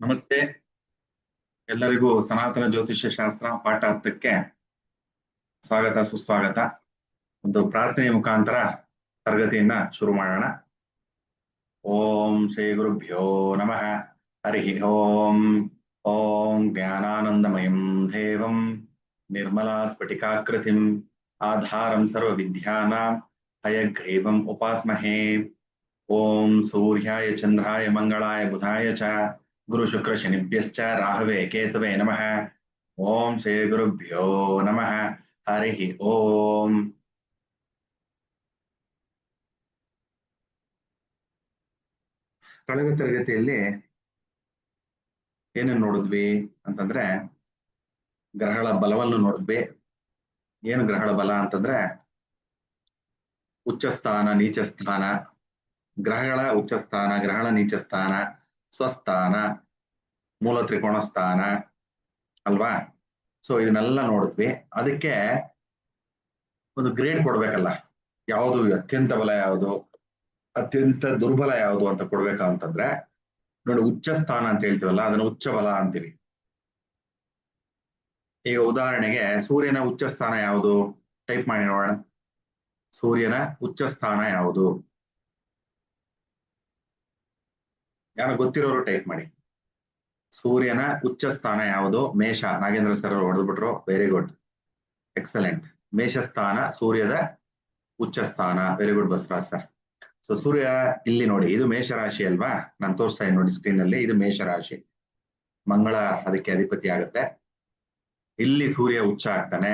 ನಮಸ್ತೆ. ಎಲ್ಲರಿಗೂ ಸನಾತನ ಜ್ಯೋತಿಷ್ಯ ಶಾಸ್ತ್ರ ಪಾಠ 10ಕ್ಕೆ ಸ್ವಾಗತ ಸುಸ್ವಾಗತ. ಒಂದು ಪ್ರಾರ್ಥನೆಯ ಮುಖಾಂತರ ತರಗತಿಯನ್ನ ಶುರು ಮಾಡೋಣ. ಓಂ ಶ್ರೀ ಗುರುಭ್ಯೋ ನಮಃ. ಹರಿ ಓಂ. ಓಂ ಜ್ಞಾನಾನಂದಮಯಂ ದೇವಂ ನಿರ್ಮಲಾ ಸ್ಫಟಿಕಾಕೃತಿಂ ಆಧಾರಂ ಸರ್ವ ವಿದ್ಯಾನಾಂ ಹಯಗ್ರೀವಂ ಉಪಾಸ್ಮಹೇ. ಓಂ ಸೂರ್ಯಾಯ ಚಂದ್ರಾಯ ಮಂಗಳಾಯ ಬುಧಾಯ ಚ ಗುರು ಶುಕ್ರ ಶನಿಭ್ಯಶ್ಚ ರಾಹವೇ ಕೇತವೇ ನಮಃ. ಓಂ ಶ್ರೀ ಗುರುಭ್ಯೋ ನಮಃ. ಹರಿ ಓಂ. ಕಳೆದ ತರಗತಿಯಲ್ಲಿ ಏನನ್ನು ನೋಡಿದ್ವಿ ಅಂತಂದ್ರೆ ಗ್ರಹಗಳ ಬಲವನ್ನು ನೋಡಿದ್ವಿ. ಏನು ಗ್ರಹಗಳ ಬಲ ಅಂತಂದ್ರೆ ಉಚ್ಚ ಸ್ಥಾನ, ನೀಚ ಸ್ಥಾನ, ಗ್ರಹಗಳ ಉಚ್ಚ ಸ್ಥಾನ, ಗ್ರಹಗಳ ನೀಚ ಸ್ಥಾನ, ಸ್ವಸ್ಥಾನ, ಮೂಲ ತ್ರಿಕೋಣ ಸ್ಥಾನ ಅಲ್ವಾ. ಸೊ ಇದನ್ನೆಲ್ಲ ನೋಡಿದ್ವಿ. ಅದಕ್ಕೆ ಒಂದು ಗ್ರೇಡ್ ಕೊಡ್ಬೇಕಲ್ಲ, ಯಾವುದು ಅತ್ಯಂತ ಬಲ, ಯಾವುದು ಅತ್ಯಂತ ದುರ್ಬಲ ಯಾವುದು ಅಂತ ಕೊಡ್ಬೇಕಂತಂದ್ರೆ ನೋಡಿ, ಉಚ್ಚ ಸ್ಥಾನ ಅಂತ ಹೇಳ್ತೀವಲ್ಲ ಅದನ್ನ ಉಚ್ಚ ಬಲ ಅಂತೀವಿ. ಈಗ ಉದಾಹರಣೆಗೆ ಸೂರ್ಯನ ಉಚ್ಚ ಸ್ಥಾನ ಯಾವುದು? ಟೈಪ್ ಮಾಡಿ ನೋಡೋಣ. ಸೂರ್ಯನ ಉಚ್ಚ ಸ್ಥಾನ ಯಾವುದು? ಯಾರು ಗೊತ್ತಿರೋರು ಟೈಪ್ ಮಾಡಿ. ಸೂರ್ಯನ ಉಚ್ಚ ಸ್ಥಾನ ಯಾವುದು? ಮೇಷ. ನಾಗೇಂದ್ರ ಸರ್ ಹೊಡೆದ್ಬಿಟ್ರು, ವೆರಿ ಗುಡ್, ಎಕ್ಸಲೆಂಟ್. ಮೇಷ ಸ್ಥಾನ ಸೂರ್ಯದ ಉಚ್ಚ ಸ್ಥಾನ, very good Basavaraj sir. So ಸೂರ್ಯ ಇಲ್ಲಿ ನೋಡಿ, ಇದು ಮೇಷ ರಾಶಿ ಅಲ್ವಾ, ನಾನು ತೋರಿಸ್ತಾ ಇದ್ದೀನಿ ನೋಡಿ ಸ್ಕ್ರೀನ್ ಅಲ್ಲಿ. ಇದು ಮೇಷ ರಾಶಿ, ಮಂಗಳ ಅದಕ್ಕೆ ಅಧಿಪತಿ ಆಗುತ್ತೆ. ಇಲ್ಲಿ ಸೂರ್ಯ ಉಚ್ಚ ಆಗ್ತಾನೆ.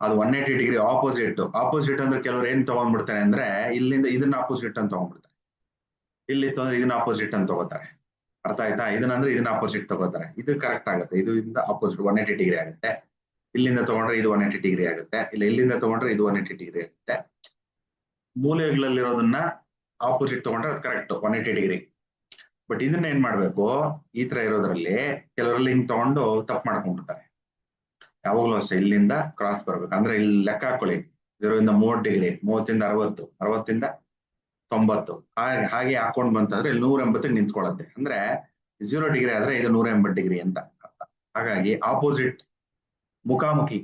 ಅದು 180 ಡಿಗ್ರಿ ಆಪೋಸಿಟ್. ಆಪೋಸಿಟ್ ಅಂದ್ರೆ ಕೆಲವರು ಏನ್ ತಗೊಂಡ್ಬಿಡ್ತಾರೆ ಅಂದ್ರೆ ಇಲ್ಲಿಂದ ಇದನ್ನ ಆಪೋಸಿಟ್ ಅಂತ ತಗೊಂಡ್ಬಿಡ್ತಾರೆ, ಇಲ್ಲಿ ತೊಂದ್ರೆ ಇದನ್ನ ಆಪೋಸಿಟ್ ಅಂತ ತಗೋತಾರೆ. ಅರ್ಥ ಆಯ್ತಾ? ಇದನ್ನಂದ್ರೆ ಇದನ್ನ ಆಪೋಸಿಟ್ ತಗೋತಾರೆ. ಇದು ಕರೆಕ್ಟ್ ಆಗುತ್ತೆ. ಇದು ಇಂದ ಆಪೋಸಿಟ್ 180 ಡಿಗ್ರಿ ಆಗುತ್ತೆ. ಇಲ್ಲಿಂದ ತಗೊಂಡ್ರೆ ಇದು 180 ಡಿಗ್ರಿ ಆಗುತ್ತೆ. ಇಲ್ಲ ಇಲ್ಲಿಂದ ತಗೊಂಡ್ರೆ ಇದು 180 ಡಿಗ್ರಿ ಆಗುತ್ತೆ. ಮೂಲೆಗಳಲ್ಲಿರೋದನ್ನ ಆಪೋಸಿಟ್ ತಗೊಂಡ್ರೆ ಅದು ಕರೆಕ್ಟ್ 180 ಡಿಗ್ರಿ. ಬಟ್ ಇದನ್ನ ಏನ್ ಮಾಡ್ಬೇಕು, ಈ ತರ ಇರೋದ್ರಲ್ಲಿ ಕೆಲವರಲ್ಲಿ ಹಿಂಗ್ ತಗೊಂಡು ತಪ್ಪು ಮಾಡ್ಕೊಂಡ್ಬಿಡ್ತಾರೆ. ಯಾವಾಗ್ಲೂ ಅಷ್ಟೇ ಇಲ್ಲಿಂದ ಕ್ರಾಸ್ ಬರ್ಬೇಕು. ಅಂದ್ರೆ ಇಲ್ಲಿ ಲೆಕ್ಕ ಹಾಕೊಳ್ಳಿ, 0 ಇಂದ 30 ಡಿಗ್ರಿ, 30 ಇಂದ 60, 60 ಇಂದ 90, ಹಾಗೆ ಹಾಕೊಂಡ್ ಬಂತಂದ್ರೆ ಇಲ್ಲಿ 180 ನಿಂತ್ಕೊಳ್ಳುತ್ತೆ. ಅಂದ್ರೆ 0 ಡಿಗ್ರಿ ಆದ್ರೆ ಇದು 180 ಡಿಗ್ರಿ ಅಂತ ಅರ್ಥ. ಹಾಗಾಗಿ ಆಪೋಸಿಟ್ ಮುಖಾಮುಖಿ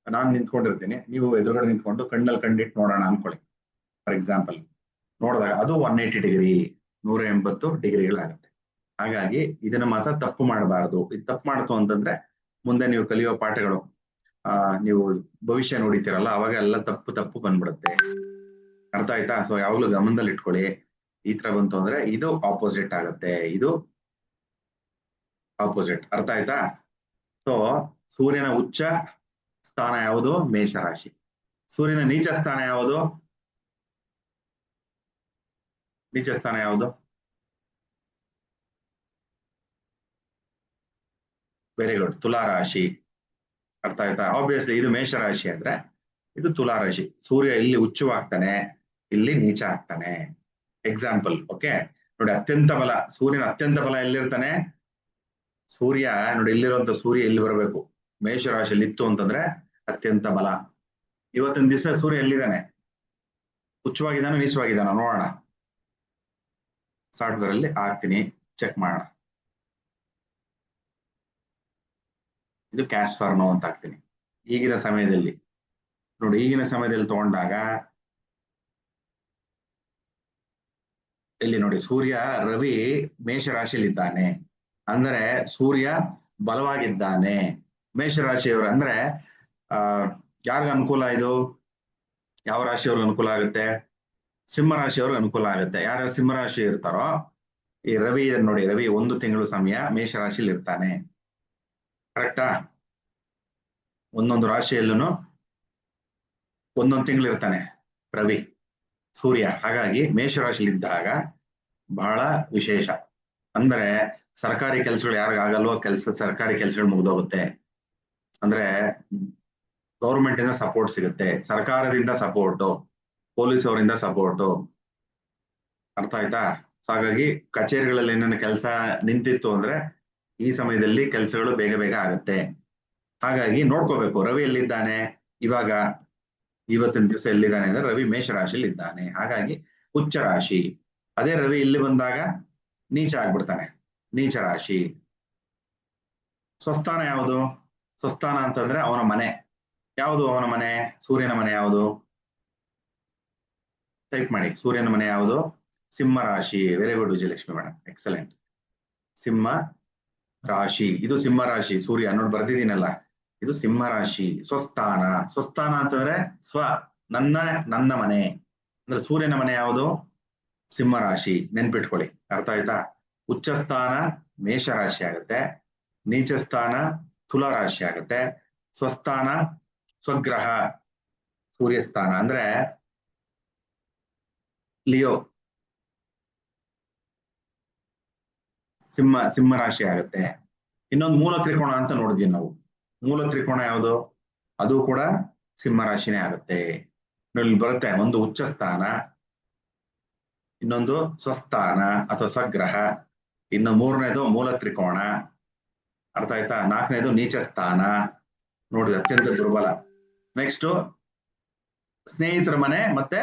ನಾನು ನಿಂತ್ಕೊಂಡಿರ್ತೀನಿ, ನೀವು ಎದುರುಗಡೆ ನಿಂತ್ಕೊಂಡು ಕಣ್ಣಲ್ಲಿ ಕಂಡಿಟ್ಟು ನೋಡೋಣ ಅನ್ಕೊಳ್ಳಿ. ಫಾರ್ ಎಕ್ಸಾಂಪಲ್ ನೋಡಿದಾಗ ಅದು 180 ಡಿಗ್ರಿ, 180 ಡಿಗ್ರಿಗಳಾಗುತ್ತೆ. ಹಾಗಾಗಿ ಇದನ್ನ ಮಾತ್ರ ತಪ್ಪು ಮಾಡಬಾರದು. ಇದು ತಪ್ಪು ಮಾಡ್ತು ಅಂತಂದ್ರೆ ಮುಂದೆ ನೀವು ಕಲಿಯೋ ಪಾಠಗಳು, ನೀವು ಭವಿಷ್ಯ ನೋಡಿತೀರಲ್ಲ, ಅವಾಗ ಎಲ್ಲ ತಪ್ಪು ತಪ್ಪು ಬಂದ್ಬಿಡುತ್ತೆ. ಅರ್ಥ ಆಯ್ತಾ? ಸೊ ಯಾವಾಗ್ಲೂ ಗಮನದಲ್ಲಿ ಇಟ್ಕೊಳ್ಳಿ. ಈ ತರ ಬಂತು ಅಂದ್ರೆ ಇದು ಆಪೋಸಿಟ್ ಆಗುತ್ತೆ, ಇದು ಆಪೋಸಿಟ್. ಅರ್ಥ ಆಯ್ತಾ? ಸೊ ಸೂರ್ಯನ ಉಚ್ಚ ಸ್ಥಾನ ಯಾವುದು? ಮೇಷರಾಶಿ. ಸೂರ್ಯನ ನೀಚ ಸ್ಥಾನ ಯಾವುದು? ನೀಚ ಸ್ಥಾನ ಯಾವುದು? ವೆರಿ ಗುಡ್, ತುಲಾರಾಶಿ. ಅರ್ಥ ಆಯ್ತಾ? ಆಬ್ವಿಯಸ್ಲಿ ಇದು ಮೇಷರಾಶಿ ಅಂದ್ರೆ ಇದು ತುಲಾರಾಶಿ. ಸೂರ್ಯ ಇಲ್ಲಿ ಉಚ್ಚವಾಗ್ತಾನೆ, ಇಲ್ಲಿ ನೀಚ ಆಗ್ತಾನೆ. ಎಕ್ಸಾಂಪಲ್, ಓಕೆ ನೋಡಿ. ಅತ್ಯಂತ ಬಲ, ಸೂರ್ಯನ ಅತ್ಯಂತ ಬಲ ಎಲ್ಲಿರ್ತಾನೆ? ಸೂರ್ಯ ನೋಡಿ, ಇಲ್ಲಿರುವಂತ ಸೂರ್ಯ ಇಲ್ಲಿ ಬರಬೇಕು. ಮೇಷರಾಶಿಯಲ್ಲಿ ಇತ್ತು ಅಂತಂದ್ರೆ ಅತ್ಯಂತ ಬಲ. ಇವತ್ತಿನ ದಿವಸ ಸೂರ್ಯ ಎಲ್ಲಿದ್ದಾನೆ? ಉಚ್ಚವಾಗಿದ್ದಾನ, ನೀಚವಾಗಿದ್ದಾನ? ನೋಡೋಣ. ಸಾಫ್ಟ್ವೇರ್ ಅಲ್ಲಿ ಹಾಕ್ತೀನಿ, ಚೆಕ್ ಮಾಡೋಣ. ಇದು ಕ್ಯಾಶ್ ಫಾರ್ ನೋ ಅಂತ ಹಾಕ್ತೀನಿ. ಈಗಿನ ಸಮಯದಲ್ಲಿ ನೋಡಿ, ಈಗಿನ ಸಮಯದಲ್ಲಿ ತಗೊಂಡಾಗ ಇಲ್ಲಿ ನೋಡಿ, ಸೂರ್ಯ ರವಿ ಮೇಷರಾಶಿಯಲ್ಲಿ ಇದ್ದಾನೆ ಅಂದ್ರೆ ಸೂರ್ಯ ಬಲವಾಗಿದ್ದಾನೆ. ಮೇಷರಾಶಿಯವರು ಅಂದ್ರೆ ಯಾರಿಗ ಅನುಕೂಲ? ಇದು ಯಾವ ರಾಶಿಯವ್ರಿಗೆ ಅನುಕೂಲ ಆಗುತ್ತೆ? ಸಿಂಹ ರಾಶಿಯವ್ರಿಗೆ ಅನುಕೂಲ ಆಗುತ್ತೆ. ಯಾರ್ಯಾರು ಸಿಂಹ ರಾಶಿ ಇರ್ತಾರೋ, ಈ ರವಿ ನೋಡಿ, ರವಿ 1 ತಿಂಗಳು ಸಮಯ ಮೇಷರಾಶಿಯಲ್ಲಿ ಇರ್ತಾನೆ. ಕರೆಕ್ಟಾ? ಒಂದೊಂದು ರಾಶಿಯಲ್ಲೂ ಒಂದೊಂದು ತಿಂಗಳು ಇರ್ತಾನೆ ರವಿ, ಸೂರ್ಯ. ಹಾಗಾಗಿ ಮೇಷರಾಶಿಯಲ್ಲಿ ಇದ್ದಾಗ ಬಹಳ ವಿಶೇಷ. ಅಂದ್ರೆ ಸರ್ಕಾರಿ ಕೆಲಸಗಳು ಯಾರಿಗಾಗಲ್ವೋ ಸರ್ಕಾರಿ ಕೆಲಸಗಳು ಮುಗ್ದೋಗುತ್ತೆ. ಅಂದ್ರೆ ಗೌರ್ಮೆಂಟ್ ಇಂದ ಸಪೋರ್ಟ್ ಸಿಗುತ್ತೆ, ಸರ್ಕಾರದಿಂದ ಸಪೋರ್ಟು, ಪೊಲೀಸ್ ಅವರಿಂದ ಸಪೋರ್ಟು. ಅರ್ಥ ಆಯ್ತಾ? ಹಾಗಾಗಿ ಕಚೇರಿಗಳಲ್ಲಿ ಏನೇನು ಕೆಲಸ ನಿಂತಿತ್ತು ಅಂದ್ರೆ ಈ ಸಮಯದಲ್ಲಿ ಕೆಲಸಗಳು ಬೇಗ ಬೇಗ ಆಗುತ್ತೆ. ಹಾಗಾಗಿ ನೋಡ್ಕೋಬೇಕು, ರವಿ ಎಲ್ಲಿದ್ದಾನೆ ಇವಾಗ, ಇವತ್ತಿನ ದಿವಸ ಎಲ್ಲಿದ್ದಾನೆ ಅಂದ್ರೆ ರವಿ ಮೇಷರಾಶಿಯಲ್ಲಿ ಇದ್ದಾನೆ. ಹಾಗಾಗಿ ಉಚ್ಚ ರಾಶಿ. ಅದೇ ರವಿ ಇಲ್ಲಿ ಬಂದಾಗ ನೀಚ ಆಗ್ಬಿಡ್ತಾನೆ, ನೀಚ ರಾಶಿ. ಸ್ವಸ್ಥಾನ ಯಾವುದು? ಸ್ವಸ್ಥಾನ ಅಂತಂದ್ರೆ ಅವನ ಮನೆ ಯಾವುದು? ಅವನ ಮನೆ ಸೂರ್ಯನ ಮನೆ ಯಾವುದು? ಟೈಪ್ ಮಾಡಿ. ಸೂರ್ಯನ ಮನೆ ಯಾವುದು? ಸಿಂಹ ರಾಶಿ. Very good Vijayalakshmi madam, excellent. ಸಿಂಹ ರಾಶಿ, ಇದು ಸಿಂಹ ರಾಶಿ. ಸೂರ್ಯ ನೋಡಿ ಬರ್ದಿದ್ದೀನಲ್ಲ, ಇದು ಸಿಂಹ ರಾಶಿ. ಸ್ವಸ್ಥಾನ, ಸ್ವಸ್ಥಾನ ಅಂತಂದ್ರೆ ಸ್ವ, ನನ್ನ, ನನ್ನ ಮನೆ. ಅಂದ್ರೆ ಸೂರ್ಯನ ಮನೆ ಯಾವುದು? ಸಿಂಹ ರಾಶಿ. ನೆನ್ಪಿಟ್ಕೊಳ್ಳಿ, ಅರ್ಥ ಆಯ್ತಾ? ಉಚ್ಚ ಸ್ಥಾನ ಮೇಷ ರಾಶಿ ಆಗುತ್ತೆ, ನೀಚ ಸ್ಥಾನ ತುಲಾ ರಾಶಿ ಆಗುತ್ತೆ, ಸ್ವಸ್ಥಾನ ಸ್ವಗ್ರಹ ಸೂರ್ಯಸ್ಥಾನ ಅಂದ್ರೆ ಲಿಯೋ, ಸಿಂಹ ರಾಶಿ ಆಗುತ್ತೆ. ಇನ್ನೊಂದು ಮೂಲ ತ್ರಿಕೋಣ ಅಂತ ನೋಡಿದ್ವಿ ನಾವು. ಮೂಲ ತ್ರಿಕೋಣ ಯಾವುದು? ಅದು ಕೂಡ ಸಿಂಹ ರಾಶಿನೇ ಆಗುತ್ತೆ. ಇಲ್ಲಿ ಬರುತ್ತೆ, ಒಂದು ಉಚ್ಚ ಸ್ಥಾನ, ಇನ್ನೊಂದು ಸ್ವಸ್ಥಾನ ಅಥವಾ ಸ್ವಗ್ರಹ, ಇನ್ನು ಮೂರನೇದು ಮೂಲ ತ್ರಿಕೋಣ, ಅರ್ಥ ಆಯ್ತಾ? ನಾಲ್ಕನೇದು ನೀಚ ಸ್ಥಾನ. ನೋಡಿದ್ರೆ ಅತ್ಯಂತ ದುರ್ಬಲ. ನೆಕ್ಸ್ಟ್ ಸ್ನೇಹಿತರ ಮನೆ, ಮತ್ತೆ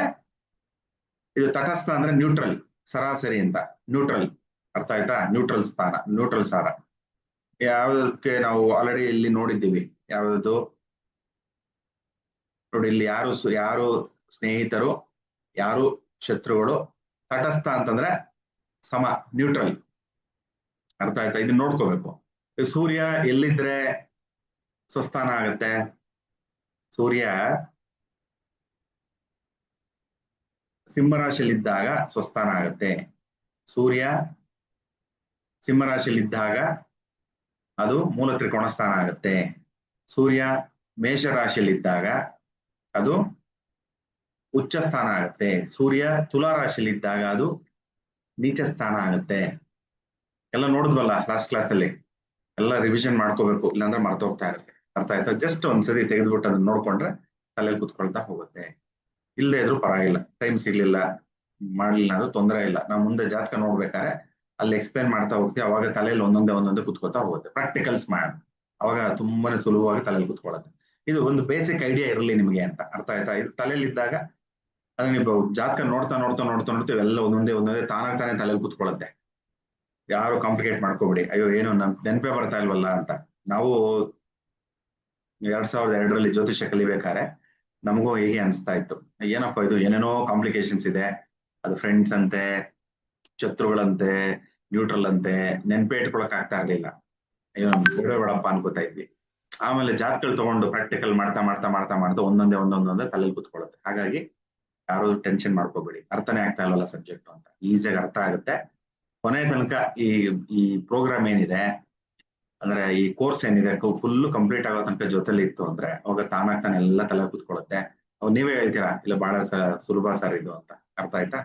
ಇದು ತಟಸ್ಥ ಅಂದ್ರೆ ನ್ಯೂಟ್ರಲ್, ಸರಾಸರಿ ಅಂತ, ನ್ಯೂಟ್ರಲ್, ಅರ್ಥ ಆಯ್ತಾ? ನ್ಯೂಟ್ರಲ್ ಸ್ಥಾನ, ನ್ಯೂಟ್ರಲ್ ಸಾರ. ಯಾವುದಕ್ಕೆ ನಾವು ಆಲ್ರೆಡಿ ಇಲ್ಲಿ ನೋಡಿದ್ದೀವಿ. ಯಾವುದು ನೋಡಿ, ಇಲ್ಲಿ ಯಾರು ಸ್ನೇಹಿತರು, ಯಾರು ಶತ್ರುಗಳು. ತಟಸ್ಥ ಅಂತಂದ್ರೆ ಸಮ, ನ್ಯೂಟ್ರಲ್, ಅರ್ಥ ಆಯ್ತಾ? ಇದನ್ನ ನೋಡ್ಕೋಬೇಕು. ಸೂರ್ಯ ಎಲ್ಲಿದ್ರೆ ಸ್ವಸ್ಥಾನ ಆಗುತ್ತೆ? ಸೂರ್ಯ ಸಿಂಹರಾಶಿಯಲ್ಲಿದ್ದಾಗ ಸ್ವಸ್ಥಾನ ಆಗುತ್ತೆ. ಸೂರ್ಯ ಸಿಂಹರಾಶಿಯಲ್ಲಿದ್ದಾಗ ಅದು ಮೂಲ ತ್ರಿಕೋಣ ಸ್ಥಾನ ಆಗುತ್ತೆ. ಸೂರ್ಯ ಮೇಷ ರಾಶಿಯಲ್ಲಿದ್ದಾಗ ಅದು ಉಚ್ಚ ಸ್ಥಾನ ಆಗುತ್ತೆ. ಸೂರ್ಯ ತುಲಾ ರಾಶಿಯಲ್ಲಿದ್ದಾಗ ಅದು ನೀಚ ಸ್ಥಾನ ಆಗುತ್ತೆ. ಎಲ್ಲ ನೋಡಿದ್ವಲ್ಲ ಲಾಸ್ಟ್ ಕ್ಲಾಸ್ ಅಲ್ಲಿ, ಎಲ್ಲ ರಿವಿಷನ್ ಮಾಡ್ಕೋಬೇಕು, ಇಲ್ಲಾಂದ್ರೆ ಮರ್ತೋಗ್ತಾ ಇರುತ್ತೆ. ಅರ್ಥ ಆಯ್ತಾ? ಜಸ್ಟ್ ಒಂದ್ಸತಿ ತೆಗೆದ್ಬಿಟ್ಟು ಅದನ್ನ ನೋಡ್ಕೊಂಡ್ರೆ ತಲೆಯಲ್ಲಿ ಕುತ್ಕೊಳ್ತಾ ಹೋಗುತ್ತೆ. ಇಲ್ಲದೆ ಇದ್ರು ಪರವಾಗಿಲ್ಲ, ಟೈಮ್ ಸಿಗ್ಲಿಲ್ಲ ಮಾಡ್ಲಿಲ್ಲ ಅದು ತೊಂದರೆ ಇಲ್ಲ. ನಾವು ಮುಂದೆ ಜಾತಕ ನೋಡ್ಬೇಕಾದ್ರೆ ಅಲ್ಲಿ ಎಕ್ಸ್ಪ್ಲೈನ್ ಮಾಡ್ತಾ ಹೋಗ್ತೀವಿ, ಅವಾಗ ತಲೆಯಲ್ಲಿ ಒಂದೊಂದೇ ಕುತ್ಕೋತಾ ಹೋಗುತ್ತೆ. ಪ್ರಾಕ್ಟಿಕಲ್ಸ್ ಮಾಡಿ, ಅವಾಗ ತುಂಬಾನೇ ಸುಲಭವಾಗಿ ತಲೆಯಲ್ಲಿ ಕುತ್ಕೊಳ್ಳುತ್ತೆ. ಇದು ಒಂದು ಬೇಸಿಕ್ ಐಡಿಯಾ ಇರಲಿ ನಿಮಗೆ ಅಂತ, ಅರ್ಥ ಆಯ್ತಾ? ಇದು ತಲೆಯಲ್ಲಿ ಇದ್ದಾಗ ಅದನ್ನ ನೀವು ಜಾತಕ ನೋಡ್ತಾ ನೋಡ್ತಾ ನೋಡ್ತಾ ನೋಡ್ತೀವಿ, ಎಲ್ಲ ಒಂದೊಂದೇ ತಾನಾಗ್ತಾನೆ ತಲೆಯಲ್ಲಿ ಕುತ್ಕೊಳ್ಳುತ್ತೆ. ಯಾರು ಕಾಂಪ್ಲಿಕೇಟ್ ಮಾಡ್ಕೋಬೇಡಿ. ಅಯ್ಯೋ ಏನು ನೆನಪೇ ಬರ್ತಾ ಇಲ್ವಲ್ಲ ಅಂತ. ನಾವು 2002ರಲ್ಲಿ ಜ್ಯೋತಿಷ್ಯ ಕಲಿಬೇಕಾದ್ರೆ ನಮಗೂ ಹೇಗೆ ಅನಿಸ್ತಾ ಇತ್ತು, ಏನಪ್ಪ ಇದು ಏನೇನೋ ಕಾಂಪ್ಲಿಕೇಶನ್ಸ್ ಇದೆ, ಅದು ಫ್ರೆಂಡ್ಸ್ ಅಂತೆ, ಶತ್ರುಗಳಂತೆ, ನ್ಯೂಟ್ರಲ್ ಅಂತೆ, ನೆನ್ಪೇ ಇಟ್ಕೊಳಕ್ ಆಗ್ತಾ ಇರ್ಲಿಲ್ಲ. ಅಯ್ಯೋ ನಮ್ಗೆ ಬೇಡಪ್ಪ ಅನ್ಕೋತಾ ಇದ್ವಿ. ಆಮೇಲೆ ಜಾತಕಗಳು ತಗೊಂಡು ಪ್ರಾಕ್ಟಿಕಲ್ ಮಾಡ್ತಾ ಮಾಡ್ತಾ ಮಾಡ್ತಾ ಮಾಡ್ತಾ ಒಂದೊಂದೇ ತಲೆಯಲ್ಲಿ ಕುತ್ಕೊಳ್ಳುತ್ತೆ. ಹಾಗಾಗಿ ಯಾರು ಟೆನ್ಷನ್ ಮಾಡ್ಕೋಬೇಡಿ, ಅರ್ಥನೇ ಆಗ್ತಾ ಇಲ್ವಲ್ಲ ಸಬ್ಜೆಕ್ಟ್ ಅಂತ, ಈಸಿಯಾಗಿ ಅರ್ಥ ಆಗುತ್ತೆ. ಕೊನೆ ತನಕ ಈ ಪ್ರೋಗ್ರಾಮ್ ಏನಿದೆ ಅಂದ್ರೆ ಈ ಕೋರ್ಸ್ ಏನಿದೆ ಫುಲ್ ಕಂಪ್ಲೀಟ್ ಆಗೋ ತನಕ ಜೊತೆಲಿ ಇತ್ತು ಅಂದ್ರೆ ಅವಾಗ ತಾನಾಗ್ತಾನೆ ಎಲ್ಲ ತಲೆ ಕುತ್ಕೊಳ್ಳುತ್ತೆ. ಅವ್ ನೀವೇ ಹೇಳ್ತೀರಾ ಇಲ್ಲ ಬಹಳ ಸುಲಭ ಸರ್ ಇದು ಅಂತ, ಅರ್ಥ ಆಯ್ತಾ?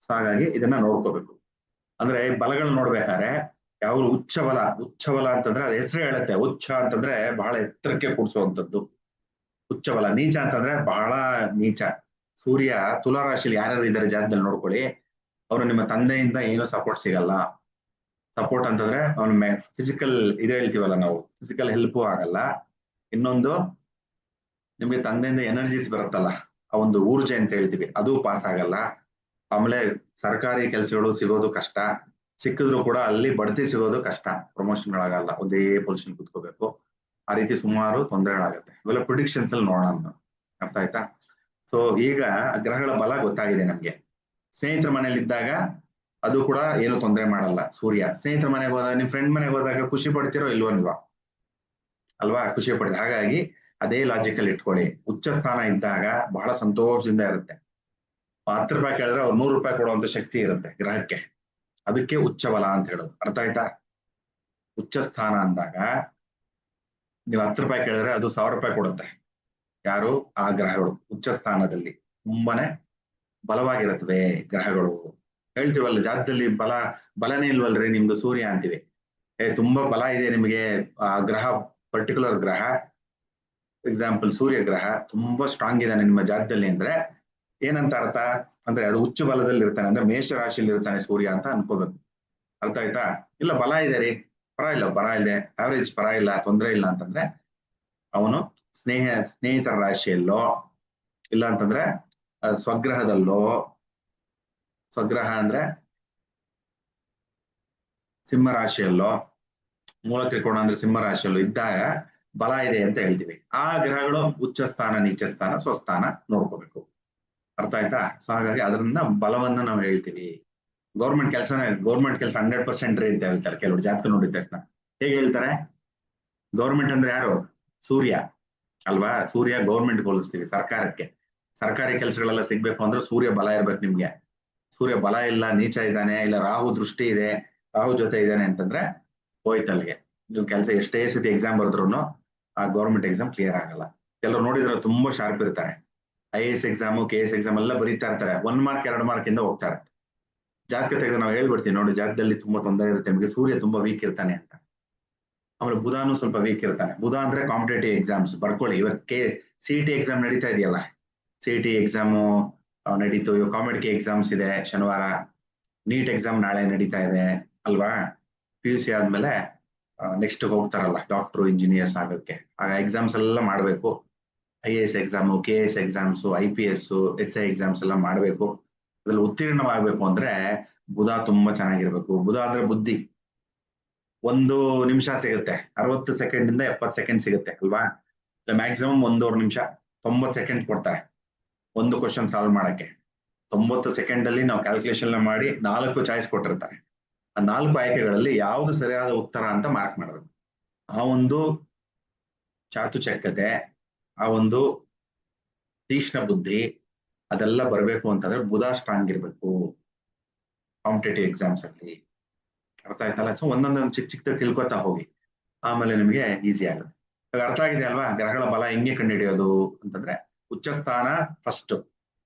ಸೊ ಹಾಗಾಗಿ ಇದನ್ನ ನೋಡ್ಕೋಬೇಕು. ಅಂದ್ರೆ ಬಲಗಳು ನೋಡ್ಬೇಕಾದ್ರೆ ಯಾವಾಗಲೂ ಉಚ್ಚ ಬಲ ಅಂತಂದ್ರೆ ಅದು ಹೆಸರು ಹೇಳುತ್ತೆ. ಉಚ್ಚ ಅಂತಂದ್ರೆ ಬಹಳ ಎತ್ತರಕ್ಕೆ ಕೂಡಿಸುವಂತದ್ದು ಉಚ್ಚ ಬಲ. ನೀಚ ಅಂತಂದ್ರೆ ಬಹಳ ನೀಚ. ಸೂರ್ಯ ತುಲಾ ರಾಶಿಯಲ್ಲಿ ಯಾರ್ಯಾರು ಇದ್ದಾರೆ ಜಾತಕದಲ್ಲಿ ನೋಡ್ಕೊಳ್ಳಿ, ಅವರು ನಿಮ್ಮ ತಂದೆಯಿಂದ ಏನೂ ಸಪೋರ್ಟ್ ಸಿಗಲ್ಲ. ಸಪೋರ್ಟ್ ಅಂತಂದ್ರೆ ಅವ್ನ ಫಿಸಿಕಲ್ ಇದು ಹೇಳ್ತೀವಲ್ಲ ನಾವು, ಫಿಸಿಕಲ್ ಹೆಲ್ಪು ಆಗಲ್ಲ. ಇನ್ನೊಂದು ನಿಮ್ಗೆ ತಂದೆಯಿಂದ ಎನರ್ಜೀಸ್ ಬರುತ್ತಲ್ಲ, ಆ ಒಂದು ಊರ್ಜೆ ಅಂತ ಹೇಳ್ತೀವಿ, ಅದು ಪಾಸ್ ಆಗಲ್ಲ. ಆಮೇಲೆ ಸರ್ಕಾರಿ ಕೆಲಸಗಳು ಸಿಗೋದು ಕಷ್ಟ, ಸಿಕ್ಕಿದ್ರು ಕೂಡ ಅಲ್ಲಿ ಬಡ್ತಿ ಸಿಗೋದು ಕಷ್ಟ, ಪ್ರಮೋಷನ್ಗಳಾಗಲ್ಲ, ಒಂದೇ ಪೊಸಿಷನ್ ಕುತ್ಕೋಬೇಕು. ಆ ರೀತಿ ಸುಮಾರು ತೊಂದರೆಗಳಾಗುತ್ತೆ. ಇವೆಲ್ಲ ಪ್ರಿಡಿಕ್ಷನ್ಸ್ ಅಲ್ಲಿ ನೋಡೋಣ, ಅರ್ಥ ಆಯ್ತಾ? ಸೊ ಈಗ ಗ್ರಹಗಳ ಬಲ ಗೊತ್ತಾಗಿದೆ ನಮ್ಗೆ. ಸ್ನೇಹಿತರ ಮನೇಲಿ ಇದ್ದಾಗ ಅದು ಕೂಡ ಏನು ತೊಂದರೆ ಮಾಡಲ್ಲ. ಸೂರ್ಯ ಸ್ನೇಹಿತರ ಮನೆಗೆ ಹೋದಾಗ, ನಿಮ್ ಫ್ರೆಂಡ್ ಮನೆಗೆ ಹೋದಾಗ ಖುಷಿ ಪಡ್ತಿರೋ ಇಲ್ವೋ ನೀವಾ? ಅಲ್ವಾ, ಖುಷಿ ಪಡ್ತೀವಿ. ಹಾಗಾಗಿ ಅದೇ ಲಾಜಿಕಲ್ ಇಟ್ಕೊಳ್ಳಿ. ಉಚ್ಚ ಸ್ಥಾನ ಇದ್ದಾಗ ಬಹಳ ಸಂತೋಷದಿಂದ ಇರುತ್ತೆ. 10 ರೂಪಾಯಿ ಕೇಳಿದ್ರೆ ಅವ್ರು 100 ರೂಪಾಯಿ ಕೊಡುವಂತ ಶಕ್ತಿ ಇರುತ್ತೆ ಗ್ರಹಕ್ಕೆ. ಅದಕ್ಕೆ ಉಚ್ಚ ಬಲ ಅಂತ ಹೇಳೋದು, ಅರ್ಥ ಆಯ್ತಾ? ಉಚ್ಚ ಸ್ಥಾನ ಅಂದಾಗ ನೀವು 10 ರೂಪಾಯಿ ಕೇಳಿದ್ರೆ ಅದು 1000 ರೂಪಾಯಿ ಕೊಡುತ್ತೆ. ಯಾರು? ಆ ಗ್ರಹಗಳು ಉಚ್ಚ ಸ್ಥಾನದಲ್ಲಿ ತುಂಬಾನೇ ಬಲವಾಗಿರುತ್ತವೆ ಗ್ರಹಗಳು. ಹೇಳ್ತೀವಲ್ಲ ಜಾತಕದಲ್ಲಿ ಬಲನೇ ಇಲ್ವಲ್ರಿ ನಿಮ್ದು ಸೂರ್ಯ ಅಂತೀವಿ. ತುಂಬಾ ಬಲ ಇದೆ ನಿಮಗೆ ಆ ಗ್ರಹ, ಪರ್ಟಿಕ್ಯುಲರ್ ಗ್ರಹ, ಎಕ್ಸಾಂಪಲ್ ಸೂರ್ಯ ಗ್ರಹ ತುಂಬಾ ಸ್ಟ್ರಾಂಗ್ ಇದ್ದಾನೆ ನಿಮ್ಮ ಜಾತಕದಲ್ಲಿ ಅಂದ್ರೆ ಏನಂತ ಅರ್ಥ? ಅಂದ್ರೆ ಅದು ಉಚ್ಚ ಬಲದಲ್ಲಿ ಇರ್ತಾನೆ, ಅಂದ್ರೆ ಮೇಷ ರಾಶಿಯಲ್ಲಿ ಇರ್ತಾನೆ ಸೂರ್ಯ ಅಂತ ಅನ್ಕೋಬೇಕು, ಅರ್ಥ ಆಯ್ತಾ? ಇಲ್ಲ ಬಲ ಇದೆ ರೀ, ಬರ ಇದೆ, ಆವರೇಜ್ ಪರ ಇಲ್ಲ, ತೊಂದರೆ ಇಲ್ಲ ಅಂತಂದ್ರೆ ಅವನು ಸ್ನೇಹಿತರ ರಾಶಿಯಲ್ಲೋ ಇಲ್ಲ ಅಂತಂದ್ರೆ ಸ್ವಗ್ರಹದಲ್ಲೋ, ಸ್ವಗ್ರಹ ಅಂದ್ರೆ ಸಿಂಹ ರಾಶಿಯಲ್ಲೋ ಮೂಲ ತ್ರಿಕೋಣ ಅಂದ್ರೆ ಸಿಂಹ ರಾಶಿಯಲ್ಲೂ ಇದ್ದಾಗ ಬಲ ಇದೆ ಅಂತ ಹೇಳ್ತೀವಿ. ಆ ಗ್ರಹಗಳು ಉಚ್ಚ ಸ್ಥಾನ, ನೀಚ ಸ್ಥಾನ, ಸ್ವಸ್ಥಾನ ನೋಡ್ಕೋಬೇಕು. ಅರ್ಥ ಆಯ್ತಾ? ಸೊ ಹಾಗಾಗಿ ಅದರಿಂದ ಬಲವನ್ನ ನಾವು ಹೇಳ್ತೀವಿ. ಗೌರ್ಮೆಂಟ್ ಕೆಲಸ 100% ಅಂತ ಹೇಳ್ತಾರೆ ಕೆಲವರು ಜಾತಕ ನೋಡಿದ ತಕ್ಷಣ. ಹೇಗೆ ಹೇಳ್ತಾರೆ? ಗೌರ್ಮೆಂಟ್ ಅಂದ್ರೆ ಯಾರು? ಸೂರ್ಯ ಅಲ್ವಾ? ಸೂರ್ಯ ಗೌರ್ಮೆಂಟ್ ಹೋಲಿಸ್ತೀವಿ ಸರ್ಕಾರಕ್ಕೆ. ಸರ್ಕಾರಿ ಕೆಲಸಗಳೆಲ್ಲ ಸಿಗ್ಬೇಕು ಅಂದ್ರೆ ಸೂರ್ಯ ಬಲ ಇರ್ಬೇಕು ನಿಮ್ಗೆ. ಸೂರ್ಯ ಬಲ ಇಲ್ಲ, ನೀಚ ಇದ್ದಾನೆ, ಇಲ್ಲ ರಾಹು ದೃಷ್ಟಿ ಇದೆ, ರಾಹು ಜೊತೆ ಇದ್ದಾನೆ ಅಂತಂದ್ರೆ ಹೋಯ್ತಲ್ಲಿಗೆ. ನೀವು ಕೆಲಸ ಎಷ್ಟೇ ಸತಿ ಎಕ್ಸಾಮ್ ಬರೆದ್ರು ಆ ಗೌರ್ಮೆಂಟ್ ಎಕ್ಸಾಮ್ ಕ್ಲಿಯರ್ ಆಗಲ್ಲ. ಕೆಲವರು ನೋಡಿದ್ರೆ ತುಂಬಾ ಶಾರ್ಪ್ ಇರ್ತಾರೆ, IAS ಎಕ್ಸಾಮ್, KS ಎಕ್ಸಾಮ್ ಎಲ್ಲ ಬರೀತಾ ಇರ್ತಾರೆ, 1 ಮಾರ್ಕ್ 2 ಮಾರ್ಕ್ ಇಂದ ಹೋಗ್ತಾರೆ. ಜಾತಕ ತೆಗೆದು ನಾವು ಹೇಳ್ಬಿಡ್ತೀವಿ ನೋಡಿ, ಜಾತಕದಲ್ಲಿ ತುಂಬಾ ತೊಂದರೆ ಇರುತ್ತೆ ನಿಮಗೆ, ಸೂರ್ಯ ತುಂಬಾ ವೀಕ್ ಇರ್ತಾನೆ ಅಂತ. ಆಮೇಲೆ ಬುಧಾನು ಸ್ವಲ್ಪ ವೀಕ್ ಇರ್ತಾನೆ. ಬುಧ ಅಂದ್ರೆ ಕಾಂಪಿಟೇಟಿವ್ ಎಕ್ಸಾಮ್ಸ್ ಬರ್ಕೊಳ್ಳಿ. ಇವತ್ತು CET ಎಕ್ಸಾಮ್ ನಡೀತಾ ಇದೆಯಲ್ಲ, CET ಎಕ್ಸಾಮು ನಡೀತು. ಇವಾಗ ಕಾಂಪಿಟೇಟಿವ್ ಎಕ್ಸಾಮ್ಸ್ ಇದೆ ಶನಿವಾರ, ನೀಟ್ ಎಕ್ಸಾಮ್ ನಾಳೆ ನಡೀತಾ ಇದೆ ಅಲ್ವಾ? PUC ಆದ್ಮೇಲೆ ನೆಕ್ಸ್ಟ್ ಹೋಗ್ತಾರಲ್ಲ ಡಾಕ್ಟರ್, ಇಂಜಿನಿಯರ್ಸ್ ಆಗೋಕ್ಕೆ. ಆಗ ಎಕ್ಸಾಮ್ಸ್ ಎಲ್ಲ ಮಾಡಬೇಕು. IAS exam, KS exams, IPS, SI exams ಎಲ್ಲ ಮಾಡಬೇಕು. ಅದ್ರಲ್ಲಿ ಉತ್ತೀರ್ಣವಾಗಬೇಕು ಅಂದ್ರೆ ಬುಧ ತುಂಬಾ ಚೆನ್ನಾಗಿರ್ಬೇಕು. ಬುಧ ಅಂದ್ರೆ ಬುದ್ಧಿ. 1 ನಿಮಿಷ ಸಿಗುತ್ತೆ, 60 ಸೆಕೆಂಡ್ 70 ಸೆಕೆಂಡ್ ಸಿಗುತ್ತೆ ಅಲ್ವಾ? ಮ್ಯಾಕ್ಸಿಮಮ್ 1.5 ನಿಮಿಷ, 90 ಸೆಕೆಂಡ್ ಕೊಡ್ತಾರೆ ಒಂದು ಕ್ವಶನ್ ಸಾಲ್ವ್ ಮಾಡಕ್ಕೆ. 90 ಸೆಕೆಂಡ್ ಅಲ್ಲಿ ನಾವು ಕ್ಯಾಲ್ಕುಲೇಷನ್ ಮಾಡಿ 4 ಚಾಯ್ಸ್ ಕೊಟ್ಟಿರ್ತಾರೆ. ಆ 4 ಆಯ್ಕೆಗಳಲ್ಲಿ ಯಾವ್ದು ಸರಿಯಾದ ಉತ್ತರ ಅಂತ ಮಾರ್ಕ್ ಮಾಡಬೇಕು. ಆ ಒಂದು ಚಾತುಚಕ್ಯತೆ, ಆ ಒಂದು ತೀಕ್ಷ್ಣ ಬುದ್ಧಿ, ಅದೆಲ್ಲ ಬರಬೇಕು ಅಂತಂದ್ರೆ ಬುಧ ಸ್ಟ್ರಾಂಗ್ ಇರ್ಬೇಕು ಕಾಂಪಿಟೇಟಿವ್ ಎಕ್ಸಾಮ್ಸ್ ಅಲ್ಲಿ. ಅರ್ಥ ಆಯ್ತಲ್ಲ? ಸೊ ಒಂದೊಂದೊಂದು ಚಿಕ್ಕ ತಿಳ್ಕೊತಾ ಹೋಗಿ, ಆಮೇಲೆ ನಿಮಗೆ ಈಸಿ ಆಗುತ್ತೆ. ಇವಾಗ ಅರ್ಥ ಆಗಿದೆ ಅಲ್ವಾ ಗ್ರಹಗಳ ಬಲ ಹೆಂಗೆ ಕಂಡುಹಿಡಿಯೋದು ಅಂತಂದ್ರೆ? ಉಚ್ಚ ಸ್ಥಾನ ಫಸ್ಟ್,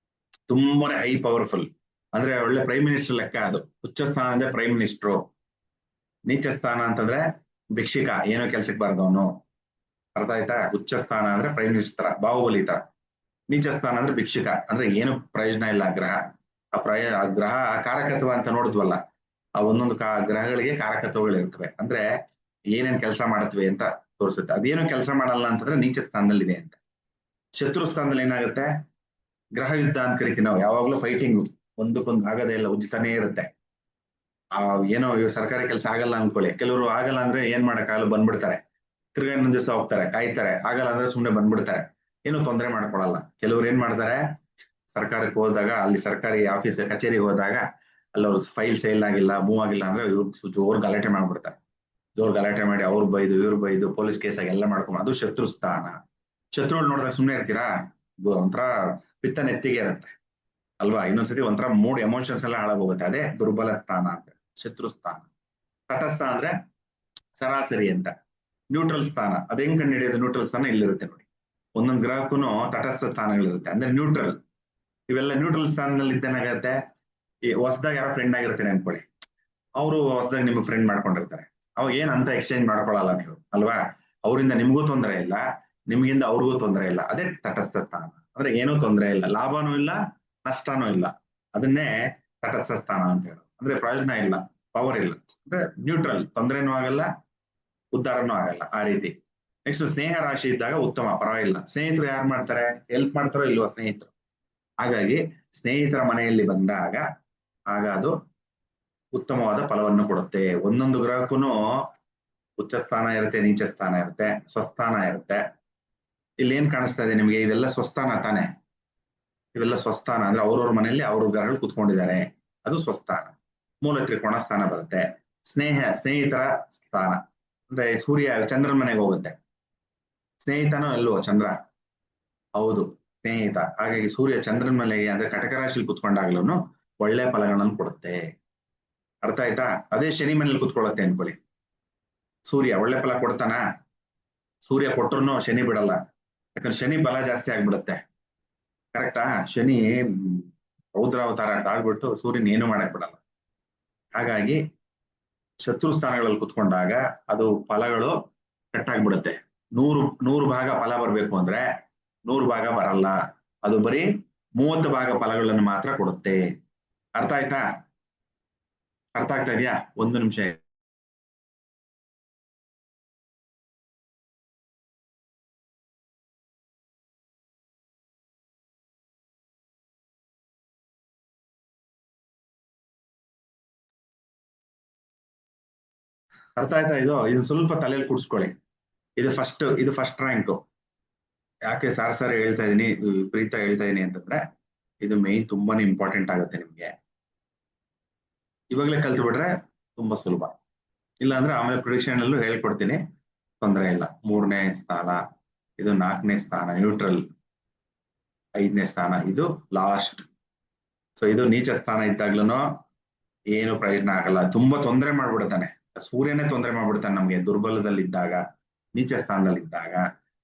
ತುಂಬಾನೇ ಹೈ ಪವರ್ಫುಲ್, ಅಂದ್ರೆ ಒಳ್ಳೆ ಪ್ರೈಮ್ ಮಿನಿಸ್ಟರ್ ಲೆಕ್ಕ ಅದು. ಉಚ್ಚ ಸ್ಥಾನ ಅಂದ್ರೆ ಪ್ರೈಮ್ ಮಿನಿಸ್ಟ್ರು. ನೀಚ ಸ್ಥಾನ ಅಂತಂದ್ರೆ ಭಿಕ್ಷಿಕ, ಏನೋ ಕೆಲ್ಸಕ್ಕೆ ಬಾರದವನು. ಅರ್ಥ ಆಯ್ತಾ? ಉಚ್ಚ ಸ್ಥಾನ ಅಂದ್ರೆ ಪ್ರೈಮ್ ಮಿನಿಸ್ಟರ್, ಬಾಹುಬಲಿ ತರ. ನೀಚ ಸ್ಥಾನ ಅಂದ್ರೆ ಭಿಕ್ಷಿಕ, ಅಂದ್ರೆ ಏನು ಪ್ರಯೋಜನ ಇಲ್ಲ ಗ್ರಹ. ಆ ಗ್ರಹ ಕಾರಕತ್ವ ಅಂತ ನೋಡಿದ್ವಲ್ಲ, ಆ ಒಂದೊಂದು ಗ್ರಹಗಳಿಗೆ ಕಾರಕತ್ವಗಳು ಇರ್ತವೆ, ಅಂದ್ರೆ ಏನೇನ್ ಕೆಲಸ ಮಾಡತ್ವೆ ಅಂತ ತೋರಿಸುತ್ತೆ. ಅದೇನು ಕೆಲಸ ಮಾಡಲ್ಲ ಅಂತಂದ್ರೆ ನೀಚ ಸ್ಥಾನದಲ್ಲಿದೆ ಅಂತ. ಶತ್ರು ಸ್ಥಾನದಲ್ಲಿ ಏನಾಗುತ್ತೆ? ಗ್ರಹ ಯುದ್ಧ ಅಂತ ಕರಿತೀವಿ ನಾವು, ಯಾವಾಗ್ಲೂ ಫೈಟಿಂಗ್, ಒಂದಕ್ಕೊಂದು ಆಗದೇ ಇಲ್ಲ, ಉಜ್ತಾನೇ ಇರುತ್ತೆ. ಏನೋ ಸರ್ಕಾರಿ ಕೆಲಸ ಆಗಲ್ಲ ಅನ್ಕೊಳ್ಳಿ, ಕೆಲವರು ಆಗಲ್ಲ ಅಂದ್ರೆ ಏನ್ ಮಾಡಕ್ಕಾಗಲ್ಲ, ಬಂದ್ಬಿಡ್ತಾರೆ. ತಿರ್ಗಾ ಇನ್ನೊಂದ್ ದಿವಸ ಹೋಗ್ತಾರೆ, ಕಾಯ್ತಾರೆ, ಆಗಲ್ಲ ಅಂದ್ರೆ ಸುಮ್ನೆ ಬಂದ್ಬಿಡ್ತಾರೆ, ಏನು ತೊಂದರೆ ಮಾಡ್ಕೊಳಲ್ಲ. ಕೆಲವ್ರು ಏನ್ ಮಾಡ್ತಾರೆ, ಸರ್ಕಾರಕ್ಕೆ ಹೋದಾಗ, ಅಲ್ಲಿ ಸರ್ಕಾರಿ ಆಫೀಸ್ ಕಚೇರಿಗೆ ಹೋದಾಗ ಅಲ್ಲಿ ಅವ್ರ ಫೈಲ್ ಸೇಲ್ ಆಗಿಲ್ಲ, ಮೂವ್ ಆಗಿಲ್ಲ ಅಂದ್ರೆ ಇವ್ರು ಜೋರ್ ಗಲಾಟೆ ಮಾಡ್ಬಿಡ್ತಾರೆ. ಜೋರ್ ಗಲಾಟೆ ಮಾಡಿ ಅವ್ರು ಬೈದು ಇವ್ರು ಬೈದು ಪೊಲೀಸ್ ಕೇಸ್ ಆಗಿ ಎಲ್ಲ ಮಾಡ್ಕೊಂಡು, ಅದು ಶತ್ರು ಸ್ಥಾನ. ಶತ್ರುಗಳು ನೋಡಿದಾಗ ಸುಮ್ನೆ ಇರ್ತೀರಾ? ಒಂಥರ ಪಿತ್ತ ನೆತ್ತಿಗೆ ಇರುತ್ತೆ ಅಲ್ವಾ? ಇನ್ನೊಂದ್ಸತಿ ಒಂಥರ ಮೂಡ್ ಎಮೋಷನ್ಸ್ ಎಲ್ಲ ಹಾಳಾಗೋಗುತ್ತೆ. ಅದೇ ದುರ್ಬಲ ಸ್ಥಾನ ಅಂತ, ಶತ್ರು ಸ್ಥಾನ. ತಟಸ್ಥ ಅಂದ್ರೆ ಸರಾಸರಿ ಅಂತ. ನ್ಯೂಟ್ರಲ್ ಸ್ಥಾನ, ಅದ್ ಹೆಂಗ್ ಕಂಡು ಹಿಡಿಯೋದು? ನ್ಯೂಟ್ರಲ್ ಸ್ಥಾನ ಇಲ್ಲಿರುತ್ತೆ ನೋಡಿ. ಒಂದೊಂದು ಗ್ರಹಕ್ಕೂ ತಟಸ್ಥ ಸ್ಥಾನಗಳಿರುತ್ತೆ, ಅಂದ್ರೆ ನ್ಯೂಟ್ರಲ್. ಇವೆಲ್ಲ ನ್ಯೂಟ್ರಲ್ ಸ್ಥಾನದಲ್ಲಿ ಇದ್ದೇನಾಗತ್ತೆ, ಈ ಹೊಸದಾಗ ಯಾರೋ ಫ್ರೆಂಡ್ ಆಗಿರ್ತೀನಿ ಅನ್ಕೊಳ್ಳಿ, ಅವರು ಹೊಸದಾಗ ನಿಮ್ಗೆ ಫ್ರೆಂಡ್ ಮಾಡ್ಕೊಂಡಿರ್ತಾರೆ. ಅವಾಗ ಏನ್ ಅಂತ ಎಕ್ಸ್ಚೇಂಜ್ ಮಾಡ್ಕೊಳಲ್ಲ ನೀವು ಅಲ್ವಾ? ಅವರಿಂದ ನಿಮ್ಗೂ ತೊಂದರೆ ಇಲ್ಲ, ನಿಮ್ಗಿಂದ ಅವ್ರಿಗೂ ತೊಂದರೆ ಇಲ್ಲ. ಅದೇ ತಟಸ್ಥ ಸ್ಥಾನ, ಅಂದ್ರೆ ಏನೂ ತೊಂದರೆ ಇಲ್ಲ, ಲಾಭನೂ ಇಲ್ಲ, ನಷ್ಟನೂ ಇಲ್ಲ. ಅದನ್ನೇ ತಟಸ್ಥ ಸ್ಥಾನ ಅಂತ ಹೇಳೋದು. ಅಂದ್ರೆ ಪ್ರಯೋಜನ ಇಲ್ಲ, ಪವರ್ ಇಲ್ಲ, ಅಂದ್ರೆ ನ್ಯೂಟ್ರಲ್, ತೊಂದರೆನೂ ಆಗಲ್ಲ, ಉದ್ಧಾರನೂ ಆಗಲ್ಲ, ಆ ರೀತಿ. ನೆಕ್ಸ್ಟ್ ಸ್ನೇಹ ರಾಶಿ ಇದ್ದಾಗ ಉತ್ತಮ, ಪರವಾಗಿಲ್ಲ. ಸ್ನೇಹಿತರು ಯಾರು ಮಾಡ್ತಾರೆ? ಹೆಲ್ಪ್ ಮಾಡ್ತಾರೋ ಇಲ್ವಾ ಸ್ನೇಹಿತರು? ಹಾಗಾಗಿ ಸ್ನೇಹಿತರ ಮನೆಯಲ್ಲಿ ಬಂದಾಗ ಆಗ ಅದು ಉತ್ತಮವಾದ ಫಲವನ್ನು ಕೊಡುತ್ತೆ. ಒಂದೊಂದು ಗ್ರಹಕ್ಕೂ ಉಚ್ಚ ಸ್ಥಾನ ಇರುತ್ತೆ, ನೀಚ ಸ್ಥಾನ ಇರುತ್ತೆ, ಸ್ವಸ್ಥಾನ ಇರುತ್ತೆ. ಇಲ್ಲಿ ಏನ್ ಕಾಣಿಸ್ತಾ ಇದೆ ನಿಮ್ಗೆ? ಇವೆಲ್ಲ ಸ್ವಸ್ಥಾನ ತಾನೆ? ಇವೆಲ್ಲ ಸ್ವಸ್ಥಾನ ಅಂದ್ರೆ ಅವ್ರವ್ರ ಮನೆಯಲ್ಲಿ ಅವ್ರ ಗ್ರಹಗಳು ಕುತ್ಕೊಂಡಿದ್ದಾರೆ, ಅದು ಸ್ವಸ್ಥಾನ. ಮೂಲ ತ್ರಿಕೋಣ ಸ್ಥಾನ ಬರುತ್ತೆ. ಸ್ನೇಹಿತರ ಸ್ಥಾನ ಅಂದ್ರೆ ಸೂರ್ಯ ಚಂದ್ರನ ಮನೆಗೆ ಹೋಗುತ್ತೆ. ಸ್ನೇಹಿತನೋ ಅಲ್ವೋ ಚಂದ್ರ? ಹೌದು, ಸ್ನೇಹಿತ. ಹಾಗಾಗಿ ಸೂರ್ಯ ಚಂದ್ರನ ಮನೆಗೆ ಅಂದ್ರೆ ಕಟಕ ರಾಶಿಯಲ್ಲಿ ಕುತ್ಕೊಂಡಾಗ್ಲೂ ಒಳ್ಳೆ ಫಲಗಳನ್ನು ಕೊಡುತ್ತೆ. ಅರ್ಥ ಆಯ್ತಾ? ಅದೇ ಶನಿ ಮನೇಲಿ ಕುತ್ಕೊಳ್ಳುತ್ತೆ ಅನ್ಕೊಳ್ಳಿ, ಸೂರ್ಯ ಒಳ್ಳೆ ಫಲ ಕೊಡ್ತಾನ? ಸೂರ್ಯ ಕೊಟ್ಟರು ಶನಿ ಬಿಡಲ್ಲ, ಯಾಕಂದ್ರೆ ಶನಿ ಬಲ ಜಾಸ್ತಿ ಆಗ್ಬಿಡುತ್ತೆ. ಕರೆಕ್ಟಾ? ಶನಿ ರೌದ್ರಾವತಾರ ಆಗ್ಬಿಟ್ಟು ಸೂರ್ಯನ ಏನು ಮಾಡಕ್ ಬಿಡಲ್ಲ. ಹಾಗಾಗಿ ಶತ್ರು ಸ್ಥಾನಗಳಲ್ಲಿ ಕುತ್ಕೊಂಡಾಗ ಅದು ಫಲಗಳು ಕಟ್ಟಾಗ್ಬಿಡುತ್ತೆ. 100 ಭಾಗ ಫಲ ಬರ್ಬೇಕು ಅಂದ್ರೆ 100 ಭಾಗ ಬರಲ್ಲ, ಅದು ಬರೀ 30 ಭಾಗ ಫಲಗಳನ್ನು ಮಾತ್ರ ಕೊಡುತ್ತೆ. ಅರ್ಥ ಆಯ್ತಾ? ಅರ್ಥ ಆಗ್ತಾ ಇದೆಯಾ? 1 ನಿಮಿಷ. ಅರ್ಥ ಆಯ್ತಾ? ಇದು ಸ್ವಲ್ಪ ತಲೆಯಲ್ಲಿ ಕೂಡ್ಸ್ಕೊಳ್ಳಿ. ಇದು ಫಸ್ಟ್ ರ್ಯಾಂಕ್. ಯಾಕೆ ಸಾರ್ ಹೇಳ್ತಾ ಇದೀನಿ, ವಿಪರೀತ ಹೇಳ್ತಾ ಇದೀನಿ ಅಂತಂದ್ರೆ ಇದು ಮೇನ್ ತುಂಬಾನೇ ಇಂಪಾರ್ಟೆಂಟ್ ಆಗುತ್ತೆ ನಿಮ್ಗೆ. ಇವಾಗಲೇ ಕಲ್ತು ಬಿಟ್ರೆ ತುಂಬಾ ಸುಲಭ. ಇಲ್ಲ ಅಂದ್ರೆ ಆಮೇಲೆ ಪ್ರಿಡಿಕ್ಷನ್ ಅಲ್ಲೂ ಹೇಳ್ಕೊಡ್ತೀನಿ, ತೊಂದರೆ ಇಲ್ಲ. 3ನೇ ಸ್ಥಾನ, ಇದು 4ನೇ ಸ್ಥಾನ ನ್ಯೂಟ್ರಲ್, 5ನೇ ಸ್ಥಾನ ಇದು ಲಾಸ್ಟ್. ಸೊ ಇದು ನೀಚ ಸ್ಥಾನ ಇದ್ದಾಗ್ಲೂ ಏನು ಪ್ರಯೋಜನ ಆಗಲ್ಲ, ತುಂಬಾ ತೊಂದರೆ ಮಾಡ್ಬಿಡ್ತಾನೆ. ಸೂರ್ಯನೇ ತೊಂದರೆ ಮಾಡ್ಬಿಡ್ತಾನೆ ನಮ್ಗೆ ದುರ್ಬಲದಲ್ಲಿದ್ದಾಗ, ನೀಚ ಸ್ಥಾನದಲ್ಲಿದ್ದಾಗ.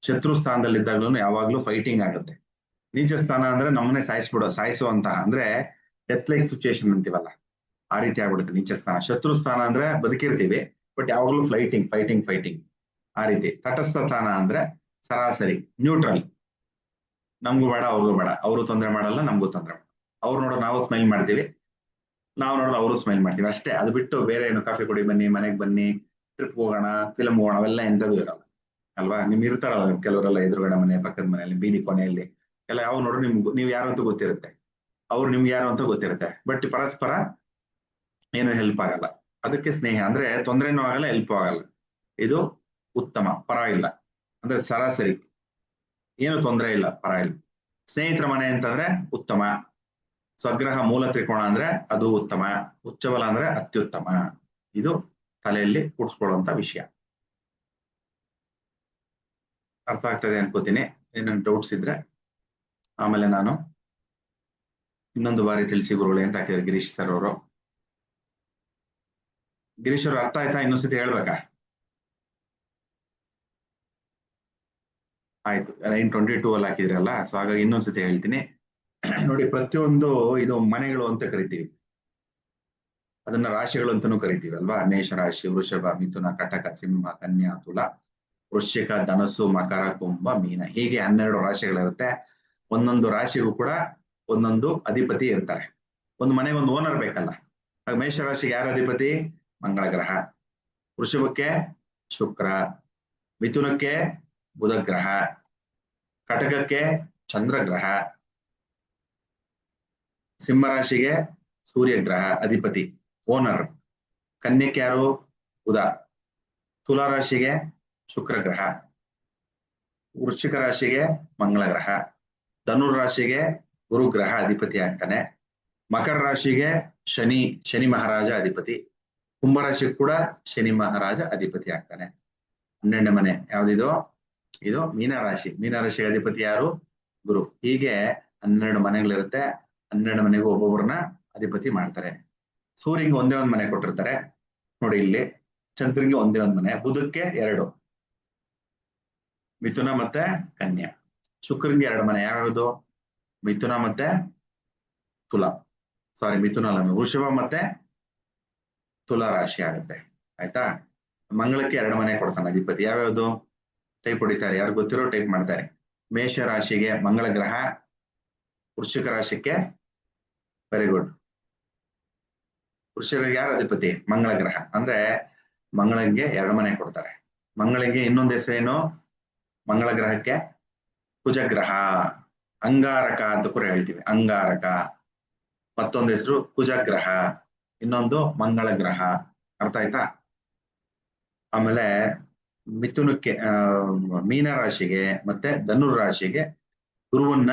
ಶತ್ರು ಸ್ಥಾನದಲ್ಲಿದ್ದಾಗ್ಲೂ ಯಾವಾಗ್ಲೂ ಫೈಟಿಂಗ್ ಆಗುತ್ತೆ. ನೀಚ ಸ್ಥಾನ ಅಂದ್ರೆ ನಮ್ಮನ್ನೇ ಸಾಯಿಸುವಂತಹ ಅಂದ್ರೆ ಡೆತ್ ಲೈಕ್ ಸಿಚುಯೇಷನ್ ಅಂತೀವಲ್ಲ, ಆ ರೀತಿ ಆಗ್ಬಿಡುತ್ತೆ ನೀಚ ಸ್ಥಾನ. ಶತ್ರು ಸ್ಥಾನ ಅಂದ್ರೆ ಬದುಕಿರ್ತೀವಿ, ಬಟ್ ಯಾವಾಗ್ಲೂ ಫೈಟಿಂಗ್ ಆ ರೀತಿ. ತಟಸ್ಥ ಸ್ಥಾನ ಅಂದ್ರೆ ಸರಾಸರಿ, ನ್ಯೂಟ್ರಲ್, ನಮ್ಗೂ ಬೇಡ ಅವ್ರಿಗೂ ಬೇಡ, ಅವರು ತೊಂದರೆ ಮಾಡಲ್ಲ ನಮಗೂ ತೊಂದರೆ ಮಾಡಲ್ಲ. ಅವ್ರು ನೋಡೋದು ನಾವು ಸ್ಮೈಲ್ ಮಾಡ್ತೀವಿ, ನಾವು ನೋಡೋದು ಅವರು ಸ್ಮೈಲ್ ಮಾಡ್ತೀವಿ ಅಷ್ಟೇ. ಅದು ಬಿಟ್ಟು ಬೇರೆ ಏನು ಕಾಫಿ ಕುಡಿ ಬನ್ನಿ, ಮನೆಗೆ ಬನ್ನಿ, ಟ್ರಿಪ್ ಹೋಗೋಣ, ಫಿಲಮ್ ಹೋಗೋಣ, ಅವೆಲ್ಲ ಎಂಥದ್ದು ಇರಲ್ಲ ಅಲ್ವಾ. ನಿಮ್ ಇರ್ತಾರಲ್ಲ ಕೆಲವರೆಲ್ಲ ಎದುರುಗಡೆ ಮನೆ, ಪಕ್ಕದ ಮನೆಯಲ್ಲಿ, ಬೀದಿ ಕೊನೆಯಲ್ಲಿ ಎಲ್ಲ ಯಾವ ನೋಡ್ರು ನೀವು ಯಾರು ಅಂತ ಗೊತ್ತಿರುತ್ತೆ, ಅವ್ರು ನಿಮ್ಗೆ ಯಾರು ಅಂತ ಗೊತ್ತಿರುತ್ತೆ. ಬಟ್ ಪರಸ್ಪರ ಏನು ಹೆಲ್ಪ್ ಆಗಲ್ಲ. ಅದಕ್ಕೆ ಸ್ನೇಹ ಅಂದ್ರೆ ತೊಂದರೆನೂ ಆಗಲ್ಲ, ಹೆಲ್ಪ್ ಆಗಲ್ಲ. ಇದು ಉತ್ತಮ, ಪರವಾಗಿಲ್ಲ ಅಂದ್ರೆ ಸರಾಸರಿ, ಏನು ತೊಂದರೆ ಇಲ್ಲ, ಪರವಾಗಿಲ್ಲ. ಸ್ನೇಹಿತರ ಮನೆ ಅಂತಂದ್ರೆ ಉತ್ತಮ. ಸ್ವಗ್ರಹ ಮೂಲ ತ್ರಿಕೋಣ ಅಂದ್ರೆ ಅದು ಉತ್ತಮ. ಉಚ್ಚಬಲ ಅಂದ್ರೆ ಅತ್ಯುತ್ತಮ. ಇದು ತಲೆಯಲ್ಲಿ ಕೂಡ್ಸ್ಕೊಳ್ಳುವಂತ ವಿಷಯ. ಅರ್ಥ ಆಗ್ತದೆ ಅನ್ಕೋತೀನಿ. ಏನೇನು ಡೌಟ್ಸ್ ಇದ್ರೆ ಆಮೇಲೆ ನಾನು ಇನ್ನೊಂದು ಬಾರಿ ತಿಳಿಸಿ ಗುರುಗಳೇ ಅಂತ ಹಾಕಿದ್ರು ಗಿರೀಶ್ ಸರ್ ಅವರು. ಗಿರೀಶ್ ಅವರು ಅರ್ಥ ಆಯ್ತಾ? ಇನ್ನೊಂದ್ಸತಿ ಹೇಳ್ಬೇಕಾ? ಆಯ್ತು, 9:22 ಅಲ್ಲಿ ಹಾಕಿದ್ರಲ್ಲ, ಸೊ ಹಾಗಾಗಿ ಇನ್ನೊಂದ್ಸತಿ ಹೇಳ್ತೀನಿ. ನೋಡಿ, ಪ್ರತಿಯೊಂದು ಇದು ಮನೆಗಳು ಅಂತ ಕರಿತೀವಿ, ಅದನ್ನ ರಾಶಿಗಳು ಅಂತಾನೂ ಕರಿತೀವಿ ಅಲ್ವಾ. ಮೇಷ ರಾಶಿ, ವೃಷಭ, ಮಿಥುನ, ಕಟಕ, ಸಿಂಹ, ಕನ್ಯಾ, ತುಲ, ವೃಶ್ಚಿಕ, ಧನಸ್ಸು, ಮಕರ, ಕುಂಭ, ಮೀನ, ಹೀಗೆ 12 ರಾಶಿಗಳಿರುತ್ತೆ. ಒಂದೊಂದು ರಾಶಿಗೂ ಕೂಡ ಒಂದೊಂದು ಅಧಿಪತಿ ಇರ್ತಾರೆ. ಒಂದು ಮನೆಗೆ ಒಂದು ಓನರ್ ಬೇಕಲ್ಲ. ಮೇಷ ರಾಶಿಗೆ ಯಾರ ಅಧಿಪತಿ? ಮಂಗಳ ಗ್ರಹ. ವೃಷಭಕ್ಕೆ ಶುಕ್ರ, ಮಿಥುನಕ್ಕೆ ಬುಧ ಗ್ರಹ, ಕಟಕಕ್ಕೆ ಚಂದ್ರ ಗ್ರಹ, ಸಿಂಹರಾಶಿಗೆ ಸೂರ್ಯ ಗ್ರಹ ಅಧಿಪತಿ, ಓನರ್. ಕನ್ಯಕ್ಕೆ ಯಾರು? ಬುಧ. ತುಲಾ ರಾಶಿಗೆ ಶುಕ್ರ ಗ್ರಹ, ವೃಶ್ಚಿಕ ರಾಶಿಗೆ ಮಂಗಳ ಗ್ರಹ, ಧನುರ್ ರಾಶಿಗೆ ಗುರು ಗ್ರಹ ಅಧಿಪತಿ ಆಗ್ತಾನೆ. ಮಕರ ರಾಶಿಗೆ ಶನಿ ಮಹಾರಾಜ ಅಧಿಪತಿ. ಕುಂಭರಾಶಿಗೆ ಕೂಡ ಶನಿ ಮಹಾರಾಜ ಅಧಿಪತಿ ಆಗ್ತಾನೆ. 12ನೇ ಮನೆ ಯಾವ್ದಿದು? ಇದು ಮೀನರಾಶಿ. ಮೀನರಾಶಿ ಅಧಿಪತಿ ಯಾರು? ಗುರು. ಹೀಗೆ 12 ಮನೆಗಳಿರುತ್ತೆ. 12 ಮನೆಗೂ ಒಬ್ಬೊಬ್ಬರನ್ನ ಅಧಿಪತಿ ಮಾಡ್ತಾರೆ. ಸೂರ್ಯಂಗೆ ಒಂದೇ ಒಂದು ಮನೆ ಕೊಟ್ಟಿರ್ತಾರೆ ನೋಡಿ ಇಲ್ಲಿ. ಚಂದ್ರನ್ಗೆ ಒಂದೇ ಒಂದು ಮನೆ, ಬುಧಕ್ಕೆ 2, ಮಿಥುನ ಮತ್ತೆ ಕನ್ಯಾ. ಶುಕ್ರನ್ಗೆ 2 ಮನೆ, ಯಾವ್ಯಾವುದು? ಮಿಥುನ ಮತ್ತೆ ತುಲಾ, ಸಾರಿ ಮಿಥುನ ಅಲ್ಲ, ವೃಷಭ ಮತ್ತೆ ತುಲಾ ರಾಶಿ ಆಗುತ್ತೆ. ಆಯ್ತಾ? ಮಂಗಳಕ್ಕೆ 2 ಮನೆ ಕೊಡ್ತಾನೆ ಅಧಿಪತಿ, ಯಾವ್ಯಾವುದು? ಟೈಪ್ ಹೊಡಿತಾರೆ, ಯಾರು ಗೊತ್ತಿರೋ ಟೈಪ್ ಮಾಡ್ತಾರೆ. ಮೇಷ ರಾಶಿಗೆ ಮಂಗಳ ಗ್ರಹ, ವೃಶ್ಚಿಕ ರಾಶಿಗೆ, ವೆರಿ ಗುಡ್, ವೃಷಭಕ್ಕೆ ಯಾರು ಅಧಿಪತಿ? ಮಂಗಳ ಗ್ರಹ. ಅಂದ್ರೆ ಮಂಗಳಂಗೆ 2 ಮನೆ ಕೊಡ್ತಾರೆ. ಮಂಗಳಿಗೆ ಇನ್ನೊಂದು ಹೆಸರೇನು? ಮಂಗಳ ಗ್ರಹಕ್ಕೆ ಕುಜಗ್ರಹ, ಅಂಗಾರಕ ಅಂತ ಕೂಡ ಹೇಳ್ತೀವಿ, ಅಂಗಾರಕ. ಮತ್ತೊಂದು ಹೆಸರು ಕುಜಗ್ರಹ, ಇನ್ನೊಂದು ಮಂಗಳ ಗ್ರಹ. ಅರ್ಥ ಆಯ್ತಾ? ಆಮೇಲೆ ಮಿಥುನಕ್ಕೆ ಮೀನ ರಾಶಿಗೆ ಮತ್ತೆ ಧನುರ್ ರಾಶಿಗೆ ಗುರುವನ್ನ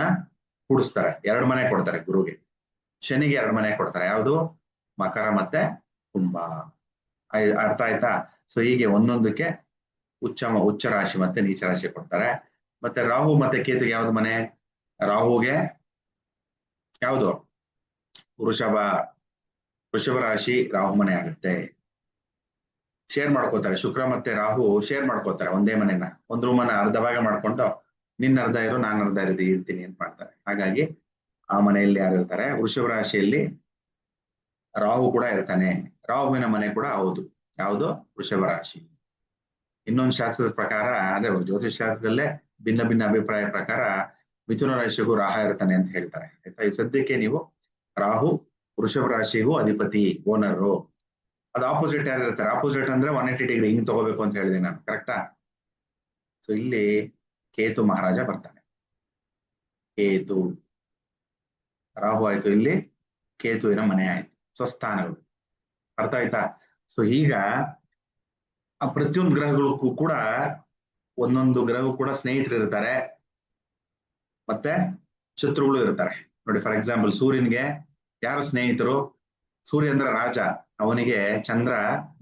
ಕೂಡಿಸ್ತಾರೆ, 2 ಮನೆ ಕೊಡ್ತಾರೆ ಗುರುಗೆ. ಶನಿಗೆ 2 ಮನೆ ಕೊಡ್ತಾರೆ, ಯಾವುದು? ಮಕರ ಮತ್ತೆ ಕುಂಭ. ಅರ್ಥ ಆಯ್ತಾ? ಸೊ ಹೀಗೆ ಒಂದೊಂದಕ್ಕೆ ಉಚ್ಚ ರಾಶಿ ಮತ್ತೆ ನೀಚ ರಾಶಿ ಕೊಡ್ತಾರೆ. ಮತ್ತೆ ರಾಹು ಮತ್ತೆ ಕೇತುಗೆ ಯಾವ್ದು ಮನೆ? ರಾಹುಗೆ ಯಾವುದು? ವೃಷಭ ರಾಶಿ ರಾಹು ಮನೆ ಆಗುತ್ತೆ. ಶೇರ್ ಮಾಡ್ಕೋತಾರೆ, ಶುಕ್ರ ಮತ್ತೆ ರಾಹು ಶೇರ್ ಮಾಡ್ಕೋತಾರೆ ಒಂದೇ ಮನೆನ. ಒಂದು ರೂಮನ್ನ ಅರ್ಧ ಭಾಗ ಮಾಡ್ಕೊಂಡು ನಿನ್ನ ಅರ್ಧ ಇರು, ನಾನು ಅರ್ಧ ಇರ್ತೀನಿ ಅಂತ ಮಾಡ್ತಾರೆ. ಹಾಗಾಗಿ ಆ ಮನೆಯಲ್ಲಿ ಯಾರು ಇರ್ತಾರೆ? ವೃಷಭ ರಾಶಿಯಲ್ಲಿ ರಾಹು ಕೂಡ ಇರ್ತಾನೆ. ರಾಹುವಿನ ಮನೆ ಕೂಡ ಹೌದು, ಯಾವುದು? ವೃಷಭ ರಾಶಿ. ಇನ್ನೊಂದು ಶಾಸ್ತ್ರದ ಪ್ರಕಾರ, ಅಂದ್ರೆ ಜ್ಯೋತಿಷ್ ಶಾಸ್ತ್ರದಲ್ಲೇ ಭಿನ್ನ ಭಿನ್ನ ಅಭಿಪ್ರಾಯ ಪ್ರಕಾರ ಮಿಥುನ ರಾಶಿಗೂ ರಾಹ ಇರ್ತಾನೆ ಅಂತ ಹೇಳ್ತಾರೆ. ಆಯ್ತಾ? ಈ ಸದ್ಯಕ್ಕೆ ನೀವು ರಾಹು ವೃಷಭ ರಾಶಿಗೂ ಅಧಿಪತಿ, ಓನರು. ಅದು ಆಪೋಸಿಟ್ ಯಾರು ಇರ್ತಾರೆ? ಆಪೋಸಿಟ್ ಅಂದ್ರೆ 180 ಡಿಗ್ರಿ ಹಿಂಗ್ ತಗೋಬೇಕು ಅಂತ ಹೇಳಿದೆ ನಾನು, ಕರೆಕ್ಟಾ? ಸೊ ಇಲ್ಲಿ ಕೇತು ಮಹಾರಾಜ ಬರ್ತಾನೆ. ಕೇತು, ರಾಹು ಆಯ್ತು, ಇಲ್ಲಿ ಕೇತುವಿನ ಮನೆ ಆಯ್ತು, ಸ್ವಸ್ಥಾನಗಳು. ಅರ್ಥ ಆಯ್ತಾ? ಸೊ ಈಗ ಆ ಪ್ರತಿಯೊಂದು ಗ್ರಹಗಳಿಗೂ ಕೂಡ ಒಂದೊಂದು ಗ್ರಹಕ್ಕೂ ಕೂಡ ಸ್ನೇಹಿತರು ಇರ್ತಾರೆ ಮತ್ತೆ ಶತ್ರುಗಳು ಇರ್ತಾರೆ. ನೋಡಿ, ಫಾರ್ ಎಕ್ಸಾಂಪಲ್ ಸೂರ್ಯನಿಗೆ ಯಾರು ಸ್ನೇಹಿತರು? ಸೂರ್ಯ ಅಂದ್ರೆ ರಾಜ, ಅವನಿಗೆ ಚಂದ್ರ,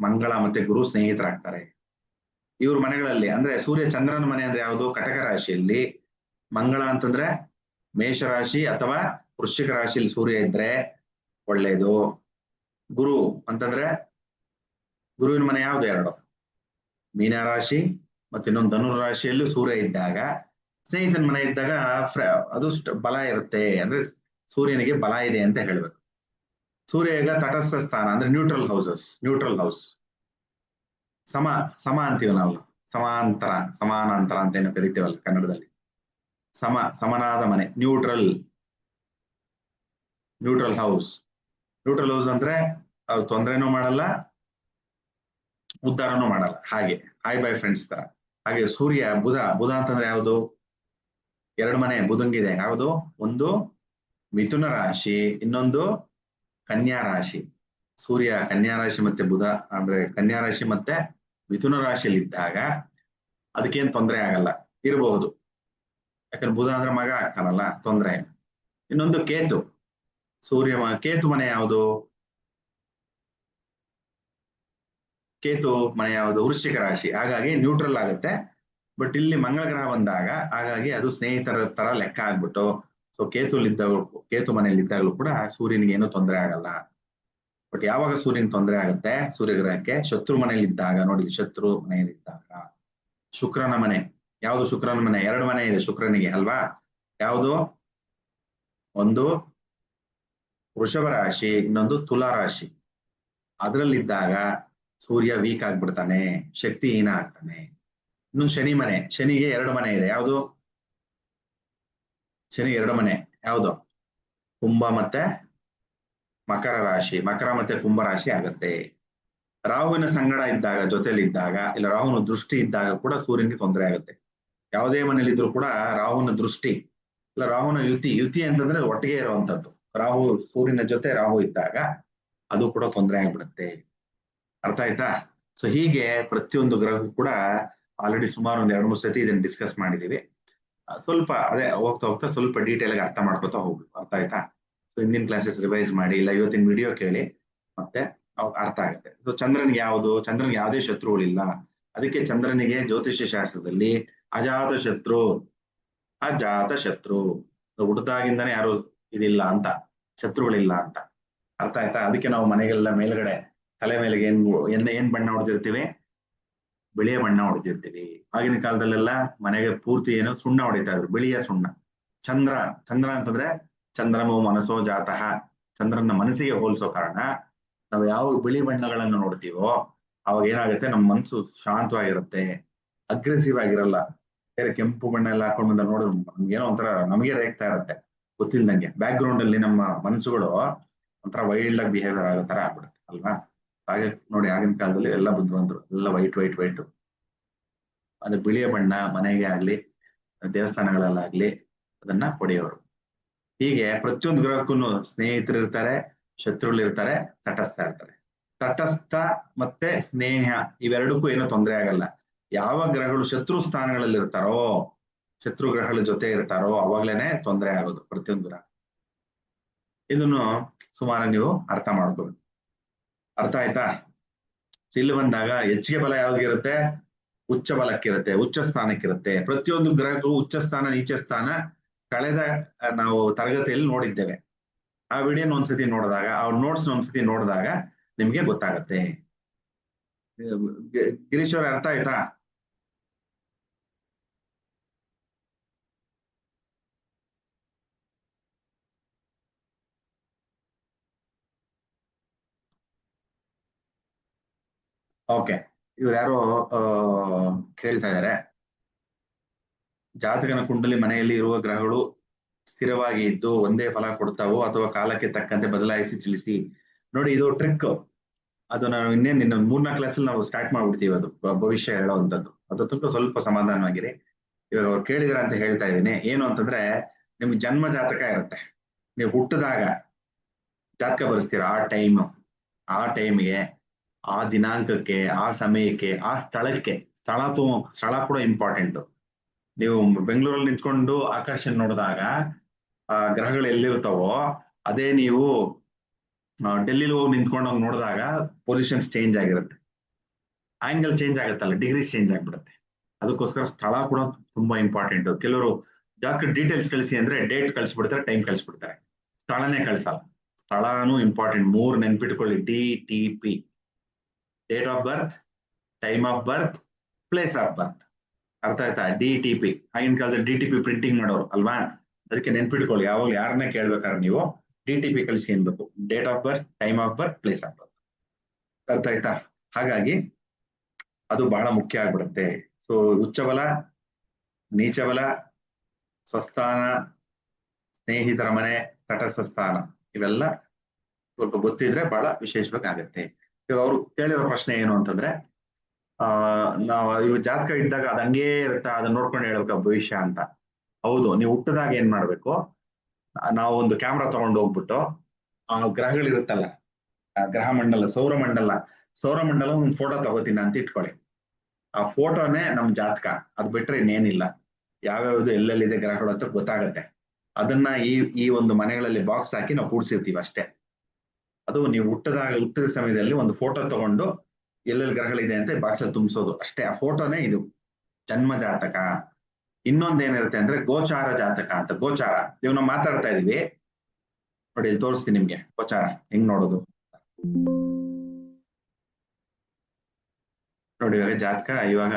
ಮಂಗಳ ಮತ್ತೆ ಗುರು ಸ್ನೇಹಿತರಾಗ್ತಾರೆ. ಇವ್ರ ಮನೆಗಳಲ್ಲಿ ಅಂದ್ರೆ ಸೂರ್ಯ ಚಂದ್ರನ ಮನೆ ಅಂದ್ರೆ ಯಾವುದು? ಕಟಕ ರಾಶಿಯಲ್ಲಿ. ಮಂಗಳ ಅಂತಂದ್ರೆ ಮೇಷರಾಶಿ ಅಥವಾ ವೃಶ್ಚಿಕ ರಾಶಿಯಲ್ಲಿ ಸೂರ್ಯ ಇದ್ರೆ ಒಳ್ಳೇದು. ಗುರು ಅಂತಂದ್ರೆ ಗುರುವಿನ ಮನೆ ಯಾವ್ದು? ಎರಡು, ಮೀನರಾಶಿ ಮತ್ತೆ ಇನ್ನೊಂದು ಧನುರ್ ರಾಶಿಯಲ್ಲೂ ಸೂರ್ಯ ಇದ್ದಾಗ, ಸ್ನೇಹಿತನ ಮನೆ ಇದ್ದಾಗ ಅದು ಬಲ ಇರುತ್ತೆ, ಅಂದ್ರೆ ಸೂರ್ಯನಿಗೆ ಬಲ ಇದೆ ಅಂತ ಹೇಳ್ಬೇಕು. ಸೂರ್ಯ ಈಗ ತಟಸ್ಥ ಸ್ಥಾನ ಅಂದ್ರೆ ನ್ಯೂಟ್ರಲ್ ಹೌಸ್. ಸಮ ಅಂತೀವಿ ನಾವು, ಸಮಾನಾಂತರ ಅಂತ ಏನು ಕರಿತೀವಲ್ಲ ಕನ್ನಡದಲ್ಲಿ. ಸಮನಾದ ಮನೆ, ನ್ಯೂಟ್ರಲ್ ಹೌಸ್. ಅಂದ್ರೆ ಅವ್ರು ತೊಂದರೆನೂ ಮಾಡಲ್ಲ, ಉದ್ಧಾರನೂ ಮಾಡಲ್ಲ. ಹಾಗೆ ಹಾಯ್ ಬೈ ಫ್ರೆಂಡ್ಸ್ ತರ. ಹಾಗೆ ಸೂರ್ಯ ಬುಧ ಅಂತಂದ್ರೆ ಯಾವುದು? ಎರಡು ಮನೆ ಬುಧಂಗಿದೆ. ಯಾವುದು? ಒಂದು ಮಿಥುನ ರಾಶಿ, ಇನ್ನೊಂದು ಕನ್ಯಾ ರಾಶಿ. ಸೂರ್ಯ ಕನ್ಯಾ ರಾಶಿ ಮತ್ತೆ ಬುಧ ಅಂದ್ರೆ ಕನ್ಯಾ ರಾಶಿ ಮತ್ತೆ ಮಿಥುನ ರಾಶಿಯಲ್ಲಿ ಇದ್ದಾಗ ಅದಕ್ಕೇನು ತೊಂದರೆ ಆಗಲ್ಲ, ಇರಬಹುದು. ಯಾಕಂದ್ರೆ ಬುಧ ಅಂದ್ರೆ ಮಗ ಆಗ್ತಾನಲ್ಲ, ತೊಂದರೆ. ಇನ್ನೊಂದು ಕೇತು. ಕೇತು ಮನೆ ಯಾವುದು? ಕೇತು ಮನೆ ಯಾವುದು? ವೃಶ್ಚಿಕ ರಾಶಿ. ಹಾಗಾಗಿ ನ್ಯೂಟ್ರಲ್ ಆಗುತ್ತೆ. ಬಟ್ ಇಲ್ಲಿ ಮಂಗಳ ಗ್ರಹ ಬಂದಾಗ ಹಾಗಾಗಿ ಅದು ಸ್ನೇಹಿತರ ತರ ಲೆಕ್ಕ ಆಗ್ಬಿಟ್ಟು, ಸೊ ಕೇತು ಮನೆಯಲ್ಲಿ ಇದ್ದಾಗಲೂ ಕೂಡ ಸೂರ್ಯನಿಗೆ ಏನೂ ತೊಂದರೆ ಆಗಲ್ಲ. ಬಟ್ ಯಾವಾಗ ಸೂರ್ಯನ ತೊಂದರೆ ಆಗುತ್ತೆ ಸೂರ್ಯಗ್ರಹಕ್ಕೆ? ಶತ್ರು ಮನೆಯಲ್ಲಿ ಇದ್ದಾಗ. ನೋಡಿ, ಶತ್ರು ಮನೆಯಲ್ಲಿ ಇದ್ದಾಗ. ಶುಕ್ರನ ಮನೆ ಯಾವುದು? ಶುಕ್ರನ ಮನೆ ಎರಡು ಮನೆ ಇದೆ ಶುಕ್ರನಿಗೆ ಅಲ್ವಾ? ಯಾವುದು? ಒಂದು ವೃಷಭ ರಾಶಿ, ಇನ್ನೊಂದು ತುಲಾ ರಾಶಿ. ಅದರಲ್ಲಿದ್ದಾಗ ಸೂರ್ಯ ವೀಕ್ ಆಗ್ಬಿಡ್ತಾನೆ, ಶಕ್ತಿಹೀನ ಆಗ್ತಾನೆ. ಇನ್ನೊಂದು ಶನಿ ಮನೆ. ಶನಿಗೆ ಎರಡು ಮನೆ ಇದೆ. ಯಾವುದು? ಶನಿ ಎರಡು ಮನೆ ಯಾವುದು? ಕುಂಭ ಮತ್ತೆ ಮಕರ ರಾಶಿ. ಮಕರ ಮತ್ತೆ ಕುಂಭ ರಾಶಿ ಆಗುತ್ತೆ. ರಾಹುವಿನ ಸಂಗಡ ಇದ್ದಾಗ, ಜೊತೆಲಿ ಇದ್ದಾಗ, ಇಲ್ಲ ರಾಹುನ ದೃಷ್ಟಿ ಇದ್ದಾಗ ಕೂಡ ಸೂರ್ಯನಿಗೆ ತೊಂದರೆ ಆಗುತ್ತೆ. ಯಾವುದೇ ಮನೇಲಿ ಇದ್ರೂ ಕೂಡ ರಾಹುನ ದೃಷ್ಟಿ ಇಲ್ಲ ರಾಹುನ ಯುತಿ ಅಂತಂದ್ರೆ ಒಟ್ಟಿಗೆ ಇರುವಂತದ್ದು. ಸೂರ್ಯನ ಜೊತೆ ರಾಹು ಇದ್ದಾಗ ಅದು ಕೂಡ ತೊಂದರೆ ಆಗ್ಬಿಡುತ್ತೆ. ಅರ್ಥ ಆಯ್ತಾ? ಸೊ ಹೀಗೆ ಪ್ರತಿಯೊಂದು ಗ್ರಹಕ್ಕೂ ಕೂಡ ಆಲ್ರೆಡಿ ಸುಮಾರು ಒಂದು 2-3 ಸತಿ ಇದನ್ನ ಡಿಸ್ಕಸ್ ಮಾಡಿದೀವಿ. ಸ್ವಲ್ಪ ಅದೇ ಹೋಗ್ತಾ ಸ್ವಲ್ಪ ಡೀಟೇಲ್ ಆಗಿ ಅರ್ಥ ಮಾಡ್ಕೊತಾ ಹೋಗ್ಬೇಕು. ಅರ್ಥ ಆಯ್ತಾ? ಸೊ ಹಿಂದಿನ ಕ್ಲಾಸಸ್ ರಿವೈಸ್ ಮಾಡಿ, ಇಲ್ಲ ಇವತ್ತಿನ ವಿಡಿಯೋ ಕೇಳಿ, ಮತ್ತೆ ಅರ್ಥ ಆಗುತ್ತೆ. ಸೊ ಚಂದ್ರನಿಗೆ ಚಂದ್ರನಿಗೆ ಯಾವುದೇ ಶತ್ರುಗಳಿಲ್ಲ. ಅದಕ್ಕೆ ಚಂದ್ರನಿಗೆ ಜ್ಯೋತಿಷ್ಯ ಶಾಸ್ತ್ರದಲ್ಲಿ ಅಜಾತ ಶತ್ರು ಹುಟ್ಟದಾಗಿಂದಾನೆ ಯಾರು ಇದಿಲ್ಲ ಅಂತ, ಶತ್ರುಗಳಿಲ್ಲ ಅಂತ. ಅರ್ಥ ಆಯ್ತಾ? ಅದಕ್ಕೆ ನಾವು ಮನೆಗೆಲ್ಲ ಮೇಲ್ಗಡೆ ತಲೆ ಮೇಲೆ ಏನ್ ಬಣ್ಣ ಹೊಡೆದಿರ್ತೀವಿ? ಬಿಳಿಯ ಬಣ್ಣ ಹೊಡೆದಿರ್ತೀವಿ. ಆಗಿನ ಕಾಲದಲ್ಲೆಲ್ಲ ಮನೆಗೆ ಪೂರ್ತಿ ಸುಣ್ಣ ಹೊಡಿತಾ ಇದ್ರು, ಬಿಳಿಯ ಸುಣ್ಣ. ಚಂದ್ರ ಅಂತಂದ್ರೆ ಚಂದ್ರಮೋ ಮನಸ್ಸೋ ಜಾತಃ, ಚಂದ್ರನ ಮನಸ್ಸಿಗೆ ಹೋಲಿಸೋ ಕಾರಣ ನಾವು ಯಾವ ಬಿಳಿ ಬಣ್ಣಗಳನ್ನು ನೋಡ್ತೀವೋ ಅವಾಗ ಏನಾಗುತ್ತೆ? ನಮ್ಮ ಮನಸ್ಸು ಶಾಂತವಾಗಿರುತ್ತೆ, ಅಗ್ರೆಸಿವ್ ಆಗಿರಲ್ಲ. ಬೇರೆ ಕೆಂಪು ಬಣ್ಣ ಎಲ್ಲ ಹಾಕೊಂಡು ಬಂದ ನೋಡಿದ್ರು ನಮ್ಗೇನೋ ಒಂಥರ ನಮಗೆ ರೇಗ್ತಾ ಇರುತ್ತೆ ಗೊತ್ತಿಲ್ದಂಗೆ. ಬ್ಯಾಕ್ ಗ್ರೌಂಡ್ ಅಲ್ಲಿ ನಮ್ಮ ಮನಸ್ಸುಗಳು ಒಂಥರ ವೈಲ್ಡ್ ಆಗಿ ಬಿಹೇವಿಯರ್ ಆಗೋ ತರ ಆಗ್ಬಿಡುತ್ತೆ ಅಲ್ವಾ? ಹಾಗೆ ನೋಡಿ, ಆಗಿನ ಕಾಲದಲ್ಲಿ ಎಲ್ಲ ಬುದ್ಧಿವಂತರು, ಎಲ್ಲ ವೈಟ್ ಅದು ಬಿಳಿಯ ಬಣ್ಣ ಮನೆಗೆ ಆಗ್ಲಿ ದೇವಸ್ಥಾನಗಳಲ್ಲಾಗ್ಲಿ ಅದನ್ನ ಹೊಡೆಯೋರು. ಹೀಗೆ ಪ್ರತಿಯೊಂದು ಗ್ರಹಕ್ಕೂ ಸ್ನೇಹಿತರು ಇರ್ತಾರೆ, ಶತ್ರುಗಳು ಇರ್ತಾರೆ, ತಟಸ್ಥ ಇರ್ತಾರೆ. ತಟಸ್ಥ ಮತ್ತೆ ಸ್ನೇಹ ಇವೆರಡಕ್ಕೂ ಏನೋ ತೊಂದರೆ ಆಗಲ್ಲ. ಯಾವ ಗ್ರಹಗಳು ಶತ್ರು ಸ್ಥಾನಗಳಲ್ಲಿ ಇರ್ತಾರೋ, ಶತ್ರು ಗ್ರಹಗಳ ಜೊತೆ ಇರ್ತಾರೋ ಅವಾಗ್ಲೇನೆ ತೊಂದರೆ ಆಗೋದು ಪ್ರತಿಯೊಂದು ಗ್ರಹ. ಇದನ್ನು ಸುಮಾರು ನೀವು ಅರ್ಥ ಮಾಡ್ಕೋಬೇಕು. ಅರ್ಥ ಆಯ್ತಾ? ಇಲ್ಲಿ ಬಂದಾಗ ಹೆಚ್ಚಿಗೆ ಬಲ ಯಾವ್ದಿರುತ್ತೆ? ಉಚ್ಚ ಬಲಕ್ಕಿರುತ್ತೆ, ಉಚ್ಚ ಸ್ಥಾನಕ್ಕಿರುತ್ತೆ. ಪ್ರತಿಯೊಂದು ಗ್ರಹಕ್ಕೂ ಉಚ್ಚ ಸ್ಥಾನ ನೀಚ ಸ್ಥಾನ ಕಳೆದ ನಾವು ತರಗತಿಯಲ್ಲಿ ನೋಡಿದ್ದೇವೆ. ಆ ವಿಡಿಯೋನ ಒಂದ್ಸತಿ ನೋಡಿದಾಗ, ಅವ್ರ ನೋಟ್ಸ್ ಒಂದ್ಸತಿ ನೋಡಿದಾಗ ನಿಮ್ಗೆ ಗೊತ್ತಾಗತ್ತೆ. ಗಿರೀಶ್ ಅವ್ರ ಅರ್ಥ ಆಯ್ತಾ? ಓಕೆ, ಇವ್ರು ಯಾರೋ ಕೇಳ್ತಾ ಇದಾರೆ, ಜಾತಕನ ಕುಂಡಲಿ ಮನೆಯಲ್ಲಿ ಇರುವ ಗ್ರಹಗಳು ಸ್ಥಿರವಾಗಿ ಇದ್ದು ಒಂದೇ ಫಲ ಕೊಡ್ತಾವೋ ಅಥವಾ ಕಾಲಕ್ಕೆ ತಕ್ಕಂತೆ ಬದಲಾಯಿಸಿ ತಿಳಿಸಿ. ನೋಡಿ, ಇದು ಟ್ರಿಕ್. ಅದು ನಾವು ಇನ್ನೇನು 3-4 ಕ್ಲಾಸಲ್ಲಿ ನಾವು ಸ್ಟಾರ್ಟ್ ಮಾಡ್ಬಿಡ್ತೀವಿ. ಅದು ಭವಿಷ್ಯ ಹೇಳೋವಂಥದ್ದು. ಅದು ಸ್ವಲ್ಪ ಸಮಾಧಾನವಾಗಿರಿ. ಇವಾಗ ಅವ್ರು ಕೇಳಿದ್ರ ಅಂತ ಹೇಳ್ತಾ ಇದ್ದೀನಿ. ಏನು ಅಂತಂದ್ರೆ, ನಿಮ್ಗೆ ಜನ್ಮ ಜಾತಕ ಇರುತ್ತೆ. ನೀವು ಹುಟ್ಟಿದಾಗ ಜಾತಕ ಬರೆಸ್ತೀರ, ಆ ಟೈಮ್ಗೆ ಆ ದಿನಾಂಕಕ್ಕೆ, ಆ ಸಮಯಕ್ಕೆ, ಆ ಸ್ಥಳಕ್ಕೆ, ಸ್ಥಳ ಕೂಡ ಇಂಪಾರ್ಟೆಂಟ್. ನೀವು ಬೆಂಗಳೂರಲ್ಲಿ ನಿಂತ್ಕೊಂಡು ಆಕಾಶ ನೋಡಿದಾಗ ಆ ಗ್ರಹಗಳು ಎಲ್ಲಿರ್ತಾವೋ ಅದೇ ನೀವು ಡೆಲ್ಲಿಲಿ ಹೋಗಿ ನಿಂತ್ಕೊಂಡು ನೋಡಿದಾಗ ಪೊಸಿಷನ್ಸ್ ಚೇಂಜ್ ಆಗಿರುತ್ತೆ, ಆಂಗಲ್ ಚೇಂಜ್ ಆಗುತ್ತಲ್ಲ, ಡಿಗ್ರೀಸ್ ಚೇಂಜ್ ಆಗ್ಬಿಡುತ್ತೆ. ಅದಕ್ಕೋಸ್ಕರ ಸ್ಥಳ ಕೂಡ ತುಂಬಾ ಇಂಪಾರ್ಟೆಂಟ್. ಕೆಲವರು ಜಾಸ್ತಿ ಡೀಟೇಲ್ಸ್ ಕಳಿಸಿ ಅಂದ್ರೆ ಡೇಟ್ ಕಳಿಸ್ಬಿಡ್ತಾರೆ, ಟೈಮ್ ಕಳಿಸ್ಬಿಡ್ತಾರೆ, ಸ್ಥಳನೇ ಕಳಿಸಲ್ಲ. ಸ್ಥಳನೂ ಇಂಪಾರ್ಟೆಂಟ್. 3 ನೆನ್ಪಿಟ್ಕೊಳ್ಳಿ: DTP, date of birth, time of birth, place of birth. ಅರ್ಥ ಆಯ್ತಾ? DTP. ಆಗಿನ ಕಾಲದಲ್ಲಿ DTP ಪ್ರಿಂಟಿಂಗ್ ಮಾಡೋರು ಅಲ್ವಾ, ಅದಕ್ಕೆ ನೆನ್ಪಿಟ್ಕೊಳ್ಳಿ. ಯಾವಾಗ ಯಾರನ್ನೇ ಕೇಳ್ಬೇಕಾದ್ರೆ ನೀವು DTP ಕಳಿಸಿ ಅನ್ಬೇಕು: date of birth, time of birth, place of birth. ಅರ್ಥ ಆಯ್ತಾ? ಹಾಗಾಗಿ ಅದು ಬಹಳ ಮುಖ್ಯ ಆಗ್ಬಿಡುತ್ತೆ. ಸೊ ಉಚ್ಚಬಲ, ನೀಚಬಲ, ಸ್ವಸ್ಥಾನ, ಸ್ನೇಹಿತರ ಮನೆ, ತಟಸ್ಥ ಸ್ಥಾನ, ಇವೆಲ್ಲ ಸ್ವಲ್ಪ ಗೊತ್ತಿದ್ರೆ ಬಹಳ ವಿಶೇಷವಾಗುತ್ತೆ. ಇವಾಗ ಅವ್ರು ಕೇಳಿರೋ ಪ್ರಶ್ನೆ ಏನು ಅಂತಂದ್ರೆ, ನಾವು ಇವ್ ಜಾತಕ ಇದ್ದಾಗ ಅದ್ ಹಂಗೇ ಇರುತ್ತಾ, ಅದನ್ನ ನೋಡ್ಕೊಂಡು ಹೇಳ್ಬೇಕು ಭವಿಷ್ಯ ಅಂತ. ಹೌದು. ನೀವು ಹುಟ್ಟದಾಗ ಏನ್ ಮಾಡ್ಬೇಕು, ನಾವು ಒಂದು ಕ್ಯಾಮ್ರಾ ತಗೊಂಡು ಹೋಗ್ಬಿಟ್ಟು ಆ ಗ್ರಹಗಳಿರುತ್ತಲ್ಲ, ಗ್ರಹ ಮಂಡಲ, ಸೌರಮಂಡಲ ಒಂದು ಫೋಟೋ ತಗೋತೀನಿ ಅಂತ ಇಟ್ಕೊಳ್ಳಿ. ಆ ಫೋಟೋನೇ ನಮ್ ಜಾತಕ. ಅದ್ ಬಿಟ್ರೆ ಇನ್ನೇನಿಲ್ಲ. ಯಾವ್ಯಾವ್ದು ಎಲ್ಲೆಲ್ಲಿದೆ ಗ್ರಹಗಳು ಅಂತ ಗೊತ್ತಾಗತ್ತೆ. ಅದನ್ನ ಈ ಒಂದು ಮನೆಗಳಲ್ಲಿ ಬಾಕ್ಸ್ ಹಾಕಿ ನಾವು ಕೂಡ್ಸಿರ್ತೀವಿ ಅಷ್ಟೇ. ಅದು ನೀವು ಹುಟ್ಟಿದ ಸಮಯದಲ್ಲಿ ಒಂದು ಫೋಟೋ ತಗೊಂಡು ಎಲ್ಲೆಲ್ಲಿ ಗ್ರಹಗಳಿದೆ ಅಂತ ಬಾಕ್ಸ್ ಅಲ್ಲಿ ತುಂಬಿಸೋದು ಅಷ್ಟೇ. ಆ ಫೋಟೋನೇ ಇದು ಜನ್ಮ ಜಾತಕ. ಇನ್ನೊಂದೇನಿರುತ್ತೆ ಅಂದ್ರೆ ಗೋಚಾರ ಜಾತಕ ಅಂತ. ಗೋಚಾರ ಇವ್ ನಾವು ಮಾತಾಡ್ತಾ ಇದೀವಿ ನೋಡಿ, ಇಲ್ಲಿ ತೋರಿಸ್ತೀನಿ ನಿಮ್ಗೆ ಗೋಚಾರ ಹೆಂಗ್ ನೋಡೋದು ನೋಡಿ. ಇವಾಗ ಜಾತಕ, ಇವಾಗ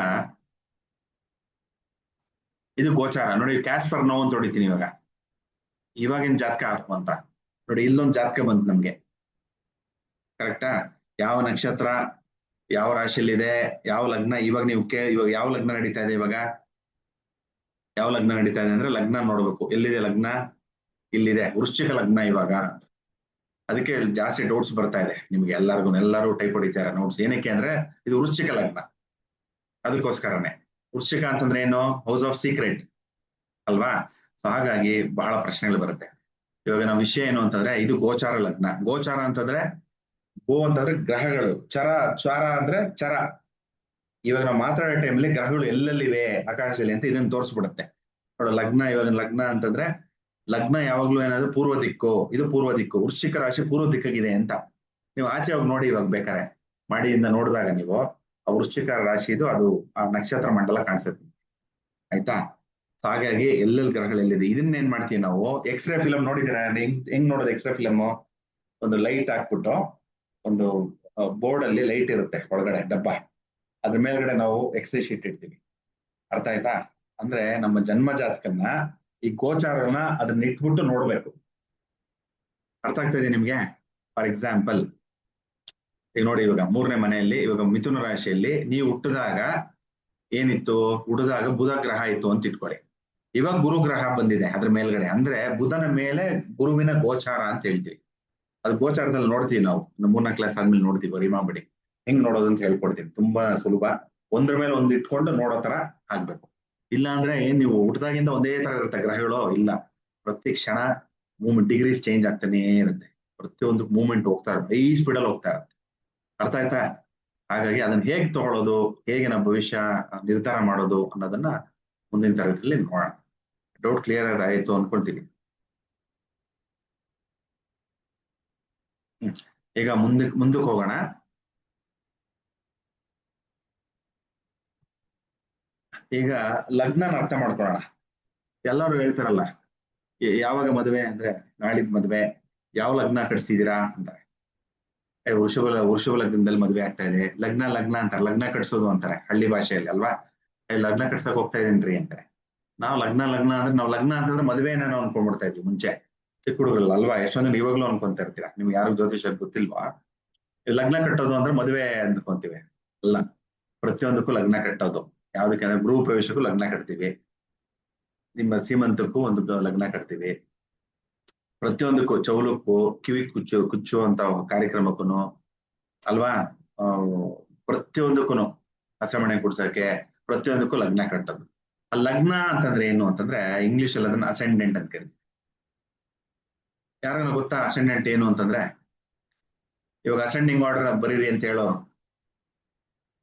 ಇದು ಗೋಚಾರ ನೋಡಿ. ಕ್ಯಾಸ್ಪರ್ ನೋವು ಅಂತ ಹೊಡಿತೀನಿ ಇವಾಗಿನ ಜಾತಕ ಹಾಕು ಅಂತ ನೋಡಿ. ಇಲ್ಲೊಂದು ಜಾತಕ ಬಂತು ನಮ್ಗೆ, ಕರೆಕ್ಟಾ? ಯಾವ ನಕ್ಷತ್ರ, ಯಾವ ರಾಶಿಯಲ್ಲಿದೆ, ಯಾವ ಲಗ್ನ. ಇವಾಗ ನೀವು ಇವಾಗ ಯಾವ ಲಗ್ನ ನಡೀತಾ ಇದೆ, ಯಾವ ಲಗ್ನ ನಡೀತಾ ಇದೆ ಅಂದ್ರೆ ಲಗ್ನ ನೋಡ್ಬೇಕು. ಎಲ್ಲಿದೆ ಲಗ್ನ? ಇಲ್ಲಿದೆ, ವೃಶ್ಚಿಕ ಲಗ್ನ ಇವಾಗ. ಅದಕ್ಕೆ ಜಾಸ್ತಿ ಡೌಟ್ಸ್ ಬರ್ತಾ ಇದೆ ನಿಮ್ಗೆ ಎಲ್ಲರೂ ಟೈಪ್ ಹೊಡಿತಾರೆ ನೋಟ್ಸ್. ಏನಕ್ಕೆ ಅಂದ್ರೆ ಇದು ವೃಶ್ಚಿಕ ಲಗ್ನ, ಅದಕ್ಕೋಸ್ಕರನೇ. ವೃಶ್ಚಿಕ ಅಂತಂದ್ರೆ ಏನು? ಹೌಸ್ ಆಫ್ ಸೀಕ್ರೆಟ್ ಅಲ್ವಾ? ಸೊ ಹಾಗಾಗಿ ಬಹಳ ಪ್ರಶ್ನೆಗಳು ಬರುತ್ತೆ. ಇವಾಗ ನಾವು ವಿಷಯ ಏನು ಅಂತಂದ್ರೆ, ಇದು ಗೋಚಾರ ಲಗ್ನ. ಗೋಚಾರ ಅಂತಂದ್ರೆ ಗೋ ಅಂತಂದ್ರೆ ಗ್ರಹಗಳು, ಚಾರ ಅಂದ್ರೆ ಚರ. ಇವಾಗ ನಾವು ಮಾತಾಡೋ ಟೈಮಲ್ಲಿ ಗ್ರಹಗಳು ಎಲ್ಲೆಲ್ಲಿವೆ ಆಕಾಶದಲ್ಲಿ ಅಂತ ಇದನ್ನ ತೋರಿಸ್ಬಿಡುತ್ತೆ ನೋಡು. ಲಗ್ನ, ಇವಾಗ ಲಗ್ನ ಅಂತಂದ್ರೆ ಲಗ್ನ ಯಾವಾಗ್ಲೂ ಏನಾದ್ರು ಪೂರ್ವ ದಿಕ್ಕು, ಇದು ಪೂರ್ವ ದಿಕ್ಕು. ವೃಶ್ಚಿಕ ರಾಶಿ ಪೂರ್ವ ದಿಕ್ಕಾಗಿದೆ ಅಂತ ನೀವು ಆಚೆ ಹೋಗಿ ನೋಡಿ. ಇವಾಗ ಬೇಕಾರೆ ಮಾಡಿಯಿಂದ ನೋಡಿದಾಗ ನೀವು ಆ ವೃಶ್ಚಿಕ ರಾಶಿದು ಅದು ಆ ನಕ್ಷತ್ರ ಮಂಡಲ ಕಾಣಿಸುತ್ತೆ. ಆಯ್ತಾ? ಹಾಗಾಗಿ ಎಲ್ಲೆಲ್ಲಿ ಗ್ರಹಗಳು ಎಲ್ಲಿದೆ ಇದನ್ನ ಏನ್ ಮಾಡ್ತೀವಿ ನಾವು, ಎಕ್ಸ್ರೇ ಫಿಲಮ್ ನೋಡಿದಿರ? ಹೆಂಗ್ ನೋಡೋದು ಎಕ್ಸ್ರೇ ಫಿಲಮ್? ಒಂದು ಲೈಟ್ ಹಾಕ್ಬಿಟ್ಟು, ಒಂದು ಬೋರ್ಡ್ ಅಲ್ಲಿ ಲೈಟ್ ಇರುತ್ತೆ ಒಳಗಡೆ ಡಬ್ಬ, ಅದ್ರ ಮೇಲ್ಗಡೆ ನಾವು ಎಕ್ಸ್ರೇ ಶೀಟ್ ಇಡ್ತೀವಿ. ಅರ್ಥ ಆಯ್ತಾ? ಅಂದ್ರೆ ನಮ್ಮ ಜನ್ಮ ಜಾತಕನ್ನ, ಈ ಗೋಚಾರನ ಅದನ್ನ ಇಟ್ಬಿಟ್ಟು ನೋಡ್ಬೇಕು. ಅರ್ಥ ಆಗ್ತಾ ಇದೆ ನಿಮ್ಗೆ? ಫಾರ್ ಎಕ್ಸಾಂಪಲ್ ಈಗ ನೋಡಿ, ಇವಾಗ 3ನೇ ಮನೆಯಲ್ಲಿ, ಇವಾಗ ಮಿಥುನ ರಾಶಿಯಲ್ಲಿ ನೀವು ಹುಟ್ಟಿದಾಗ ಏನಿತ್ತು? ಹುಟ್ಟಿದಾಗ ಬುಧ ಗ್ರಹ ಇತ್ತು ಅಂತ ಇಟ್ಕೊಳ್ಳಿ. ಇವಾಗ ಗುರು ಗ್ರಹ ಬಂದಿದೆ ಅದ್ರ ಮೇಲ್ಗಡೆ. ಅಂದ್ರೆ ಬುಧನ ಮೇಲೆ ಗುರುವಿನ ಗೋಚಾರ ಅಂತ ಹೇಳ್ತೀವಿ. ಅದು ಗೋಚಾರದಲ್ಲಿ ನೋಡ್ತೀವಿ ನಾವು. 3ನೇ ಕ್ಲಾಸ್ ಆದ್ಮೇಲೆ ನೋಡ್ತೀವಿ. ಬರೀ ಮಾಡ್ಬಿಡಿ, ಹೆಂಗ್ ನೋಡೋದು ಅಂತ ಹೇಳ್ಕೊಡ್ತೀನಿ. ತುಂಬಾ ಸುಲಭ. ಒಂದ್ರ ಮೇಲೆ ಒಂದು ಇಟ್ಕೊಂಡು ನೋಡೋ ತರ ಆಗ್ಬೇಕು. ಇಲ್ಲ ಅಂದ್ರೆ ಏನ್ ನೀವು ಹುಟ್ಟಿದಾಗಿಂದ ಒಂದೇ ತರ ಇರುತ್ತೆ ಗ್ರಹಗಳು? ಇಲ್ಲ, ಪ್ರತಿ ಕ್ಷಣ ಡಿಗ್ರೀಸ್ ಚೇಂಜ್ ಆಗ್ತಾನೆ ಇರುತ್ತೆ. ಪ್ರತಿಯೊಂದು ಮೂವ್ಮೆಂಟ್ ಹೋಗ್ತಾ ಇರುತ್ತೆ, ಹೈ ಸ್ಪೀಡಲ್ಲಿ ಹೋಗ್ತಾ ಇರುತ್ತೆ. ಅರ್ಥ ಆಯ್ತಾ? ಹಾಗಾಗಿ ಅದನ್ನ ಹೇಗೆ ತಗೊಳ್ಳೋದು, ಹೇಗೆ ನಾವು ಭವಿಷ್ಯ ನಿರ್ಧಾರ ಮಾಡೋದು ಅನ್ನೋದನ್ನ ಮುಂದಿನ ತರಗತಿಯಲ್ಲಿ ನೋಡೋಣ. ಡೌಟ್ ಕ್ಲಿಯರ್ ಆಯ್ತು ಅನ್ಕೊಳ್ತೀನಿ. ಈಗ ಮುಂದಕ್ಕೆ ಹೋಗೋಣ. ಈಗ ಲಗ್ನ ಅರ್ಥ ಮಾಡ್ಕೊಳ್ಳೋಣ. ಎಲ್ಲರೂ ಹೇಳ್ತಾರಲ್ಲ, ಯಾವಾಗ ಮದುವೆ ಅಂದ್ರೆ ನಾಳಿದ್ ಮದುವೆ, ಯಾವ ಲಗ್ನ ಕಟ್ಸಿದೀರಾ ಅಂತಾರೆ. ವೃಷಭ ಲಗ್ನದಲ್ಲಿ ಮದುವೆ ಆಗ್ತಾ ಇದೆ. ಲಗ್ನ ಅಂತಾರೆ, ಲಗ್ನ ಕಟ್ಸೋದು ಅಂತಾರೆ ಹಳ್ಳಿ ಭಾಷೆಯಲ್ಲಿ ಅಲ್ವಾ. ಲಗ್ನ ಕಟ್ಸಕ್ ಹೋಗ್ತಾ ಇದೀನ್ರಿ ಅಂತಾರೆ. ನಾವು ಲಗ್ನ ಅಂದ್ರೆ ನಾವು ಲಗ್ನ ಅಂತಂದ್ರೆ ಮದುವೆನ ನಾವು ಅನ್ಕೊಂಡ್ಬಿಡ್ತಾ ಇದ್ವಿ ಮುಂಚೆ, ಚಿಕ್ಕ ಹುಡುಗರಲ್ಲ ಅಲ್ವಾ. ಎಷ್ಟೊಂದು ಇವಾಗ್ಲೂ ಅನ್ಕೊಂತ ಇರ್ತೀರಾ. ನಿಮ್ಗೆ ಯಾರು ಜ್ಯೋತಿಷ ಗೊತ್ತಿಲ್ವಾ? ಲಗ್ನ ಕಟ್ಟೋದು ಅಂದ್ರೆ ಮದುವೆ ಅಂದ್ಕೊಂತೀವಿ. ಅಲ್ಲ, ಪ್ರತಿಯೊಂದಕ್ಕೂ ಲಗ್ನ ಕಟ್ಟೋದು. ಯಾವ್ದಕ್ಕೆ ಅಂದ್ರೆ ಗೃಹ ಪ್ರವೇಶಕ್ಕೂ ಲಗ್ನ ಕಟ್ತೀವಿ, ನಿಮ್ಮ ಸೀಮಂತಕ್ಕೂ ಒಂದು ಲಗ್ನ ಕಟ್ತೀವಿ, ಪ್ರತಿಯೊಂದಕ್ಕೂ ಚೌಲಕ್ಕೂ, ಕಿವಿ ಕುಚ್ಚುವಂತ ಕಾರ್ಯಕ್ರಮಕ್ಕೂ ಅಲ್ವಾ, ಪ್ರತಿಯೊಂದಕ್ಕೂ ಹಸಮಣೆ ಕುಡ್ಸಕ್ಕೆ, ಪ್ರತಿಯೊಂದಕ್ಕೂ ಲಗ್ನ ಕಟ್ಟೋದು. ಆ ಲಗ್ನ ಅಂತಂದ್ರೆ ಏನು ಅಂತಂದ್ರೆ ಇಂಗ್ಲಿಷ್ ಅಲ್ಲಿ ಅದನ್ನ ಅಸೆಂಡೆಂಟ್ ಅಂತ ಕರೀತೀವಿ. ಯಾರನ್ನ ಗೊತ್ತಾ ಅಸೆಂಡೆಂಟ್ ಏನು ಅಂತಂದ್ರೆ? ಇವಾಗ ಅಸೆಂಡಿಂಗ್ ಆರ್ಡರ್ ಬರೀರಿ ಅಂತ ಹೇಳೋರು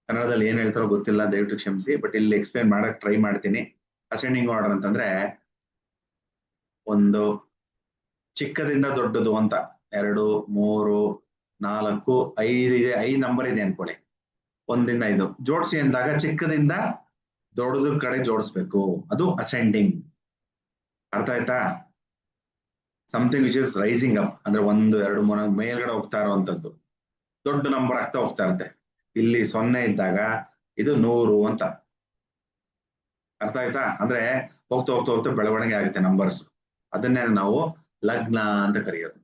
ಕನ್ನಡದಲ್ಲಿ ಏನ್ ಹೇಳ್ತಾರೋ ಗೊತ್ತಿಲ್ಲ, ದಯವಿಟ್ಟು ಕ್ಷಮಿಸಿ. ಬಟ್ ಇಲ್ಲಿ ಎಕ್ಸ್ಪ್ಲೈನ್ ಮಾಡಕ್ ಟ್ರೈ ಮಾಡ್ತೀನಿ. ಅಸೆಂಡಿಂಗ್ ಆರ್ಡರ್ ಅಂತಂದ್ರೆ ಒಂದು ಚಿಕ್ಕದಿಂದ ದೊಡ್ಡದು ಅಂತ 2, 3, 4, 5 ಇದೆ. 5 ನಂಬರ್ ಇದೆ ಅನ್ಕೊಳ್ಳಿ, 1 ಇಂದ 5 ಜೋಡಿಸಿ ಅಂದಾಗ ಚಿಕ್ಕದಿಂದ ದೊಡ್ಡದ ಕಡೆ ಜೋಡಿಸ್ಬೇಕು, ಅದು ಅಸೆಂಡಿಂಗ್. ಅರ್ಥ ಆಯ್ತಾ? Something which is rising up ಅಂದ್ರೆ 1, 2, 3 ಮೇಲ್ಗಡೆ ಹೋಗ್ತಾ ಇರುವಂತದ್ದು, ದೊಡ್ಡ ನಂಬರ್ ಆಗ್ತಾ ಹೋಗ್ತಾ ಇರುತ್ತೆ. ಇಲ್ಲಿ 0 ಇದ್ದಾಗ ಇದು 100 ಅಂತ. ಅರ್ಥ ಆಯ್ತಾ? ಅಂದ್ರೆ ಹೋಗ್ತಾ ಹೋಗ್ತಾ ಹೋಗ್ತಾ ಬೆಳವಣಿಗೆ ಆಗುತ್ತೆ ನಂಬರ್ಸ್. ಅದನ್ನೇ ನಾವು ಲಗ್ನ ಅಂತ ಕರೆಯೋದು.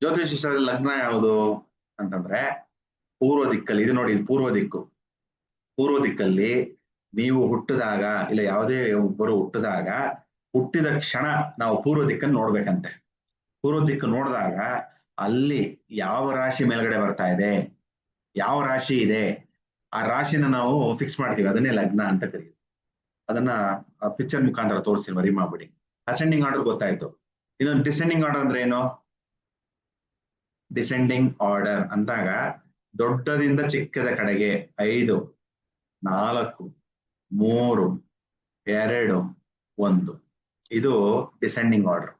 ಜ್ಯೋತಿಷ ಲಗ್ನ ಯಾವುದು ಅಂತಂದ್ರೆ ಪೂರ್ವ ದಿಕ್ಕಲ್ಲಿ. ಇದು ನೋಡಿ, ಇದು ಪೂರ್ವ ದಿಕ್ಕು. ಪೂರ್ವ ದಿಕ್ಕಲ್ಲಿ ನೀವು ಹುಟ್ಟಿದಾಗ, ಇಲ್ಲ ಯಾವುದೇ ಒಬ್ಬರು ಹುಟ್ಟಿದಾಗ ಹುಟ್ಟಿದ ಕ್ಷಣ ನಾವು ಪೂರ್ವ ದಿಕ್ಕನ್ನು ನೋಡ್ಬೇಕಂತೆ. ಪೂರ್ವ ದಿಕ್ಕು ನೋಡಿದಾಗ ಅಲ್ಲಿ ಯಾವ ರಾಶಿ ಮೇಲ್ಗಡೆ ಬರ್ತಾ ಇದೆ, ಯಾವ ರಾಶಿ ಇದೆ, ಆ ರಾಶಿನ ನಾವು ಫಿಕ್ಸ್ ಮಾಡ್ತೀವಿ. ಅದನ್ನೇ ಲಗ್ನ ಅಂತ ಕರೀತೀವಿ. ಅದನ್ನ ಪಿಕ್ಚರ್ ಮುಖಾಂತರ ತೋರಿಸಿ ಮರಿ ಮಾಡ್ಬಿಡಿ. ಅಸೆಂಡಿಂಗ್ ಆರ್ಡರ್ ಗೊತ್ತಾಯ್ತು. ಇನ್ನೊಂದು ಡಿಸೆಂಡಿಂಗ್ ಆರ್ಡರ್ ಅಂದ್ರೆ ಏನು? ಡಿಸೆಂಡಿಂಗ್ ಆರ್ಡರ್ ಅಂದಾಗ ದೊಡ್ಡದಿಂದ ಚಿಕ್ಕದ ಕಡೆಗೆ 5, 4, 3, 2, 1 ಇದು ಡಿಸೆಂಡಿಂಗ್ ಆರ್ಡರ್.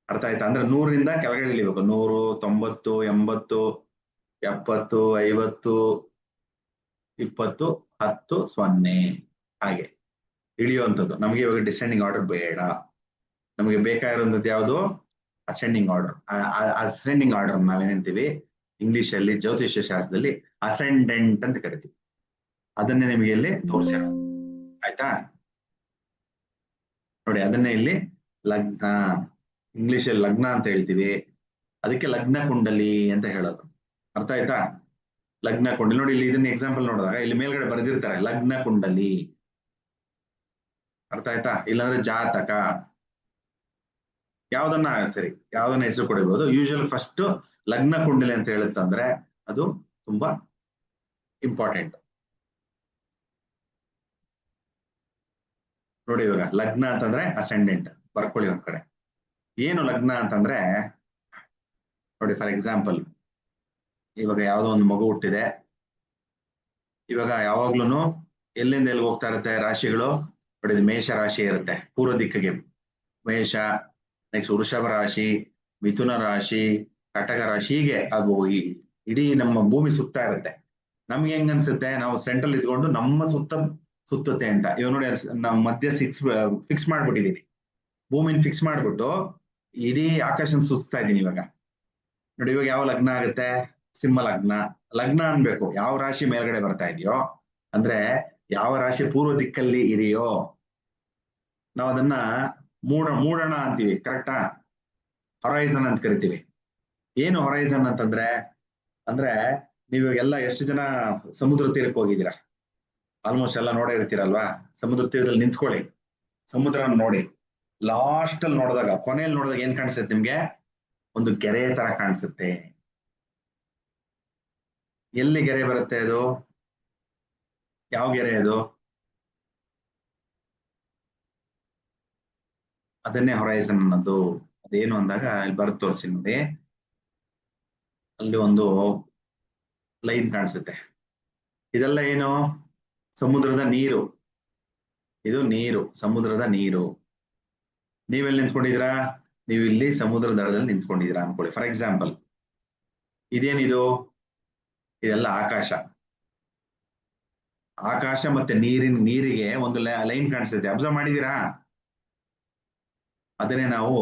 ಅರ್ಥ ಆಯ್ತಾ? ಅಂದ್ರೆ 100ರಿಂದ ಕೆಳಗಡೆ ಇಳಿಬೇಕು. 100, 90, 80, 70, 50, 20, 10, 0 ಹಾಗೆ ಇಳಿಯುವಂಥದ್ದು. ನಮಗೆ ಇವಾಗ ಡಿಸೆಂಡಿಂಗ್ ಆರ್ಡರ್ ಬೇಡ. ನಮಗೆ ಬೇಕಾಗಿರುವಂಥದ್ದು ಯಾವುದು? Ascending order. ಅಸೆಂಡಿಂಗ್ ಆರ್ಡರ್ ನಾವೇನಂತೀವಿ ಇಂಗ್ಲಿಷ್ ಅಲ್ಲಿ, ಜ್ಯೋತಿಷ್ಯ ಶಾಸ್ತ್ರದಲ್ಲಿ ಅಸೆಂಡೆಂಟ್ ಅಂತ ಕರಿತೀವಿ. ಅದನ್ನೇ ನಿಮಗೆ ಇಲ್ಲಿ ತೋರಿಸಿರೋ. ಆಯ್ತಾ? ನೋಡಿ, ಅದನ್ನೇ ಇಲ್ಲಿ ಲಗ್ನ, ಇಂಗ್ಲಿಷ್ ಅಲ್ಲಿ ಲಗ್ನ ಅಂತ ಹೇಳ್ತೀವಿ. ಅದಕ್ಕೆ ಲಗ್ನ ಕುಂಡಲಿ ಅಂತ ಹೇಳೋದು. ಅರ್ಥ ಆಯ್ತಾ? ಲಗ್ನ ಕುಂಡಲಿ ನೋಡಿ, ಇಲ್ಲಿ ಇದನ್ನ ಎಕ್ಸಾಂಪಲ್ ನೋಡಿದಾಗ ಇಲ್ಲಿ ಮೇಲ್ಗಡೆ ಬರೆದಿರ್ತಾರೆ ಲಗ್ನ ಕುಂಡಲಿ. ಅರ್ಥ ಆಯ್ತಾ? ಇಲ್ಲಾಂದ್ರೆ ಜಾತಕ, ಯಾವ್ದನ್ನ ಸರಿ, ಯಾವ್ದನ್ನ ಹೆಸರು ಕೊಡಿಬಹುದು. ಯೂಶುವಲ್ ಫಸ್ಟ್ ಲಗ್ನ ಕುಂಡಲಿ ಅಂತ ಹೇಳುತ್ತಂದ್ರೆ ಅದು ತುಂಬಾ ಇಂಪಾರ್ಟೆಂಟ್. ನೋಡಿ, ಇವಾಗ ಲಗ್ನ ಅಂತಂದ್ರೆ ಅಸೆಂಡೆಂಟ್ ಬರ್ಕೊಳ್ಳಿ ಒಂದ್ ಕಡೆ. ಏನು ಲಗ್ನ ಅಂತಂದ್ರೆ ನೋಡಿ, ಫಾರ್ ಎಕ್ಸಾಂಪಲ್ ಇವಾಗ ಯಾವ್ದೋ ಒಂದು ಮಗು ಹುಟ್ಟಿದೆ. ಇವಾಗ ಯಾವಾಗ್ಲೂ ಎಲ್ಲಿಂದ ಎಲ್ಲಿ ಹೋಗ್ತಾ ಇರುತ್ತೆ ರಾಶಿಗಳು? ನೋಡಿ, ಮೇಷ ರಾಶಿ ಇರುತ್ತೆ ಪೂರ್ವ ದಿಕ್ಕಿಗೆ, ಮೇಷ. ನೆಕ್ಸ್ಟ್ ವೃಷಭ ರಾಶಿ, ಮಿಥುನ ರಾಶಿ, ಕಟಕ ರಾಶಿ, ಹೀಗೆ ಅದು ಇಡೀ ನಮ್ಮ ಭೂಮಿ ಸುತ್ತಾ ಇರುತ್ತೆ. ನಮ್ಗೆ ಹೆಂಗ್ ಅನ್ಸುತ್ತೆ? ನಾವು ಸೆಂಟ್ರಲ್ ಇದ್ಕೊಂಡು ನಮ್ಮ ಸುತ್ತುತ್ತೆ ಅಂತ. ಇವಾಗ ನೋಡಿ, ನಾವು ಮಧ್ಯ ಫಿಕ್ಸ್ ಮಾಡ್ಬಿಟ್ಟಿದೀನಿ, ಭೂಮಿನ ಫಿಕ್ಸ್ ಮಾಡ್ಬಿಟ್ಟು ಇಡೀ ಆಕಾಶನ ಸುತ್ತಾ ಇದ್ದೀನಿ ಇವಾಗ. ನೋಡಿ, ಇವಾಗ ಯಾವ ಲಗ್ನ ಆಗುತ್ತೆ? ಸಿಂಹ ಲಗ್ನ. ಲಗ್ನ ಅನ್ಬೇಕು ಯಾವ ರಾಶಿ ಮೇಲ್ಗಡೆ ಬರ್ತಾ ಇದೆಯೋ, ಅಂದ್ರೆ ಯಾವ ರಾಶಿ ಪೂರ್ವ ದಿಕ್ಕಲ್ಲಿ ಇದೆಯೋ ನಾವು ಅದನ್ನ ಮೂಡಣ ಅಂತೀವಿ. ಕರೆಕ್ಟಾ? ಹೊರೈಸನ್ ಅಂತ ಕರಿತೀವಿ. ಏನು ಹೊರೈಸನ್ ಅಂತಂದ್ರೆ ಅಂದ್ರೆ ನೀವು ಎಲ್ಲ ಎಷ್ಟು ಜನ ಸಮುದ್ರ ತೀರಕ್ಕೆ ಹೋಗಿದ್ದೀರಾ? ಆಲ್ಮೋಸ್ಟ್ ಎಲ್ಲ ನೋಡೇ ಇರ್ತೀರಲ್ವಾ? ಸಮುದ್ರ ತೀರದಲ್ಲಿ ನಿಂತ್ಕೊಳ್ಳಿ, ಸಮುದ್ರ ನೋಡಿ. ಲಾಸ್ಟ್ ಅಲ್ಲಿ ನೋಡಿದಾಗ, ಕೊನೆಯಲ್ಲಿ ನೋಡಿದಾಗ ಏನ್ ಕಾಣಿಸುತ್ತೆ ನಿಮ್ಗೆ? ಒಂದು ಗೆರೆ ತರ ಕಾಣಿಸುತ್ತೆ. ಎಲ್ಲಿ ಗೆರೆ ಬರುತ್ತೆ? ಅದು ಯಾವ ಗೆರೆ ಅದು? ಅದನ್ನೇ ಹೊರೈಸನ್ ಅನ್ನೋದು. ಅದೇನು ಅಂದಾಗ ಇಲ್ಲಿ ಬರುತ್ತೆ, ತೋರಿಸಿ ನೋಡಿ. ಅಲ್ಲಿ ಒಂದು ಲೈನ್ ಕಾಣಿಸುತ್ತೆ. ಇದೆಲ್ಲ ಏನು? ಸಮುದ್ರದ ನೀರು. ಇದು ನೀರು, ಸಮುದ್ರದ ನೀರು. ನೀವೆಲ್ಲಿ ನಿಂತ್ಕೊಂಡಿದ್ದೀರಾ? ನೀವು ಇಲ್ಲಿ ಸಮುದ್ರ ದಡದಲ್ಲಿ ನಿಂತ್ಕೊಂಡಿದ್ದೀರಾ ಅನ್ಕೊಳ್ಳಿ. ಫಾರ್ ಎಕ್ಸಾಂಪಲ್ ಇದೇನಿದು? ಇದೆಲ್ಲ ಆಕಾಶ. ಆಕಾಶ ಮತ್ತೆ ನೀರಿಗೆ ಒಂದು ಲೈನ್ ಕಾಣಿಸುತ್ತೆ. ಅಬ್ಸರ್ವ್ ಮಾಡಿದೀರಾ? ಅದನ್ನೇ ನಾವು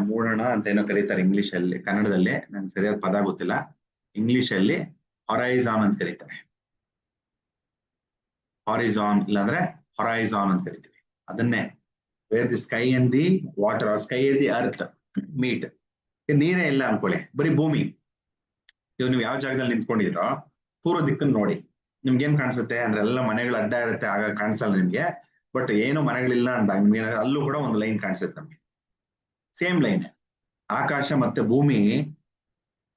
ಮೂಡಣ ಅಂತ ಏನೋ ಕರೀತಾರೆ ಇಂಗ್ಲಿಷ್ ಅಲ್ಲಿ. ಕನ್ನಡದಲ್ಲಿ ನಂಗೆ ಸರಿಯಾದ ಪದ ಗೊತ್ತಿಲ್ಲ. ಇಂಗ್ಲಿಷ್ ಅಲ್ಲಿ ಹೊರೈಸಾನ್ ಅಂತ ಕರೀತಾರೆ. ಹಾರಿಜಾನ್ ಇಲ್ಲಾಂದ್ರೆ ಹೊರೈಸಾನ್ ಅಂತ ಕರಿತೀವಿ. ಅದನ್ನೇ where the sky and the water, or sky and the earth meet. ನೀರೇ ಇಲ್ಲ ಅನ್ಕೊಳ್ಳಿ, ಬರೀ ಭೂಮಿ. ಇವಾಗ ನೀವು ಯಾವ ಜಾಗದಲ್ಲಿ ನಿಂತ್ಕೊಂಡಿದ್ರೋ ಪೂರ್ವ ದಿಕ್ಕನ್ನು ನೋಡಿ, ನಿಮ್ಗೆ ಏನ್ ಕಾಣಿಸುತ್ತೆ ಅಂದ್ರೆ ಎಲ್ಲ ಮನೆಗಳು ಅಡ್ಡ ಇರುತ್ತೆ, ಆಗ ಕಾಣಿಸಲ್ಲ ನಿಮ್ಗೆ. ಬಟ್ ಏನು ಮನೆಗಳಿಲ್ಲ ಅಂದಾಗ ನಿಮ್ಗೆ ಅಲ್ಲೂ ಕೂಡ ಒಂದು ಲೈನ್ ಕಾಣಿಸುತ್ತೆ ನಮ್ಗೆ, ಸೇಮ್ ಲೈನ್. ಆಕಾಶ ಮತ್ತೆ ಭೂಮಿ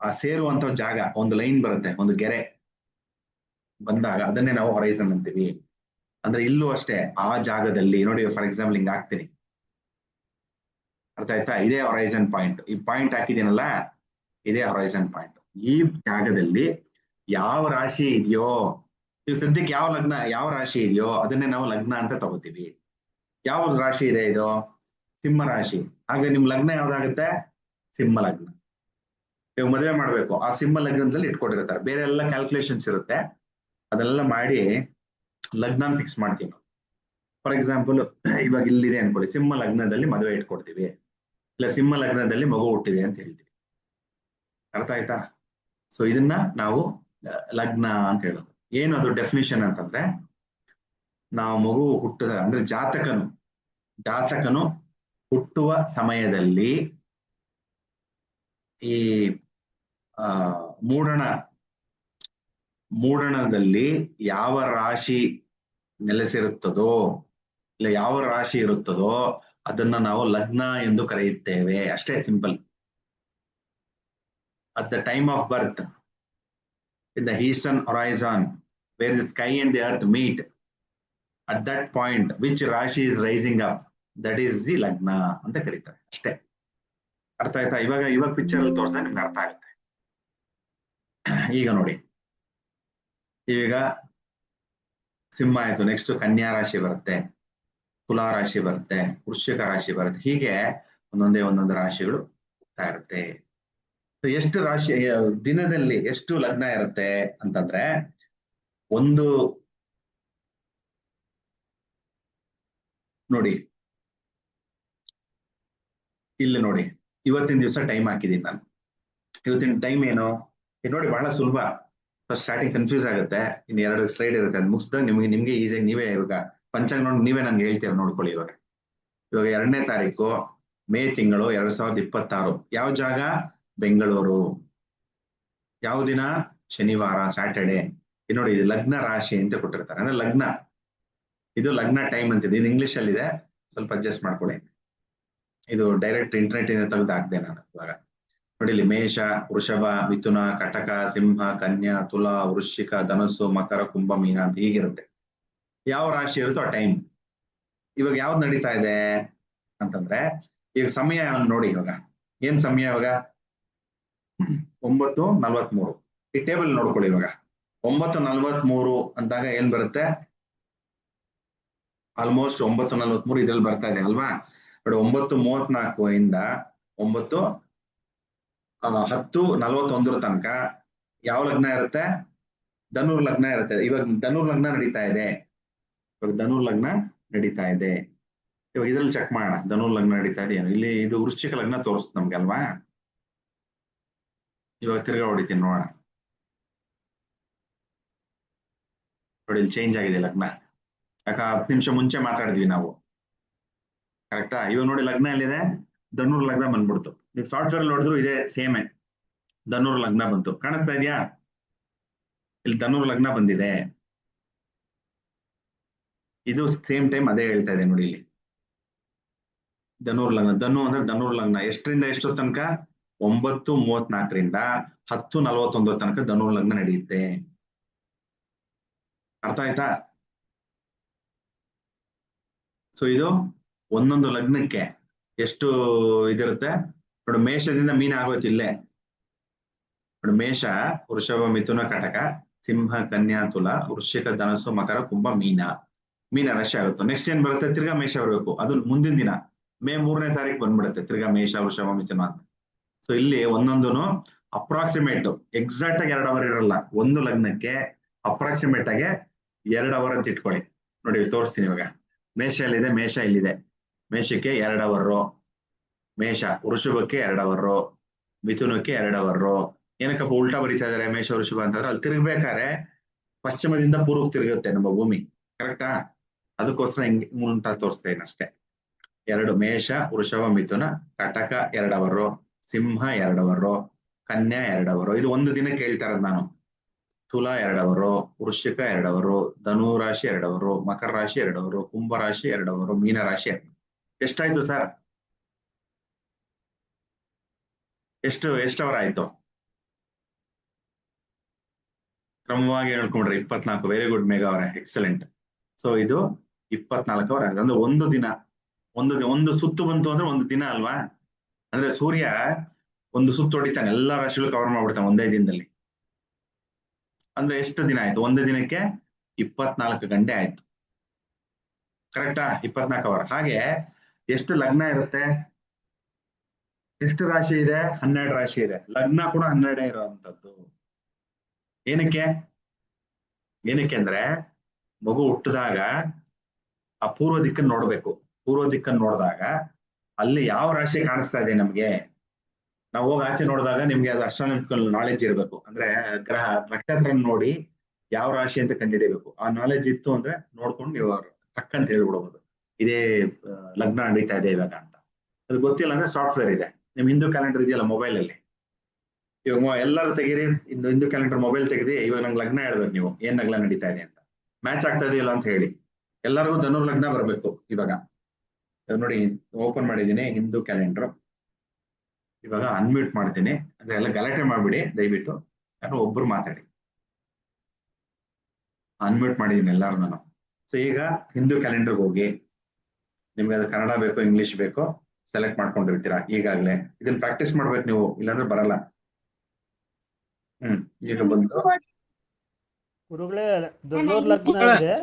ಆ ಸೇರುವಂತ ಜಾಗ, ಒಂದು ಲೈನ್ ಬರುತ್ತೆ, ಒಂದು ಗೆರೆ ಬಂದಾಗ ಅದನ್ನೇ ನಾವು ಹೊರೈಸನ್ ಅಂತೀವಿ. ಅಂದ್ರೆ ಇಲ್ಲೂ ಅಷ್ಟೇ, ಆ ಜಾಗದಲ್ಲಿ ನೋಡಿ, ಫಾರ್ ಎಕ್ಸಾಂಪಲ್ ಹಿಂಗ್ ಹಾಕ್ತೀನಿ, ಅರ್ಥ ಆಯ್ತಾ? ಇದೇ ಹೊರೈಸನ್ ಪಾಯಿಂಟ್. ಈ ಪಾಯಿಂಟ್ ಹಾಕಿದ್ದೀನಲ್ಲ, ಇದೇ ಹೊರೈಸನ್ ಪಾಯಿಂಟ್. ಈ ಜಾಗದಲ್ಲಿ ಯಾವ ರಾಶಿ ಇದೆಯೋ, ಈಗ ಸದ್ಯಕ್ಕೆ ಯಾವ ರಾಶಿ ಇದೆಯೋ ಅದನ್ನೇ ನಾವು ಲಗ್ನ ಅಂತ ತಗೋತೀವಿ. ಯಾವ ರಾಶಿ ಇದೆ ಇದು? ಸಿಂಹ ರಾಶಿ. ಹಾಗೆ ನಿಮ್ ಲಗ್ನ ಯಾವ್ದಾಗುತ್ತೆ? ಸಿಂಹ ಲಗ್ನ. ಇವಾಗ ಮದುವೆ ಮಾಡ್ಬೇಕು, ಆ ಸಿಂಹ ಲಗ್ನದಲ್ಲಿ ಇಟ್ಕೊಂಡಿರ್ತಾರೆ. ಬೇರೆ ಎಲ್ಲ ಕ್ಯಾಲ್ಕುಲೇಷನ್ಸ್ ಇರುತ್ತೆ, ಅದೆಲ್ಲ ಮಾಡಿ ಲಗ್ನ ಫಿಕ್ಸ್ ಮಾಡ್ತೀವಿ ನಾವು. ಫಾರ್ ಎಕ್ಸಾಂಪಲ್, ಇವಾಗ ಇಲ್ಲಿದೆ ಅನ್ಕೊಳ್ಳಿ, ಸಿಂಹ ಲಗ್ನದಲ್ಲಿ ಮದುವೆ ಇಟ್ಕೊಡ್ತೀವಿ, ಇಲ್ಲ ಸಿಂಹ ಲಗ್ನದಲ್ಲಿ ಮಗು ಹುಟ್ಟಿದೆ ಅಂತ ಹೇಳ್ತೀವಿ. ಅರ್ಥ ಆಯ್ತಾ? ಸೊ ಇದನ್ನ ನಾವು ಲಗ್ನ ಅಂತ ಹೇಳೋದು. ಏನು ಅದು ಡೆಫಿನಿಷನ್ ಅಂತಂದ್ರೆ, ನಾವು ಮಗು ಹುಟ್ಟದ ಅಂದ್ರೆ ಜಾತಕನು ಹುಟ್ಟುವ ಸಮಯದಲ್ಲಿ ಈ ಮೂಡಣದಲ್ಲಿ ಯಾವ ರಾಶಿ ನೆಲೆಸಿರುತ್ತದೋ, ಇಲ್ಲ ಯಾವ ರಾಶಿ ಇರುತ್ತದೋ ಅದನ್ನ ನಾವು ಲಗ್ನ ಎಂದು ಕರೆಯುತ್ತೇವೆ. ಅಷ್ಟೇ, simple. At the time of birth, in the eastern horizon, where the sky and the earth meet, at that point which rashi is rising up, that is the lagna ಅಂತ ಕರೀತಾರೆ. ಅಷ್ಟೇ. ಅರ್ಥ ಆಯ್ತಾ? ಇವಾಗ ಪಿಕ್ಚರ್ ಅಲ್ಲಿ ತೋರ್ಸ ನಿಮ್ಗೆ ಅರ್ಥ ಆಗುತ್ತೆ. ಈಗ ನೋಡಿ, ಈಗ ಸಿಂಹ ಆಯ್ತು, ನೆಕ್ಸ್ಟ್ ಕನ್ಯಾ ರಾಶಿ ಬರುತ್ತೆ, ತುಲಾ ರಾಶಿ ಬರುತ್ತೆ, ವೃಶ್ಚಿಕ ರಾಶಿ ಬರುತ್ತೆ. ಹೀಗೆ ಒಂದೊಂದು ರಾಶಿಗಳು ಹೋಗ್ತಾ ಇರುತ್ತೆ. ಎಷ್ಟು ರಾಶಿ ದಿನದಲ್ಲಿ ಎಷ್ಟು ಲಗ್ನ ಇರುತ್ತೆ ಅಂತಂದ್ರೆ, ಒಂದು ನೋಡಿ, ಇಲ್ಲಿ ನೋಡಿ, ಇವತ್ತಿನ ದಿವಸ ಟೈಮ್ ಹಾಕಿದೀನಿ ನಾನು. ಇವತ್ತಿನ ಟೈಮ್ ಏನು ನೋಡಿ, ಬಹಳ ಸುಲಭ. ಫಸ್ಟ್ ಸ್ಟಾರ್ಟಿಂಗ್ ಕನ್ಫ್ಯೂಸ್ ಆಗುತ್ತೆ, ಇನ್ನು 2 ಸ್ಲೈಡ್ ಇರುತ್ತೆ, ಅದು ಮುಗಿಸಿದಾಗ ನಿಮ್ಗೆ ಈಸಿಯಾಗಿ ನೀವೇ ಇವಾಗ ಪಂಚಾಂಗ ನೋಡಿ ನೀವೇ ನನ್ಗೆ ಹೇಳ್ತೀರ, ನೋಡ್ಕೊಳ್ಳಿ. ಇವಾಗ 2ನೇ ತಾರೀಕು ಮೇ ತಿಂಗಳು 2026. ಯಾವ ಜಾಗ? ಬೆಂಗಳೂರು. ಯಾವ ದಿನ? ಶನಿವಾರ, ಸ್ಯಾಟರ್ಡೆ. ನೋಡಿ, ಇದು ಲಗ್ನ ರಾಶಿ ಅಂತ ಕೊಟ್ಟಿರ್ತಾರೆ, ಅಂದ್ರೆ ಲಗ್ನ. ಇದು ಲಗ್ನ ಟೈಮ್ ಅಂತಿದೆ, ಇದು ಇಂಗ್ಲಿಷ್ ಅಲ್ಲಿ ಇದೆ, ಸ್ವಲ್ಪ ಅಡ್ಜಸ್ಟ್ ಮಾಡ್ಕೊಳ್ಳಿ. ಇದು ಡೈರೆಕ್ಟ್ ಇಂಟರ್ನೆಟ್ ಇಂದ ತೆಗೆದು ಹಾಕ್ದೆ ನಾನು. ಇವಾಗ ನೋಡಿ, ಇಲ್ಲಿ ಮೇಷ, ವೃಷಭ, ಮಿಥುನ, ಕಟಕ, ಸಿಂಹ, ಕನ್ಯಾ, ತುಲಾ, ವೃಶ್ಚಿಕ, ಧನಸ್ಸು, ಮಕರ, ಕುಂಭ, ಮೀನ ಅಂತ ಹೀಗಿರುತ್ತೆ. ಯಾವ ರಾಶಿ ಇರುತ್ತೋ ಆ ಟೈಮ್. ಇವಾಗ ಯಾವ್ದು ನಡೀತಾ ಇದೆ ಅಂತಂದ್ರೆ, ಈಗ ಸಮಯ ನೋಡಿ, ಇವಾಗ ಏನ್ ಸಮಯ? ಇವಾಗ 9:43. ಈ ಟೇಬಲ್ ನೋಡ್ಕೊಳ್ಳಿ. ಇವಾಗ 9:43 ಅಂದಾಗ ಏನ್ ಬರುತ್ತೆ? ಆಲ್ಮೋಸ್ಟ್ 9:43 ಇದ್ರಲ್ಲಿ ಬರ್ತಾ ಇದೆ ಅಲ್ವಾ? ನೋಡಿ, 9:34 ಇಂದ 10:41 ತನಕ ಯಾವ ಲಗ್ನ ಇರುತ್ತೆ? ಧನುರ್ ಲಗ್ನ ಇರುತ್ತೆ. ಇವಾಗ ಧನುರ್ ಲಗ್ನ ನಡೀತಾ ಇದೆ. ಇವಾಗ ಇದ್ರಲ್ಲಿ ಚೆಕ್ ಮಾಡೋಣ, ಧನುರ್ ಲಗ್ನ ನಡೀತಾ ಇದೆ ಏನು. ಇಲ್ಲಿ ಇದು ವೃಶ್ಚಿಕ ಲಗ್ನ ತೋರಿಸುತ್ತೆ ನಮ್ಗೆ ಅಲ್ವಾ? ಇವಾಗ ತಿರ್ಗಾ ಹೊಡಿತೀನಿ, ನೋಡೋಣ. ನೋಡಿ, ಇಲ್ಲಿ ಚೇಂಜ್ ಆಗಿದೆ ಲಗ್ನ. ಯಾಕ 10 ನಿಮಿಷ ಮುಂಚೆ ಮಾತಾಡಿದ್ವಿ ನಾವು, ಕರೆಕ್ಟಾ? ಇವಾಗ ನೋಡಿ, ಲಗ್ನ ಎಲ್ಲಿದೆ? ಧನುರ್ ಲಗ್ನ ಬಂದ್ಬಿಡ್ತು. ನೀವು ಸಾಫ್ಟ್ವೇರ್ ನೋಡಿದ್ರು ಇದೇ ಸೇಮೇ, ಧನುರ್ ಲಗ್ನ ಬಂತು. ಕಾಣಿಸ್ತಾ ಇದೆಯಾ? ಇಲ್ಲಿ ಧನುರ್ ಲಗ್ನ ಬಂದಿದೆ. ಇದು ಸೇಮ್ ಟೈಮ್ ಅದೇ ಹೇಳ್ತಾ ಇದೆ ನೋಡಿ, ಇಲ್ಲಿ ಧನುರ್ ಲಗ್ನ. ಧನು ಅಂದ್ರೆ ಧನುರ್ ಲಗ್ನ. ಎಷ್ಟರಿಂದ ಎಷ್ಟು ತನಕ? 9:34ರಿಂದ 10:41 ತನಕ ಧನುರ್ ಲಗ್ನ ನಡೆಯುತ್ತೆ. ಅರ್ಥ ಆಯ್ತಾ? ಸೊ ಇದು ಒಂದೊಂದು ಲಗ್ನಕ್ಕೆ ಎಷ್ಟು ಇದಿರುತ್ತೆ ನೋಡಿ. ಮೇಷದಿಂದ ಮೀನ ಆಗೋಯ್ತು ಇಲ್ಲೇ ನೋಡಿ. ಮೇಷ, ವೃಷಭ, ಮಿಥುನ, ಕಟಕ, ಸಿಂಹ, ಕನ್ಯಾ, ತುಲಾ, ವೃಶ್ಚಿಕ, ಧನಸ್ಸು, ಮಕರ, ಕುಂಭ, ಮೀನ ರಾಶಿ ಆಗುತ್ತೆ. ನೆಕ್ಸ್ಟ್ ಏನ್ ಬರುತ್ತೆ? ತಿರ್ಗಾ ಮೇಷ ಬರಬೇಕು. ಅದು ಮುಂದಿನ ದಿನ ಮೇ 3ನೇ ತಾರೀಕು ಬಂದ್ಬಿಡುತ್ತೆ ತಿರ್ಗಾ ಮೇಷ, ವೃಷಭ, ಮಿಥುನ ಅಂತ. ಸೊ ಇಲ್ಲಿ ಒಂದೊಂದು ಅಪ್ರಾಕ್ಸಿಮೇಟ್, ಎಕ್ಸಾಕ್ಟ್ ಆಗಿ 2 ಅವರ್ ಇರಲ್ಲ. ಒಂದು ಲಗ್ನಕ್ಕೆ ಅಪ್ರಾಕ್ಸಿಮೇಟ್ ಆಗಿ 2 ಅವರ್ ಅಂತ ಇಟ್ಕೊಳ್ಳಿ. ನೋಡಿ, ತೋರಿಸ್ತೀನಿ ಇವಾಗ. ಮೇಷ ಎಲ್ಲಿದೆ? ಮೇಷ ಇಲ್ಲಿದೆ. ಮೇಷಕ್ಕೆ 2 ಅವರು, ಮೇಷ. ವೃಷಭಕ್ಕೆ 2 ಅವರು, ಮಿಥುನಕ್ಕೆ 2 ಅವರು. ಏನಕ್ಕಪ್ಪ ಉಲ್ಟಾ ಬರೀತಾ ಇದಾರೆ ಮೇಷ ವೃಷಭ ಅಂತಂದ್ರೆ, ಅಲ್ಲಿ ತಿರುಗ್ಬೇಕಾದ್ರೆ ಪಶ್ಚಿಮದಿಂದ ಪೂರ್ವಕ್ಕೆ ತಿರುಗುತ್ತೆ ನಮ್ಮ ಭೂಮಿ, ಕರೆಕ್ಟಾ? ಅದಕ್ಕೋಸ್ಕರ ಹಿಂಗೆ ಉಲ್ಟಾ ತೋರಿಸ್ತಾ ಇದ್ದೀನಿ ಅಷ್ಟೇ. 2 ಮೇಷ, ವೃಷಭ, ಮಿಥುನ, ಕಟಕ 2 ಅವರು, ಸಿಂಹ 2 ಅವರು, ಕನ್ಯಾ 2 ಅವರು. ಇದು ಒಂದು ದಿನಕ್ಕೆ ಹೇಳ್ತಾ ಇರೋದು ನಾನು. ತುಲಾ 2 ಅವರು, ವೃಶ್ಚಿಕ 2 ಅವರು, ಧನು ರಾಶಿ 2 ಅವರು, ಮಕರ ರಾಶಿ 2 ಅವರು, ಕುಂಭ ರಾಶಿ 2 ಅವರು, ಮೀನ ರಾಶಿ 2. ಎಷ್ಟಾಯ್ತು ಸರ್? ಎಷ್ಟು ಅವರ್ ಆಯ್ತು? ಕ್ರಮವಾಗಿ ಹೇಳ್ಕೊಂಡ್ರೆ 24. ವೆರಿ ಗುಡ್ ಮೇಘ ಅವರೇ, ಎಕ್ಸಲೆಂಟ್. ಸೊ ಇದು 24 ಅವರ್ ಆಗಿದೆ. ಅಂದ್ರೆ ಒಂದು ದಿನ, ಒಂದು ಸುತ್ತು ಬಂತು ಅಂದ್ರೆ ಒಂದು ದಿನ ಅಲ್ವಾ? ಅಂದ್ರೆ ಸೂರ್ಯ ಒಂದು ಸುತ್ತು ಹೊಡಿತಾನೆ, ಎಲ್ಲಾ ರಾಶಿಗಳು ಕವರ್ ಮಾಡ್ಬಿಡ್ತಾನೆ ಒಂದೇ ದಿನದಲ್ಲಿ. ಅಂದ್ರೆ ಎಷ್ಟು ದಿನ ಆಯ್ತು? ಒಂದು ದಿನಕ್ಕೆ 24 ಗಂಟೆ ಆಯ್ತು. ಕರೆಕ್ಟಾ? 24 ಅವರ್. ಹಾಗೆ ಎಷ್ಟು ಲಗ್ನ ಇರುತ್ತೆ? ಎಷ್ಟು ರಾಶಿ ಇದೆ? 12 ರಾಶಿ ಇದೆ. ಲಗ್ನ ಕೂಡ 12 ಇರುವಂತದ್ದು. ಏನಕ್ಕೆ? ಏನಕ್ಕೆ ಅಂದ್ರೆ ಮಗು ಹುಟ್ಟಿದಾಗ ಆ ಪೂರ್ವ ದಿಕ್ಕನ್ನು ನೋಡ್ಬೇಕು. ಪೂರ್ವ ದಿಕ್ಕನ್ನು ನೋಡಿದಾಗ ಅಲ್ಲಿ ಯಾವ ರಾಶಿ ಕಾಣಿಸ್ತಾ ಇದೆ ನಮ್ಗೆ? ನಾವು ಹೋಗಿ ಆಚೆ ನೋಡಿದಾಗ ನಿಮ್ಗೆ ಅದು ಅಸ್ಟ್ರಾನಮಿಕಲ್ ನಾಲೆಜ್ ಇರಬೇಕು. ಅಂದ್ರೆ ಗ್ರಹ ನಕ್ಷತ್ರ ನೋಡಿ ಯಾವ ರಾಶಿ ಅಂತ ಕಂಡುಹಿಡಿಯಬೇಕು. ಆ ನಾಲೆಜ್ ಇತ್ತು ಅಂದ್ರೆ ನೋಡ್ಕೊಂಡು ನೀವು ಟಕ್ ಅಂತ ಹೇಳ್ಬಿಡ್ಬೋದು ಇದೇ ಲಗ್ನ ನಡೀತಾ ಇದೆ ಇವಾಗ ಅಂತ. ಅದು ಗೊತ್ತಿಲ್ಲ ಅಂದ್ರೆ ಸಾಫ್ಟ್ವೇರ್ ಇದೆ. ನಿಮ್ ಹಿಂದೂ ಕ್ಯಾಲೆಂಡರ್ ಇದೆಯಲ್ಲ ಮೊಬೈಲ್ ಅಲ್ಲಿ, ಇವಾಗ ಎಲ್ಲರೂ ತೆಗೀರಿ, ಹಿಂದೂ ಕ್ಯಾಲೆಂಡರ್ ಮೊಬೈಲ್ ತೆಗೆದಿ, ಇವಾಗ ನಂಗೆ ಲಗ್ನ ಹೇಳ್ಬೇಕು ನೀವು, ಏನ್ ಲಗ್ನ ನಡೀತಾ ಇದೆ ಅಂತ, ಮ್ಯಾಚ್ ಆಗ್ತಾ ಇದೆಯಲ್ಲ ಅಂತ ಹೇಳಿ. ಎಲ್ಲರಿಗೂ ಧನುರ್ ಲಗ್ನ ಬರ್ಬೇಕು. ಇವಾಗ ನೋಡಿ ಓಪನ್ ಮಾಡಿದ್ದೀನಿ ಹಿಂದೂ ಕ್ಯಾಲೆಂಡರ್. ಇವಾಗ ಅನ್ಮ್ಯೂಟ್ ಮಾಡ್ತೀನಿ. ಅಂದ್ರೆ ಎಲ್ಲ ಗಲಾಟೆ ಮಾಡ್ಬಿಡಿ ದಯವಿಟ್ಟು, ಯಾರು ಒಬ್ರು ಮಾತಾಡಿ. ಅನ್ಮ್ಯೂಟ್ ಮಾಡಿದ್ದೀನಿ ಎಲ್ಲಾರು ನಾನು. ಸೊ ಈಗ ಹಿಂದೂ ಕ್ಯಾಲೆಂಡರ್ಗೆ ಹೋಗಿ, ನಿಮ್ಗೆ ಅದು ಕನ್ನಡ ಬೇಕೋ ಇಂಗ್ಲಿಷ್ ಬೇಕೋ ಸೆಲೆಕ್ಟ್ ಮಾಡ್ಕೊಂಡಿರ್ತೀರಾ ಈಗಾಗ್ಲೇ. ಇದನ್ನ ಪ್ರಾಕ್ಟೀಸ್ ಮಾಡ್ಬೇಕು ನೀವು, ಇಲ್ಲಾಂದ್ರೆ ಬರಲ್ಲ. ಈಗ ಬಂದು ಗುರುಗಳೇ ಧನುರ್ ಲಗ್ನ ಇದೆ.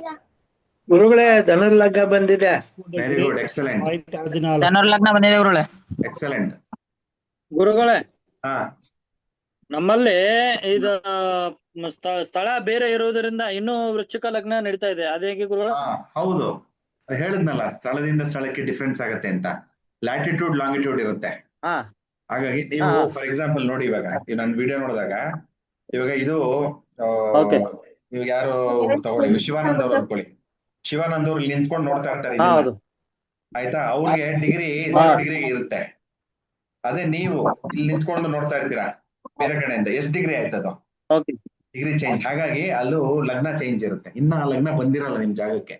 ಗುರುಗಳೇ ಧನುರ್ ಲಗ್ನ ಬಂದಿದೆ. ವೆರಿ ಗುಡ್, ಎಕ್ಸಲೆಂಟ್, ಧನುರ್ ಲಗ್ನ ಬಂದಿದೆ ಗುರುಗಳೇ. ಎಕ್ಸಲೆಂಟ್. ಗುರುಗಳೇ ಹಾ, ನಮ್ಮಲ್ಲಿ ಇದು ಸ್ಥಳ ಬೇರೆ ಇರುವುದರಿಂದ ಇನ್ನೂ ವೃಶ್ಚಿಕ ಲಗ್ನ ನಡೀತಾ ಇದೆ. ಅದೇ ಹೇಗೆ ಗುರುಗಳೇ? ಹೌದು, ಹೇಳಿದ್ನಲ್ಲ ಸ್ಥಳದಿಂದ ಸ್ಥಳಕ್ಕೆ ಡಿಫ್ರೆನ್ಸ್ ಆಗತ್ತೆ ಅಂತ. ಲ್ಯಾಟಿಟ್ಯೂಡ್ ಲಾಂಗಿಟ್ಯೂಡ್ ಇರುತ್ತೆ. ಹಾ, ಹಾಗಾಗಿ ನೀವು ಫಾರ್ ಎಕ್ಸಾಂಪಲ್ ನೋಡಿ, ಇವಾಗ ನನ್ನ ವಿಡಿಯೋ ನೋಡಿದಾಗ ಇವಾಗ ಇದು Okay. ಇವಾಗ ಯಾರು ತಗೊಳ್ಳಿ, ಶಿವಾನಂದ್ ಅವ್ರು ಅನ್ಕೊಳ್ಳಿ. ಶಿವಾನಂದ್ ಅವ್ರು ಇಲ್ಲಿ ನಿಂತ್ಕೊಂಡು ನೋಡ್ತಾ ಇರ್ತಾರೆ ಇದನ್ನ. ಹೌದು. ಆಯ್ತಾ? ಅವ್ರಿಗೆ ಡಿಗ್ರಿ 0 ಡಿಗ್ರಿ ಇರುತ್ತೆ. ಅದೇ ನೀವು ಇಲ್ಲಿ ನಿಂತ್ಕೊಂಡು ನೋಡ್ತಾ ಇರ್ತೀರಾ ಬೇರೆ ಕಡೆಯಿಂದ, ಎಷ್ಟು ಡಿಗ್ರಿ ಆಯ್ತದು? Okay. Degree change. ಹಾಗಾಗಿ ಅಲ್ಲೂ ಲಗ್ನ ಚೇಂಜ್ ಇರುತ್ತೆ. ಇನ್ನ ಆ ಲಗ್ನ ಬಂದಿರಲ್ಲ ನಿಮ್ ಜಾಗಕ್ಕೆ.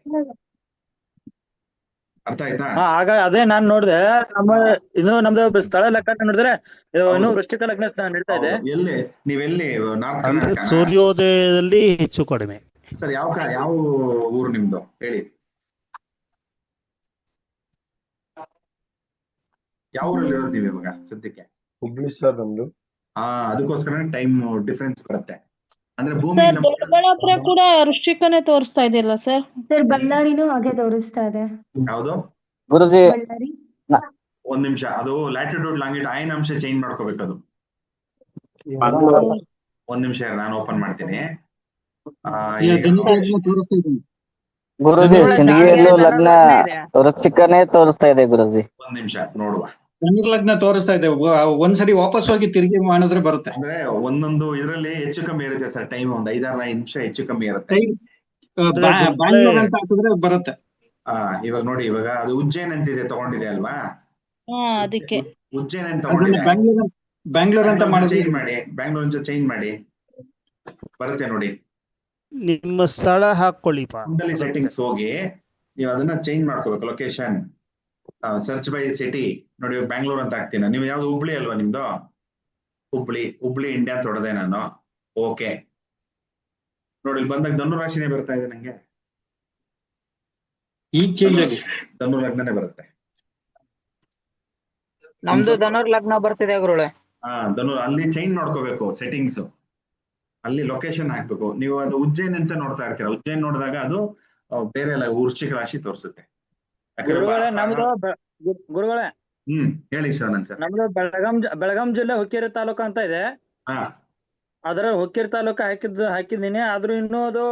ಅರ್ಥ ಆಯ್ತಾ? ಆಗ ಅದೇ ನಾನ್ ನೋಡಿದೆ. ಇನ್ನು ನಮ್ದು ಸ್ಥಳ ಲೆಕ್ಕ ನೋಡಿದ್ರೆ ಇನ್ನು ವೃಶ್ಚಿಕ ಲಗ್ನ ನಡೀತಾ ಇದೆ. ಎಲ್ಲಿ ನೀವೆಲ್ಲಿ? ನಾರ್ತ್ ಅಂದ್ರೆ ಕರ್ನಾಟಕ? ಸೂರ್ಯೋದಯದಲ್ಲಿ ಹೆಚ್ಚು ಕಡಿಮೆ. ಸರ್ ಯಾವ ಊರು ನಿಮ್ದು ಹೇಳಿ? ಯಾವ ಊರಲ್ಲಿ ಇರೋದು ನೀವು ಇವಾಗ ಸದ್ಯಕ್ಕೆ? ಹುಬ್ಳಿ ಸರ್ ನಮ್ದು. ಅದಕ್ಕೋಸ್ಕರ ಟೈಮ್ ಡಿಫ್ರೆನ್ಸ್ ಬರುತ್ತೆ. ಅಂದ್ರೆ ಭೂಮಿ ಸರ್ ದೊಡ್ಡಬಳ್ಳಾಪುರ ಕೂಡ ವೃಶ್ಚಿಕನೇ ತೋರಿಸ್ತಾ ಇದೆಯಲ್ಲ ಸರ್? ಸರ್ ಬಳ್ಳಾರಿನೂ ಹಾಗೆ ತೋರಿಸ್ತಾ ಇದೆ. ಯಾವುದು? ಗುರುಜಿ ಬಳ್ಳಾರಿ ಒಂದ್ ನಿಮಿಷ, ಅದು ಲ್ಯಾಟಿಟ್ಯೂಡ್ ಲಾಂಗಿಟ್ಯೂಡ್ ಆಯನಾಂಶ ಚೇಂಜ್ ಮಾಡ್ಕೋಬೇಕು. ಅದು ಒಂದ್ ನಿಮಿಷ ನಾನು ಓಪನ್ ಮಾಡ್ತೀನಿ. ಗುರುಜಿ ಸಿಂದಗಿಯಲ್ಲೂ ಲಗ್ನ ವೃಶ್ಚಿಕನೇ ತೋರಿಸ್ತಾ ಇದೆ ಗುರುಜಿ. ಒಂದ್ ನಿಮಿಷ ನೋಡುವ. ಧನುರ್ ಲಗ್ನ ತೋರಿಸ್ತಾ ಇದೆ. ಒಂದ್ಸರಿ ವಾಪಸ್ ಹೋಗಿ ತಿರುಗಿ ಮಾಡಿದ್ರೆ ಬರುತ್ತೆ. ಅಂದ್ರೆ ಒಂದೊಂದು ಇದರಲ್ಲಿ ಹೆಚ್ಚು ಕಮ್ಮಿ ಇರುತ್ತೆ ಸರ್. ಟೈಮ್ ಒಂದ್ 5-6 ನಿಮಿಷ ಹೆಚ್ಚು ಕಮ್ಮಿ ಇರುತ್ತೆ. ಬ್ಯಾಂಗ್ಳೂರ್ ಅಂತ ಹಾಕಿದ್ರೆ ಬರುತ್ತೆ. ಇವಾಗ ನೋಡಿ, ಇವಾಗ ಅದು ಉಜ್ಜೈನ್ ಅಂತಿದೆ ತಗೊಂಡಿದೆ ಅಲ್ವಾ? ಅದಕ್ಕೆ ಉಜ್ಜೈನ್ ಅಂತ ತಗೊಂಡಿದೆ. ಬ್ಯಾಂಗ್ಳೂರ್ ಅಂತ ಚೇಂಜ್ ಮಾಡಿ, ಬ್ಯಾಂಗ್ಳೂರ್ ಅಂತ ಚೇಂಜ್ ಮಾಡಿ ಬರುತ್ತೆ ನೋಡಿ. ನಿಮ್ಮ ಸ್ಥಳ ಹಾಕೊಳ್ಳಿಪ್ಪ. ಕುಂಡಲಿ ಸೆಟ್ಟಿಂಗ್ಸ್ ಹೋಗಿ ನೀವು ಅದನ್ನ ಚೇಂಜ್ ಮಾಡ್ಕೋಬೇಕು. ಲೊಕೇಶನ್ ಸರ್ಚ್ ಬೈ ಸಿಟಿ ನೋಡಿ, ಬ್ಯಾಂಗ್ಳೂರ್ ಅಂತ ಹಾಕ್ತೀನಿ. ನೀವು ಯಾವ್ದು? ಹುಬ್ಳಿ ಅಲ್ವಾ ನಿಮ್ದು? ಹುಬ್ಳಿ ಇಂಡಿಯಾ ಅಂತ ಹೊಡೆದೆ ನಾನು. ಓಕೆ ನೋಡಿ, ಇಲ್ಲಿ ಬಂದಾಗ ಧನು ರಾಶಿನೇ ಬರ್ತಾ ಇದೆ ನಂಗೆ. ಈಗ ಚೇಂಜ್ ಆಗಿ ಧನು ಲಗ್ನನೇ ಬರುತ್ತೆ. ನಮ್ದು ಧನುರ್ ಲಗ್ನ ಬರ್ತಿದೆ ಗುರುಗಳೇ. ಧನು ಅಲ್ಲಿ ಚೇಂಜ್ ಮಾಡ್ಕೋಬೇಕು ಸೆಟ್ಟಿಂಗ್ಸ್. ಅಲ್ಲಿ ಲೊಕೇಶನ್ ಹಾಕ್ಬೇಕು. ನೀವು ಅದು ಉಜ್ಜೈನ್ ಅಂತ ನೋಡ್ತಾ ಇರ್ತೀರಾ. ಉಜ್ಜೈನ್ ನೋಡಿದಾಗ ಅದು ಬೇರೆ ಎಲ್ಲ ವೃಶ್ಚಿಕ ರಾಶಿ ತೋರಿಸುತ್ತೆ. ಗುರುಗಳೇ ನಮ್ದು ಗುರುಗಳೇ ಹೇಳಿ ಶಿವಾನಂದ್ ಸರ್. ನಮ್ದು ಬೆಳಗಾಂ ಜಿಲ್ಲೆ ಹುಕ್ಕೇರಿ ತಾಲೂಕು ಅಂತ ಇದೆ. ಅದರ ಹುಕ್ಕೇರಿ ತಾಲೂಕು ಹಾಕಿದ್ದೀನಿ. ಆದ್ರೂ ಇನ್ನೂ ಅದು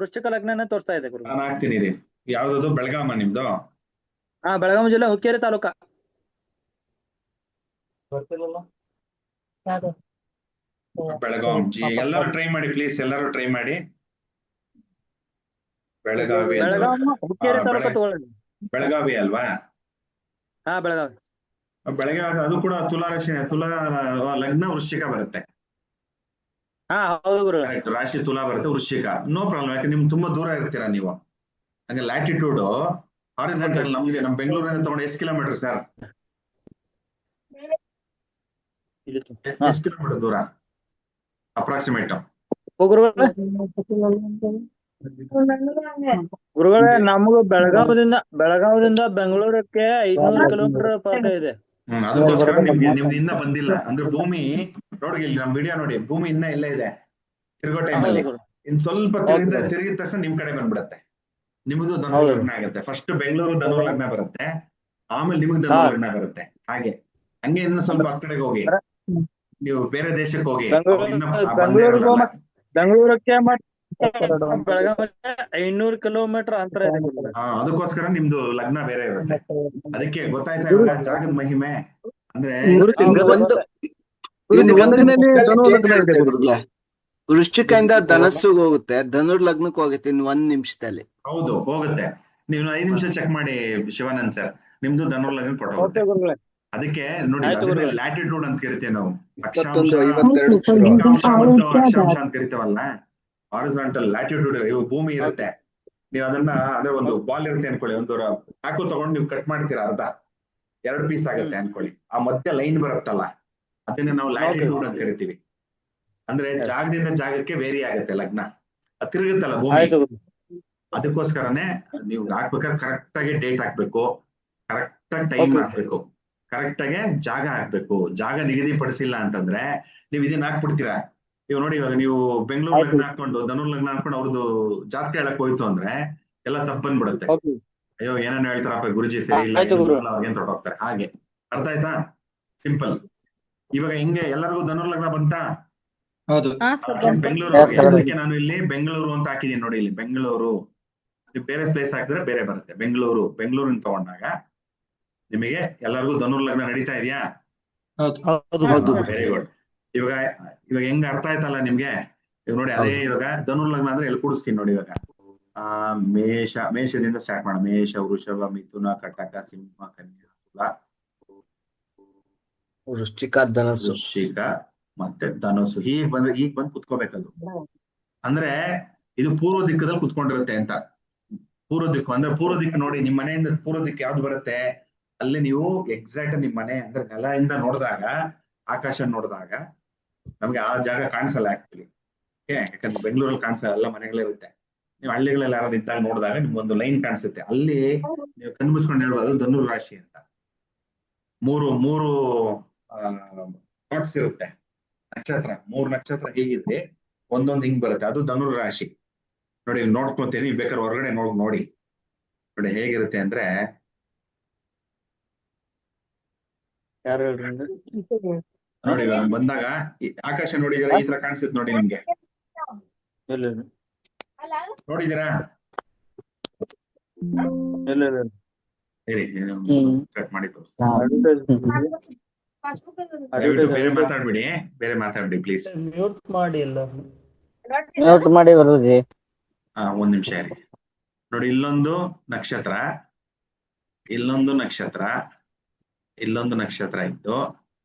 ವೃಶ್ಚಿಕ ಲಗ್ನನೇ ತೋರಿಸ್ತಾ ಇದೆ ಗುರು. ನಾನು ಹಾಕ್ತೀನಿ ರೀ. ಯಾವ್ದದು? ಬೆಳಗಾಮ ನಿಮ್ದು? ಬೆಳಗಾಂ ಜಿಲ್ಲೆ ಹುಕ್ಕೇರಿ ತಾಲೂಕ. ಬೆಳಗಾಂ ಜಿ. ಎಲ್ಲರೂ ಟ್ರೈ ಮಾಡಿ ಪ್ಲೀಸ್, ಎಲ್ಲರೂ ಟ್ರೈ ಮಾಡಿ. ಬೆಳಗಾವಿ ಹುಕ್ಕೇರಿ ತಾಲೂಕು ತಗೊಳ್ಳಿ. ಬೆಳಗಾವಿ ಅಲ್ವಾ? ಬೆಳಗಾವಿ. ಬೆಳಗಾವಿ ಅದು ಕೂಡ ತುಲಾ ರಾಶಿ. ತುಲಾ ಲಗ್ನ ವೃಶ್ಚಿಕ ಬರುತ್ತೆ. ಹೌದು ಗುರು. ಕರೆಕ್ಟ್, ರಾಶಿ ತುಲಾ ಬರುತ್ತೆ, ವೃಶ್ಚಿಕ. No problem. ಯಾಕೆ ನಿಮ್ ತುಂಬಾ ದೂರ ಇರ್ತೀರಾ ನೀವು. ಹಂಗೆ ಲ್ಯಾಟಿಟ್ಯೂಡ್ ಹಾರಿಜಾಂಟಲ್ ನಮ್ಗೆ ನಮ್ಮ ಬೆಂಗಳೂರಿಂದ ತಗೊಂಡು ಎಷ್ಟು ಕಿಲೋಮೀಟರ್ ಸರ್? ಎಷ್ಟು ಕಿಲೋಮೀಟರ್ ದೂರ ಅಪ್ರಾಕ್ಸಿಮೇಟ್? ಗುರುಗಳೇ ನಮಗೂ ಬೆಳಗಾವದಿಂದ ಬೆಂಗಳೂರಕ್ಕೆ 500 ಕಿಲೋಮೀಟರ್ ಪಾಠ ಇದೆ. ಅದಕ್ಕೋಸ್ಕರ ನಿಮ್ಗೆ ನಿಮ್ದು ಇನ್ನ ಬಂದಿಲ್ಲ. ಅಂದ್ರೆ ಭೂಮಿ ನೋಡಿ, ಇಲ್ಲಿ ನಮ್ ವಿಡಿಯೋ ನೋಡಿ, ಭೂಮಿ ಇನ್ನ ಇಲ್ಲೇ ಇದೆ. ತಿರುಗೋ ಟೈಮಲ್ಲಿ ಹೌದು ಗುರು. ಇನ್ ಸ್ವಲ್ಪ ಹೌದು. ತಿರುಗಿದ ತಕ್ಷಣ ನಿಮ್ ಕಡೆ ಬಂದ್ಬಿಡತ್ತೆ. ನಿಮ್ದು ಧನು ಹೌದು. ಲಗ್ನ ಆಗುತ್ತೆ. ಫಸ್ಟ್ ಬೆಂಗಳೂರು ಧನು ಲಗ್ನ ಬರುತ್ತೆ, ಆಮೇಲೆ ನಿಮ್ಗೆ ಧನು ಹಾ. ಲಗ್ನ ಬರುತ್ತೆ. ಹಾಗೆ ಹಂಗೆ ಇನ್ನು ಸ್ವಲ್ಪ ಹತ್ ಕಡೆಗೆ ಹೋಗಿ, ನೀವು ಬೇರೆ ದೇಶಕ್ಕೆ ಹೋಗಿ, ಬೆಂಗಳೂರು ಅವಾಗ ಇನ್ನ ಬಂದೇ ಬೆಂಗಳೂರಿಗೆ ಇರಲ್ಲ. ಬೆಂಗಳೂರಕ್ಕೆ ಬೆಳಗಾವಿ 500 ಕಿಲೋಮೀಟರ್ ಅಂತರ ಇದೆ ಗುರುಗಳೇ. ಅದಕ್ಕೋಸ್ಕರ ನಿಮ್ದು ಲಗ್ನ ಬೇರೆ ಇರುತ್ತೆ. ಅದಕ್ಕೆ ಗೊತ್ತಾಯ್ತಾ ಇವಾಗ ಜಾಗದ ಮಹಿಮೆ ಅಂದ್ರೆ ಗುರು, ಇನ್ನು ಒಂದು ಇನ್ನು ಒಂದು ನಿಮಿಷದಲ್ಲಿ ಗುರುಗಳೇ, ವೃಶ್ಚಿಕದಿಂದ ಧನಸ್ಸುಗೆ ಹೋಗುತ್ತೆ, ಧನುರ್ ಲಗ್ನಕ್ಕೆ ಹೋಗುತ್ತೆ ಇನ್ನು 1 ನಿಮಿಷದಲ್ಲಿ. ಹೌದು ಹೋಗುತ್ತೆ. ನೀವು 5 ನಿಮಿಷ ಚೆಕ್ ಮಾಡಿ ಶಿವಾನಂದ್ ಸರ್, ನಿಮ್ದು ಧನುರ್ ಲಗ್ನ ಕೊಟ್ಟೋಗುತ್ತೆ. ಓಕೆ ಗುರುಗಳೇ. ಅದಕ್ಕೆ ನೋಡಿ, ಆಯ್ತು ಅದನ್ನೇ ಗುರುಗಳೇ. ಲ್ಯಾಟಿಟ್ಯೂಡ್ ಅಂತ ಕರಿತೇವೆ ನಾವು. 21:52 ಶುರು ಅಕ್ಷಾಂಶ ಮತ್ತು ಅಕ್ಷಾಂಶ ಅಂತ ಕರಿತೇವಲ್ಲ, ಹಾರಿಜಾಂಟಲ್ ಲ್ಯಾಟಿಟ್ಯೂಡ್. ಇವು ಭೂಮಿ ಇರುತ್ತೆ, ನೀವು ಅದನ್ನ ಅಂದ್ರೆ ಒಂದು ಬಾಲ್ ಇರುತ್ತೆ ಅನ್ಕೊಳ್ಳಿ, ಒಂದು ಚಾಕು ತಗೊಂಡು ನೀವು ಕಟ್ ಮಾಡ್ತೀರಾ, ಅರ್ಧ 2 ಪೀಸ್ ಆಗುತ್ತೆ ಅನ್ಕೊಳ್ಳಿ. ಆ ಮಧ್ಯ ಲೈನ್ ಬರುತ್ತಲ್ಲ, ಅದನ್ನ ನಾವು ಲ್ಯಾಟಿಟ್ಯೂಡ್ ಅಂತ ಕರಿತೀವಿ. ಅಂದ್ರೆ ಜಾಗದಿಂದ ಜಾಗಕ್ಕೆ ವೇರಿ ಆಗುತ್ತೆ ಲಗ್ನ, ಅದು ತಿರುಗುತ್ತಲ್ಲ ಭೂಮಿ. ಆಯ್ತು ಗುರು. ಅದಕ್ಕೋಸ್ಕರನೇ ನೀವು ಹಾಕ್ಬೇಕಾದ್ರೆ ಕರೆಕ್ಟ್ ಆಗಿ ಡೇಟ್ ಹಾಕ್ಬೇಕು, ಕರೆಕ್ಟ್ ಆಗಿ ಟೈಮ್ Okay. ಹಾಕ್ಬೇಕು, ಕರೆಕ್ಟ್ ಆಗಿ ಜಾಗ ಹಾಕ್ಬೇಕು. ಜಾಗ ನಿಗದಿಪಡಿಸಿಲ್ಲ ಅಂತಂದ್ರೆ ನೀವು ಇದನ್ನ ಹಾಕ್ಬಿಡ್ತೀರಾ. ಇವಾಗ ನೋಡಿ, ಇವಾಗ ನೀವು ಬೆಂಗಳೂರು ಲಗ್ನ ಹಾಕೊಂಡು ಧನುರ್ ಲಗ್ನ ಹಾಕೊಂಡು ಅವ್ರದ್ದು ಜಾತಕ ಹೇಳಕ್ ಹೋಯ್ತು ಅಂದ್ರೆ ಎಲ್ಲ ತಪ್ಪು ಬಂದ್ಬಿಡುತ್ತೆ. Okay. ಅಯ್ಯೋ ಏನೇನು ಹೇಳ್ತಾರಪ್ಪ ಗುರುಜಿ ಸರಿ ಇಲ್ಲ, ಆಯ್ತು ಗುರು. ಅವ್ರಿಗೇನ್ ತೊಡೋಗ್ತಾರೆ. ಹಾಗೆ ಅರ್ಥ ಆಯ್ತಾ? ಸಿಂಪಲ್. ಇವಾಗ ಹಿಂಗೆ ಎಲ್ಲರಿಗೂ ಧನುರ್ ಲಗ್ನ ಬಂತಾ? ಹೌದು. ಬೆಂಗಳೂರು. Yes, sir. ಅದಕ್ಕೆ ನಾನು ಇಲ್ಲಿ ಬೆಂಗಳೂರು ಅಂತ ಹಾಕಿದೀನಿ ನೋಡಿ, ಇಲ್ಲಿ ಬೆಂಗಳೂರು. ನೀವು ಬೇರೆ ಪ್ಲೇಸ್ ಹಾಕಿದ್ರೆ ಬೇರೆ ಬರುತ್ತೆ. ಬೆಂಗಳೂರಿನ ತಗೊಂಡಾಗ ನಿಮಗೆ ಎಲ್ಲರಿಗೂ ಧನುರ್ ಲಗ್ನ ನಡೀತಾ ಇದೆಯಾ? ಹೌದು. ಹೌದು ವೆರಿ ಗುಡ್. ಇವಾಗ ಹೆಂಗ ಅರ್ಥ ಆಯ್ತಲ್ಲ ನಿಮ್ಗೆ? ಇವಾಗ ನೋಡಿ, ಅದೇ ಇವಾಗ ಧನುರ್ ಲಗ್ನ ಅಂದ್ರೆ ಎಲ್ಲಿ ಕೂಡಿಸ್ತೀನಿ ನೋಡಿ. ಇವಾಗ ಮೇಷದಿಂದ ಸ್ಟಾರ್ಟ್ ಮಾಡೋಣ. ಮೇಷ, ವೃಷಭ, ಮಿಥುನ, ಕಟಕ, ಸಿಂಹ, ಕನ್ಯಾ, ತುಲಾ, ವೃಶ್ಚಿಕ, ಧನಸ್ಸು. ವೃಶ್ಚಿಕ ಮತ್ತೆ ಧನಸ್ಸು. ಈಗ ಬಂದು ಕುತ್ಕೋಬೇಕದು. ಅಂದ್ರೆ ಇದು ಪೂರ್ವ ದಿಕ್ಕದಲ್ಲಿ ಕುತ್ಕೊಂಡಿರುತ್ತೆ ಅಂತ. ಪೂರ್ವ ದಿಕ್ಕು ಅಂದ್ರೆ ಪೂರ್ವ ದಿಕ್ಕು ನೋಡಿ, ನಿಮ್ ಮನೆಯಿಂದ ಪೂರ್ವ ದಿಕ್ಕು ಯಾವ್ದು ಬರುತ್ತೆ ಅಲ್ಲಿ ನೀವು ಎಕ್ಸಾಕ್ಟ್ ನಿಮ್ ಮನೆ ಅಂದ್ರೆ ನೆಲದಿಂದ ನೋಡಿದಾಗ, ಆಕಾಶ ನೋಡಿದಾಗ ನಮ್ಗೆ ಆ ಜಾಗ ಕಾಣಿಸಲ್ಲ ಆಕ್ಚುಲಿ. ಯಾಕಂದ್ರೆ ಬೆಂಗಳೂರಲ್ಲಿ ಕಾಣಿಸಲ್ಲ, ಎಲ್ಲ ಮನೆಗಳಿರುತ್ತೆ. ನೀವು ಹಳ್ಳಿಗಳಲ್ಲಿ ಯಾರಾದ್ರು ಇದ್ದಾಗ ನೋಡಿದಾಗ ನಿಮ್ಗೊಂದು ಲೈನ್ ಕಾಣಿಸುತ್ತೆ. ಅಲ್ಲಿ ನೀವು ಕಣ್ಣು ಮುಚ್ಕೊಂಡು ಹೇಳ್ಬೋದು ಅದು ಧನುರ್ ರಾಶಿ ಅಂತ. ಮೂರು ಥಾಟ್ಸ್ ಇರುತ್ತೆ. ನಕ್ಷತ್ರ, 3 ನಕ್ಷತ್ರ ಹೀಗಿದ್ರೆ ಒಂದೊಂದು ಹಿಂಗ್ ಬರುತ್ತೆ, ಅದು ಧನುರ್ ರಾಶಿ. ನೋಡಿ ನೋಡ್ಕೊತೀನಿ, ನೀವು ಬೇಕಾದ್ರೆ ಹೊರಗಡೆ ನೋಡಿ ಹೇಗಿರುತ್ತೆ ಅಂದ್ರೆ, ಯಾರು ಹೇಳ್ರಿ? ನೋಡಿ ಇವಾಗ ಬಂದಾಗ ಆಕಾಶ ನೋಡಿದಿರಾ, ಈ ತರ ಕಾಣಿಸುತ್ತೆ ನೋಡಿ ನಿಮ್ಗೆ. ಇಲ್ಲ ಇಲ್ಲ. ನೋಡಿದೀರಾ? ಇಲ್ಲ ಇಲ್ಲ. ಸರಿ, ಕಟ್ ಮಾಡಿ ತೋರಿಸಿ. Advertise- ಬೇರೆ ಮಾತಾಡ್ಬಿಡಿ ಪ್ಲೀಸ್. ಮ್ಯೂಟ್ ಮಾಡಿ ಎಲ್ಲ. ಮ್ಯೂಟ್ ಮಾಡಿ ಗುರುಜಿ. ಒಂದ್ ನಿಮಿಷ ಇರಿ. ನೋಡಿ, ಇಲ್ಲೊಂದು ನಕ್ಷತ್ರ, ಇಲ್ಲೊಂದು ನಕ್ಷತ್ರ, ಇಲ್ಲೊಂದು ನಕ್ಷತ್ರ ಇತ್ತು,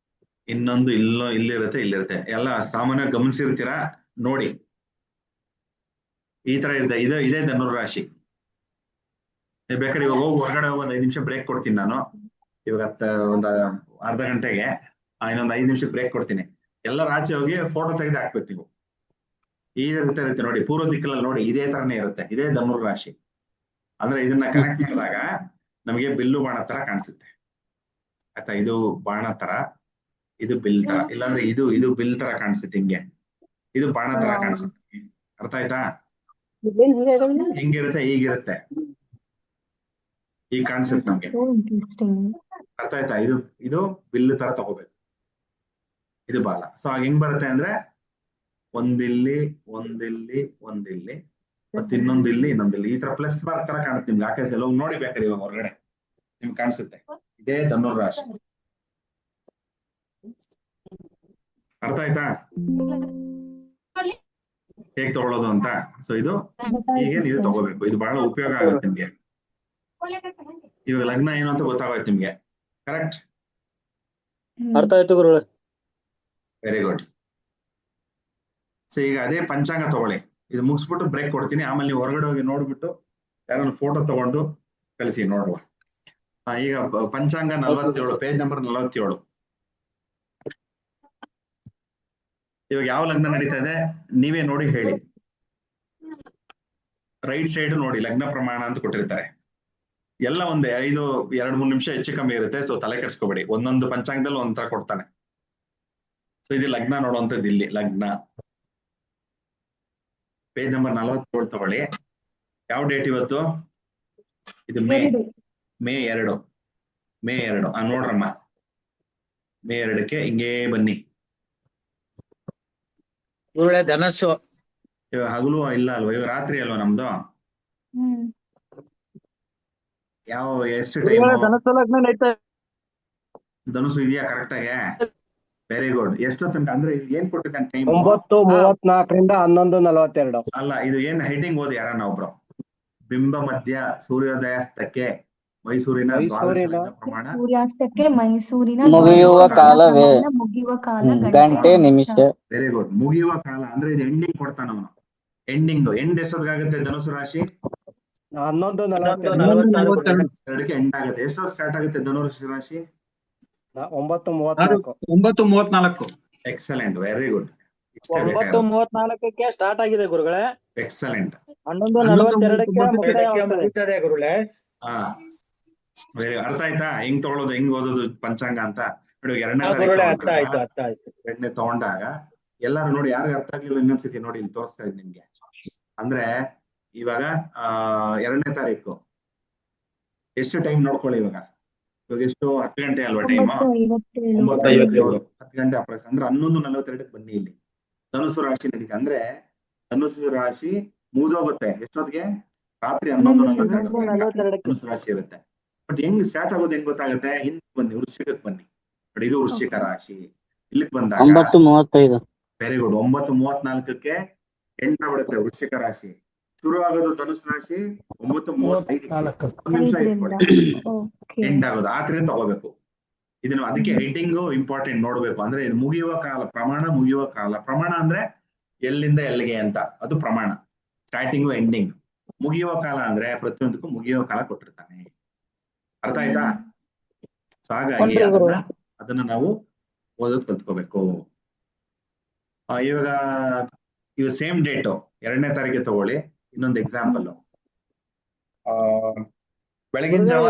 ಇನ್ನೊಂದು ಇಲ್ಲಿರುತ್ತೆ. ಎಲ್ಲ ಸಾಮಾನ್ಯ ಗಮನಿಸಿರ್ತೀರಾ ನೋಡಿ. ಈ ತರ ಇದೆ. ಇದೇ ಧನುರ್ ರಾಶಿ. ಬೇಕಾದ್ರೆ ಇವಾಗ ಹೋಗಿ ಹೊರಗಡೆ ಹೋಗಿ 5 ನಿಮಿಷ ಬ್ರೇಕ್ ಕೊಡ್ತೀನಿ ನಾನು. ಇವಾಗ ಒಂದು ಅರ್ಧ ಗಂಟೆಗೆ ಇನ್ನೊಂದು 5 ನಿಮಿಷ ಬ್ರೇಕ್ ಕೊಡ್ತೀನಿ. ಎಲ್ಲರ ಆಚೆ ಹೋಗಿ ಫೋಟೋ ತೆಗೆದು ಹಾಕ್ಬೇಕು ನೀವು. ಈ ಇರುತ್ತೆ ನೋಡಿ, ಪೂರ್ವ ದಿಕ್ಕಲ್ಲಿ ನೋಡಿ, ಇದೇ ತರನೇ ಇರುತ್ತೆ. ಇದೇ ಧನುರ್ ರಾಶಿ. ಅಂದ್ರೆ ಇದನ್ನ ಕನೆಕ್ಟ್ ಮಾಡಿದಾಗ ನಮಗೆ ಬಿಲ್ಲು ಬಾಣ ತರ ಕಾಣಿಸುತ್ತೆ. ಆಯ್ತಾ? ಇದು ಬಾಣ ತರ, ಇದು ಬಿಲ್ ತರ. ಇಲ್ಲಾಂದ್ರೆ ಇದು ಬಿಲ್ ತರ ಕಾಣಿಸುತ್ತೆ ಹಿಂಗೆ, ಇದು ಬಾಣ ತರ ಕಾಣಿಸುತ್ತೆ. ಅರ್ಥ ಆಯ್ತಾ? ಹಿಂಗಿರುತ್ತೆ, ಹೀಗಿರುತ್ತೆ, ಹೀಗ್ ಕಾಣಿಸುತ್ತೆ ನಮ್ಗೆ. ಅರ್ಥ ಆಯ್ತಾ? ಇದು ಬಿಲ್ಲು ತರ ತಗೋಬೇಕು, ಇದು ಬಾಲ. ಸೊ ಆಗ ಹೆಂಗ್ ಬರುತ್ತೆ ಅಂದ್ರೆ ಒಂದಿಲ್ಲಿ ಮತ್ತೆ ಇನ್ನೊಂದಿಲ್ಲಿ, ಈ ತರ ಪ್ಲಸ್ ಮಾರ್ಕ್ ತರ ಕಾಣುತ್ತೆ ನಿಮ್ಗೆ ಆಕಾಶದಲ್ಲಿ. ಹೋಗಿ ನೋಡಿ ಬೇಕಾದ್ರೆ ಇವಾಗ ಹೊರಗಡೆ ನಿಮ್ಗೆ ಕಾಣಿಸುತ್ತೆ. ಇದೇ ಧನುರ್ ರಾಶಿ. ಅರ್ಥ ಆಯ್ತಾ ಹೇಗ್ ತಗೊಳ್ಳೋದು ಅಂತ? ಸೊ ಇದು ಹೀಗೆ ನೀವು ತಗೋಬೇಕು. ಇದು ಬಹಳ ಉಪಯೋಗ ಆಗುತ್ತೆ ನಿಮ್ಗೆ. ಇವಾಗ ಲಗ್ನ ಏನು ಅಂತ ಗೊತ್ತಾಗೋಯ್ತು ನಿಮ್ಗೆ, ಕರೆಕ್ಟ್? ಅರ್ಥ ಆಯ್ತು ಗುರುಗಳೇ. Very good. ಸೊ ಈಗ ಅದೇ ಪಂಚಾಂಗ ತಗೊಳ್ಳಿ. ಇದು ಮುಗಿಸ್ಬಿಟ್ಟು ಬ್ರೇಕ್ ಕೊಡ್ತೀನಿ. ಆಮೇಲೆ ನೀವು ಹೊರಗಡೆ ಹೋಗಿ ನೋಡ್ಬಿಟ್ಟು ಯಾರನ್ನ ಫೋಟೋ ತಗೊಂಡು ಕಳಿಸಿ ನೋಡುವ. ಈಗ ಪಂಚಾಂಗ 47, ಪೇಜ್ ನಂಬರ್ 47. ಇವಾಗ ಯಾವ ಲಗ್ನ ನಡೀತಾ ಇದೆ ನೀವೇ ನೋಡಿ ಹೇಳಿ. ರೈಟ್ ಸೈಡ್ ನೋಡಿ, ಲಗ್ನ ಪ್ರಮಾಣ ಅಂತ ಕೊಟ್ಟಿರ್ತಾರೆ. ಎಲ್ಲ ಒಂದೇ 2-3 ನಿಮಿಷ ಹೆಚ್ಚು ಕಮ್ಮಿ ಇರುತ್ತೆ. ಸೊ ತಲೆ ಕೆಡ್ಸ್ಕೊಬೇಡಿ, ಒಂದೊಂದು ಪಂಚಾಂಗದಲ್ಲಿ ಒಂಥರ ಕೊಡ್ತಾನೆ. ಸೊ ಇದು ಲಗ್ನ ನೋಡುವಂಥದ್ದು. ಇಲ್ಲಿ ಲಗ್ನ ಪೇಜ್ ನಂಬರ್ 47 ತಗೊಳ್ಳಿ. ಯಾವ ಡೇಟ್ ಇವತ್ತು? ಇದು ಮೇ 2. ಮೇ 2. ನೋಡ್ರಮ್ಮ, ಮೇ 2ಕ್ಕೆ ಹಿಂಗೇ ಬನ್ನಿ. ಗುರುಗಳೇ ಧನಸ್ಸು ಇವಾಗ ಹಗಲು ಇಲ್ಲ ಅಲ್ವಾ, ಇವಾಗ ರಾತ್ರಿ ಅಲ್ವಾ ನಮ್ದು? ಎಷ್ಟು ಟೈಮ್? ಧನಸ್ಸು ಲಗ್ನ ನಡೀತಾ ಧನುಸು ಇದೆಯಾ ಕರೆಕ್ಟ್ ಆಗಿ? Very good. ಎಷ್ಟು ತನಕ ಅಂದ್ರೆ ಏನ್ ಕೊಟ್ಟಿದ್ದಾನೆ ಟೈಮ್? 9:34 11:42. ಅಲ್ಲ, ಇದು ಏನ್ ಹೆಡ್ಡಿಂಗ್ ಓದಿ ಯಾರನ್ನ ಒಬ್ರು. ಬಿಂಬ ಮಧ್ಯ ಸೂರ್ಯೋದಯಕ್ಕೆ ಮೈಸೂರಿನ ದ್ವಾದಶ ಪ್ರಮಾಣ ಸೂರ್ಯಾಸ್ತಕ್ಕೆ ಮೈಸೂರಿನ ಮುಗಿಯುವ ಕಾಲವೇ ಮುಗಿಯುವ ಕಾಲ ಗಂಟೆ ನಿಮಿಷ. Very good. ಮುಗಿಯುವ ಕಾಲ ಅಂದ್ರೆ ಇದು ಎಂಡಿಂಗ್ ಕೊಡ್ತಾನ ಅವನು. ಎಂಡ್ ಎಷ್ಟೊತ್ತಿಗಾಗುತ್ತೆ ಧನುಸು ರಾಶಿ? 11:42. ಎಂಡ್ ಆಗುತ್ತೆ. ಎಷ್ಟೊತ್ತು ಸ್ಟಾರ್ಟ್ ಆಗುತ್ತೆ ಧನುಸು ರಾಶಿ? 9:34. 9:34. Excellent, very good. 9:34ಕ್ಕೆ ಸ್ಟಾರ್ಟ್ ಆಗಿದೆ ಗುರುಗಳೇ. ಎಕ್ಸಲೆಂಟ್. 11:42ಕ್ಕೆ ಮುಗಿತಾರೆ ಗುರುಗಳೇ. ಹಾ, ವೆರಿ. ಅರ್ಥ ಆಯ್ತಾ ಹೆಂಗ್ ತಗೊಳ್ಳೋದು, ಹೆಂಗ್ ಓದೋದು ಪಂಚಾಂಗ ಅಂತ? ನೋಡಿ, ಎರಡನೇ ಅರ್ಥ ಆಯ್ತು. ತಗೊಂಡಾಗ ಎಲ್ಲಾರು ನೋಡಿ, ಯಾರಿಗ ಅರ್ಥ ಆಗ್ಲಿಲ್ಲ ಇನ್ನೊಂದ್ಸತಿ ನೋಡಿ, ಇಲ್ಲಿ ತೋರಿಸ್ತಾ ಇದ್ದೀನಿ ನಿಮ್ಗೆ. ಅಂದ್ರೆ ಇವಾಗ 2ನೇ ತಾರೀಕು ಎಷ್ಟು ಟೈಮ್ ನೋಡ್ಕೊಳ್ಳಿ. ಇವಾಗ ಎಷ್ಟು? 10 ಗಂಟೆ ಅಲ್ವಾ ಟೈಮ್? 9:57. 10 ಗಂಟೆ ಅಪ್ರಾಕ್ಸ್ ಅಂದ್ರೆ 11:42ಕ್ಕೆ ಬನ್ನಿ. ಇಲ್ಲಿ ಧನುಸು ರಾಶಿ ನಡೀತೆ. ಅಂದ್ರೆ ಧನುಸು ರಾಶಿ ಮುಗಿದೋಗುತ್ತೆ ಎಷ್ಟೊತ್ತಿಗೆ? ರಾತ್ರಿ 11:42 ಧನುಸು ರಾಶಿ ಇರುತ್ತೆ. ಬಟ್ ಹೆಂಗ್ ಸ್ಟಾರ್ಟ್ ಆಗೋದು ಹೆಂಗ್ ಗೊತ್ತಾಗುತ್ತೆ? ಹಿಂದೆ ಬನ್ನಿ, ವೃಶ್ಚಿಕಕ್ಕೆ ಬನ್ನಿ. ನೋಡಿ, ಇದು ವೃಶ್ಚಿಕ ರಾಶಿ. ಇಲ್ಲಿಗೆ ಬಂದಾಗ 9:35. Very good. 9:34ಕ್ಕೆ ಎಂಡ್ ಆಗ್ಬಿಡುತ್ತೆ ವೃಶ್ಚಿಕ ರಾಶಿ. ಶುರು ಆಗೋದು ಧನುಸು ರಾಶಿ 9:35. 1 ನಿಮಿಷ ಇಟ್ಕೊಳ್ಳಿ. ಎಂಡ್ ಆಗೋದು ಆತ್ರಿ ತಗೋಬೇಕು. ಇದನ್ನು ಅದಕ್ಕೆ ಹೆಡ್ಡಿಂಗ್ ಇಂಪಾರ್ಟೆಂಟ್ ನೋಡ್ಬೇಕು. ಅಂದ್ರೆ ಇದು ಮುಗಿಯುವ ಕಾಲ ಪ್ರಮಾಣ. ಮುಗಿಯುವ ಕಾಲ ಪ್ರಮಾಣ ಅಂದ್ರೆ ಎಲ್ಲಿಂದ ಎಲ್ಲಿಗೆ ಅಂತ, ಅದು ಪ್ರಮಾಣ. Starting ending. ಮುಗಿಯುವ ಕಾಲ ಅಂದ್ರೆ ಪ್ರತಿಯೊಂದಕ್ಕೂ ಮುಗಿಯುವ ಕಾಲ ಕೊಟ್ಟಿರ್ತಾನೆ. ಅರ್ಥ ಆಯ್ತಾ? ಸೊ ಹಾಗಾಗಿ ಅದನ್ನ ನಾವು ಓದೋದು ಕಲ್ತ್ಕೋಬೇಕು. ಇವಾಗ ಸೇಮ್ ಡೇಟು 2ನೇ ತಾರೀಕು ತಗೊಳ್ಳಿ. ಇನ್ನೊಂದು ಎಕ್ಸಾಂಪಲ್. ಬೆಳಗಿನ ಜಾವ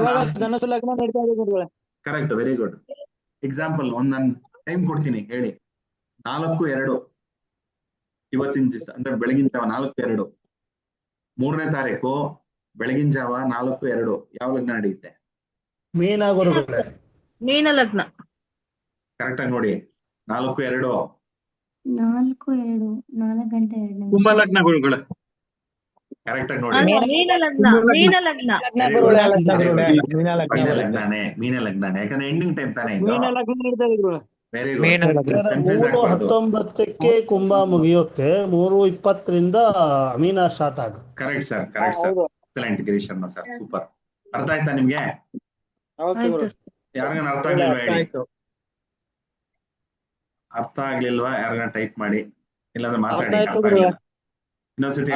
ಧನಸ್ಸು ಲಗ್ನ ನಡೀತಾ ಇದೆ ಗುರುಗಳೇ. Correct, very good. ಎಕ್ಸಾಂಪಲ್ ನಾನು ಟೈಮ್ ಕೊಡ್ತೀನಿ ಹೇಳಿ. 4:02 ಇವತ್ತಿನ ದಿವಸ ಅಂದ್ರೆ ಬೆಳಗಿನ ಜಾವ 4:02. 3ನೇ ತಾರೀಕು ಬೆಳಗಿನ ಜಾವ 4:02 ಯಾವ ಲಗ್ನ ನಡೆಯುತ್ತೆ? ಮೀನ ಗುರುಗಳೇ. ಮೀನ ಲಗ್ನ. ಕರೆಕ್ಟ್ ಆಗಿ ನೋಡಿ. 4:02 4 ಗಂಟೆ 2 ನಿಮಿಷ. ಕುಂಭ ಲಗ್ನ ಗುರುಗಳೇ. ಕರೆಕ್ಟ್ ಆಗಿ ನೋಡಿ. ಮೀನ ಲಗ್ನ. ಮೀನ ಲಗ್ನ. ಮೀನ ಲಗ್ನಾನೆ. ಯಾಕಂದ್ರೆ ಎಂಡಿಂಗ್ ಟೈಮ್ ತಾನೇ ಇದು. ಲಗ್ನ ನಡೀತಾ ಇದೆ ಗುರುಗಳೇ. Very good. 3:19ಕ್ಕೆ ಕುಂಭ ಮುಗಿಯೋಕೆ 3:20ರಿಂದ ಮೀನ ಸ್ಟಾರ್ಟ್ ಆಗುತ್ತೆ. Correct sir, correct sir. Excellent Girish Sharma sir, super. ಅರ್ಥ ಆಯ್ತಾ ನಿಮ್ಗೆ? ಯಾರಿಗಾನ ಅರ್ಥ ಆಗ್ಲಿಲ್ವಾ ಹೇಳಿ? ಅರ್ಥ ಆಗ್ಲಿಲ್ವಾ? ಯಾರಿಗಾನ ಟೈಪ್ ಮಾಡಿ, ಇಲ್ಲಾಂದ್ರೆ ಮಾತಾಡಿ. ಅರ್ಥ ಆಗಿಲ್ಲ ಇನ್ನೊಂದ್ಸತಿ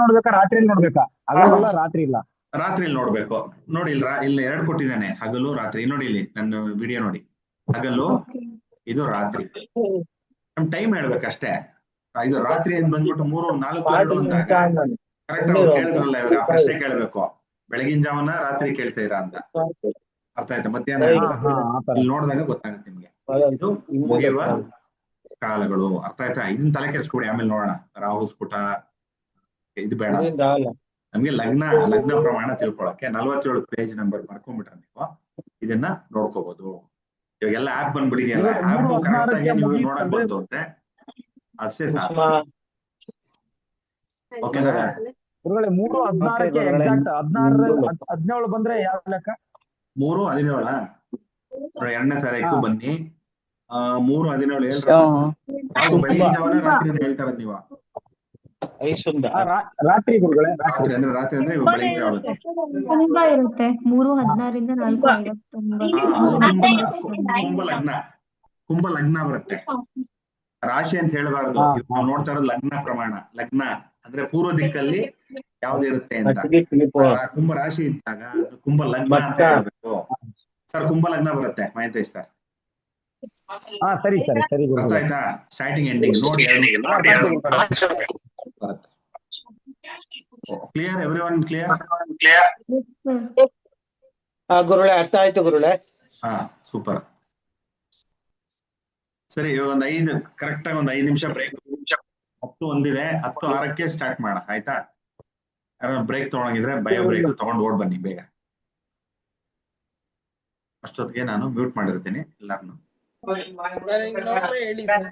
ನೋಡ್ಬೇಕಾ ರಾತ್ರಿ ನೋಡ್ಬೇಕಾ? ಹಗಲಲ್ಲ ರಾತ್ರಿ ಇಲ್ಲ. ರಾತ್ರಿ ನೋಡ್ಬೇಕು. ನೋಡಿ, ಇಲ್ಲಿ 2 ಕೊಟ್ಟಿದ್ದಾನೆ, ಹಗಲು ರಾತ್ರಿ. ನೋಡಿ ಇಲ್ಲಿ ನನ್ನ ವಿಡಿಯೋ ನೋಡಿ. ಹಗಲು, ಇದು ರಾತ್ರಿ. ನಮ್ ಟೈಮ್ ಹೇಳ್ಬೇಕಷ್ಟೇ. ಇದು ರಾತ್ರಿ ಏನ್ ಬಂದ್ಬಿಟ್ಟು 3:42 ಅಂದಾಗ ಕರೆಕ್ಟ್ ಅವ್ರು ಕೇಳಿದ್ರಲ್ಲ, ಇವಾಗ ಪ್ರಶ್ನೆ ಕೇಳ್ಬೇಕು. ಬೆಳಗಿನ ಜಾವನ ರಾತ್ರಿ ಕೇಳ್ತೀರಾ ಅಂತ. ಅರ್ಥ ಆಯ್ತಾ? ಮಧ್ಯಾಹ್ನ ಇಲ್ಲಿ ನೋಡಿದಾಗ ಗೊತ್ತಾಗುತ್ತೆ ನಿಮ್ಗೆ. ಇದು ಮುಗಿಯುವ ಕಾಲಗಳು. ಅರ್ಥ ಆಯ್ತಾ? ಇದನ್ನ ತಲೆ ಕೆಡಿಸ್ಕೊಡಿ, ಆಮೇಲೆ ನೋಡೋಣ. ರಾಹು ಸ್ಫುಟ ಇದು ಬೇಡ ನಮ್ಗೆ. ಲಗ್ನ ಪ್ರಮಾಣ ತಿಳ್ಕೊಳಕ್ಕೆ 47 ಪೇಜ್ ನಂಬರ್ ಬರ್ಕೊಂಡ್ಬಿಟ್ರೆ ನೀವು ಇದನ್ನ ನೋಡ್ಕೋಬಹುದು. ಇವಾಗೆಲ್ಲ ಆಪ್ ಬಂದ್ಬಿಟ್ಟಿದೆಯಲ್ಲ, ಆಪ್ ಕರೆಕ್ಟ್ ಆಗಿ ನೀವು ನೋಡಕ್ ಬಂತು ಅಂದ್ರೆ ಅಷ್ಟೇ ಸಾಕು. ಓಕೆನಾ? 3:16ಕ್ಕೆ ಎಕ್ಸಾಕ್ಟ್ 17 ಬಂದ್ರೆ ಯಾವ ಲೆಕ್ಕ? 3:17 ನೋಡಿ. 2ನೇ ತಾರೀಕು ಬನ್ನಿ. 3:17 ಯಾವ್ದು ಬೆಳಗಿನ ಜಾವನ ರಾತ್ರಿ ಹೇಳ್ತಾರದ್ ನೀವು? ರಾತ್ರಿ ಗುರುಗಳೇ. ರಾತ್ರಿ ಅಂದ್ರೆ ಬೆಳಗಿನ ಜಾವ. ಕುಂಭ ಇರುತ್ತೆ 3:16ರಿಂದ 4:59. ಕುಂಭ ಲಗ್ನ ಬರುತ್ತೆ. ರಾಶಿ ಅಂತ ಹೇಳ್ಬಾರ್ದು. ನಾವು ನೋಡ್ತಾ ಇರೋದು ಲಗ್ನ ಪ್ರಮಾಣ. ಲಗ್ನ ಅಂದ್ರೆ ಪೂರ್ವ ದಿಕ್ಕಲ್ಲಿ ಯಾವ್ದಿರುತ್ತೆ ಅಂತ. ಕುಂಭ ರಾಶಿ ಇದ್ದಾಗ ಕುಂಭ ಲಗ್ನ ಅಂತ ಹೇಳ್ಬೇಕು ಸರ್. ಕುಂಭ ಲಗ್ನ ಬರುತ್ತೆ ಮಹೇಂತೇಶ್ ಸರ್. ಸರಿ ಸರಿ ಸರಿ. ಅರ್ಥ ಆಯ್ತಾ? ಸ್ಟಾರ್ಟಿಂಗ್ ಎಂಡಿಂಗ್ ನೋಡಿ ಬರುತ್ತೆ. ಕ್ಲಿಯರ್? Everyone clear? ಗುರುಳೆ ಅರ್ಥ ಆಯ್ತು ಗುರುಳೆ. ಹಾ, ಸೂಪರ್. ಸರಿ, ಇವಾಗ ಒಂದು 5 ಕರೆಕ್ಟ್ ಆಗಿ ಒಂದು 5 ನಿಮಿಷ ಬ್ರೇಕ್. 10:01 10:06 ಸ್ಟಾರ್ಟ್ ಮಾಡ ಆಯ್ತಾ. ಯಾರು ಬ್ರೇಕ್ ತಗೊಳಂಗಿದ್ರೆ ಬಯೋ ಬ್ರೇಕ್ ತಗೊಂಡು ಓಡ್ ಬನ್ನಿ ಬೇಗ. ಅಷ್ಟೊತ್ತಿಗೆ ನಾನು ಮ್ಯೂಟ್ ಮಾಡಿರ್ತೀನಿ ಎಲ್ಲಾರನ್ನು. ಹೇಳಿ ಸರ್.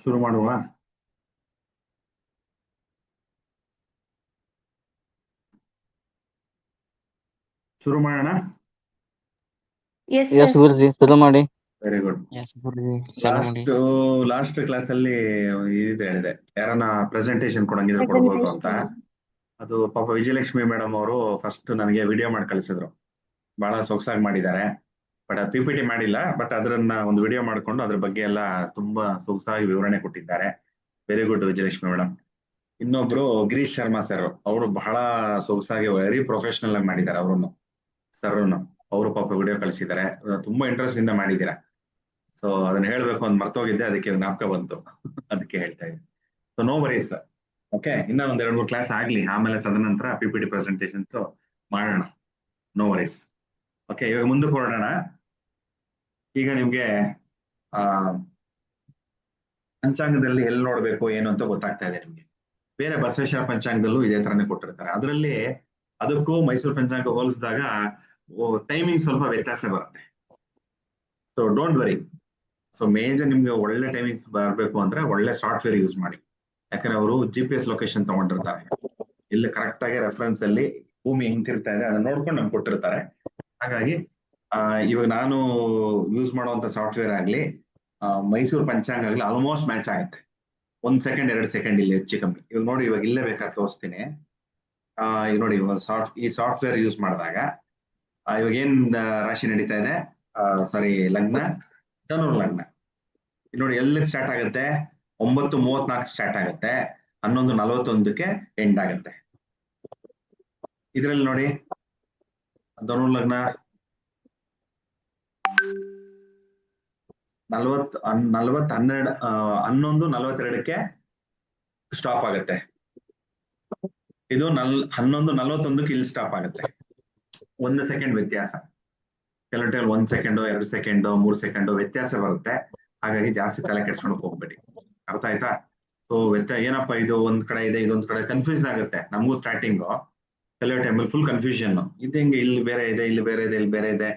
ಶುರು ಮಾಡುವ. ಶುರು ಮಾಡೋಣ. ಎಸ್ ಗುರುಜಿ ಶುರು ಮಾಡಿ. Very good. ಲಾಸ್ಟ್ ಕ್ಲಾಸ್ ಅಲ್ಲಿ ಇದು ಹೇಳಿದೆ, ಯಾರನ್ನ ಪ್ರೆಸೆಂಟೇಶನ್ ಕೊಡಂಗಿದ್ರೆ ಕೊಡ್ಬೋದು ಅಂತ. ಅದು ಪಾಪ ವಿಜಯಲಕ್ಷ್ಮಿ ಮೇಡಮ್ ಅವರು ಫಸ್ಟ್ ನನಗೆ ವಿಡಿಯೋ ಮಾಡಿ ಕಳಿಸಿದ್ರು. ಬಹಳ ಸೊಗಸಾಗಿ ಮಾಡಿದ್ದಾರೆ. ಬಟ್ ಅದು PPT ಮಾಡಿಲ್ಲ, ಬಟ್ ಅದನ್ನ ಒಂದು ವಿಡಿಯೋ ಮಾಡ್ಕೊಂಡು ಅದ್ರ ಬಗ್ಗೆ ಎಲ್ಲ ತುಂಬಾ ಸೊಗಸಾಗಿ ವಿವರಣೆ ಕೊಟ್ಟಿದ್ದಾರೆ. Very good Vijayalakshmi madam. ಇನ್ನೊಬ್ರು ಗಿರೀಶ್ ಶರ್ಮಾ ಸರ್, ಅವರು ಬಹಳ ಸೊಗಸಾಗಿ ವೆರಿ ಪ್ರೊಫೆಷನಲ್ ಆಗಿ ಮಾಡಿದ್ದಾರೆ. ಅವರನ್ನು ಸರ್ನು ಅವರು ಪಾಪ ವಿಡಿಯೋ ಕಳಿಸಿದ್ದಾರೆ. ತುಂಬಾ ಇಂಟ್ರೆಸ್ಟ್ ಇಂದ ಮಾಡಿದ್ದೀರಾ. ಸೊ ಅದನ್ನ ಹೇಳ್ಬೇಕು ಅಂತ ಮರ್ತೋಗಿದ್ದೆ, ಅದಕ್ಕೆ ಜ್ಞಾಪಕ ಬಂತು. ಅದಕ್ಕೆ ಹೇಳ್ತಾ ಇದ್ದೀನಿ. So no worries. ಓಕೆ, ಇನ್ನ ಒಂದ್ 2-3 ಕ್ಲಾಸ್ ಆಗ್ಲಿ, ಆಮೇಲೆ ತದನಂತರ PPT ಪ್ರೆಸೆಂಟೇಷನ್ಸ್ ಮಾಡೋಣ. No worries. ಓಕೆ, ಇವಾಗ ಮುಂದಕ್ಕೆ ಹೊರಡೋಣ. ಈಗ ನಿಮ್ಗೆ ಪಂಚಾಂಗದಲ್ಲಿ ಎಲ್ಲಿ ನೋಡ್ಬೇಕು ಏನು ಅಂತ ಗೊತ್ತಾಗ್ತಾ ಇದೆ ನಿಮ್ಗೆ. ಬೇರೆ ಬಸವೇಶ್ವರ ಪಂಚಾಂಗದಲ್ಲೂ ಇದೇ ತರನೇ ಕೊಟ್ಟಿರ್ತಾರೆ. ಅದರಲ್ಲಿ ಅದಕ್ಕೂ ಮೈಸೂರು ಪಂಚಾಂಗ ಹೋಲಿಸಿದಾಗ ಟೈಮಿಂಗ್ ಸ್ವಲ್ಪ ವ್ಯತ್ಯಾಸ ಬರುತ್ತೆ. So don't worry. So major ನಿಮ್ಗೆ ಒಳ್ಳೆ ಟೈಮಿಂಗ್ಸ್ ಬರಬೇಕು ಅಂದ್ರೆ ಒಳ್ಳೆ ಸಾಫ್ಟ್ವೇರ್ ಯೂಸ್ ಮಾಡಿ. ಯಾಕಂದ್ರೆ ಅವರು GPS ಲೊಕೇಶನ್ ತಗೊಂಡಿರ್ತಾರೆ. ಇಲ್ಲಿ ಕರೆಕ್ಟ್ ಆಗಿ ರೆಫರೆನ್ಸ್ ಅಲ್ಲಿ ಭೂಮಿ ಹೆಂಗ್ ತಿರ್ತಾ ಇದೆ ಅದನ್ನ ನೋಡ್ಕೊಂಡು ನಮ್ಗೆ ಕೊಟ್ಟಿರ್ತಾರೆ. ಹಾಗಾಗಿ ಇವಾಗ ನಾನು ಯೂಸ್ ಮಾಡುವಂತ ಸಾಫ್ಟ್ವೇರ್ ಆಗ್ಲಿ, ಮೈಸೂರು ಪಂಚಾಂಗ ಆಗ್ಲಿ ಆಲ್ಮೋಸ್ಟ್ ಮ್ಯಾಚ್ ಆಗುತ್ತೆ. 1 ಸೆಕೆಂಡ್ 2 ಸೆಕೆಂಡ್ ಇಲ್ಲಿ ಹೆಚ್ಚು ಕಮ್ಮಿ. ಇವಾಗ ನೋಡಿ, ಇವಾಗ ಇಲ್ಲೇ ಬೇಕಾದ್ರೆ ತೋರಿಸ್ತೀನಿ. ಈಗ ನೋಡಿ, ಈ ಸಾಫ್ಟ್ವೇರ್ ಯೂಸ್ ಮಾಡಿದಾಗ ಇವಾಗ ಏನ್ ರಾಶಿ ನಡೀತಾ ಇದೆ, ಸಾರಿ ಲಗ್ನ, ಧನುರ್ ಲಗ್ನ. ನೋಡಿ ಎಲ್ಲಿಗೆ ಸ್ಟಾರ್ಟ್ ಆಗುತ್ತೆ, 9:34 ಸ್ಟಾರ್ಟ್ ಆಗುತ್ತೆ, 11:41ಕ್ಕೆ ಎಂಡ್ ಆಗುತ್ತೆ. ಇದ್ರಲ್ಲಿ ನೋಡಿ ಧನುರ್ ಲಗ್ನ 11:42ಕ್ಕೆ ಸ್ಟಾಪ್ ಆಗುತ್ತೆ. ಇದು 11:41ಕ್ಕೆ ಇಲ್ಲಿ ಸ್ಟಾಪ್ ಆಗುತ್ತೆ. 1 ಸೆಕೆಂಡ್ ವ್ಯತ್ಯಾಸ. ಕೆಲವು ಟೈಮ್ 1 ಸೆಕೆಂಡ್ 2 ಸೆಕೆಂಡ್ 3 ಸೆಕೆಂಡ್ ವ್ಯತ್ಯಾಸ ಬರುತ್ತೆ. ಹಾಗಾಗಿ ಜಾಸ್ತಿ ತಲೆ ಕೆಡ್ಸ್ಕೊಳಕ್ ಹೋಗ್ಬೇಡಿ. ಅರ್ಥ ಆಯ್ತಾ? ಸೊ ಏನಪ್ಪ ಇದು ಒಂದ್ ಕಡೆ ಇದೆ, ಇದೊಂದ್ ಕಡೆ ಕನ್ಫ್ಯೂಸ್ ಆಗುತ್ತೆ. ನಮಗೂ ಸ್ಟಾರ್ಟಿಂಗು ಕೆಲವು ಟೈಮಲ್ಲಿ ಫುಲ್ ಕನ್ಫ್ಯೂಷನ್. ಇದು ಹೆಂಗೆ, ಇಲ್ಲಿ ಬೇರೆ ಇದೆ, ಇಲ್ಲಿ ಬೇರೆ ಇದೆ, ಇಲ್ಲಿ ಬೇರೆ ಇದೆ,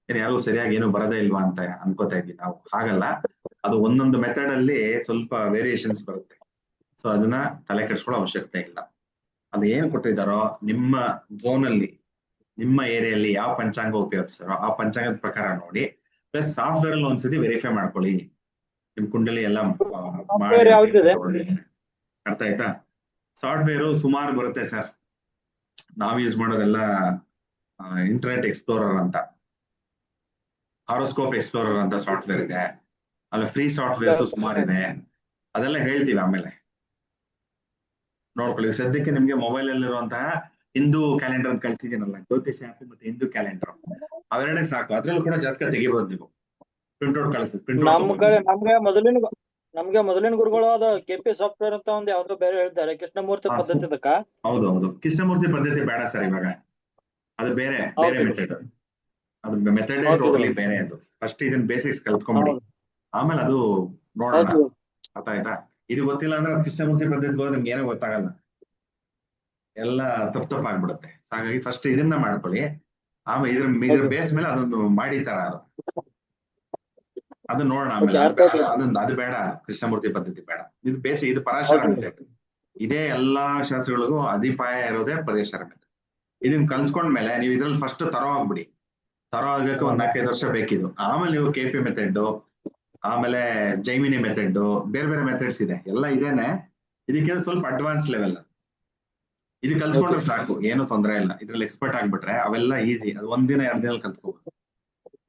ಯಾರು ಸರಿಯಾಗಿ ಏನು ಬರೋದೇ ಇಲ್ವಾ ಅಂತ ಅನ್ಕೋತಾ ಇದ್ವಿ ನಾವು. ಹಾಗಲ್ಲ, ಅದು ಒಂದೊಂದು ಮೆಥಡ್ ಅಲ್ಲಿ ಸ್ವಲ್ಪ ವೇರಿಯೇಷನ್ಸ್ ಬರುತ್ತೆ. ಸೊ ಅದನ್ನ ತಲೆ ಕೆಡ್ಸ್ಕೊಳ್ಳೋ ಅವಶ್ಯಕತೆ ಇಲ್ಲ. ಅದು ಏನ್ ಕೊಟ್ಟಿದ್ದಾರೋ ನಿಮ್ಮ ಝೋನ್ ಅಲ್ಲಿ, ನಿಮ್ಮ ಏರಿಯಲ್ಲಿ ಯಾವ ಪಂಚಾಂಗ ಉಪಯೋಗಿಸ್ತಾರೋ ಆ ಪಂಚಾಂಗದ ಪ್ರಕಾರ ನೋಡಿ. ಪ್ಲಸ್ ಸಾಫ್ಟ್ವೇರ್ ಅಲ್ಲಿ ಒಂದ್ಸತಿ ವೆರಿಫೈ ಮಾಡ್ಕೊಳ್ಳಿ, ನಿಮ್ ಕುಂಡಲಿ ಎಲ್ಲ ಅರ್ಥ ಆಯ್ತಾ? ಸಾಫ್ಟ್ವೇರು ಸುಮಾರು ಬರುತ್ತೆ ಸರ್. ನಾವ್ ಯೂಸ್ ಮಾಡೋದೆಲ್ಲ ಇಂಟರ್ನೆಟ್ ಎಕ್ಸ್ಪ್ಲೋರರ್ ಅಂತ, ಹಾರೋಸ್ಕೋಪ್ ಎಕ್ಸ್ಪ್ಲೋರರ್ ಅಂತ ಸಾಫ್ಟ್ವೇರ್ ಇದೆ. ಅಲ್ಲಿ ಫ್ರೀ ಸಾಫ್ಟ್ವೇರ್ಸ್ ಸುಮಾರು ಇದೆ. ಅದೆಲ್ಲ ಹೇಳ್ತೀವಿ ಆಮೇಲೆ, ನೋಡ್ಕೊಳ್ಳಿ. ಸದ್ಯಕ್ಕೆ ನಿಮ್ಗೆ ಮೊಬೈಲ್ ಅಲ್ಲಿರುವಂತಹ ಹಿಂದೂ ಕ್ಯಾಲೆಂಡರ್ ಅಂತ ಕಳ್ಸಿದ್ದೀನಲ್ಲ, ಜ್ಯೋತಿಷ್ ಆ್ಯಪ್ ಮತ್ತೆ ಹಿಂದೂ ಕ್ಯಾಲೆಂಡರ್, ಅವೆರಡೇ ಸಾಕು. ಅದ್ರಲ್ಲೂ ಕೂಡ ಜಾತಕ ತೆಗಿಬಹುದು ನೀವು. ಪ್ರಿಂಟ್ಔಟ್ ಕಳಿಸಿ. ನಮ್ಗೆ ಮೊದಲಿನ ಗುರುಗಳು ಅದು KP ಸಾಫ್ಟ್ವೇರ್ ಅಂತ ಒಂದು ಯಾವ್ದೋ ಬೇರೆ ಹೇಳ್ತಾರೆ, ಕೃಷ್ಣಮೂರ್ತಿ ಪದ್ಧತಿ. ಹೌದು, ಕೃಷ್ಣಮೂರ್ತಿ ಪದ್ಧತಿ ಬೇಡ ಸರ್ ಇವಾಗ. ಅದು ಬೇರೆ ಮೆಥಡ್. ಅದು ಮೆಥಡ್ ಟೋಟಲಿ ಬೇರೆ. ಅದು ಫಸ್ಟ್ ಇದನ್ನ ಬೇಸಿಕ್ಸ್ ಕಲ್ತ್ಕೊಂಡ್ಬಿಡಿ, ಆಮೇಲೆ ಅದು ನೋಡೋಣ. ಅರ್ಥ ಆಯ್ತಾ? ಇದು ಗೊತ್ತಿಲ್ಲ ಅಂದ್ರೆ ಅದು ಕೃಷ್ಣಮೂರ್ತಿ ಪದ್ಧತಿ ಹೋದ್ರೆ ನಿಮ್ಗೆ ಏನೋ ಗೊತ್ತಾಗಲ್ಲ, ಎಲ್ಲ ತಪ್ಪಾಗ್ಬಿಡುತ್ತೆ. ಹಾಗಾಗಿ ಫಸ್ಟ್ ಇದನ್ನ ಮಾಡ್ಕೊಳ್ಳಿ, ಆಮೇಲೆ ಇದ್ರ ಬೇಸ್ ಮೇಲೆ ಅದೊಂದು ಮಾಡಿತಾರ ಅದು ನೋಡೋಣ ಆಮೇಲೆ. ಅದು ಬೇಡ, ಕೃಷ್ಣಮೂರ್ತಿ ಪದ್ಧತಿ ಬೇಡ. ಇದು ಇದು ಪರಾಶರ ಮೆಥಡ್. ಇದೇ ಎಲ್ಲಾ ಶಾಸ್ತ್ರಗಳಿಗೂ ಅಡಿಪಾಯ ಇರೋದೇ ಪರಾಶರ ಮೆಥಡ್. ಇದನ್ನ ಕಲ್ತ್ಕೊಂಡ್ಮೇಲೆ ನೀವು ಇದ್ರಲ್ಲಿ ಫಸ್ಟ್ ತರೋ ಆಗ್ಬಿಡಿ. ತರೋ ಆಗಕ್ಕೆ 4-5 ವರ್ಷ ಬೇಕಿದ್ದು. ಆಮೇಲೆ ನೀವು KP ಮೆಥಡ್, ಆಮೇಲೆ ಜೈಮಿನಿ ಮೆಥಡ್, ಬೇರೆ ಬೇರೆ ಮೆಥಡ್ಸ್ ಇದೆ. ಎಲ್ಲ ಇದೇನೆ, ಇದಕ್ಕೆ ಸ್ವಲ್ಪ ಅಡ್ವಾನ್ಸ್ ಲೆವೆಲ್. ಇದು ಕಲ್ತ್ಕೊಂಡ್ರೆ ಸಾಕು, ಏನು ತೊಂದರೆ ಇಲ್ಲ. ಇದ್ರಲ್ಲಿ ಎಕ್ಸ್ಪರ್ಟ್ ಆಗ್ಬಿಟ್ರೆ ಅವೆಲ್ಲ ಈಸಿ. ಅದು 1 ದಿನ 2 ದಿನ ಕಲ್ತ್ಕೋಬಹುದು,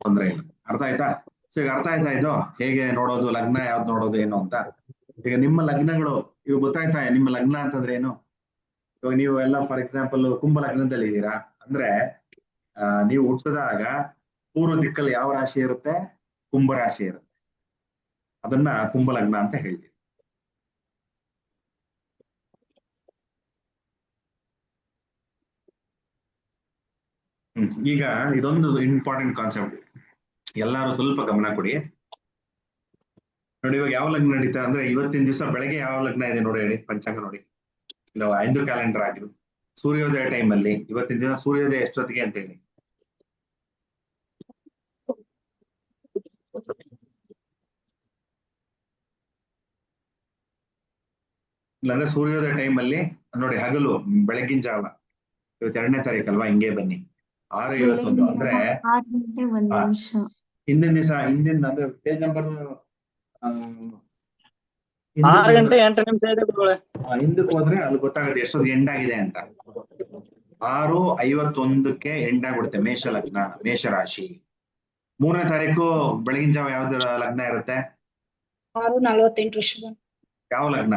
ತೊಂದರೆ ಇಲ್ಲ. ಅರ್ಥ ಆಯ್ತಾ? ಸೊ ಈಗ ಅರ್ಥ ಆಯ್ತಾ ಇದು ಹೇಗೆ ನೋಡೋದು, ಲಗ್ನ ಯಾವ್ದು ನೋಡೋದು ಏನು ಅಂತ? ಈಗ ನಿಮ್ಮ ಲಗ್ನಗಳು ಇವಾಗ ಗೊತ್ತಾಯ್ತಾ? ನಿಮ್ಮ ಲಗ್ನ ಅಂತಂದ್ರೆ ಏನು? ಇವಾಗ ನೀವು ಎಲ್ಲ ಫಾರ್ ಎಕ್ಸಾಂಪಲ್ ಕುಂಭ ಲಗ್ನದಲ್ಲಿ ಇದ್ದೀರಾ ಅಂದ್ರೆ, ನೀವು ಹುಟ್ಟಿದಾಗ ಪೂರ್ವ ದಿಕ್ಕಲ್ಲಿ ಯಾವ ರಾಶಿ ಇರುತ್ತೆ? ಕುಂಭ ರಾಶಿ ಇರುತ್ತೆ. ಅದನ್ನ ಕುಂಭ ಲಗ್ನ ಅಂತ ಹೇಳ್ತೀವಿ. ಈಗ ಇದೊಂದು ಇಂಪಾರ್ಟೆಂಟ್ ಕಾನ್ಸೆಪ್ಟ್, ಎಲ್ಲಾರು ಸ್ವಲ್ಪ ಗಮನ ಕೊಡಿ. ನೋಡಿ, ಇವಾಗ ಯಾವ ಲಗ್ನ ನಡೀತಾ ಅಂದ್ರೆ, ಇವತ್ತಿನ ದಿವಸ ಬೆಳಗ್ಗೆ ಯಾವ ಲಗ್ನ ಇದೆ ನೋಡಿ, ಹೇಳಿ ಪಂಚಾಂಗ ನೋಡಿ. ಇಲ್ಲ ಹಿಂದೂ ಕ್ಯಾಲೆಂಡರ್ ಆಗಿರು ಸೂರ್ಯೋದಯ ಟೈಮ್ ಅಲ್ಲಿ ಇವತ್ತಿನ ದಿನ ಸೂರ್ಯೋದಯ ಎಷ್ಟೊತ್ತಿಗೆ ಅಂತ ಹೇಳಿ. ಇಲ್ಲಾಂದ್ರೆ ಸೂರ್ಯೋದಯ ಟೈಮ್ ಅಲ್ಲಿ ನೋಡಿ, ಹಗಲು ಬೆಳಗಿನ ಜಾವ, ಇವತ್ತು 2ನೇ ತಾರೀಕು ಅಲ್ವಾ, ಹಿಂಗೆ ಬನ್ನಿ 6:51 ಅಂದ್ರೆ 6 ಗಂಟೆ 1 ನಿಮಿಷ. ಹಿಂದಿನ ದಿವಸ, ಅಂದ್ರೆ ಪೇಜ್ ನಂಬರ್ 6 ಗಂಟೆ 8 ನಿಮಿಷ ಇದೆ ಗುರುಗಳೇ. ಹಿಂದಕ್ಕೆ ಹೋದ್ರೆ ಅಲ್ಲಿ ಗೊತ್ತಾಗುತ್ತೆ ಎಷ್ಟೊಂದು ಎಂಡ್ ಆಗಿದೆ ಅಂತ. 6:51ಕ್ಕೆ ಎಂಡ್ ಆಗ್ಬಿಡುತ್ತೆ ಮೇಷ ಲಗ್ನ, ಮೇಷ ರಾಶಿ. 3ನೇ ತಾರೀಕು ಬೆಳಗಿನ ಜಾವ ಯಾವ್ದು ಲಗ್ನ ಇರುತ್ತೆ? 6:48 ಋಷಭ. ಯಾವ ಲಗ್ನ?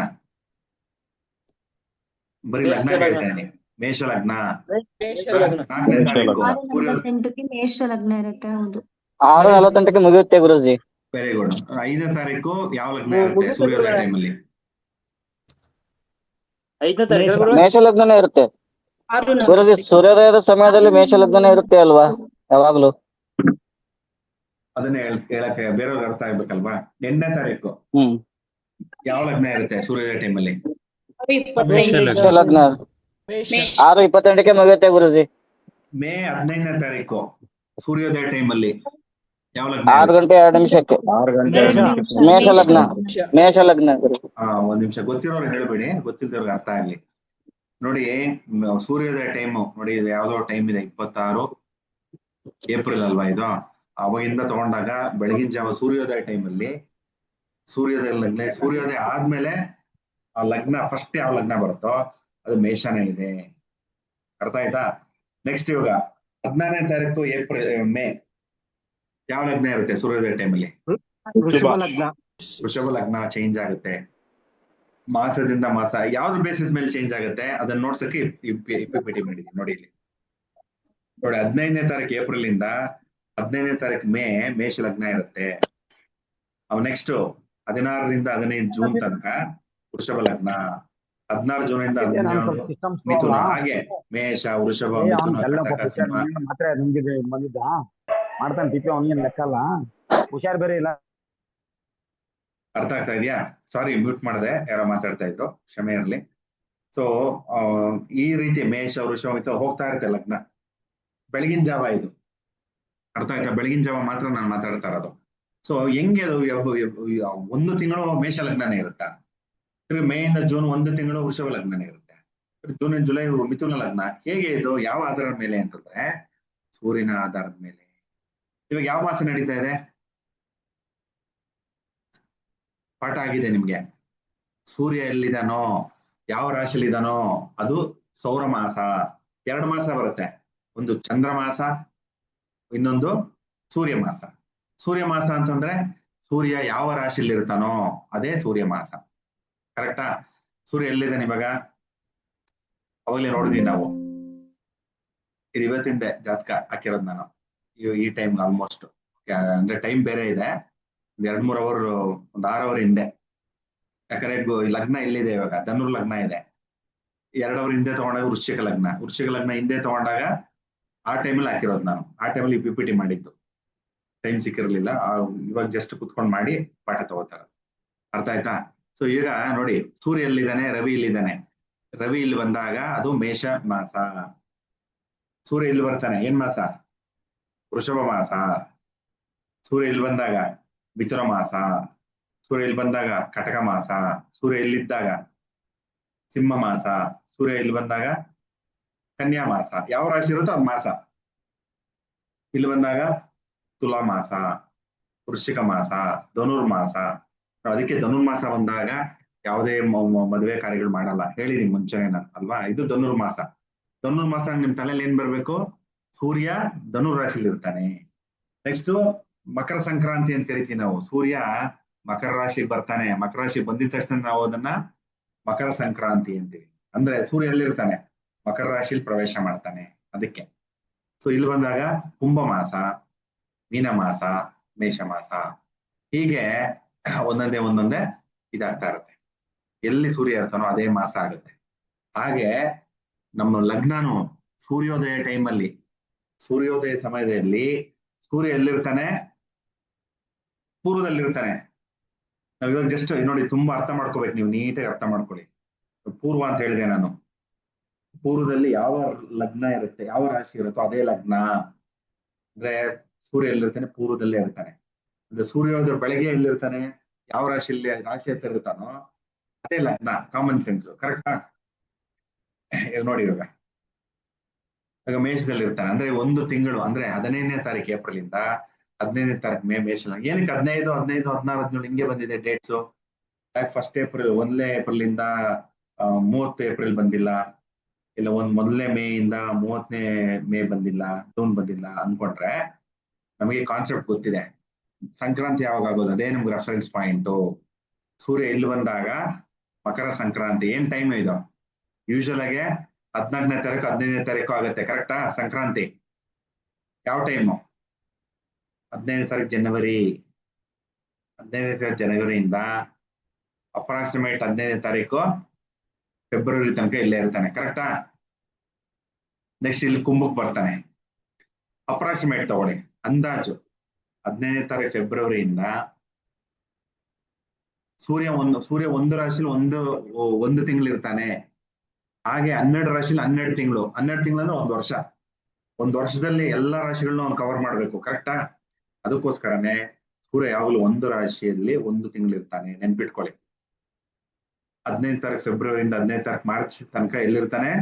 ಬರೀ ಲಗ್ನ ಹೇಳ್ತಾ ಇದೀನಿ. ಮೇಷ ಲಗ್ನ. 4ನೇ ತಾರೀಕು 6:48ಕ್ಕೆ ಮೇಷ ಲಗ್ನ ಇರುತ್ತೆ. ಹೌದು. 6:48ಕ್ಕೆ ಮುಗಿಯುತ್ತೆ ಗುರುಜಿ. Very good. 5ನೇ ತಾರೀಕು ಯಾವ ಲಗ್ನ ಇರುತ್ತೆ ಸೂರ್ಯೋದಯ ಟೈಮ್ ಅಲ್ಲಿ? 5ನೇ ತಾರೀಕು ಮೇಷ ಲಗ್ನನೇ ಇರುತ್ತೆ 6:40. ಗುರುಜಿ. ಸೂರ್ಯೋದಯದ ಸಮಯದಲ್ಲಿ ಮೇಷ ಲಗ್ನನೇ ಇರುತ್ತೆ ಅಲ್ವಾ ಯಾವಾಗ್ಲೂ? ಅದನ್ನೇ ಹೇಳಕ್ಕೆ ಬೇರೆಯವ್ರಿಗೆ ಅರ್ಥ ಆಗ್ಬೇಕಲ್ವಾ. 8ನೇ ತಾರೀಕು ಯಾವ ಲಗ್ನ ಇರುತ್ತೆ ಸೂರ್ಯೋದಯ ಟೈಮ್ ಅಲ್ಲಿ? 6:25. ಮೇಷ ಲಗ್ನ 6:28ಕ್ಕೆ ಮುಗಿಯುತ್ತೆ ಗುರುಜಿ. ಮೇ 15ನೇ ತಾರೀಕು ಸೂರ್ಯೋದಯ ಟೈಮ್ ಅಲ್ಲಿ ಯಾವ ಲಗ್ನ? 6:02 ಮೇಷ ಲಗ್ನ. ಮೇಷ ಲಗ್ನ ಗುರು. ಒಂದ್ ನಿಮಿಷ, ಗೊತ್ತಿರೋರು ಹೇಳ್ಬೇಡಿ, ಗೊತ್ತಿದ್ದವ್ರಿಗೆ ಅರ್ಥ ಆಗ್ಲಿ. ನೋಡಿ, ಸೂರ್ಯೋದಯ ಟೈಮ್ ನೋಡಿ, ಇದು ಯಾವ್ದೋ ಟೈಮ್ ಇದೆ, 26 ಏಪ್ರಿಲ್ ಅಲ್ವಾ ಇದು. ಅವಾಗಿಂದ ತಗೊಂಡಾಗ ಬೆಳಗಿನ ಜಾವ ಸೂರ್ಯೋದಯ ಟೈಮ್ ಅಲ್ಲಿ ಸೂರ್ಯೋದಯ ಲಗ್ನ, ಸೂರ್ಯೋದಯ ಆದ್ಮೇಲೆ ಆ ಲಗ್ನ ಫಸ್ಟ್ ಯಾವ ಲಗ್ನ ಬರುತ್ತೋ ಅದು ಮೇಷನೇ ಇದೆ. ಅರ್ಥ ಆಯ್ತಾ? ನೆಕ್ಸ್ಟ್ ಇವಾಗ 16ನೇ ತಾರೀಕು ಮೇ ಯಾವ ಲಗ್ನ ಇರುತ್ತೆ ಸೂರ್ಯೋದಯ ಟೈಮ್ ಅಲ್ಲಿ? ವೃಷಭ ಲಗ್ನ ಚೇಂಜ್ ಆಗುತ್ತೆ. ಮಾಸದಿಂದ ಮಾಸ ಯಾವ್ದ್ರ ಬೇಸಿಸ್ ಮೇಲೆ ಚೇಂಜ್ ಆಗುತ್ತೆ ಅದನ್ನ ನೋಡ್ಸಕ್ಕೆ PPT ಮಾಡಿದೀನಿ ನೋಡಿ ಇಲ್ಲಿ. ನೋಡಿ, 15ನೇ ತಾರೀಕು ಏಪ್ರಿಲ್ ಇಂದ 15ನೇ ತಾರೀಕು ಮೇ ಮೇಷ ಲಗ್ನ ಇರುತ್ತೆ. ಅವ್ ನೆಕ್ಸ್ಟ್ 16ರಿಂದ 15 ಜೂನ್ ತನಕ ವೃಷಭ ಲಗ್ನ. 16 ಜೂನ್ ಇಂದ 17 ಮಿಥುನ. ಹಾಗೆ ಮೇಷ, ವೃಷಭ, ಮಿಥುನ, ಕಟಕ, ಸಿಂಹ. ಮಾತ್ರ ನಿಮ್ಗೆ ಬಂದಿದ್ದ ಮಾಡ್ತಾನೆ ಟಿಪಿ, ಅವನಿಗೆ ಲೆಕ್ಕ ಅಲ್ಲ, ಹುಷಾರ್ ಬೇರೆ ಇಲ್ಲ. ಅರ್ಥ ಆಗ್ತಾ ಇದೆಯಾ? ಸಾರಿ, ಮ್ಯೂಟ್ ಮಾಡಿದೆ, ಯಾರೋ ಮಾತಾಡ್ತಾ ಇದ್ರು, ಕ್ಷಮೆ ಇರಲಿ. ಸೊ ಈ ರೀತಿ ಮೇಷ, ವೃಷಭ, ಮಿಥುನ ಹೋಗ್ತಾ ಇರುತ್ತೆ ಲಗ್ನ. ಬೆಳಗಿನ ಜಾವ ಇದು. ಅರ್ಥ ಆಯ್ತಾ? ಬೆಳಗಿನ ಜಾವ ಮಾತ್ರ ನಾನು ಮಾತಾಡ್ತಾ ಇರೋದು. ಸೊ ಹೆಂಗೆ ಅದು 1 ತಿಂಗಳು ಮೇಷ ಲಗ್ನನೇ ಇರುತ್ತಾ? ಮೇ ಇಂದ ಜೂನ್ 1 ತಿಂಗಳು ವೃಷಭ ಲಗ್ನನೇ ಇರುತ್ತೆ. ಜೂನ್ ಜುಲೈ ಮಿಥುನ ಲಗ್ನ. ಹೇಗೆ ಇದು? ಯಾವ ಆಧಾರದ ಮೇಲೆ ಅಂತಂದ್ರೆ ಸೂರ್ಯನ ಆಧಾರದ ಮೇಲೆ. ಇವಾಗ ಯಾವ ಮಾಸ ನಡೀತಾ ಇದೆ? ಪಾಠ ಆಗಿದೆ ನಿಮ್ಗೆ. ಸೂರ್ಯ ಎಲ್ಲಿದಾನೋ, ಯಾವ ರಾಶಿಯಲ್ಲಿ ಇದಾನೋ ಅದು ಸೌರ ಮಾಸ. 2 ಮಾಸ ಬರುತ್ತೆ, ಒಂದು ಚಂದ್ರ ಮಾಸ, ಇನ್ನೊಂದು ಸೂರ್ಯ ಮಾಸ. ಸೂರ್ಯ ಮಾಸ ಅಂತಂದ್ರೆ ಸೂರ್ಯ ಯಾವ ರಾಶಿಯಲ್ಲಿ ಇರ್ತಾನೋ ಅದೇ ಸೂರ್ಯ ಮಾಸ. ಕರೆಕ್ಟಾ? ಸೂರ್ಯ ಎಲ್ಲಿದ್ದಾನೆ ಇವಾಗ? ಅವಾಗಲೇ ನೋಡಿದ್ವಿ ನಾವು. ಇದು ಇವತ್ತಿಂದ ಜಾತಕ ಹಾಕಿರೋದು ನಾನು ಈ ಟೈಮ್ ಆಲ್ಮೋಸ್ಟ್. ಅಂದ್ರೆ ಟೈಮ್ ಬೇರೆ ಇದೆ, 2-3 ಅವರ್, ಒಂದು 6 ಅವರ್ ಹಿಂದೆ. ಯಾಕಂದ್ರೆ ಲಗ್ನ ಎಲ್ಲಿದೆ ಇವಾಗ? ಧನುರ್ ಲಗ್ನ ಇದೆ. 2 ಅವರ್ ಹಿಂದೆ ತಗೊಂಡಾಗ ವೃಶ್ಚಿಕ ಲಗ್ನ. ವೃಶ್ಚಿಕ ಲಗ್ನ ಹಿಂದೆ ತಗೊಂಡಾಗ ಆ ಟೈಮಲ್ಲಿ ಹಾಕಿರೋದು ನಾನು. ಆ ಟೈಮಲ್ಲಿ PPT ಮಾಡಿದ್ದು. ಟೈಮ್ ಸಿಕ್ಕಿರ್ಲಿಲ್ಲ, ಇವಾಗ ಜಸ್ಟ್ ಕುತ್ಕೊಂಡು ಮಾಡಿ ಪಾಠ ತಗೋತಾರ. ಅರ್ಥ ಆಯ್ತಾ? ಸೊ ಈಗ ನೋಡಿ, ಸೂರ್ಯ ಎಲ್ಲಿದ್ದಾನೆ? ರವಿ ಇಲ್ಲಿದ್ದಾನೆ. ರವಿ ಇಲ್ಲಿ ಬಂದಾಗ ಅದು ಮೇಷ ಮಾಸ. ಸೂರ್ಯ ಇಲ್ಲಿ ಬರ್ತಾನೆ, ಏನ್ ಮಾಸ? ವೃಷಭ ಮಾಸ. ಸೂರ್ಯ ಇಲ್ಲಿ ಬಂದಾಗ ಮಿಥುನ ಮಾಸ. ಸೂರ್ಯ ಇಲ್ಲಿ ಬಂದಾಗ ಕಟಕ ಮಾಸ. ಸೂರ್ಯ ಇಲ್ಲಿದ್ದಾಗ ಸಿಂಹ ಮಾಸ. ಸೂರ್ಯ ಇಲ್ಲಿ ಬಂದಾಗ ಕನ್ಯಾ ಮಾಸ. ಯಾವ ರಾಶಿ ಇರುತ್ತೋ ಅದು ಮಾಸ. ಇಲ್ಲಿ ಬಂದಾಗ ತುಲಾ ಮಾಸ, ವೃಶ್ಚಿಕ ಮಾಸ, ಧನುರ್ಮಾಸ. ಅದಕ್ಕೆ ಧನುರ್ಮಾಸ ಬಂದಾಗ ಯಾವುದೇ ಮದುವೆ ಕಾರ್ಯಗಳು ಮಾಡಲ್ಲ, ಹೇಳಿದೀನಿ ಮುಂಚೆನೆ ನಾನು ಅಲ್ವಾ. ಇದು ಧನುರ್ಮಾಸ. ಧನುರ್ಮಾಸ ನಿಮ್ ತಲೆಯಲ್ಲಿ ಏನ್ ಬರ್ಬೇಕು? ಸೂರ್ಯ ಧನುರ್ ರಾಶಿಲಿ ಇರ್ತಾನೆ. ನೆಕ್ಸ್ಟ್ ಮಕರ ಸಂಕ್ರಾಂತಿ ಅಂತ ಕರಿತೀವಿ ನಾವು. ಸೂರ್ಯ ಮಕರ ರಾಶಿಗೆ ಬರ್ತಾನೆ. ಮಕರ ರಾಶಿ ಬಂದಿದ ತಕ್ಷಣ ನಾವು ಅದನ್ನ ಮಕರ ಸಂಕ್ರಾಂತಿ ಅಂತೀವಿ. ಅಂದ್ರೆ ಸೂರ್ಯ ಎಲ್ಲಿರ್ತಾನೆ? ಮಕರ ರಾಶಿಲಿ ಪ್ರವೇಶ ಮಾಡ್ತಾನೆ, ಅದಕ್ಕೆ. ಸೊ ಇಲ್ಲಿ ಬಂದಾಗ ಕುಂಭ ಮಾಸ, ಮೀನ ಮಾಸ, ಮೇಷ ಮಾಸ. ಹೀಗೆ ಒಂದೊಂದೇ ಇದಾಗ್ತಾ ಇರುತ್ತೆ. ಎಲ್ಲಿ ಸೂರ್ಯ ಇರ್ತಾನೋ ಅದೇ ಮಾಸ ಆಗುತ್ತೆ. ಹಾಗೆ ನಮ್ಮ ಲಗ್ನನು ಸೂರ್ಯೋದಯ ಟೈಮಲ್ಲಿ, ಸೂರ್ಯೋದಯ ಸಮಯದಲ್ಲಿ ಸೂರ್ಯ ಎಲ್ಲಿರ್ತಾನೆ? ಪೂರ್ವದಲ್ಲಿರ್ತಾನೆ. ನಾವ್ ಇವಾಗ ಜಸ್ಟ್ ನೋಡಿ, ತುಂಬಾ ಅರ್ಥ ಮಾಡ್ಕೋಬೇಕು ನೀವು, ನೀಟಾಗಿ ಅರ್ಥ ಮಾಡ್ಕೊಳ್ಳಿ. ಪೂರ್ವ ಅಂತ ಹೇಳಿದೆ ನಾನು. ಪೂರ್ವದಲ್ಲಿ ಯಾವ ಲಗ್ನ ಇರುತ್ತೆ, ಯಾವ ರಾಶಿ ಇರುತ್ತೋ ಅದೇ ಲಗ್ನ. ಅಂದ್ರೆ ಸೂರ್ಯ ಎಲ್ಲಿರ್ತಾನೆ? ಪೂರ್ವದಲ್ಲೇ ಇರ್ತಾನೆ. ಅಂದ್ರೆ ಸೂರ್ಯೋದಯ ಬೆಳಗ್ಗೆ ಎಲ್ಲಿರ್ತಾನೆ? ಯಾವ ರಾಶಿ ಹತ್ರ ಇರ್ತಾನೋ ಅದೇ ಲಗ್ನ, ಕಾಮನ್ ಸೆನ್ಸ್, ಕರೆಕ್ಟಾ? ಈಗ ನೋಡಿ ಈಗ ಮೇಷದಲ್ಲಿ ಇರ್ತಾನೆ ಅಂದ್ರೆ ಒಂದು ತಿಂಗಳು ಅಂದ್ರೆ 15ನೇ ತಾರೀಕು ಏಪ್ರಿಲ್ ಇಂದ 15ನೇ ತಾರೀಕು ಮೇಷ. ಏನಕ್ಕೆ 15, 15, 16, 17 ಹಿಂಗೆ ಬಂದಿದೆ ಡೇಟ್ಸು? ಯಾಕೆ 1 ಏಪ್ರಿಲ್ 1 ಏಪ್ರಿಲ್ ಇಂದ 30 ಏಪ್ರಿಲ್ ಬಂದಿಲ್ಲ, ಇಲ್ಲ 1 ಮೇ ಇಂದ 30ನೇ ಮೇ ಬಂದಿಲ್ಲ, ಜೂನ್ ಬಂದಿಲ್ಲ ಅನ್ಕೊಂಡ್ರೆ ನಮಗೆ ಕಾನ್ಸೆಪ್ಟ್ ಗೊತ್ತಿದೆ. ಸಂಕ್ರಾಂತಿ ಯಾವಾಗ ಆಗೋದು ಅದೇ ನಮ್ಗೆ ರೆಫರೆನ್ಸ್ ಪಾಯಿಂಟ್. ಸೂರ್ಯ ಇಲ್ಲಿ ಬಂದಾಗ ಮಕರ ಸಂಕ್ರಾಂತಿ. ಏನ್ ಟೈಮ್ ಇದು? ಯೂಶುವಲ್ ಆಗಿ 14ನೇ ತಾರೀಕು 15ನೇ ತಾರೀಕು ಆಗುತ್ತೆ, ಕರೆಕ್ಟಾ? ಸಂಕ್ರಾಂತಿ ಯಾವ ಟೈಮು? 15ನೇ ತಾರೀಕು ಜನವರಿ. 15ನೇ ತಾರೀಕು ಜನವರಿಯಿಂದ ಅಪ್ರಾಕ್ಸಿಮೇಟ್ 15ನೇ ತಾರೀಕು ಫೆಬ್ರವರಿ ತನಕ ಇಲ್ಲೇ ಇರ್ತಾನೆ, ಕರೆಕ್ಟಾ? ನೆಕ್ಸ್ಟ್ ಇಲ್ಲಿ ಕುಂಭಕ್ಕೆ ಬರ್ತಾನೆ. ಅಪ್ರಾಕ್ಸಿಮೇಟ್ ತಗೊಳ್ಳಿ, ಅಂದಾಜು 15ನೇ ತಾರೀಕು ಫೆಬ್ರವರಿಯಿಂದ ಸೂರ್ಯ ಒಂದು ರಾಶಿಲಿ ಒಂದು ತಿಂಗಳು ಇರ್ತಾನೆ. ಹಾಗೆ 12 ರಾಶಿಲಿ 12 ತಿಂಗಳು. 12 ತಿಂಗಳು ಅಂದ್ರೆ ಒಂದು ವರ್ಷದಲ್ಲಿ ಎಲ್ಲಾ ರಾಶಿಗಳನ್ನ ಅವ್ನು ಕವರ್ ಮಾಡ್ಬೇಕು, ಕರೆಕ್ಟಾ? ಅದಕ್ಕೋಸ್ಕರನೇ ಸೂರ್ಯ ಯಾವಾಗಲೂ ಒಂದು ರಾಶಿಯಲ್ಲಿ ಒಂದು ತಿಂಗಳು ಇರ್ತಾನೆ, ನೆನ್ಪಿಟ್ಕೊಳ್ಳಿ. 15ನೇ ತಾರೀಕು ಫೆಬ್ರವರಿಯಿಂದ 15ನೇ ತಾರೀಕು ಮಾರ್ಚ್ ತನಕ ಎಲ್ಲಿರ್ತಾನೆ?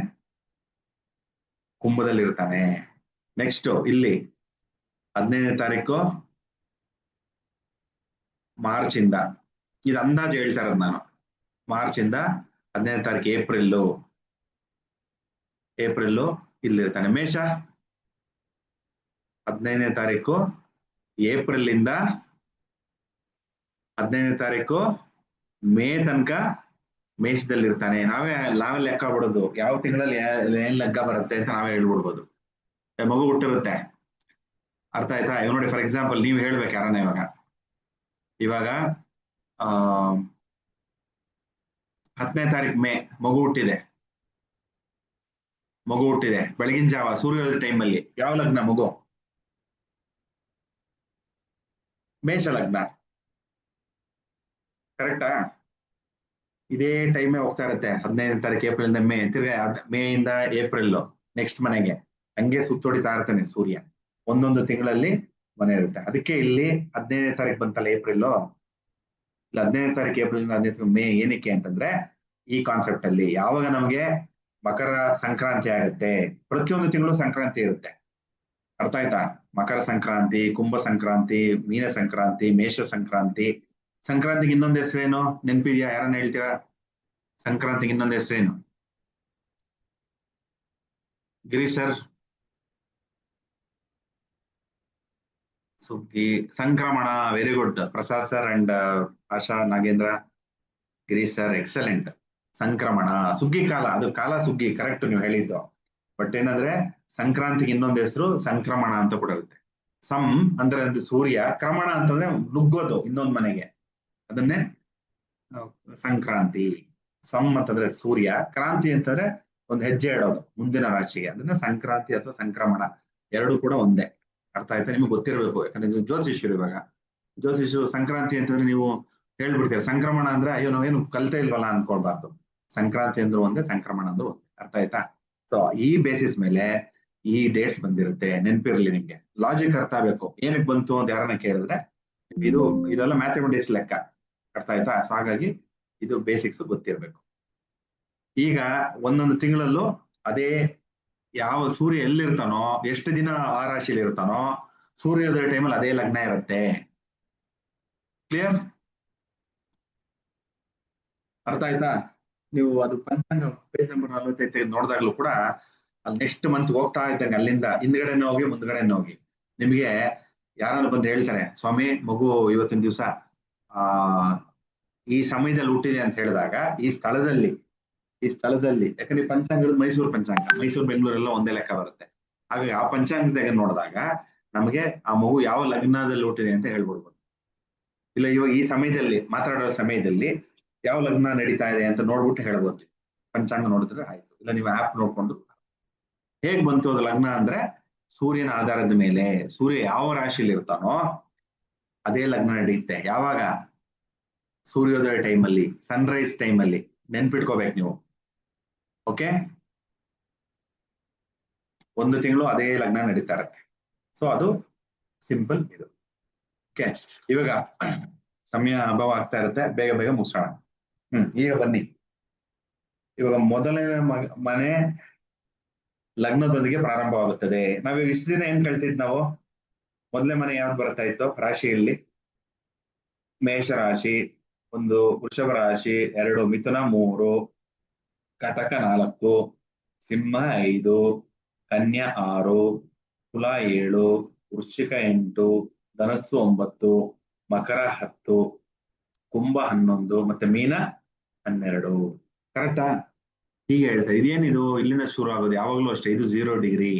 ಕುಂಭದಲ್ಲಿ ಇರ್ತಾನೆ. ನೆಕ್ಸ್ಟ್ ಇಲ್ಲಿ 15ನೇ ತಾರೀಕು ಮಾರ್ಚ್ ಇಂದ, ಇದು ಅಂದಾಜು ಹೇಳ್ತಾ ಇರೋದು ನಾನು, ಮಾರ್ಚ್ ಇಂದ 15ನೇ ತಾರೀಕು ಏಪ್ರಿಲ್ ಇಲ್ಲಿರ್ತಾನೆ. ಮೇಷ 15ನೇ ತಾರೀಕು ಏಪ್ರಿಲ್ ಇಂದ 15ನೇ ತಾರೀಕು ಮೇ ತನಕ ಮೇಷದಲ್ಲಿ ಇರ್ತಾನೆ. ನಾವೇ ಲೆಕ್ಕ ಬಿಡೋದು ಯಾವ ತಿಂಗಳಲ್ಲಿ ಏನ್ ಲೆಕ್ಕ ಬರುತ್ತೆ ಅಂತ ನಾವೇ ಹೇಳ್ಬಿಡ್ಬೋದು. ಮಗು ಹುಟ್ಟಿರುತ್ತೆ, ಅರ್ಥ ಆಯ್ತಾ? ಇವ್ ನೋಡಿ, ಫಾರ್ ಎಕ್ಸಾಂಪಲ್ ನೀವು ಹೇಳ್ಬೇಕು ಯಾರನ್ನ ಇವಾಗ 10ನೇ ತಾರೀಕು ಮೇ ಮಗು ಹುಟ್ಟಿದೆ ಬೆಳಗಿನ ಜಾವ ಸೂರ್ಯೋದಯ ಟೈಮಲ್ಲಿ. ಯಾವ ಲಗ್ನ ಮಗು? ಮೇಷ ಲಗ್ನ, ಕರೆಕ್ಟಾ? ಇದೇ ಟೈಮೇ ಹೋಗ್ತಾ ಇರುತ್ತೆ. 15ನೇ ತಾರೀಕು ಏಪ್ರಿಲ್ ಇಂದ ಮೇ, ತಿರ್ಗಾ ಮೇ ಇಂದ ಏಪ್ರಿಲ್ ನೆಕ್ಸ್ಟ್ ಮನೆಗೆ, ಹಂಗೆ ಸುತ್ತೋಡಿತಾ ಇರ್ತಾನೆ ಸೂರ್ಯ. ಒಂದೊಂದು ತಿಂಗಳಲ್ಲಿ ಮನೆ ಇರುತ್ತೆ. ಅದಕ್ಕೆ ಇಲ್ಲಿ 15ನೇ ತಾರೀಕು ಬಂತಲ್ಲ ಏಪ್ರಿಲ್, ಇಲ್ಲ 15ನೇ ತಾರೀಕು ಏಪ್ರಿಲ್ ಇಂದ 15ನೇ ಮೇ. ಏನಕ್ಕೆ ಅಂತಂದ್ರೆ ಈ ಕಾನ್ಸೆಪ್ಟ್ ಅಲ್ಲಿ ಯಾವಾಗ ನಮಗೆ ಮಕರ ಸಂಕ್ರಾಂತಿ ಆಗುತ್ತೆ, ಪ್ರತಿಯೊಂದು ತಿಂಗಳು ಸಂಕ್ರಾಂತಿ ಇರುತ್ತೆ, ಅರ್ಥ ಆಯ್ತಾ? ಮಕರ ಸಂಕ್ರಾಂತಿ, ಕುಂಭ ಸಂಕ್ರಾಂತಿ, ಮೀನ ಸಂಕ್ರಾಂತಿ, ಮೇಷ ಸಂಕ್ರಾಂತಿ. ಸಂಕ್ರಾಂತಿಗೆ ಇನ್ನೊಂದು ಹೆಸರೇನು ನೆನಪಿದ್ಯಾ? ಯಾರನ್ನ ಹೇಳ್ತೀರಾ? ಸಂಕ್ರಾಂತಿಗೆ ಇನ್ನೊಂದು ಹೆಸರೇನು? ಗಿರಿ ಸರ್. ಸುಗ್ಗಿ, ಸಂಕ್ರಮಣ. Very good Prasad sir and Asha, Nagendra, Giri sir, excellent. ಸಂಕ್ರಮಣ, ಸುಗ್ಗಿ ಕಾಲ, ಅದು ಕಾಲ ಸುಗ್ಗಿ, ಕರೆಕ್ಟ್ ನೀವು ಹೇಳಿದ್ದು. ಬಟ್ ಏನಂದ್ರೆ ಸಂಕ್ರಾಂತಿಗೆ ಇನ್ನೊಂದು ಹೆಸರು ಸಂಕ್ರಮಣ ಅಂತ ಕೂಡ ಇರುತ್ತೆ. ಸಂ ಅಂದ್ರೆ ಅದು ಸೂರ್ಯ, ಕ್ರಮಣ ಅಂತಂದ್ರೆ ನುಗ್ಗೋದು ಇನ್ನೊಂದು ಮನೆಗೆ, ಅದನ್ನೇ ಸಂಕ್ರಾಂತಿ. ಸಂ ಅಂತಂದ್ರೆ ಸೂರ್ಯ, ಕ್ರಾಂತಿ ಅಂತಂದ್ರೆ ಒಂದು ಹೆಜ್ಜೆ ಇಡೋದು ಮುಂದಿನ ರಾಶಿಗೆ, ಅದನ್ನ ಸಂಕ್ರಾಂತಿ ಅಥವಾ ಸಂಕ್ರಮಣ, ಎರಡು ಕೂಡ ಒಂದೇ. ಅರ್ಥ ಆಯ್ತಾ? ನಿಮ್ಗೆ ಗೊತ್ತಿರಬೇಕು, ಯಾಕಂದ್ರೆ ಇದು ಜ್ಯೋತಿಷ್ಯರು. ಇವಾಗ ಜ್ಯೋತಿಷ್ಯರು ಸಂಕ್ರಾಂತಿ ಅಂತಂದ್ರೆ ನೀವು ಹೇಳ್ಬಿಡ್ತೀರ, ಸಂಕ್ರಮಣ ಅಂದ್ರೆ ಅಯ್ಯೋ ನಾವೇನು ಕಲ್ತೇ ಇಲ್ವಲ್ಲ ಅನ್ಕೊಳ್ಬಾರ್ದು. ಸಂಕ್ರಾಂತಿ ಅಂದ್ರು ಒಂದೇ, ಸಂಕ್ರಮಣ ಅಂದ್ರು ಒಂದೇ, ಅರ್ಥ ಆಯ್ತಾ? ಸೊ ಈ ಬೇಸಿಸ್ ಮೇಲೆ ಈ ಡೇಟ್ಸ್ ಬಂದಿರುತ್ತೆ, ನೆನಪಿರ್ಲಿ ನಿಮ್ಗೆ. ಲಾಜಿಕ್ ಅರ್ಥ ಆಗ್ಬೇಕು, ಏನಕ್ಕೆ ಬಂತು ಅಂತ ಯಾರನ್ನ ಕೇಳಿದ್ರೆ ಇದೆಲ್ಲ ಮ್ಯಾಥಮೆಟಿಕ್ಸ್ ಲೆಕ್ಕ, ಅರ್ಥ ಆಯ್ತಾ? ಸೊ ಹಾಗಾಗಿ ಇದು ಬೇಸಿಕ್ಸ್ ಗೊತ್ತಿರ್ಬೇಕು. ಈಗ ಒಂದೊಂದು ತಿಂಗಳಲ್ಲೂ ಅದೇ ಯಾವ ಸೂರ್ಯ ಎಲ್ಲಿರ್ತಾನೋ, ಎಷ್ಟು ದಿನ ಆ ರಾಶಿಯಲ್ಲಿ ಇರ್ತಾನೋ, ಸೂರ್ಯೋದಯ ಟೈಮಲ್ಲಿ ಅದೇ ಲಗ್ನ ಇರುತ್ತೆ. ಕ್ಲಿಯರ್? ಅರ್ಥ ಆಯ್ತಾ? ನೀವು ಅದು ಪಂಚಾಂಗ ಪೇಜ್ ನಂಬರ್ 45 ನೋಡಿದಾಗ್ಲೂ ಕೂಡ ಅಲ್ಲಿ ನೆಕ್ಸ್ಟ್ ಮಂತ್ ಹೋಗ್ತಾ ಇದ್ದಂಗೆ ಅಲ್ಲಿಂದ ಹಿಂದ್ಗಡೆನೇ ಹೋಗಿ ಮುಂದ್ಗಡೆನೇ ಹೋಗಿ ನಿಮ್ಗೆ ಯಾರು ಬಂದು ಹೇಳ್ತಾರೆ, ಸ್ವಾಮಿ ಮಗು ಇವತ್ತಿನ ದಿವಸ ಈ ಸಮಯದಲ್ಲಿ ಹುಟ್ಟಿದೆ ಅಂತ ಹೇಳಿದಾಗ ಈ ಸ್ಥಳದಲ್ಲಿ ಯಾಕಂದ್ರೆ ಪಂಚಾಂಗಗಳು ಮೈಸೂರು ಪಂಚಾಂಗ, ಮೈಸೂರು ಬೆಂಗಳೂರೆಲ್ಲ ಒಂದೇ ಲೆಕ್ಕ ಬರುತ್ತೆ. ಹಾಗಾಗಿ ಆ ಪಂಚಾಂಗದಾಗ ನೋಡಿದಾಗ ನಮಗೆ ಆ ಮಗು ಯಾವ ಲಗ್ನದಲ್ಲಿ ಹುಟ್ಟಿದೆ ಅಂತ ಹೇಳ್ಬಿಡ್ಬೋದು. ಇಲ್ಲ ಇವಾಗ ಈ ಸಮಯದಲ್ಲಿ ಮಾತಾಡೋ ಸಮಯದಲ್ಲಿ ಯಾವ ಲಗ್ನ ನಡೀತಾ ಇದೆ ಅಂತ ನೋಡ್ಬಿಟ್ಟು ಹೇಳ್ಬೋದು. ಪಂಚಾಂಗ ನೋಡಿದ್ರೆ ಆಯ್ತು. ಇಲ್ಲ ನೀವು ಆಪ್ ನೋಡ್ಕೊಂಡು ಹೇಗ್ ಬಂತು ಅದು ಲಗ್ನ ಅಂದ್ರೆ ಸೂರ್ಯನ ಆಧಾರದ ಮೇಲೆ, ಸೂರ್ಯ ಯಾವ ರಾಶಿಯಲ್ಲಿ ಇರ್ತಾನೋ ಅದೇ ಲಗ್ನ ನಡೆಯುತ್ತೆ. ಯಾವಾಗ? ಸೂರ್ಯೋದಯ ಟೈಮಲ್ಲಿ, ಸನ್ರೈಸ್ ಟೈಮಲ್ಲಿ. ನೆನ್ಪಿಟ್ಕೋಬೇಕು ನೀವು. ಓಕೆ, ಒಂದು ತಿಂಗಳು ಅದೇ ಲಗ್ನ ನಡೀತಾ ಇರುತ್ತೆ. ಸೊ ಅದು ಸಿಂಪಲ್ ಇದು. ಓಕೆ, ಇವಾಗ ಸಮಯ ಅಭಾವ ಆಗ್ತಾ ಇರುತ್ತೆ, ಬೇಗ ಬೇಗ ಮುಗಿಸೋಣ. ಈಗ ಬನ್ನಿ. ಇವಾಗ ಮೊದಲನೇ ಮನೆ ಲಗ್ನದೊಂದಿಗೆ ಪ್ರಾರಂಭವಾಗುತ್ತದೆ. ನಾವೀಗ ಇಷ್ಟು ದಿನ ಏನ್ ಕಳ್ತಿದ್ ನಾವು? ಮೊದಲನೇ ಮನೆ ಯಾವ್ದು ಬರ್ತಾ ಇತ್ತು ರಾಶಿಯಲ್ಲಿ? ಮೇಷರಾಶಿ 1, ವೃಷಭ ರಾಶಿ 2, ಮಿಥುನ 3, ಕಟಕ 4, ಸಿಂಹ 5, ಕನ್ಯಾ 6, ತುಲಾ 7, ವೃಶ್ಚಿಕ 8, ಧನಸ್ಸು 9, ಮಕರ 10, ಕುಂಭ 11 ಮತ್ತೆ ಮೀನ 12. ಕರೆಕ್ಟಾ? ಹೀಗೆ ಹೇಳ್ತಾರೆ. ಇದೇನಿದು? ಇಲ್ಲಿಂದ ಶುರು ಆಗೋದು ಯಾವಾಗ್ಲೂ ಅಷ್ಟೇ. ಇದು 0 ಡಿಗ್ರಿ.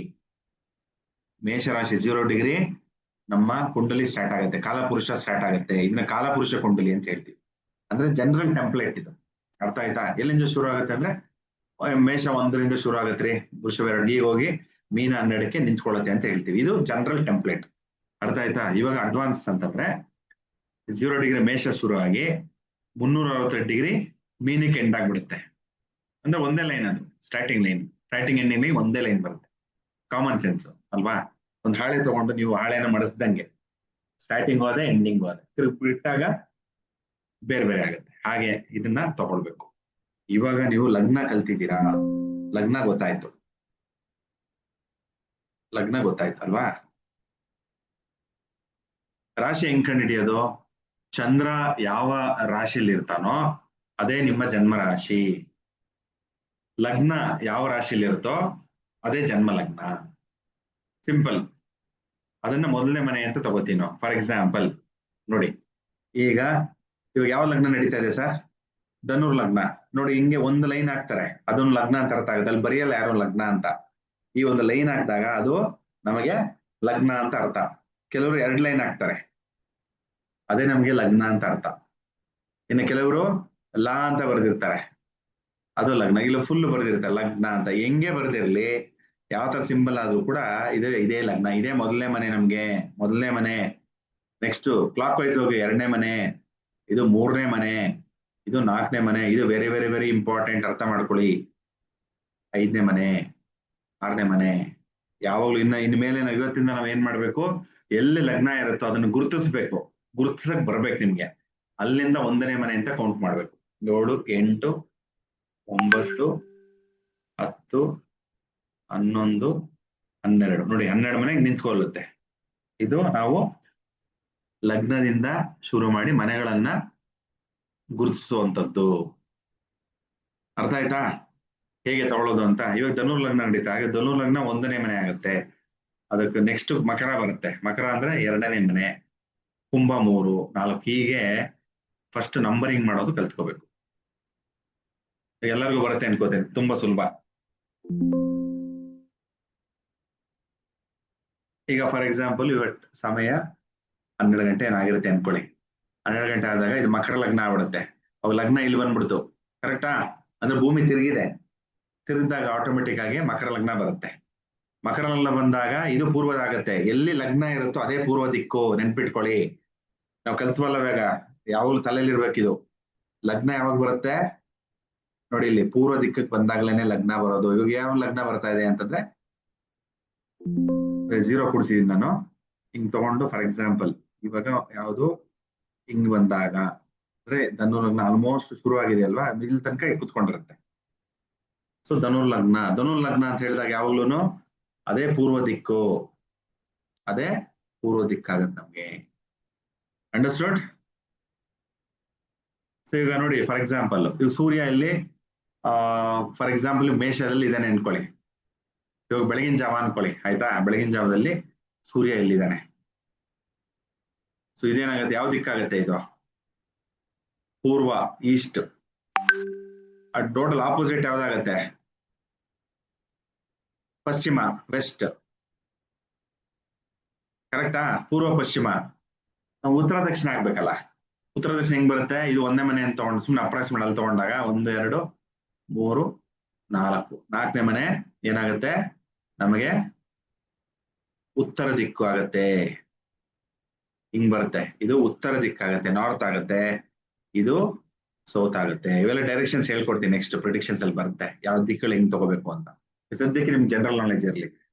ಮೇಷರಾಶಿ 0 ಡಿಗ್ರಿ ನಮ್ಮ ಕುಂಡಲಿ ಸ್ಟಾರ್ಟ್ ಆಗುತ್ತೆ, ಕಾಲಪುರುಷ ಸ್ಟಾರ್ಟ್ ಆಗುತ್ತೆ. ಇದನ್ನ ಕಾಲಪುರುಷ ಕುಂಡಲಿ ಅಂತ ಹೇಳ್ತೀವಿ. ಅಂದ್ರೆ ಜನರಲ್ ಟೆಂಪ್ಲೇಟ್ ಇದು. ಅರ್ಥ ಆಯ್ತಾ? ಎಲ್ಲಿಂದ ಶುರು ಆಗುತ್ತೆ ಅಂದ್ರೆ ಮೇಷ 1ರಿಂದ ಶುರು ಆಗತ್ತೆ ರೀ, ವೃಷಭ 2 ಹೀಗೆ ಹೋಗಿ ಮೀನ 12ಕ್ಕೆ ನಿಂತ್ಕೊಳ್ಳುತ್ತೆ ಅಂತ ಹೇಳ್ತೀವಿ. ಇದು ಜನರಲ್ ಟೆಂಪ್ಲೇಟ್. ಅರ್ಥ ಆಯ್ತಾ? ಇವಾಗ ಅಡ್ವಾನ್ಸ್ ಅಂತಂದ್ರೆ 0 ಡಿಗ್ರಿ ಮೇಷ ಶುರು ಆಗಿ 360 ಡಿಗ್ರಿ ಮೀನಕ್ಕೆ ಎಂಡ್ ಆಗ್ಬಿಡುತ್ತೆ. ಅಂದ್ರೆ ಒಂದೇ ಲೈನ್, ಅದು ಸ್ಟಾರ್ಟಿಂಗ್ ಲೈನ್, ಸ್ಟಾರ್ಟಿಂಗ್ ಎಂಡಿಂಗ್ ಒಂದೇ ಲೈನ್ ಬರುತ್ತೆ. ಕಾಮನ್ ಸೆನ್ಸ್ ಅಲ್ವಾ? ಒಂದು ಹಾಳೆ ತಗೊಂಡು ನೀವು ಹಾಳೆನ ಮಡಿಸ್ದಂಗೆ ಸ್ಟಾರ್ಟಿಂಗ್ ಹೋದೆ ಎಂಡಿಂಗ್ ಹೋದೆ, ತಿರುಗಿ ಬಿಟ್ಟಾಗ ಬೇರೆ ಬೇರೆ ಆಗುತ್ತೆ. ಹಾಗೆ ಇದನ್ನ ತಗೊಳ್ಬೇಕು. ಇವಾಗ ನೀವು ಲಗ್ನ ಕಲ್ತಿದ್ದೀರಾ, ಲಗ್ನ ಗೊತ್ತಾಯ್ತು, ಲಗ್ನ ಗೊತ್ತಾಯ್ತು ಅಲ್ವಾ? ರಾಶಿ ಹೆಂಗ್ ಕಂಡುಹಿಡಿಯೋದು? ಚಂದ್ರ ಯಾವ ರಾಶಿಯಲ್ಲಿ ಇರ್ತಾನೋ ಅದೇ ನಿಮ್ಮ ಜನ್ಮ ರಾಶಿ. ಲಗ್ನ ಯಾವ ರಾಶಿಯಲ್ಲಿ ಇರುತ್ತೋ ಅದೇ ಜನ್ಮ ಲಗ್ನ. ಸಿಂಪಲ್. ಅದನ್ನ ಮೊದಲನೇ ಮನೆ ಅಂತ ತಗೋತೀವಿ ನಾವು. ಫಾರ್ ಎಕ್ಸಾಂಪಲ್ ನೋಡಿ, ಇವಾಗ ಯಾವ ಲಗ್ನ ನಡೀತಾ ಇದೆ ಸರ್? ಧನುರ್ ಲಗ್ನ. ನೋಡಿ, ಹಿಂಗೆ ಒಂದು ಲೈನ್ ಹಾಕ್ತಾರೆ, ಅದೊಂದು ಲಗ್ನ ಅಂತ ಅರ್ಥ ಆಗುತ್ತೆ. ಅಲ್ಲಿ ಬರೆಯಲ್ಲ ಯಾರೋ ಲಗ್ನ ಅಂತ. ಈ ಒಂದು ಲೈನ್ ಹಾಕಿದಾಗ ಅದು ನಮಗೆ ಲಗ್ನ ಅಂತ ಅರ್ಥ. ಕೆಲವರು 2 ಲೈನ್ ಹಾಕ್ತಾರೆ, ಅದೇ ನಮಗೆ ಲಗ್ನ ಅಂತ ಅರ್ಥ. ಇನ್ನು ಕೆಲವರು ಲಾ ಅಂತ ಬರೆದಿರ್ತಾರೆ, ಅದು ಲಗ್ನ. ಇಲ್ಲ ಫುಲ್ ಬರೆದಿರ್ತಾರೆ ಲಗ್ನ ಅಂತ. ಹೆಂಗೆ ಬರೆದಿರ್ಲಿ, ಯಾವ ತರ ಸಿಂಬಲ್ ಆದ್ರೂ ಕೂಡ ಇದೇ ಲಗ್ನ. ಇದೇ ಮೊದಲನೇ ಮನೆ, ನಮ್ಗೆ ಮೊದಲನೇ ಮನೆ. ನೆಕ್ಸ್ಟ್ ಕ್ಲಾಕ್ ವೈಸ್ ಹೋಗಿ 2ನೇ ಮನೆ, ಇದು 3ನೇ ಮನೆ, ಇದು 4ನೇ ಮನೆ. ಇದು ವೆರಿ ವೆರಿ ವೆರಿ ಇಂಪಾರ್ಟೆಂಟ್, ಅರ್ಥ ಮಾಡ್ಕೊಳ್ಳಿ. 5ನೇ ಮನೆ, 6ನೇ ಮನೆ. ಯಾವಾಗ್ಲೂ ಇನ್ನು ಮೇಲೆ ನಾವು ಇವತ್ತಿಂದ ನಾವ್ ಏನ್ ಮಾಡ್ಬೇಕು? ಎಲ್ಲಿ ಲಗ್ನ ಇರುತ್ತೋ ಅದನ್ನ ಗುರುತಿಸ್ಬೇಕು. ಗುರುತಿಸಕ್ ಬರ್ಬೇಕು ನಿಮ್ಗೆ. ಅಲ್ಲಿಂದ 1ನೇ ಮನೆ ಅಂತ ಕೌಂಟ್ ಮಾಡ್ಬೇಕು. 7, 8, 9, 10, 11, 12. ನೋಡಿ, 12 ಮನೆಗೆ ನಿಂತ್ಕೊಳ್ಳುತ್ತೆ. ಇದು ನಾವು ಲಗ್ನದಿಂದ ಶುರು ಮಾಡಿ ಮನೆಗಳನ್ನ ಗುರುತಿಸುವಂಥದ್ದು. ಅರ್ಥ ಆಯ್ತಾ ಹೇಗೆ ತಗೊಳ್ಳೋದು ಅಂತ? ಇವಾಗ ಧನುರ್ ಲಗ್ನ ನಡೀತಾ, ಹಾಗೆ ಧನುರ್ ಲಗ್ನ 1ನೇ ಮನೆ ಆಗುತ್ತೆ. ಅದಕ್ಕೆ ನೆಕ್ಸ್ಟ್ ಮಕರ ಬರುತ್ತೆ. ಮಕರ ಅಂದ್ರೆ 2ನೇ ಮನೆ, ಕುಂಭ 3, 4. ಹೀಗೆ ಫಸ್ಟ್ ನಂಬರಿಂಗ್ ಮಾಡೋದು ಕಲ್ತ್ಕೋಬೇಕು. ಎಲ್ಲರಿಗೂ ಬರುತ್ತೆ ಅನ್ಕೋತೇನೆ, ತುಂಬಾ ಸುಲಭ. ಈಗ ಫಾರ್ ಎಕ್ಸಾಂಪಲ್ ಇವತ್ತು ಸಮಯ 12 ಗಂಟೆ ಏನಾಗಿರುತ್ತೆ ಅನ್ಕೊಳ್ಳಿ. 12 ಗಂಟೆ ಆದಾಗ ಇದು ಮಕರ ಲಗ್ನ ಆಗ್ಬಿಡುತ್ತೆ. ಅವಾಗ ಲಗ್ನ ಇಲ್ಲಿ ಬಂದ್ಬಿಡ್ತು. ಕರೆಕ್ಟಾ? ಅಂದ್ರೆ ಭೂಮಿ ತಿರುಗಿದೆ. ತಿರುಗಿದಾಗ ಆಟೋಮೆಟಿಕ್ ಆಗಿ ಮಕರ ಲಗ್ನ ಬರುತ್ತೆ. ಮಕರ ಲಗ್ನ ಬಂದಾಗ ಇದು ಪೂರ್ವದಾಗತ್ತೆ. ಎಲ್ಲಿ ಲಗ್ನ ಇರುತ್ತೋ ಅದೇ ಪೂರ್ವ ದಿಕ್ಕು. ನೆನ್ಪಿಟ್ಕೊಳ್ಳಿ. ನಾವು ಕಲ್ತ್ವಲ್ಲ ಇವಾಗ, ಯಾವಾಗ್ಲೂ ತಲೆಯಲ್ಲಿ ಇರ್ಬೇಕಿದು. ಲಗ್ನ ಯಾವಾಗ ಬರುತ್ತೆ ನೋಡಿ, ಇಲ್ಲಿ ಪೂರ್ವ ದಿಕ್ಕಕ್ಕೆ ಬಂದಾಗ್ಲೇನೆ ಲಗ್ನ ಬರೋದು. ಇವಾಗ ಯಾವ ಲಗ್ನ ಬರ್ತಾ ಇದೆ ಅಂತಂದ್ರೆ 0 ಕೂಡಿಸಿದೀನಿ ನಾನು. ಹಿಂಗ್ ತಗೊಂಡು ಫಾರ್ ಎಕ್ಸಾಂಪಲ್ ಇವಾಗ ಯಾವುದು ಹಿಂಗ್ ಬಂದಾಗ ಅಂದ್ರೆ ಧನುರ್ ಲಗ್ನ ಆಲ್ಮೋಸ್ಟ್ ಶುರು ಆಗಿದೆ ಅಲ್ವಾ, ಇಲ್ಲಿ ತನಕ ಕುತ್ಕೊಂಡಿರುತ್ತೆ. ಸೊ ಧನುರ್ ಲಗ್ನ ಅಂತ ಹೇಳಿದಾಗ ಯಾವಾಗ್ಲೂ ಅದೇ ಪೂರ್ವ ದಿಕ್ಕು, ಅದೇ ಪೂರ್ವ ದಿಕ್ಕಾಗತ್ತೆ ನಮ್ಗೆ. ಅಂಡರ್ಸ್ಟುಡ್? ಸೊ ಈಗ ನೋಡಿ, ಫಾರ್ ಎಕ್ಸಾಂಪಲ್ ಇವಾಗ ಸೂರ್ಯ ಇಲ್ಲಿ ಫಾರ್ ಎಕ್ಸಾಂಪಲ್ ಮೇಷದಲ್ಲಿ ಇದ್ದಾನೆ ಅನ್ಕೊಳ್ಳಿ. ಇವಾಗ ಬೆಳಗಿನ ಜಾವ ಅನ್ಕೊಳ್ಳಿ, ಆಯ್ತಾ? ಬೆಳಗಿನ ಜಾವದಲ್ಲಿ ಸೂರ್ಯ ಇಲ್ಲಿದ್ದಾನೆ. ಸೊ ಇದೇನಾಗುತ್ತೆ? ಯಾವ ದಿಕ್ಕಾಗತ್ತೆ ಇದು? ಪೂರ್ವ, ಈಸ್ಟ್. Total opposite ಯಾವ್ದಾಗತ್ತೆ? ಪಶ್ಚಿಮ, ವೆಸ್ಟ್. ಕರೆಕ್ಟಾ? ಪೂರ್ವ ಪಶ್ಚಿಮ. ನಾವು ಉತ್ತರ ದಕ್ಷಿಣ ಆಗ್ಬೇಕಲ್ಲ. ಉತ್ತರ ದಕ್ಷಿಣ ಹೆಂಗ್ ಬರುತ್ತೆ? ಇದು 1ನೇ ಮನೆ ಅಂತ ತಗೊಂಡು ಸುಮ್ಮನೆ ಅಪ್ರಾಕ್ಸಿಮೇಟ್ ಅಲ್ಲಿ ತಗೊಂಡಾಗ 1, 2, 3, 4. 4ನೇ ಮನೆ ಏನಾಗುತ್ತೆ ನಮಗೆ? ಉತ್ತರ ದಿಕ್ಕು ಆಗತ್ತೆ. ಹಿಂಗ್ ಬರುತ್ತೆ. ಇದು ಉತ್ತರ ದಿಕ್ಕಾಗತ್ತೆ, ನಾರ್ತ್ ಆಗುತ್ತೆ. ಇದು ಸೌತ್ ಆಗುತ್ತೆ. ಇವೆಲ್ಲ ಡೈರೆಕ್ಷನ್ಸ್ ಹೇಳ್ಕೊಡ್ತೀನಿ ನೆಕ್ಸ್ಟ್ ಪ್ರಿಡಿಕ್ಷನ್ಸ್ ಅಲ್ಲಿ ಬರುತ್ತೆ, ಯಾವ ದಿಕ್ಕಲ್ಲಿ ಹೆಂಗ್ ತಗೋಬೇಕು ಅಂತ. ಸದ್ಯಕ್ಕೆ ನಿಮ್ಗೆ ಜನರಲ್ ನಾಲೆಜ್ ಇರಲಿ.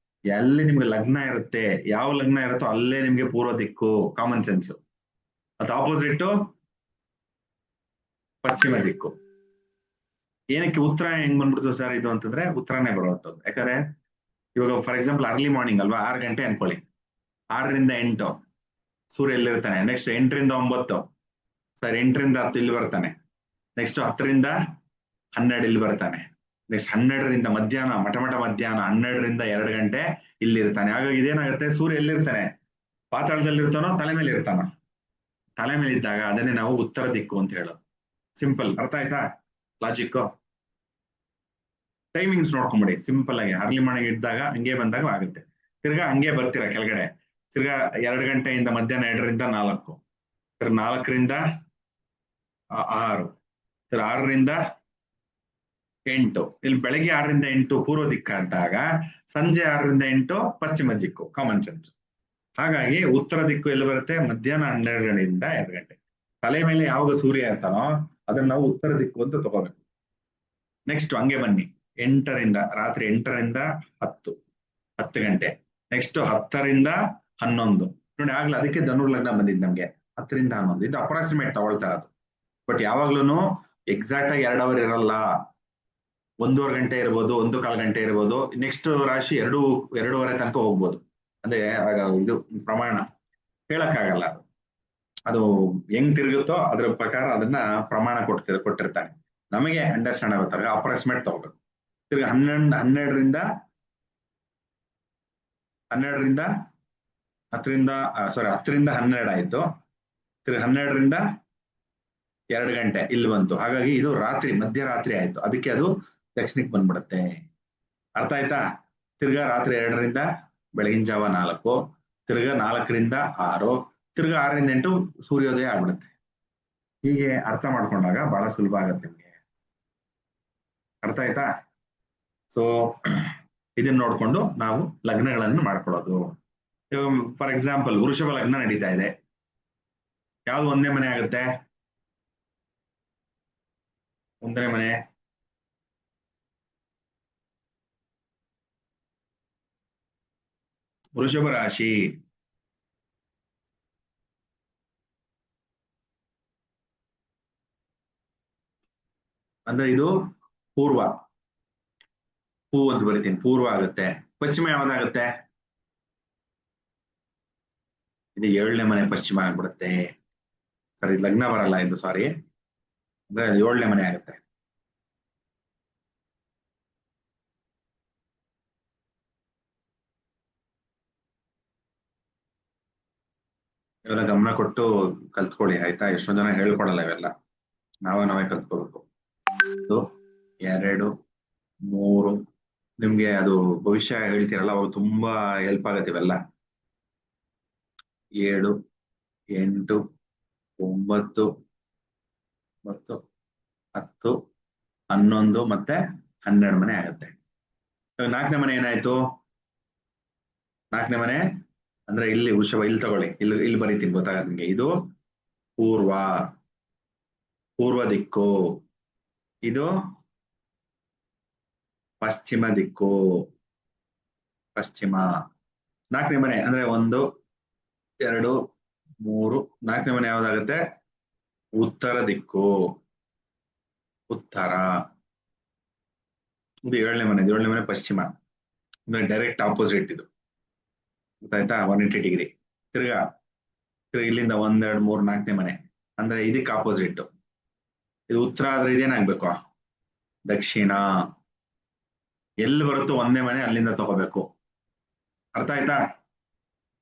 ಎಲ್ಲಿ ನಿಮ್ಗೆ ಲಗ್ನ ಇರುತ್ತೆ, ಯಾವ ಲಗ್ನ ಇರುತ್ತೋ ಅಲ್ಲೇ ನಿಮ್ಗೆ ಪೂರ್ವ ದಿಕ್ಕು. Common sense. ಅದು ಆಪೋಸಿಟ್ ಪಶ್ಚಿಮ ದಿಕ್ಕು. ಏನಕ್ಕೆ ಉತ್ತರ ಹೆಂಗ್ ಬಂದ್ಬಿಡ್ತು ಸರ್ ಇದು ಅಂತಂದ್ರೆ ಉತ್ತರನೇ ಬರುವಂತದ್ದು. ಯಾಕಂದ್ರೆ ಇವಾಗ ಫಾರ್ ಎಕ್ಸಾಂಪಲ್ ಅರ್ಲಿ ಮಾರ್ನಿಂಗ್ ಅಲ್ವಾ, 6 ಗಂಟೆ ಅನ್ಕೊಳ್ಳಿ, 6ರಿಂದ 8 ಸೂರ್ಯ ಎಲ್ಲಿರ್ತಾನೆ. ನೆಕ್ಸ್ಟ್ 8ರಿಂದ 9 ಸರ್ 8ರಿಂದ 10 ಇಲ್ಲಿ ಬರ್ತಾನೆ. ನೆಕ್ಸ್ಟ್ 10ರಿಂದ 12 ಇಲ್ಲಿ ಬರ್ತಾನೆ. ನೆಕ್ಸ್ಟ್ 12ರಿಂದ ಮಧ್ಯಾಹ್ನ ಮಧ್ಯಾಹ್ನ 12ರಿಂದ 2 ಗಂಟೆ ಇಲ್ಲಿರ್ತಾನೆ. ಹಾಗಾಗಿ ಇದೇನಾಗುತ್ತೆ, ಸೂರ್ಯ ಎಲ್ಲಿರ್ತಾನೆ, ಪಾತಾಳದಲ್ಲಿರ್ತಾನೋ ತಲೆ ಮೇಲೆ ಇರ್ತಾನೋ? ತಲೆ ಮೇಲೆ ಇದ್ದಾಗ ಅದನ್ನೇ ನಾವು ಉತ್ತರ ದಿಕ್ಕು ಅಂತ ಹೇಳೋದು. ಸಿಂಪಲ್, ಅರ್ಥ ಆಯ್ತಾ ಲಾಜಿಕ್? ಟೈಮಿಂಗ್ಸ್ ನೋಡ್ಕೊಂಬಿಡಿ ಸಿಂಪಲ್ ಆಗಿ. ಅರ್ಲಿ ಮಾರ್ನಿಂಗ್ ಇದ್ದಾಗ ಹಂಗೆ ಬಂದಾಗ ಆಗುತ್ತೆ. ತಿರ್ಗಾ ಹಂಗೆ ಬರ್ತೀರಾ ಕೆಳಗಡೆ, ತಿರ್ಗಾ 2 ಗಂಟೆಯಿಂದ ಮಧ್ಯಾಹ್ನ 2ರಿಂದ 4, ತಿರ್ಗಾ 4ರಿಂದ 6, ತಿರ್ಗಾ 6ರಿಂದ 8. ಇಲ್ಲಿ ಬೆಳಗ್ಗೆ 6ರಿಂದ 8 ಪೂರ್ವ ದಿಕ್ಕಾದಾಗ, ಸಂಜೆ 6ರಿಂದ 8 ಪಶ್ಚಿಮ ದಿಕ್ಕು. Common sense. ಹಾಗಾಗಿ ಉತ್ತರ ದಿಕ್ಕು ಎಲ್ಲಿ ಬರುತ್ತೆ, ಮಧ್ಯಾಹ್ನ 12ರಿಂದ 2 ಗಂಟೆ. ತಲೆ ಮೇಲೆ ಯಾವಾಗ ಸೂರ್ಯ ಇರ್ತಾನೋ ಅದನ್ನ ನಾವು ಉತ್ತರ ದಿಕ್ಕು ಅಂತ ತಗೋಬೇಕು. ನೆಕ್ಸ್ಟ್ ಹಂಗೆ ಬನ್ನಿ, ರಾತ್ರಿ 8ರಿಂದ 10 ಗಂಟೆ. ನೆಕ್ಸ್ಟ್ 10ರಿಂದ 11 ನೋಡಿ. ಆಗ್ಲೇ ಅದಕ್ಕೆ ಧನುರ್ಲಗ್ನ ಬಂದಿದ್ದು ನಮ್ಗೆ, 10ರಿಂದ 11. ಇದು ಅಪ್ರಾಕ್ಸಿಮೇಟ್ ತಗೊಳ್ತಾ ಇರೋದು. ಬಟ್ ಯಾವಾಗ್ಲೂ ಎಕ್ಸಾಕ್ಟ್ ಆಗಿ 2 ಅವರ್ ಇರಲ್ಲ. 1.5 ಗಂಟೆ ಇರ್ಬೋದು, 1.25 ಗಂಟೆ ಇರ್ಬೋದು. ನೆಕ್ಸ್ಟ್ ರಾಶಿ 2.5 ತನಕ ಹೋಗ್ಬೋದು. ಅಂದ್ರೆ ಇದು ಪ್ರಮಾಣ ಹೇಳಕ್ಕಾಗಲ್ಲ. ಅದು ಹೆಂಗ್ ತಿರುಗುತ್ತೋ ಅದ್ರ ಪ್ರಕಾರ ಅದನ್ನ ಪ್ರಮಾಣ ಕೊಟ್ಟಿರ್ತಾನೆ. ನಮಗೆ ಅಂಡರ್ಸ್ಟ್ಯಾಂಡ್ ಆಗುತ್ತಾರೆ, ಅಪ್ರಾಕ್ಸಿಮೇಟ್ ತಗೋಬೇಕು. ತಿರ್ಗಿ 12ರಿಂದ 12 ಆಯ್ತು. ತಿರ್ಗಿ 12ರಿಂದ 2 ಗಂಟೆ ಇಲ್ಲಿ ಬಂತು. ಹಾಗಾಗಿ ಇದು ರಾತ್ರಿ, ಮಧ್ಯರಾತ್ರಿ ಆಯ್ತು. ಅದಕ್ಕೆ ಅದು ದಕ್ಷಿಣಕ್ಕೆ ಬಂದ್ಬಿಡುತ್ತೆ. ಅರ್ಥ ಆಯ್ತಾ? ತಿರ್ಗಾ ರಾತ್ರಿ 2ರಿಂದ ಬೆಳಗಿನ ಜಾವ 4, ತಿರ್ಗಾ 4ರಿಂದ 6, ತಿರ್ಗಾ 6ರಿಂದ 8 ಸೂರ್ಯೋದಯ ಆಗ್ಬಿಡುತ್ತೆ. ಹೀಗೆ ಅರ್ಥ ಮಾಡ್ಕೊಂಡಾಗ ಬಹಳ ಸುಲಭ ಆಗತ್ತೆ ನಿಮ್ಗೆ. ಅರ್ಥ ಆಯ್ತಾ? ಸೊ ಇದನ್ನ ನೋಡ್ಕೊಂಡು ನಾವು ಲಗ್ನಗಳನ್ನು ಮಾಡ್ಕೊಳ್ಳೋದು. ಫಾರ್ ಎಕ್ಸಾಂಪಲ್ ವೃಷಭ ಲಗ್ನ ನಡೀತಾ ಇದೆ. ಯಾವ್ದು 1ನೇ ಮನೆ ಆಗುತ್ತೆ? 1ನೇ ಮನೆ ವೃಷಭ ರಾಶಿ. ಅಂದ್ರೆ ಇದು ಪೂರ್ವ, ಅಂತ ಬರಿತೀನಿ, ಪೂರ್ವ ಆಗುತ್ತೆ. ಪಶ್ಚಿಮ ಯಾವ್ದಾಗುತ್ತೆ? ಇದು 7ನೇ ಮನೆ ಪಶ್ಚಿಮ ಆಗ್ಬಿಡುತ್ತೆ. ಸರಿ, ಲಗ್ನ ಬರಲ್ಲ ಇದು, ಸಾರಿ. ಅಂದ್ರೆ 7ನೇ ಮನೆ ಆಗುತ್ತೆ. ಇವೆಲ್ಲ ಗಮನ ಕೊಟ್ಟು ಕಲ್ತ್ಕೊಳ್ಳಿ ಆಯ್ತಾ? ಎಷ್ಟೋ ಜನ ಹೇಳ್ಕೊಡಲ್ಲ ಇವೆಲ್ಲ, ನಾವೇ ಕಲ್ತ್ಕೋಬೇಕು. 1, 2, 3 ನಿಮ್ಗೆ ಅದು ಭವಿಷ್ಯ ಹೇಳ್ತೀರಲ್ಲ, ಅವಾಗ ತುಂಬಾ ಹೆಲ್ಪ್ ಆಗತ್ತೆ ಇವೆಲ್ಲ. 7, 8, 9, 10, 11 ಮತ್ತೆ 12 ಮನೆ ಆಗುತ್ತೆ. 4ನೇ ಮನೆ ಏನಾಯ್ತು? 4ನೇ ಮನೆ ಅಂದ್ರೆ ಇಲ್ಲಿ ವೃಷಭ. ಇಲ್ಲಿ ತಗೊಳ್ಳಿ, ಇಲ್ಲಿ ಬರೀತೀನಿ, ಗೊತ್ತಾಗತ್ತೆ ನಿಮ್ಗೆ. ಇದು ಪೂರ್ವ ದಿಕ್ಕು, ಇದು ಪಶ್ಚಿಮ ದಿಕ್ಕು, ಪಶ್ಚಿಮ. 4ನೇ ಮನೆ ಅಂದ್ರೆ 1, 2, 3. 4ನೇ ಮನೆ ಯಾವ್ದಾಗುತ್ತೆ? ಉತ್ತರ ದಿಕ್ಕು, ಉತ್ತರ. ಇದು 7ನೇ ಮನೆ. 7ನೇ ಮನೆ ಪಶ್ಚಿಮ, ಅಂದ್ರೆ ಡೈರೆಕ್ಟ್ ಆಪೋಸಿಟ್ ಇದು, ಗೊತ್ತಾಯ್ತಾ? 180 ಡಿಗ್ರಿ. ತಿರ್ಗಾ ಇಲ್ಲಿಂದ 1, 2, 3 4ನೇ ಮನೆ ಅಂದ್ರೆ ಇದಕ್ಕೆ ಆಪೋಸಿಟ್. ಇದು ಉತ್ತರ ಆದ್ರೆ ಇದೇನಾಗ್ಬೇಕು? ದಕ್ಷಿಣ. ಎಲ್ಲಿ ಬರುತ್ತೋ 1ನೇ ಮನೆ ಅಲ್ಲಿಂದ ತಗೋಬೇಕು. ಅರ್ಥ ಆಯ್ತಾ?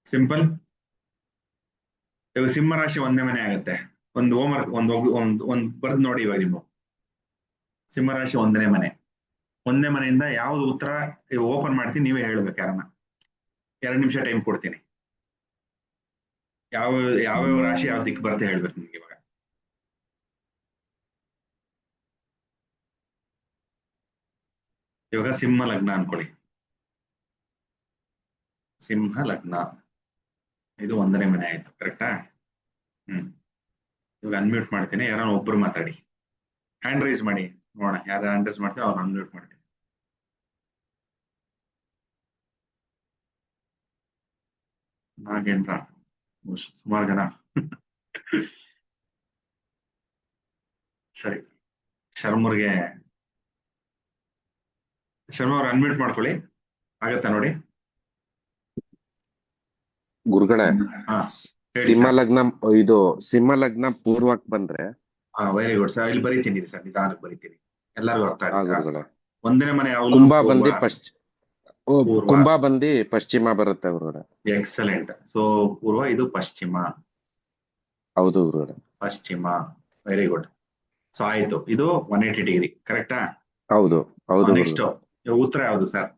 ಸಿಂಪಲ್. ಇವಾಗ ಸಿಂಹ ರಾಶಿ 1ನೇ ಮನೆ ಆಗುತ್ತೆ. ಒಂದು ಹೋಮ್ವರ್ಕ್ ಒಂದು ಬರ್ದು ನೋಡಿ ಇವಾಗ ನೀವು. ಸಿಂಹ ರಾಶಿ 1ನೇ ಮನೆ. 1ನೇ ಮನೆಯಿಂದ ಯಾವ್ದು ಉತ್ತರ ಓಪನ್ ಮಾಡ್ತೀನಿ, ನೀವೇ ಹೇಳ್ಬೇಕು. ಯಾರನ್ನ 2 ನಿಮಿಷ ಟೈಮ್ ಕೊಡ್ತೀನಿ. ಯಾವ ರಾಶಿ ಯಾವ ದಿಕ್ಕು ಬರುತ್ತೆ ಹೇಳ್ಬೇಕು ನಿಮ್ಗೆ ಇವಾಗ. ಇವಾಗ ಸಿಂಹ ಲಗ್ನ ಅನ್ಕೊಳ್ಳಿ. ಸಿಂಹ ಲಗ್ನ ಇದು 1ನೇ ಮನೆ ಆಯ್ತು, ಕರೆಕ್ಟಾ? ಇವಾಗ ಅನ್ಮ್ಯೂಟ್ ಮಾಡ್ತೀನಿ. ಯಾರು ಒಬ್ರು ಮಾತಾಡಿ, ಹ್ಯಾಂಡ್ ರೈಸ್ ಮಾಡಿ ನೋಡೋಣ. ಯಾರು ಹ್ಯಾಂಡ್ ರೈಸ್ ಮಾಡ್ತೀವಿ ಅವ್ರು ಅನ್ಮ್ಯೂಟ್ ಮಾಡ್ತೀನಿ. ನಾಗೇಂದ್ರ, ಸುಮಾರು ಜನ. ಸರಿ, ಶರ್ಮರ್ಗೆ ಶರ್ಮಾ ಅವ್ರು ಅನ್ಮ್ಯೂಟ್ ಮಾಡ್ಕೊಳ್ಳಿ, ಆಗತ್ತಾ ನೋಡಿ. ಗುರುಗಳೇ, ಹಾ ಹೇಳಿ ಸಿಂಹ ಸರ್. ಲಗ್ನ ಇದು ಸಿಂಹ ಲಗ್ನ ಪೂರ್ವಕ್ ಬಂದ್ರೆ ವೆರಿ ಗುಡ್ ಸರ್. ಇಲ್ಲಿ ಬರೀತೀನಿ ಸರ್, ನಿಧಾನಕ್ಕೆ ಬರೀತೀನಿ, ಎಲ್ಲರಿಗೂ ಅರ್ಥ ಆ ಆಗುತ್ತಾ? ಗುರುಗಳೇ, ಒಂದನೇ ಮನೆ ಯಾವಾಗಲೂ ಕುಂಭ ಪೂರ್ವ, ಬಂದಿ ಪೂರ್ವ. ಕುಂಭ ಬಂದಿ ಪಶ್ಚಿಮ ಬರುತ್ತೆ ಗುರುಗಳೇ. ಎಕ್ಸಲೆಂಟ್. ಸೊ ಪೂರ್ವ, ಇದು ಪಶ್ಚಿಮ. ಹೌದು ಗುರುಗಳೇ. ಪಶ್ಚಿಮ, ವೆರಿ ಗುಡ್. ಸೊ ಆಯ್ತು, ಇದು 180 ಡಿಗ್ರಿ, ಕರೆಕ್ಟಾ? ಹೌದು ಹೌದು ನೆಕ್ಸ್ಟ್ ಗುರುಗಳೇ. ಉತ್ತರ ಯಾವುದು ಸರ್?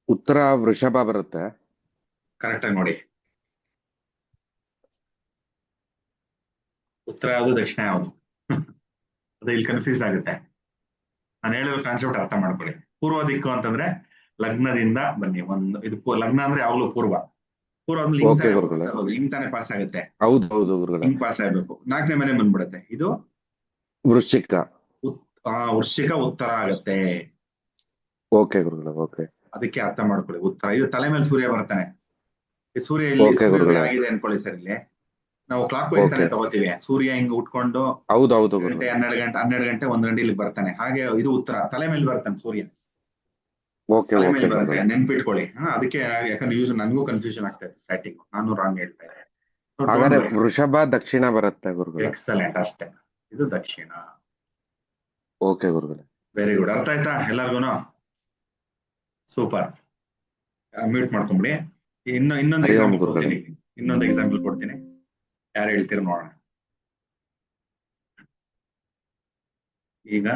ಉತ್ತರ ವೃಷಭ ಬರುತ್ತೆ. ಕರೆಕ್ಟ್ ಆಗಿ ನೋಡಿ. ಉತ್ತರ ಯಾವುದು, ದಕ್ಷಿಣ ಯಾವುದು? ಅದು ಇಲ್ಲಿ ಕನ್ಫ್ಯೂಸ್ ಆಗುತ್ತೆ. ನಾನು ಹೇಳಿರೋ ಕಾನ್ಸೆಪ್ಟ್ ಅರ್ಥ ಮಾಡ್ಕೊಳ್ಳಿ. ಪೂರ್ವ ದಿಕ್ಕು ಅಂತಂದ್ರೆ ಲಗ್ನದಿಂದ ಬನ್ನಿ, ಇದು ಲಗ್ನ ಅಂದ್ರೆ ಯಾವಾಗಲೂ ಪೂರ್ವ. ಪೂರ್ವ ಆದ್ಮೇಲೆ ಓಕೆ ಗುರುಗಳೇ. ಹಿಂಗ್ ತಾನೇ ಪಾಸ್ ಆಗುತ್ತೆ, ಹೌದು ಹೌದು ಗುರುಗಳೇ. ಹಿಂಗ್ ಪಾಸ್ ಆಗ್ಬೇಕು. 4ನೇ ಮನೆ ಬಂದ್ಬಿಡುತ್ತೆ, ಇದು ವೃಶ್ಚಿಕ. ವೃಶ್ಚಿಕ ಉತ್ತರ ಆಗತ್ತೆ. ಓಕೆ ಗುರುಗಳೇ. ಓಕೆ, ಅದಕ್ಕೆ ಅರ್ಥ ಮಾಡ್ಕೊಳ್ಳಿ ಉತ್ತರ. ಇದು ತಲೆ ಮೇಲೆ ಸೂರ್ಯ ಬರ್ತಾನೆ. ಈ ಸೂರ್ಯ ಇಲ್ಲಿ Okay, ಸೂರ್ಯೋದಯ ಗುರುಗಳೇ. ಆಗಿದೆ ಅನ್ಕೊಳ್ಳಿ ಸರ್. ಇಲ್ಲಿ ನಾವು ಕ್ಲಾಕ್ ವೈಸ್ ತಾನೇ Okay. ತಗೋತೀವಿ. ಸೂರ್ಯ ಹಿಂಗ್ ಉಟ್ಕೊಂಡು ಹೌದು ಹೌದು 12 ಗುರುಗಳೇ. ಗಂಟೆ 12 ಗಂಟೆ 1 ಗಂಟೆ ಇಲ್ಲಿ ಬರ್ತಾನೆ. ಹಾಗೆ ಇದು ಉತ್ತರ ತಲೆ ಮೇಲೆ ಬರ್ತಾನೆ ಸೂರ್ಯ, ಓಕೆ ತಲೆ ಓಕೆ ಮೇಲೆ ಬರುತ್ತೆ. ಗುರುಗಳೇ. ನೆನ್ಪಿಟ್ಕೊಳ್ಳಿ. ಅದಕ್ಕೆ ಯಾಕಂದ್ರೆ ನನಗೂ ಕನ್ಫ್ಯೂಷನ್ ಆಗ್ತಾ ಇತ್ತು ಸ್ಟಾರ್ಟಿಂಗ್, ನಾನು ರಾಂಗ್ ಹೇಳ್ತಾ ಇದ್ದೆ. ಹಾಗಾದ್ರೆ ವೃಷಭ ದಕ್ಷಿಣ ಬರುತ್ತೆ ಗುರುಗಳೇ. ಎಕ್ಸಲೆಂಟ್, ಅಷ್ಟೇ. ಇದು ದಕ್ಷಿಣ. ಓಕೆ ಗುರುಗಳೇ. Very good. ಅರ್ಥ ಆಯ್ತಾ ಎಲ್ಲರಿಗೂ? ಸೂಪರ್. ಮ್ಯೂಟ್ ಮಾಡ್ಕೊಂಬಿಡಿ. ಇನ್ನೊಂದು ಹರಿ ಓಂ ಎಕ್ಸಾಂಪಲ್ ಗುರುಗಳೇ. ಕೊಡ್ತೀನಿ. ಇನ್ನೊಂದು ಎಕ್ಸಾಂಪಲ್ ಕೊಡ್ತೀನಿ, ಯಾರು ಹೇಳ್ತೀರ ನೋಡೋಣ. ಈಗ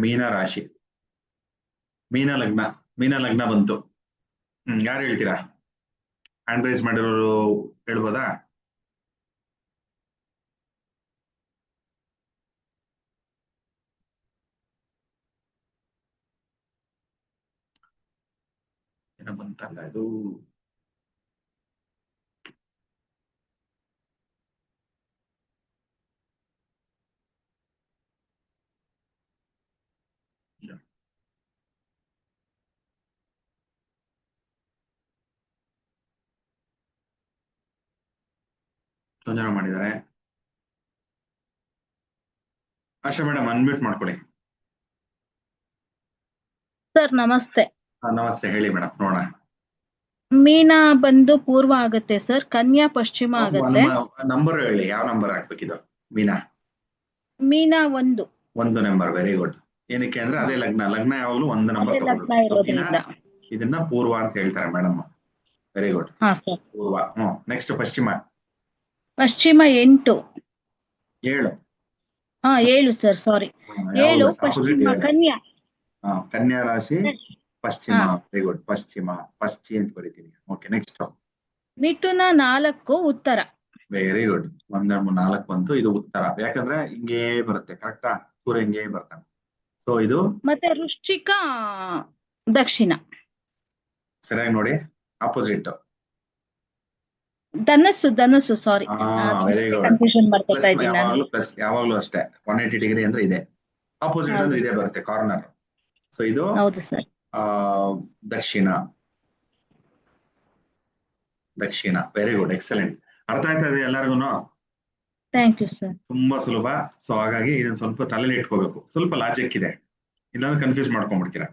ಮೀನ ರಾಶಿ, ಮೀನ ಲಗ್ನ ಬಂತು. ಯಾರು ಹೇಳ್ತೀರಾ? ಹ್ಯಾಂಡ್ ರೈಸ್ ಮಾಡಿರೋರು ಹೇಳ್ಬೋದಾ? ಏನೋ ಬಂತಲ್ಲ ಇದು. ಜನ ಮಾಡಿದ್ದಾರೆ. ಆಶಾ ಮೇಡಮ್ ಅನ್ಮ್ಯೂಟ್ ಮಾಡ್ಕೊಳ್ಳಿ. ಸರ್ ನಮಸ್ತೆ. ನಮಸ್ತೆ, ಹೇಳಿ ಮೇಡಮ್, ನೋಡೋಣ. ಮೀನ ಬಂದು ಪೂರ್ವ ಆಗುತ್ತೆ ಸರ್, ಕನ್ಯಾ ಪಶ್ಚಿಮ ಆಗುತ್ತೆ. ನಂಬರ್ ಹೇಳಿ, ಯಾವ ನಂಬರ್ ಹಾಕ್ಬೇಕಿದು? ಮೀನ 1. ಒಂದು ನಂಬರ್. Very good. ಏನಕ್ಕೆ ಅಂದ್ರೆ ಅದೇ ಲಗ್ನ ಯಾವಾಗಲೂ 1 ನಂಬರ್ ಅದೇ ಲಗ್ನ ಇರೋದ್ರಿಂದ. ಇದನ್ನ ಪೂರ್ವ ಅಂತ ಹೇಳ್ತಾರೆ ಮೇಡಮ್. Very good. ಹಾ ಸರ್. ಪೂರ್ವ. ನೆಕ್ಸ್ಟ್ ಪಶ್ಚಿಮ 8. 7. 7 ಸರ್, ಸಾರಿ. 7 ಪಶ್ಚಿಮ ಕನ್ಯಾ. ಕನ್ಯಾ ರಾಶಿ ಪಶ್ಚಿಮ. Very good. ಪಶ್ಚಿಮ ಅಂತ ಬರೀತೀನಿ. ಓಕೆ, ನೆಕ್ಸ್ಟ್ ಮಿಥುನ 4 ಉತ್ತರ. Very good. 1 2 3 4 ಬಂತು. ಇದು ಉತ್ತರ, ಯಾಕಂದ್ರೆ ಹಿಂಗೇ ಬರುತ್ತೆ. ಕರೆಕ್ಟಾ? ಸೂರ್ಯ ಹಿಂಗೇ ಬರ್ತಾನೆ. ಸೊ ಇದು ಮತ್ತೆ ವೃಶ್ಚಿಕ ದಕ್ಷಿಣ. ಸರಿಯಾಗಿ ನೋಡಿ, ಆಪೋಸಿಟ್. ಧನಸ್ಸು ಸಾರಿ, ವೆರಿ ಗುಡ್. ಕನ್ಫ್ಯೂಷನ್ ಮಾಡ್ಕೊತಾ ಇದ್ದೀನಿ ನಾನು. ಯಾವಾಗ್ಲೂ ಅಷ್ಟೇ 180 ಡಿಗ್ರಿ ಅಂದ್ರೆ ಇದೆ. ಆಪೋಸಿಟ್ ಅಂದ್ರೆ ಇದೇ ಬರುತ್ತೆ, ಕಾರ್ನರ್. ಸೊ ಇದು ಹೌದು ಸರ್. ದಕ್ಷಿಣ. Very good, excellent. ಅರ್ಥ ಆಯ್ತಾ ಇದೆ ಎಲ್ಲರಿಗೂ? Thank you sir. ತುಂಬಾ ಸುಲಭ. ಸೊ ಹಾಗಾಗಿ ಇದನ್ನ ಸ್ವಲ್ಪ ತಲೆಯಲ್ಲಿ ಇಟ್ಕೋಬೇಕು. ಸ್ವಲ್ಪ ಲಾಜಿಕ್ ಇದೆ, ಇಲ್ಲಾಂದ್ರೆ ಕನ್ಫ್ಯೂಸ್ ಮಾಡ್ಕೊಂಡ್ಬಿಡ್ತೀರಾ.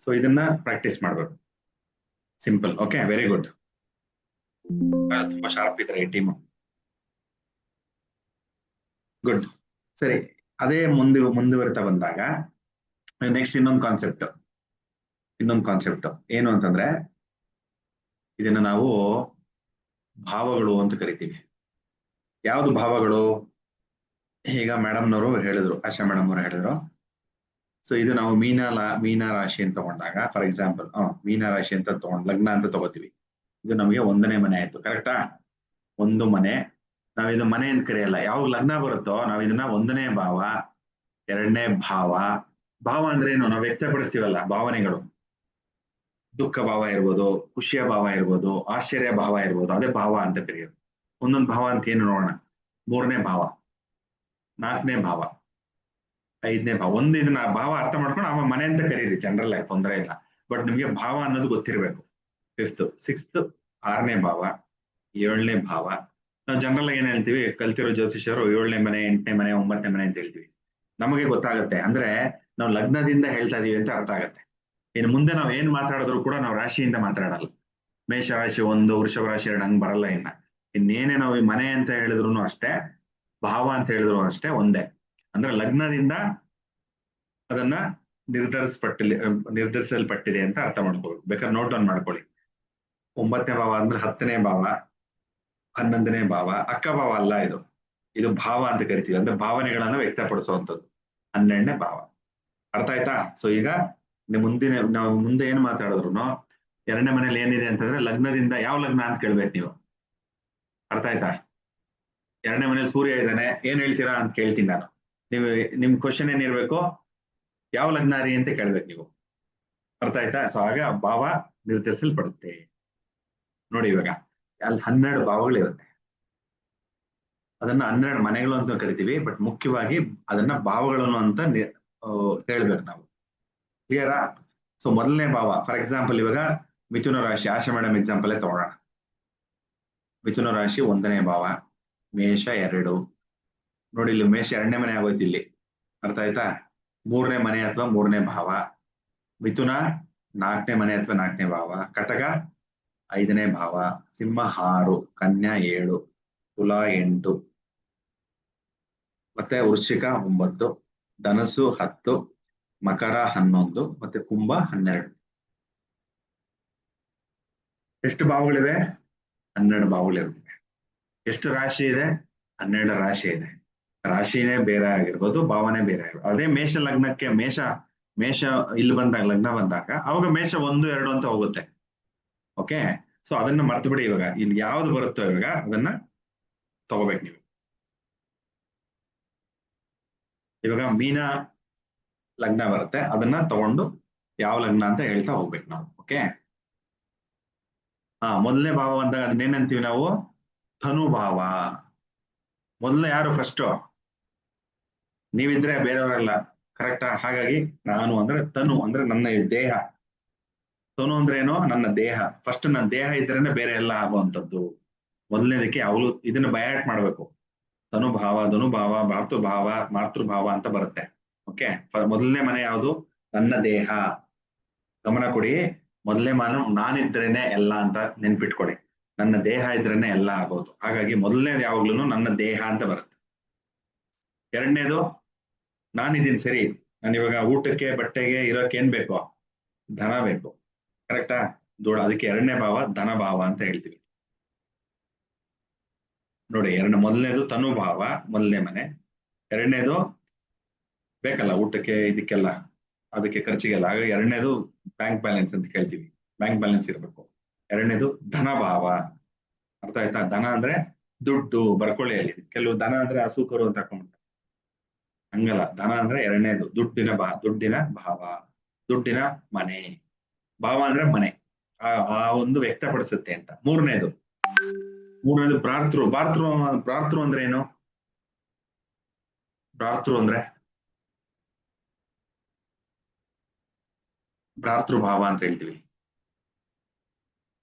ಸೊ ಇದನ್ನ ಪ್ರಾಕ್ಟೀಸ್ ಮಾಡ್ಬೇಕು. ಸಿಂಪಲ್. Okay, very good. ತುಂಬಾ ಶಾರ್ಪ್ ಇದ್ದಾರೆ ಈ ಟೀಮು. ಗುಡ್. ಸರಿ, ಅದೇ ಮುಂದುವರಿತಾ ಬಂದಾಗ ನೆಕ್ಸ್ಟ್ ಇನ್ನೊಂದು ಕಾನ್ಸೆಪ್ಟ್ ಏನು ಅಂತಂದ್ರೆ, ಇದನ್ನ ನಾವು ಭಾವಗಳು ಅಂತ ಕರಿತೀವಿ. ಯಾವ್ದು ಭಾವಗಳು? ಈಗ ಮೇಡಮ್ನವರು ಹೇಳಿದ್ರು, ಆಶಾ ಮೇಡಮ್ ಅವರು ಹೇಳಿದ್ರು. ಸೊ ಇದು ನಾವು ಮೀನ ರಾಶಿ ಅಂತ ತಗೊಂಡಾಗ, ಫಾರ್ ಎಕ್ಸಾಂಪಲ್ ಮೀನ ರಾಶಿ ಅಂತ ಲಗ್ನ ಅಂತ ತಗೋತೀವಿ. ಇದು ನಮಗೆ 1ನೇ ಮನೆ ಆಯ್ತು. ಕರೆಕ್ಟಾ? 1 ಮನೆ. ನಾವ್ ಇದು ಮನೆ ಅಂತ ಕರೆಯಲ್ಲ. ಯಾವ ಲಗ್ನ ಬರುತ್ತೋ ನಾವ್ ಇದನ್ನ 1ನೇ ಭಾವ, 2ನೇ ಭಾವ ಅಂದ್ರೆ ಏನು? ನಾವು ವ್ಯಕ್ತಪಡಿಸ್ತೀವಲ್ಲ ಭಾವನೆಗಳು. ದುಃಖ ಭಾವ ಇರ್ಬೋದು, ಖುಷಿಯ ಭಾವ ಇರ್ಬೋದು, ಆಶ್ಚರ್ಯ ಭಾವ ಇರ್ಬೋದು, ಅದೇ ಭಾವ ಅಂತ ಕರೆಯೋದು. ಒಂದೊಂದು ಭಾವ ಅಂತ ಏನು ನೋಡೋಣ. 3ನೇ ಭಾವ, 4ನೇ ಭಾವ, 5ನೇ ಭಾವ. ಇದನ್ನ ಭಾವ ಅರ್ಥ ಮಾಡ್ಕೊಂಡು ಆಮೇಲೆ ಮನೆ ಅಂತ ಕರೀರಿ, ಜನರಲ್ ಆಗಿ ತೊಂದರೆ ಇಲ್ಲ. ಬಟ್ ನಿಮ್ಗೆ ಭಾವ ಅನ್ನೋದು ಗೊತ್ತಿರಬೇಕು. 5th 6th 6ನೇ ಭಾವ, 7ನೇ ಭಾವ, ನಾವು ಜನರಲ್ ಆಗಿ ಏನ್ ಹೇಳ್ತೀವಿ, ಕಲ್ತಿರೋ ಜ್ಯೋತಿಷರು 7ನೇ ಮನೆ, 8ನೇ ಮನೆ, 9ನೇ ಮನೆ ಅಂತ ಹೇಳ್ತೀವಿ. ನಮಗೆ ಗೊತ್ತಾಗುತ್ತೆ ಅಂದ್ರೆ ನಾವು ಲಗ್ನದಿಂದ ಹೇಳ್ತಾ ಇದೀವಿ ಅಂತ ಅರ್ಥ ಆಗತ್ತೆ. ಇನ್ನು ಮುಂದೆ ನಾವು ಏನ್ ಮಾತಾಡಿದ್ರು ಕೂಡ ನಾವು ರಾಶಿಯಿಂದ ಮಾತಾಡಲ್ಲ. ಮೇಷ ರಾಶಿ 1, ವೃಷಭ ರಾಶಿ 2 ಹಂಗ್ ಬರಲ್ಲ. ಇನ್ನೇನೇ ನಾವು ಈ ಮನೆ ಅಂತ ಹೇಳಿದ್ರು ಅಷ್ಟೇ, ಭಾವ ಅಂತ ಹೇಳಿದ್ರು ಅಷ್ಟೇ ಒಂದೇ. ಅಂದ್ರೆ ಲಗ್ನದಿಂದ ಅದನ್ನ ನಿರ್ಧರಿಸಲ್ಪಟ್ಟಿದೆ ಅಂತ ಅರ್ಥ ಮಾಡ್ಕೋಬೇಕು. ಬೇಕಾದ್ರೆ ನೋಟ್ ಡೌನ್ ಮಾಡ್ಕೊಳ್ಳಿ. 9ನೇ ಭಾವ ಅಂದ್ರೆ 10ನೇ ಭಾವ, 11ನೇ ಭಾವ. ಅಕ್ಕ ಭಾವ ಅಲ್ಲ ಇದು, ಇದು ಭಾವ ಅಂತ ಕರಿತೀವಿ. ಅಂದ್ರೆ ಭಾವನೆಗಳನ್ನ ವ್ಯಕ್ತಪಡಿಸುವಂಥದ್ದು 12ನೇ ಭಾವ. ಅರ್ಥ ಆಯ್ತಾ? ಸೊ ಈಗ ನಾವು ಮುಂದೆ ಏನ್ ಮಾತಾಡಿದ್ರು 2ನೇ ಮನೇಲಿ ಏನಿದೆ ಅಂತಂದ್ರೆ ಲಗ್ನದಿಂದ, ಯಾವ ಲಗ್ನ ಅಂತ ಕೇಳ್ಬೇಕು ನೀವು. ಅರ್ಥ ಆಯ್ತಾ? 2ನೇ ಮನೇಲಿ ಸೂರ್ಯ ಇದ್ದಾನೆ, ಏನ್ ಹೇಳ್ತೀರಾ ಅಂತ ಕೇಳ್ತೀನಿ ನಾನು. ನೀವು ನಿಮ್ ಕ್ವಶನ್ ಏನಿರ್ಬೇಕು, ಯಾವ ಲಗ್ನ ರೀ ಅಂತ ಕೇಳ್ಬೇಕು ನೀವು. ಅರ್ಥ ಆಯ್ತಾ? ಸೊ ಆಗ ಭಾವ ನಿರ್ಧರಿಸಲ್ಪಡುತ್ತೆ. ನೋಡಿ ಇವಾಗ ಅಲ್ಲಿ 12 ಭಾವಗಳಿರುತ್ತೆ. ಅದನ್ನ 12 ಮನೆಗಳು ಅಂತ ಕರಿತೀವಿ. ಬಟ್ ಮುಖ್ಯವಾಗಿ ಅದನ್ನ ಭಾವಗಳನ್ನು ಅಂತ ಹೇಳ್ಬೇಕು ನಾವು. ಕ್ಲಿಯರಾ? ಸೊ ಮೊದಲನೇ ಭಾವ, ಫಾರ್ ಎಕ್ಸಾಂಪಲ್ ಇವಾಗ ಮಿಥುನ ರಾಶಿ, ಆಶಾ ಮೇಡಮ್ ಎಕ್ಸಾಂಪಲ್ ತಗೊಳ್ಳೋಣ. ಮಿಥುನ ರಾಶಿ 1ನೇ ಭಾವ, ಮೇಷ 2. ನೋಡಿ ಇಲ್ಲಿ ಮೇಷ 2ನೇ ಮನೆ ಆಗೋಯ್ತು ಇಲ್ಲಿ. ಅರ್ಥ ಆಯ್ತಾ? 3ನೇ ಮನೆ ಅಥವಾ 3ನೇ ಭಾವ. ಮಿಥುನ 4ನೇ ಮನೆ ಅಥವಾ 4ನೇ ಭಾವ. ಕಟಕ 5ನೇ ಭಾವ. ಸಿಂಹ 6, ಕನ್ಯಾ 7, ತುಲಾ 8, ಮತ್ತೆ ವೃಶ್ಚಿಕ 9, ಧನಸ್ಸು 10, ಮಕರ 11, ಮತ್ತೆ ಕುಂಭ 12. ಎಷ್ಟು ಭಾವಗಳಿವೆ? 12 ಭಾವಗಳಿರುತ್ತೆ. ಎಷ್ಟು ರಾಶಿ ಇದೆ? 12 ರಾಶಿ ಇದೆ. ರಾಶಿನೇ ಬೇರೆ ಆಗಿರ್ಬೋದು, ಭಾವನೆ ಬೇರೆ ಆಗಿರ್ಬೋದು. ಅದೇ ಮೇಷ ಲಗ್ನಕ್ಕೆ ಮೇಷ ಇಲ್ಲಿ ಬಂದಾಗ, ಲಗ್ನ ಬಂದಾಗ ಅವಾಗ ಮೇಷ 1, 2 ಅಂತ ಹೋಗುತ್ತೆ. ಓಕೆ, ಸೊ ಅದನ್ನ ಮರ್ತು ಬಿಡಿ. ಇವಾಗ ಇಲ್ಲಿ ಯಾವ್ದು ಬರುತ್ತೋ ಇವಾಗ ಅದನ್ನ ತಗೋಬೇಕು ನೀವು. ಇವಾಗ ಮೀನ ಲಗ್ನ ಬರುತ್ತೆ, ಅದನ್ನ ತಗೊಂಡು ಯಾವ ಲಗ್ನ ಅಂತ ಹೇಳ್ತಾ ಹೋಗ್ಬೇಕು ನಾವು. ಓಕೆ, ಮೊದಲನೇ ಭಾವ ಅಂದಾಗ ಅದನ್ನೇನಂತೀವಿ ನಾವು? ಧನುಭಾವ. ಮೊದಲನೇ ಯಾರು ಫಸ್ಟ್? ನೀವಿದ್ರೆ ಬೇರೆಯವರೆಲ್ಲ. ಕರೆಕ್ಟಾ? ಹಾಗಾಗಿ ನಾನು ಅಂದ್ರೆ ತನು ಅಂದ್ರೆ ನನ್ನ ದೇಹ. ತನು ಅಂದ್ರೆ ಏನು? ನನ್ನ ದೇಹ. ಫಸ್ಟ್ ನನ್ನ ದೇಹ ಇದ್ರೇನೆ ಬೇರೆ ಎಲ್ಲ ಆಗುವಂಥದ್ದು. ಮೊದಲನೇದಕ್ಕೆ ಅವಳು ಇದನ್ನ ಬಯಾಟ್ ಮಾಡ್ಬೇಕು. ತನುಭಾವ, ಧನುಭಾವ, ಭ್ರಾತೃಭಾವ, ಮಾತೃಭಾವ ಅಂತ ಬರುತ್ತೆ. ಓಕೆ, ಮೊದಲನೇ ಮನೆ ಯಾವುದು? ನನ್ನ ದೇಹ. ಗಮನ ಕೊಡಿ. ಮೊದಲನೇ ಮನೆ ನಾನಿದ್ರೇನೆ ಎಲ್ಲ ಅಂತ ನೆನ್ಪಿಟ್ಕೊಡಿ. ನನ್ನ ದೇಹ ಇದ್ರೇನೆ ಎಲ್ಲ ಆಗೋದು. ಹಾಗಾಗಿ ಮೊದಲನೇದು ಯಾವಾಗ್ಲೂ ನನ್ನ ದೇಹ ಅಂತ ಬರುತ್ತೆ. ಎರಡನೇದು ನಾನಿದ್ದೀನಿ, ಸರಿ, ನಾನು ಇವಾಗ ಊಟಕ್ಕೆ ಬಟ್ಟೆಗೆ ಇರೋಕೆ ಏನ್ ಬೇಕು? ಧನ ಬೇಕು. ಕರೆಕ್ಟಾ? ಅದಕ್ಕೆ 2ನೇ ಭಾವ ಧನ ಭಾವ ಅಂತ ಹೇಳ್ತೀವಿ. ನೋಡಿ, ಮೊದಲನೇದು ತನುಭಾವ, ಮೊದಲನೇ ಮನೆ. ಎರಡನೇದು ಬೇಕಲ್ಲ ಊಟಕ್ಕೆ, ಇದಕ್ಕೆಲ್ಲ, ಅದಕ್ಕೆ ಖರ್ಚಿಗೆಲ್ಲ. ಹಾಗಾಗಿ ಎರಡನೇದು ಬ್ಯಾಂಕ್ ಬ್ಯಾಲೆನ್ಸ್ ಅಂತ ಕೇಳ್ತೀವಿ. ಬ್ಯಾಂಕ್ ಬ್ಯಾಲೆನ್ಸ್ ಇರಬೇಕು. ಎರಡನೇದು ಧನ ಭಾವ. ಅರ್ಥ ಆಯ್ತಾ? ಧನ ಅಂದ್ರೆ ದುಡ್ಡು. ಬರ್ಕೊಳ್ಳಿ ಹೇಳಿ. ಕೆಲವು ಧನ ಅಂದ್ರೆ ಹಸುಕರು ಅಂತ ಹಾಕೊಂಡ್ಬಿಡ್ತಾರೆ. ಹಂಗಲ್ಲ. ಧನ ಅಂದ್ರೆ ಎರಡನೇದು ದುಡ್ಡಿನ ಭಾವ, ದುಡ್ಡಿನ ಮನೆ. ಭಾವ ಅಂದ್ರೆ ಮನೆ, ಆ ಒಂದು ವ್ಯಕ್ತಪಡಿಸುತ್ತೆ ಅಂತ. ಮೂರನೇದು ಭ್ರಾತೃ ಅಂದ್ರೆ ಏನು? ಭ್ರಾತೃಭಾವ ಅಂತ ಹೇಳ್ತೀವಿ.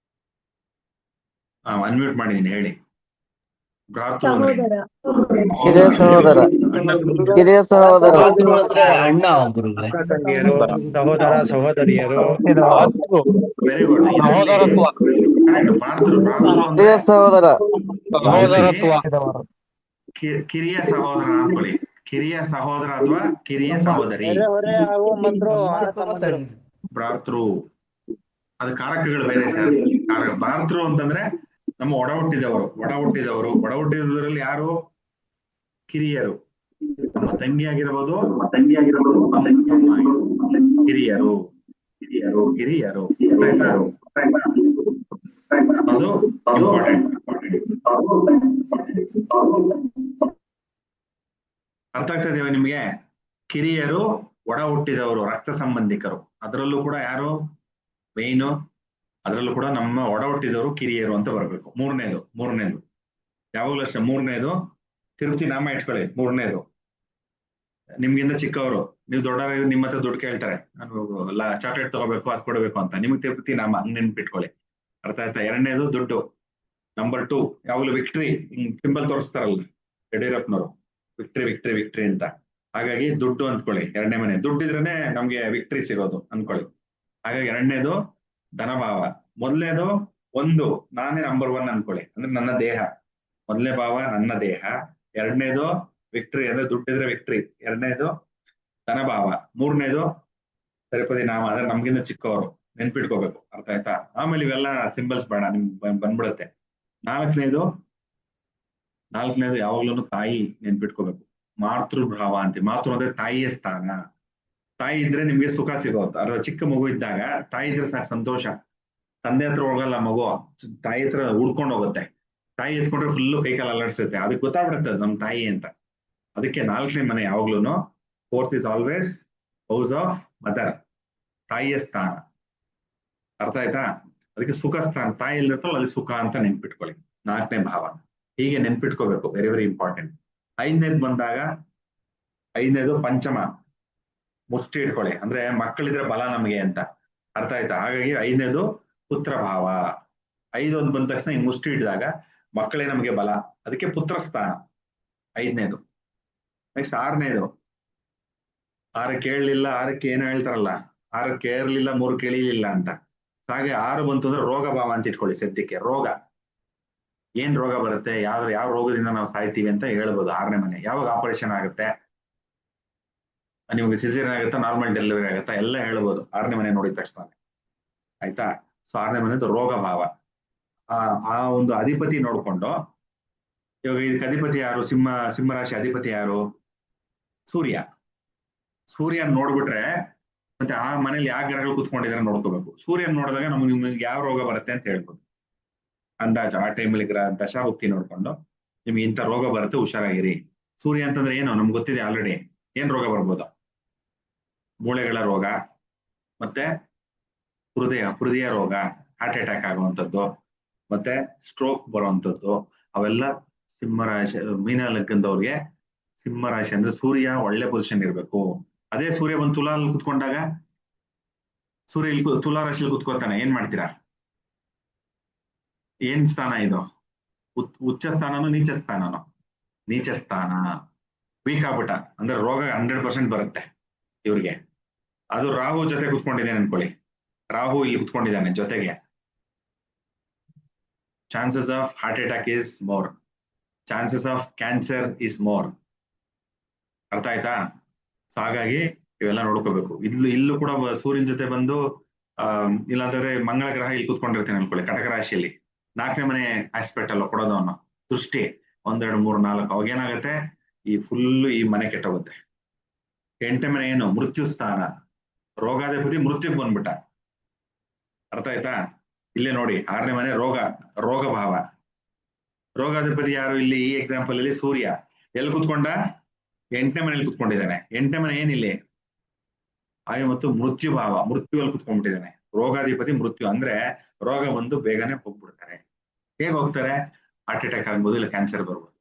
ಅನ್ಮ್ಯೂಟ್ ಮಾಡಿದೀನಿ, ಹೇಳಿ. ಭ್ರಾತೃ ಅಂದ್ರೆ ಕಿರಿಯ ಸಹೋದರ. ಅಣ್ಣ ಗುರುಗಳೇ. ಸಹೋದರ ಸಹೋದರಿಯರು. Very good. ಕಿರಿಯ ಸಹೋದರ. ಕಿರಿಯ ಸಹೋದರ ಅನ್ಕೊಳ್ಳಿ. ಕಿರಿಯ ಸಹೋದರ ಅಥವಾ ಕಿರಿಯ ಸಹೋದರಿ. ಭ್ರಾತೃ ಅದು ಕಾರಕಗಳು ಬೇರೆ ಸರ್. ಭ್ರಾತೃ ಅಂತಂದ್ರೆ ನಮ್ಮ ಒಡ ಹುಟ್ಟಿದವರಲ್ಲಿ ಯಾರು? ಕಿರಿಯರು. ನಮ್ಮ ತಂಗಿ ಆಗಿರ್ಬೋದು, ಹಿರಿಯರು. ಅದು ಇಂಪಾರ್ಟೆಂಟ್. ಅರ್ಥ ಆಗ್ತಾ ಇದೆಯಾ ನಿಮ್ಗೆ? ಕಿರಿಯರು, ಒಡ ಹುಟ್ಟಿದವರು, ರಕ್ತ ಸಂಬಂಧಿಕರು. ಅದರಲ್ಲೂ ಕೂಡ ಯಾರು ಮೇಯ್ನು? ಅದರಲ್ಲೂ ಕೂಡ ನಮ್ಮ ಒಡ ಹುಟ್ಟಿದವರು ಕಿರಿಯರು ಅಂತ ಬರ್ಬೇಕು. ಮೂರನೇದು ಯಾವಾಗಲೂ ಅಷ್ಟೇ. ಮೂರನೇದು ತಿರುಪತಿ ನಾಮ ಇಟ್ಕೊಳ್ಳಿ. ಮೂರನೇದು ನಿಮ್ಗಿಂತ ಚಿಕ್ಕವರು, ನೀವು ದೊಡ್ಡವರಾಗಿದ್ರೆ ನಿಮ್ಮ ಹತ್ರ ದುಡ್ಡು ಕೇಳ್ತಾರೆ, ನಾನು ಚಾಕ್ಲೇಟ್ ತಗೋಬೇಕು, ಅದ್ ಕೊಡಬೇಕು ಅಂತ. ನಿಮ್ಗೆ ತಿರುಪತಿ ನಾಮ ಹಂಗ್ ನೆನ್ಪಿಟ್ಕೊಳ್ಳಿ. ಅರ್ಥ ಆಯ್ತಾ? ಎರಡನೇದು ದುಡ್ಡು. ನಂಬರ್ 2 ಯಾವಾಗಲೂ ವಿಕ್ಟ್ರಿ ಹಿಂಗ್ ಸಿಂಬಲ್ ತೋರಿಸ್ತಾರಲ್ಲ ಯಡಿಯೂರಪ್ಪನವರು, ವಿಕ್ಟ್ರಿ ವಿಕ್ಟ್ರಿ ವಿಕ್ಟ್ರಿ ಅಂತ. ಹಾಗಾಗಿ ದುಡ್ಡು ಅಂದ್ಕೊಳ್ಳಿ, ಎರಡನೇ ಮನೆ. ದುಡ್ಡಿದ್ರೇನೆ ನಮ್ಗೆ ವಿಕ್ಟ್ರಿ ಸಿಗೋದು ಅನ್ಕೊಳ್ಳಿ. ಹಾಗಾಗಿ ಎರಡನೇದು ಧನಭಾವ. ಮೊದಲನೇದು ಒಂದು, ನಾನೇ ನಂಬರ್ 1 ಅನ್ಕೊಳ್ಳಿ, ಅಂದ್ರೆ ನನ್ನ ದೇಹ. ಮೊದಲನೇ ಭಾವ ನನ್ನ ದೇಹ, ಎರಡನೇದು ವಿಕ್ಟ್ರಿ ಅಂದ್ರೆ ದುಡ್ಡಿದ್ರೆ ವಿಕ್ಟ್ರಿ, ಎರಡನೇದು ಧನಭಾವ, ಮೂರನೇದು ಸರಿಪದಿ ನಾಮ ಅಂದ್ರೆ ನಮ್ಗಿಂತ ಚಿಕ್ಕವರು, ನೆನ್ಪಿಟ್ಕೋಬೇಕು. ಅರ್ಥ ಆಯ್ತಾ? ಆಮೇಲೆ ಇವೆಲ್ಲ ಸಿಂಬಲ್ಸ್ ಬೇಡ, ನಿಮ್ ಬಂದ್ಬಿಡುತ್ತೆ. ನಾಲ್ಕನೇದು ಯಾವಾಗ್ಲೂ ತಾಯಿ ನೆನ್ಪಿಟ್ಕೋಬೇಕು, ಮಾತೃಭಾವ ಅಂತ. ಮಾತೃ ಅಂದ್ರೆ ತಾಯಿಯ ಸ್ಥಾನ. ತಾಯಿ ಇದ್ರೆ ನಿಮ್ಗೆ ಸುಖ ಸಿಗೋದು. ಅರ್ಧ ಚಿಕ್ಕ ಮಗು ಇದ್ದಾಗ ತಾಯಿ ಇದ್ರೆ ಸಾಕು ಸಂತೋಷ. ತಂದೆ ಹತ್ರ ಹೋಗಲ್ಲ ಮಗು, ತಾಯಿ ಹತ್ರ ಹುಡ್ಕೊಂಡು ಹೋಗುತ್ತೆ. ತಾಯಿ ಎತ್ಕೊಂಡ್ರೆ ಫುಲ್ಲು ಕೈಕಾಲ ಅಲ್ಲಾಡ್ಸುತ್ತೆ, ಅದಕ್ಕೆ ಗೊತ್ತಾಗ್ಬಿಡುತ್ತೆ ನಮ್ ತಾಯಿ ಅಂತ. ಅದಕ್ಕೆ 4ನೇ ಮನೆ ಯಾವಾಗ್ಲೂ, 4th is always house of mother, ತಾಯಿಯ ಸ್ಥಾನ. ಅರ್ಥ ಆಯ್ತಾ? ಅದಕ್ಕೆ ಸುಖ ಸ್ಥಾನ, ತಾಯಿ ಎಲ್ಲಿರ್ತಲ್ಲ ಅಲ್ಲಿ ಸುಖ ಅಂತ ನೆನ್ಪಿಟ್ಕೊಳ್ಳಿ. 4ನೇ ಭಾವ ಹೀಗೆ ನೆನ್ಪಿಟ್ಕೋಬೇಕು, ವೆರಿ ವೆರಿ ಇಂಪಾರ್ಟೆಂಟ್. 5ನೇದು ಬಂದಾಗ, 5ನೇದು ಪಂಚಮ, ಮುಷ್ಟಿ ಇಟ್ಕೊಳ್ಳಿ, ಅಂದ್ರೆ ಮಕ್ಕಳಿದ್ರೆ ಬಲ ನಮಗೆ ಅಂತ. ಅರ್ಥ ಆಯ್ತಾ? ಹಾಗಾಗಿ 5ನೇದು ಪುತ್ರ ಭಾವ. 5 ಅಂತ ಬಂದ ತಕ್ಷಣ ಹಿಂಗ್ ಮುಷ್ಟಿ ಹಿಡಿದಾಗ ಮಕ್ಕಳೇ ನಮಗೆ ಬಲ, ಅದಕ್ಕೆ ಪುತ್ರ ಸ್ಥಾನ 5ನೇದು. ನೆಕ್ಸ್ಟ್ 6ನೇದು, 6 ಕೇಳಲಿಲ್ಲ, 6ಕ್ಕೆ ಏನೋ ಹೇಳ್ತಾರಲ್ಲ, 6 ಕೇಳಲಿಲ್ಲ 3 ಕೇಳಿಲಿಲ್ಲ ಅಂತ. ಹಾಗೆ 6 ಬಂತು ಅಂದ್ರೆ ರೋಗ ಭಾವ ಅಂತ ಇಟ್ಕೊಳ್ಳಿ ಸದ್ಯಕ್ಕೆ. ರೋಗ, ಏನ್ ರೋಗ ಬರುತ್ತೆ, ಯಾವ ರೋಗದಿಂದ ನಾವು ಸಾಯ್ತೀವಿ ಅಂತ ಹೇಳ್ಬೋದು 6ನೇ ಮನೆ. ಯಾವಾಗ ಆಪರೇಷನ್ ಆಗುತ್ತೆ, ನಿಮ್ಗೆ ಸಿಸೇರಿಯನ್ ಆಗುತ್ತಾ, ನಾರ್ಮಲ್ ಡೆಲಿವರಿ ಆಗುತ್ತಾ, ಎಲ್ಲ ಹೇಳ್ಬೋದು 6ನೇ ಮನೆ ನೋಡಿದ ತಕ್ಷಣ. ಆಯ್ತಾ? ಸೊ 6ನೇ ಮನೆದು ರೋಗ ಭಾವ. ಆ ಒಂದು ಅಧಿಪತಿ ನೋಡ್ಕೊಂಡು, ಇವಾಗ ಇದಕ್ಕೆ ಅಧಿಪತಿ ಯಾರು? ಸಿಂಹ ರಾಶಿ ಅಧಿಪತಿ ಯಾರು? ಸೂರ್ಯ. ಸೂರ್ಯನ್ ನೋಡ್ಬಿಟ್ರೆ ಮತ್ತೆ ಆ ಮನೇಲಿ ಯಾವ ಗ್ರಹಗಳು ಕುತ್ಕೊಂಡಿದ್ದಾರೆ ನೋಡ್ಕೋಬೇಕು. ಸೂರ್ಯನ್ ನೋಡಿದಾಗ ನಿಮ್ಗೆ ಯಾವ ರೋಗ ಬರುತ್ತೆ ಅಂತ ಹೇಳ್ಬೋದು ಅಂದಾಜು. ಆ ಟೈಮಲ್ಲಿ ಗ್ರಹ ದಶಾಭುಕ್ತಿ ನೋಡ್ಕೊಂಡು ನಿಮ್ಗೆ ಇಂಥ ರೋಗ ಬರುತ್ತೆ, ಹುಷಾರಾಗಿರಿ. ಸೂರ್ಯ ಅಂತಂದ್ರೆ ಏನು ನಮ್ಗೆ ಗೊತ್ತಿದೆ ಆಲ್ರೆಡಿ. ಏನ್ ರೋಗ ಬರ್ಬೋದು? ಮೂಳೆಗಳ ರೋಗ, ಮತ್ತೆ ಹೃದಯ ರೋಗ, ಹಾರ್ಟ್ ಅಟ್ಯಾಕ್ ಆಗುವಂಥದ್ದು, ಮತ್ತೆ ಸ್ಟ್ರೋಕ್ ಬರುವಂಥದ್ದು, ಅವೆಲ್ಲ ಸಿಂಹರಾಶಿ ಮೀನ ಲಗ್ನದವ್ರಿಗೆ. ಸಿಂಹರಾಶಿ ಅಂದ್ರೆ ಸೂರ್ಯ ಒಳ್ಳೆ ಪೊಸಿಷನ್ ಇರ್ಬೇಕು. ಅದೇ ಸೂರ್ಯ ಬಂದು ತುಲಾಲ್ ಕುತ್ಕೊಂಡಾಗ, ಸೂರ್ಯ ಇಲ್ಲಿ ತುಲಾ ರಾಶಿಯಲ್ಲಿ ಕುತ್ಕೋತಾನೆ, ಏನ್ ಮಾಡ್ತೀರಾ? ಏನ್ ಸ್ಥಾನ ಇದು? ಉಚ್ಚ ಸ್ಥಾನನೋ ನೀಚ ಸ್ಥಾನನೋ? ನೀಚ ಸ್ಥಾನ. ವೀಕ್ ಆಗ್ಬಿಟ್ಟ ಅಂದ್ರೆ ರೋಗ 100% ಬರುತ್ತೆ ಇವ್ರಿಗೆ. ಅದು ರಾಹು ಜೊತೆ ಕುತ್ಕೊಂಡಿದ್ದೇನೆ ಅನ್ಕೊಳ್ಳಿ, ರಾಹು ಇಲ್ಲಿ ಕುತ್ಕೊಂಡಿದ್ದಾನೆ ಜೊತೆಗೆ, chances of heart attack is more, chances of cancer is more. ಅರ್ಥ ಆಯ್ತಾ? ಸೊ ಹಾಗಾಗಿ ಇವೆಲ್ಲ ನೋಡ್ಕೋಬೇಕು. ಇಲ್ಲೂ ಕೂಡ ಸೂರ್ಯನ ಜೊತೆ ಬಂದು ಇಲ್ಲಾಂದ್ರೆ ಮಂಗಳ ಗ್ರಹ ಇಲ್ಲಿ ಕುತ್ಕೊಂಡಿರ್ತೇನೆ ಅನ್ಕೊಳ್ಳಿ, ಕಟಕ ರಾಶಿಯಲ್ಲಿ 4ನೇ ಮನೆ ಆಸ್ಪೆಕ್ಟ್ ಅಲ್ಲ ಕೊಡೋದವನು, ದೃಷ್ಟಿ 1 2 3 4. ಅವಾಗ ಏನಾಗುತ್ತೆ, ಈ ಫುಲ್ ಈ ಮನೆ ಕೆಟ್ಟೋಗುತ್ತೆ. 8ನೇ ಮನೆ ಏನು? ಮೃತ್ಯು ಸ್ಥಾನ. ರೋಗಾಧಿಪತಿ ಮೃತ್ಯುಗೆ ಬಂದ್ಬಿಟ್ಟ. ಅರ್ಥ ಆಯ್ತಾ? ಇಲ್ಲೇ ನೋಡಿ 6ನೇ ಮನೆ ರೋಗ ಭಾವ. ರೋಗಾಧಿಪತಿ ಯಾರು ಇಲ್ಲಿ? ಈ ಎಕ್ಸಾಂಪಲ್ ಅಲ್ಲಿ ಸೂರ್ಯ ಎಲ್ಲಿ ಕುತ್ಕೊಂಡ? 8ನೇ ಮನೆಯಲ್ಲಿ ಕುತ್ಕೊಂಡಿದ್ದಾನೆ. 8ನೇ ಮನೆ ಏನಿಲ್ಲಿ? ಆಯು ಮತ್ತು ಮೃತ್ಯು ಭಾವ, ಮೃತ್ಯುವಲ್ಲಿ ಕುತ್ಕೊಂಡ್ಬಿಟ್ಟಿದ್ದಾನೆ. ರೋಗಾಧಿಪತಿ ಮೃತ್ಯು ಅಂದ್ರೆ ರೋಗ ಬಂದು ಬೇಗನೆ ಹೋಗ್ಬಿಡ್ತಾರೆ. ಹೇಗೆ ಹೋಗ್ತಾರೆ? ಹಾರ್ಟ್ ಅಟ್ಯಾಕ್ ಆಗ್ಬೋದು, ಇಲ್ಲ ಕ್ಯಾನ್ಸರ್ ಬರ್ಬೋದು.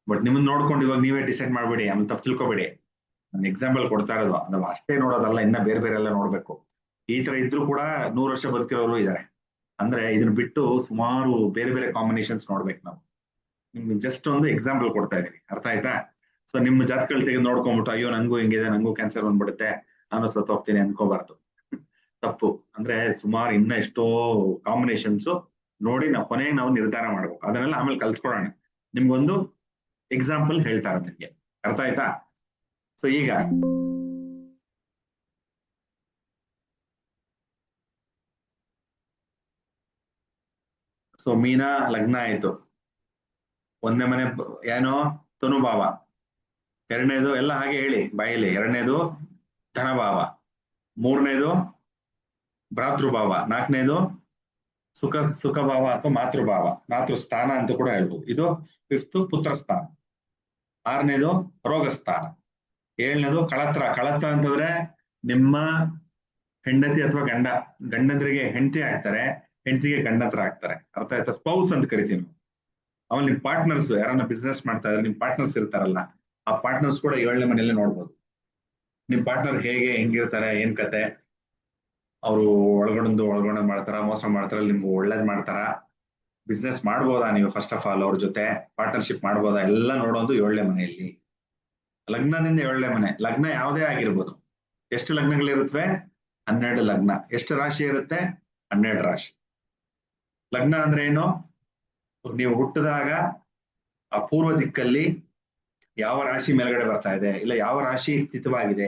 ಬಟ್ ನಿಮ್ಮನ್ನ ನೋಡ್ಕೊಂಡು ಇವಾಗ ನೀವೇ ಡಿಸೈಡ್ ಮಾಡ್ಬೇಡಿ, ಆಮೇಲೆ ತಪ್ಪು ತಿಳ್ಕೊಬೇಡಿ. ನಾನು ಎಕ್ಸಾಂಪಲ್ ಕೊಡ್ತಾ ಇರೋದು, ಅದು ಅಷ್ಟೇ ನೋಡೋದಲ್ಲ, ಇನ್ನ ಬೇರೆ ಬೇರೆ ಎಲ್ಲ ನೋಡ್ಬೇಕು. ಈ ತರ ಇದ್ರು ಕೂಡ 100 ವರ್ಷ ಬದುಕಿರೋರು ಇದ್ದಾರೆ. ಅಂದ್ರೆ ಇದನ್ನ ಬಿಟ್ಟು ಸುಮಾರು ಬೇರೆ ಬೇರೆ ಕಾಂಬಿನೇಷನ್ಸ್ ನೋಡ್ಬೇಕು ನಾವು. ನಿಮ್ಗೆ ಜಸ್ಟ್ ಒಂದು ಎಕ್ಸಾಂಪಲ್ ಕೊಡ್ತಾ ಇದೀನಿ, ಅರ್ಥ ಆಯ್ತಾ? ಸೊ ನಿಮ್ಮ ಜಾತಕಗಳು ತೆಗೆದು ನೋಡ್ಕೊಂಡ್ಬಿಟ್ಟು ಅಯ್ಯೋ ನಂಗೂ ಹಿಂಗಿದೆ, ನಂಗೂ ಕ್ಯಾನ್ಸರ್ ಬಂದ್ಬಿಡುತ್ತೆ, ನಾನು ಸತ್ತು ಹೋಗ್ತೀನಿ ಅನ್ಕೋಬಾರ್ದು. ತಪ್ಪು. ಅಂದ್ರೆ ಸುಮಾರು ಇನ್ನ ಎಷ್ಟೋ ಕಾಂಬಿನೇಷನ್ಸ್ ನೋಡಿ ನಾವು ಕೊನೆಗೆ ನಾವು ನಿರ್ಧಾರ ಮಾಡ್ಬೇಕು. ಅದನ್ನೆಲ್ಲ ಆಮೇಲೆ ಕಲ್ತ್ಕೊಳ್ಳೋಣ. ನಿಮ್ಗೊಂದು ಎಕ್ಸಾಂಪಲ್ ಹೇಳ್ತಾ ಇರೋದು ನಿಮ್ಗೆ, ಅರ್ಥ ಆಯ್ತಾ? ಸೊ ಈಗ ಮೀನ ಲಗ್ನ ಆಯ್ತು. 1ನೇ ಮನೆ ಏನೋ ತನುಭಾವ, 2ನೇದು ಎಲ್ಲ ಹಾಗೆ ಹೇಳಿ ಬಾಯಲ್ಲಿ, 2ನೇದು ಧನಭಾವ, 3ನೇದು ಭ್ರಾತೃಭಾವ, 4ನೇದು ಸುಖಭಾವ ಅಥವಾ ಮಾತೃಭಾವ, ಮಾತೃಸ್ಥಾನ ಅಂತ ಕೂಡ ಹೇಳ್ಬೋದು. ಇದು 5th ಪುತ್ರ ಸ್ಥಾನ. 6ನೇದು ರೋಗ ಸ್ಥಾನ. 7ನೇದು ಕಳತ್ರ ಅಂತಂದ್ರೆ ನಿಮ್ಮ ಹೆಂಡತಿ ಅಥವಾ ಗಂಡಂದ್ರಿಗೆ ಹೆಂಡತಿ ಆಗ್ತಾರೆ, ಹೆಂಡತಿಗೆ ಗಂಡತ್ರ ಆಗ್ತಾರೆ. ಅರ್ಥ ಆಯ್ತಾ? ಸ್ಪೌಸ್ ಅಂತ ಕರಿತೀವಿ ನಾವು. ಆಮೇಲೆ ನಿಮ್ ಪಾರ್ಟ್ನರ್ಸ್ ಯಾರನ್ನ ಬಿಸ್ನೆಸ್ ಮಾಡ್ತಾ ಇದ್ರೆ ನಿಮ್ ಪಾರ್ಟ್ನರ್ಸ್ ಇರ್ತಾರಲ್ಲ, ಆ ಪಾರ್ಟ್ನರ್ಸ್ ಕೂಡ 7ನೇ ಮನೆಯಲ್ಲೇ ನೋಡ್ಬೋದು. ನಿಮ್ ಪಾರ್ಟ್ನರ್ ಹೆಂಗಿರ್ತಾರೆ, ಏನ್ ಕತೆ, ಅವರು ಒಳಗೊಂಡು ಮಾಡ್ತಾರ, ಮೋಸ ಮಾಡ್ತಾರ, ನಿಮ್ಗೆ ಒಳ್ಳೇದ್ ಮಾಡ್ತಾರ, ಬಿಸ್ನೆಸ್ ಮಾಡ್ಬೋದಾ ನೀವು ಫಸ್ಟ್ ಆಫ್ ಆಲ್ ಅವ್ರ ಜೊತೆ ಪಾರ್ಟ್ನರ್ಶಿಪ್ ಮಾಡ್ಬೋದಾ ಎಲ್ಲ ನೋಡೋದು 7ನೇ ಮನೆಯಲ್ಲಿ. ಲಗ್ನದಿಂದ 7ನೇ ಮನೆ. ಲಗ್ನ ಯಾವುದೇ ಆಗಿರ್ಬೋದು. ಎಷ್ಟು ಲಗ್ನಗಳಿರುತ್ತವೆ? 12 ಲಗ್ನ. ಎಷ್ಟು ರಾಶಿ ಇರುತ್ತೆ? 12 ರಾಶಿ. ಲಗ್ನ ಅಂದ್ರೆ ಏನು? ನೀವು ಹುಟ್ಟಿದಾಗ ಆ ಪೂರ್ವ ದಿಕ್ಕಲ್ಲಿ ಯಾವ ರಾಶಿ ಮೇಲ್ಗಡೆ ಬರ್ತಾ ಇದೆ, ಇಲ್ಲ ಯಾವ ರಾಶಿ ಸ್ಥಿತವಾಗಿದೆ,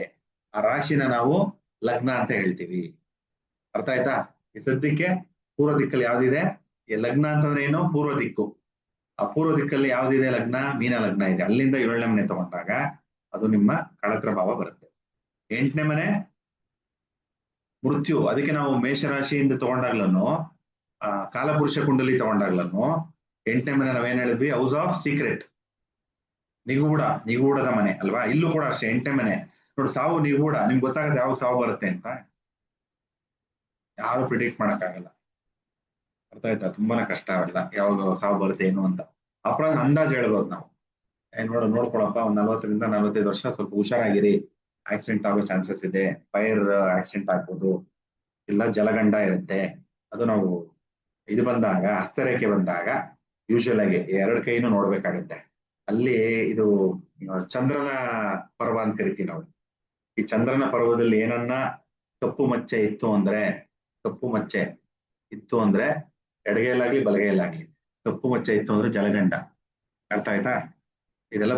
ಆ ರಾಶಿನ ನಾವು ಲಗ್ನ ಅಂತ ಹೇಳ್ತೀವಿ. ಅರ್ಥ ಆಯ್ತಾ? ಈ ಸದ್ಯಕ್ಕೆ ಪೂರ್ವ ದಿಕ್ಕಲ್ಲಿ ಯಾವ್ದಿದೆ? ಈ ಲಗ್ನ ಅಂತಂದ್ರೆ ಏನು? ಪೂರ್ವ ದಿಕ್ಕು. ಆ ಪೂರ್ವ ದಿಕ್ಕಲ್ಲಿ ಯಾವ್ದಿದೆ ಲಗ್ನ? ಮೀನ ಲಗ್ನ ಇದೆ. ಅಲ್ಲಿಂದ 7ನೇ ಮನೆ ತಗೊಂಡಾಗ ಅದು ನಿಮ್ಮ ಕಳತ್ರ ಭಾವ ಬರುತ್ತೆ. 8ನೇ ಮನೆ ಮೃತ್ಯು. ಅದಕ್ಕೆ ನಾವು ಮೇಷರಾಶಿಯಿಂದ ತಗೊಂಡಾಗ್ಲೂ ಕಾಲಪುರುಷ ಕುಂಡಲಿ ತಗೊಂಡಾಗ್ಲೂ 8ನೇ ಮನೆ ನಾವೇನ್ ಹೇಳಿದ್ವಿ? ಹೌಸ್ ಆಫ್ ಸೀಕ್ರೆಟ್, ನಿಗೂಢದ ಮನೆ ಅಲ್ವಾ? ಇಲ್ಲೂ ಕೂಡ ಅಷ್ಟೇ 8ನೇ ಮನೆ ನೋಡಿ. ಸಾವು ನಿಗೂಢ. ನಿಮ್ಗೆ ಗೊತ್ತಾಗುತ್ತೆ ಯಾವಾಗ ಸಾವು ಬರುತ್ತೆ ಅಂತ, ಯಾರು ಪ್ರಿಡಿಕ್ಟ್ ಮಾಡಕ್ಕಾಗಲ್ಲ. ಅರ್ಥ ಆಯ್ತಾ? ತುಂಬಾನೇ ಕಷ್ಟ ಅವೆಲ್ಲ, ಯಾವಾಗ ಸಾವು ಬರುತ್ತೆ ಏನು ಅಂತ. ಅಪರಾಧ ಅಂದಾಜು ಹೇಳ್ಬೋದು ನಾವು. ನೋಡ್ಕೊಳಪ್ಪ, ಒಂದ್ 40ರಿಂದ 45 ವರ್ಷ ಸ್ವಲ್ಪ ಹುಷಾರಾಗಿರಿ, ಆಕ್ಸಿಡೆಂಟ್ ಆಗೋ ಚಾನ್ಸಸ್ ಇದೆ, ಫೈರ್ ಆಕ್ಸಿಡೆಂಟ್ ಆಗ್ಬೋದು, ಇಲ್ಲ ಜಲಗಂಡ ಇರುತ್ತೆ. ಅದು ನಾವು ಇದು ಬಂದಾಗ, ಹಸ್ತರೇಖೆ ಬಂದಾಗ ಯೂಶುವಲ್ ಆಗಿ 2 ಕೈನೂ ನೋಡ್ಬೇಕಾಗತ್ತೆ. ಅಲ್ಲಿ ಇದು ಚಂದ್ರನ ಪರ್ವ ಅಂತ ಕರಿತೀವಿ ನಾವು. ಈ ಚಂದ್ರನ ಪರ್ವದಲ್ಲಿ ಏನನ್ನ ಕಪ್ಪು ಮಚ್ಚೆ ಇತ್ತು ಅಂದ್ರೆ ಎಡಗೈಲಾಗ್ಲಿ ಬಲಗೈಲಾಗ್ಲಿ ಕಪ್ಪು ಮಚ್ಚೆ ಇತ್ತು ಅಂದ್ರೆ ಜಲಗಂಡ. ಅರ್ಥ ಆಯ್ತಾ? ಇದೆಲ್ಲ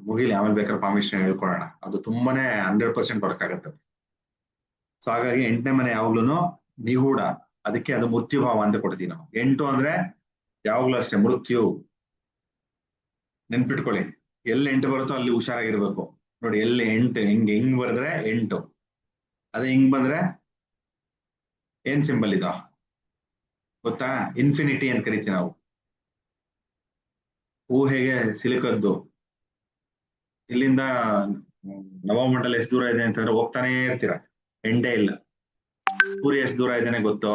ಮುಗಿಲಿ, ಆಮೇಲೆ ಬೇಕಾದ್ರೆ ಪರ್ಮಿಷನ್ ಹೇಳ್ಕೊಳ್ಳೋಣ. ಅದು ತುಂಬಾನೇ 100% ವರ್ಕ್ ಆಗುತ್ತೆ. ಸೊ ಹಾಗಾಗಿ 8ನೇ ಮನೆ ಯಾವಾಗ್ಲೂ ನಿಗೂಢ. ಅದಕ್ಕೆ ಅದು ಮೃತ್ಯು ಭಾವ ಅಂತ ಕೊಡ್ತೀವಿ ನಾವು. 8 ಅಂದ್ರೆ ಯಾವಾಗ್ಲೂ ಅಷ್ಟೇ ಮೃತ್ಯು. ನೆನ್ಪಿಟ್ಕೊಳ್ಳಿ, ಎಲ್ಲಿ 8 ಬರುತ್ತೋ ಅಲ್ಲಿ ಹುಷಾರಾಗಿರ್ಬೇಕು. ನೋಡಿ, ಎಲ್ಲಿ 8 ಹಿಂಗ್ ಬರೆದ್ರೆ 8, ಅದೇ ಹಿಂಗ್ ಬಂದ್ರೆ ಏನ್ ಸಿಂಬಲ್ ಇದು ಗೊತ್ತಾ? ಇನ್ಫಿನಿಟಿ ಅಂತ ಕರಿತೀವಿ ನಾವು. ಊಹೆಗೆ ಸಿಲುಕದ್ದು. ಇಲ್ಲಿಂದ ನವಮಂಡಲ ಎಷ್ಟು ದೂರ ಇದೆ ಅಂತಂದ್ರೆ ಹೋಗ್ತಾನೆ ಇರ್ತೀರ, ಎಂಡೇ ಇಲ್ಲ. ಸೂರ್ಯ ಎಷ್ಟು ದೂರ ಇದ್ದಾನೆ ಗೊತ್ತು,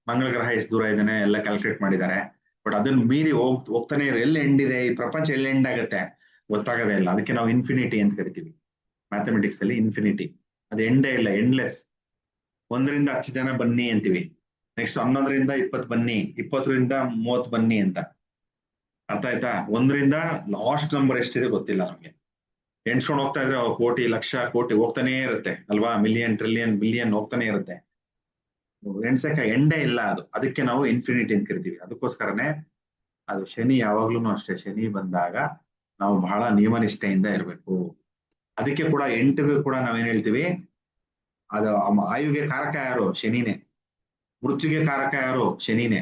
ಮಂಗಳ ಗ್ರಹ ಎಷ್ಟು ದೂರ ಇದ್ದಾನೆ ಎಲ್ಲ ಕ್ಯಾಲ್ಕುಲೇಟ್ ಮಾಡಿದ್ದಾರೆ. ಬಟ್ ಅದನ್ನ ಮೀರಿ ಹೋಗ್ತಾನೆ ಎಲ್ಲಿ ಎಂಡ್ ಇದೆ, ಈ ಪ್ರಪಂಚ ಎಲ್ಲಿ ಎಂಡ್ ಆಗುತ್ತೆ ಗೊತ್ತಾಗದೇ ಇಲ್ಲ. ಅದಕ್ಕೆ ನಾವು ಇನ್ಫಿನಿಟಿ ಅಂತ ಕರಿತೀವಿ ಮ್ಯಾಥಮೆಟಿಕ್ಸ್ ಅಲ್ಲಿ. ಇನ್ಫಿನಿಟಿ ಅದು ಎಂಡೇ ಇಲ್ಲ, ಎಂಡ್ಲೆಸ್. 1ರಿಂದ 10 ಜನ ಬನ್ನಿ ಅಂತೀವಿ, ನೆಕ್ಸ್ಟ್ 11ರಿಂದ 20 ಬನ್ನಿ, 20ರಿಂದ 30 ಬನ್ನಿ ಅಂತ. ಅರ್ಥ ಆಯ್ತಾ? 1ರಿಂದ ಲಾಸ್ಟ್ ನಂಬರ್ ಎಷ್ಟಿದೆ ಗೊತ್ತಿಲ್ಲ ನಮ್ಗೆ. ಎಣ್ಸ್ಕೊಂಡು ಹೋಗ್ತಾ ಇದ್ರೆ ಕೋಟಿ, ಲಕ್ಷ, ಕೋಟಿ ಹೋಗ್ತಾನೆ ಇರುತ್ತೆ ಅಲ್ವಾ? ಮಿಲಿಯನ್, ಟ್ರಿಲಿಯನ್, ಬಿಲಿಯನ್ ಹೋಗ್ತಾನೆ ಇರುತ್ತೆ. ಎಣ್ಸಕ್ಕೆ ಎಂಡೇ ಇಲ್ಲ ಅದು. ಅದಕ್ಕೆ ನಾವು ಇನ್ಫಿನಿಟಿ ಅಂತ ಕರಿತೀವಿ. ಅದಕ್ಕೋಸ್ಕರನೇ ಅದು ಶನಿ ಯಾವಾಗ್ಲೂ ಅಷ್ಟೇ. ಶನಿ ಬಂದಾಗ ನಾವು ಬಹಳ ನಿಯಮನಿಷ್ಠೆಯಿಂದ ಇರಬೇಕು. ಅದಕ್ಕೆ ಕೂಡ 8ಗೂ ಕೂಡ ನಾವೇನ್ ಹೇಳ್ತೀವಿ? ಅದು ಆಯುಗೆ ಕಾರಕ ಯಾರು? ಶನಿನೇ. ಮೃತ್ಯುಗೆ ಕಾರಕ ಯಾರು? ಶನಿನೇ.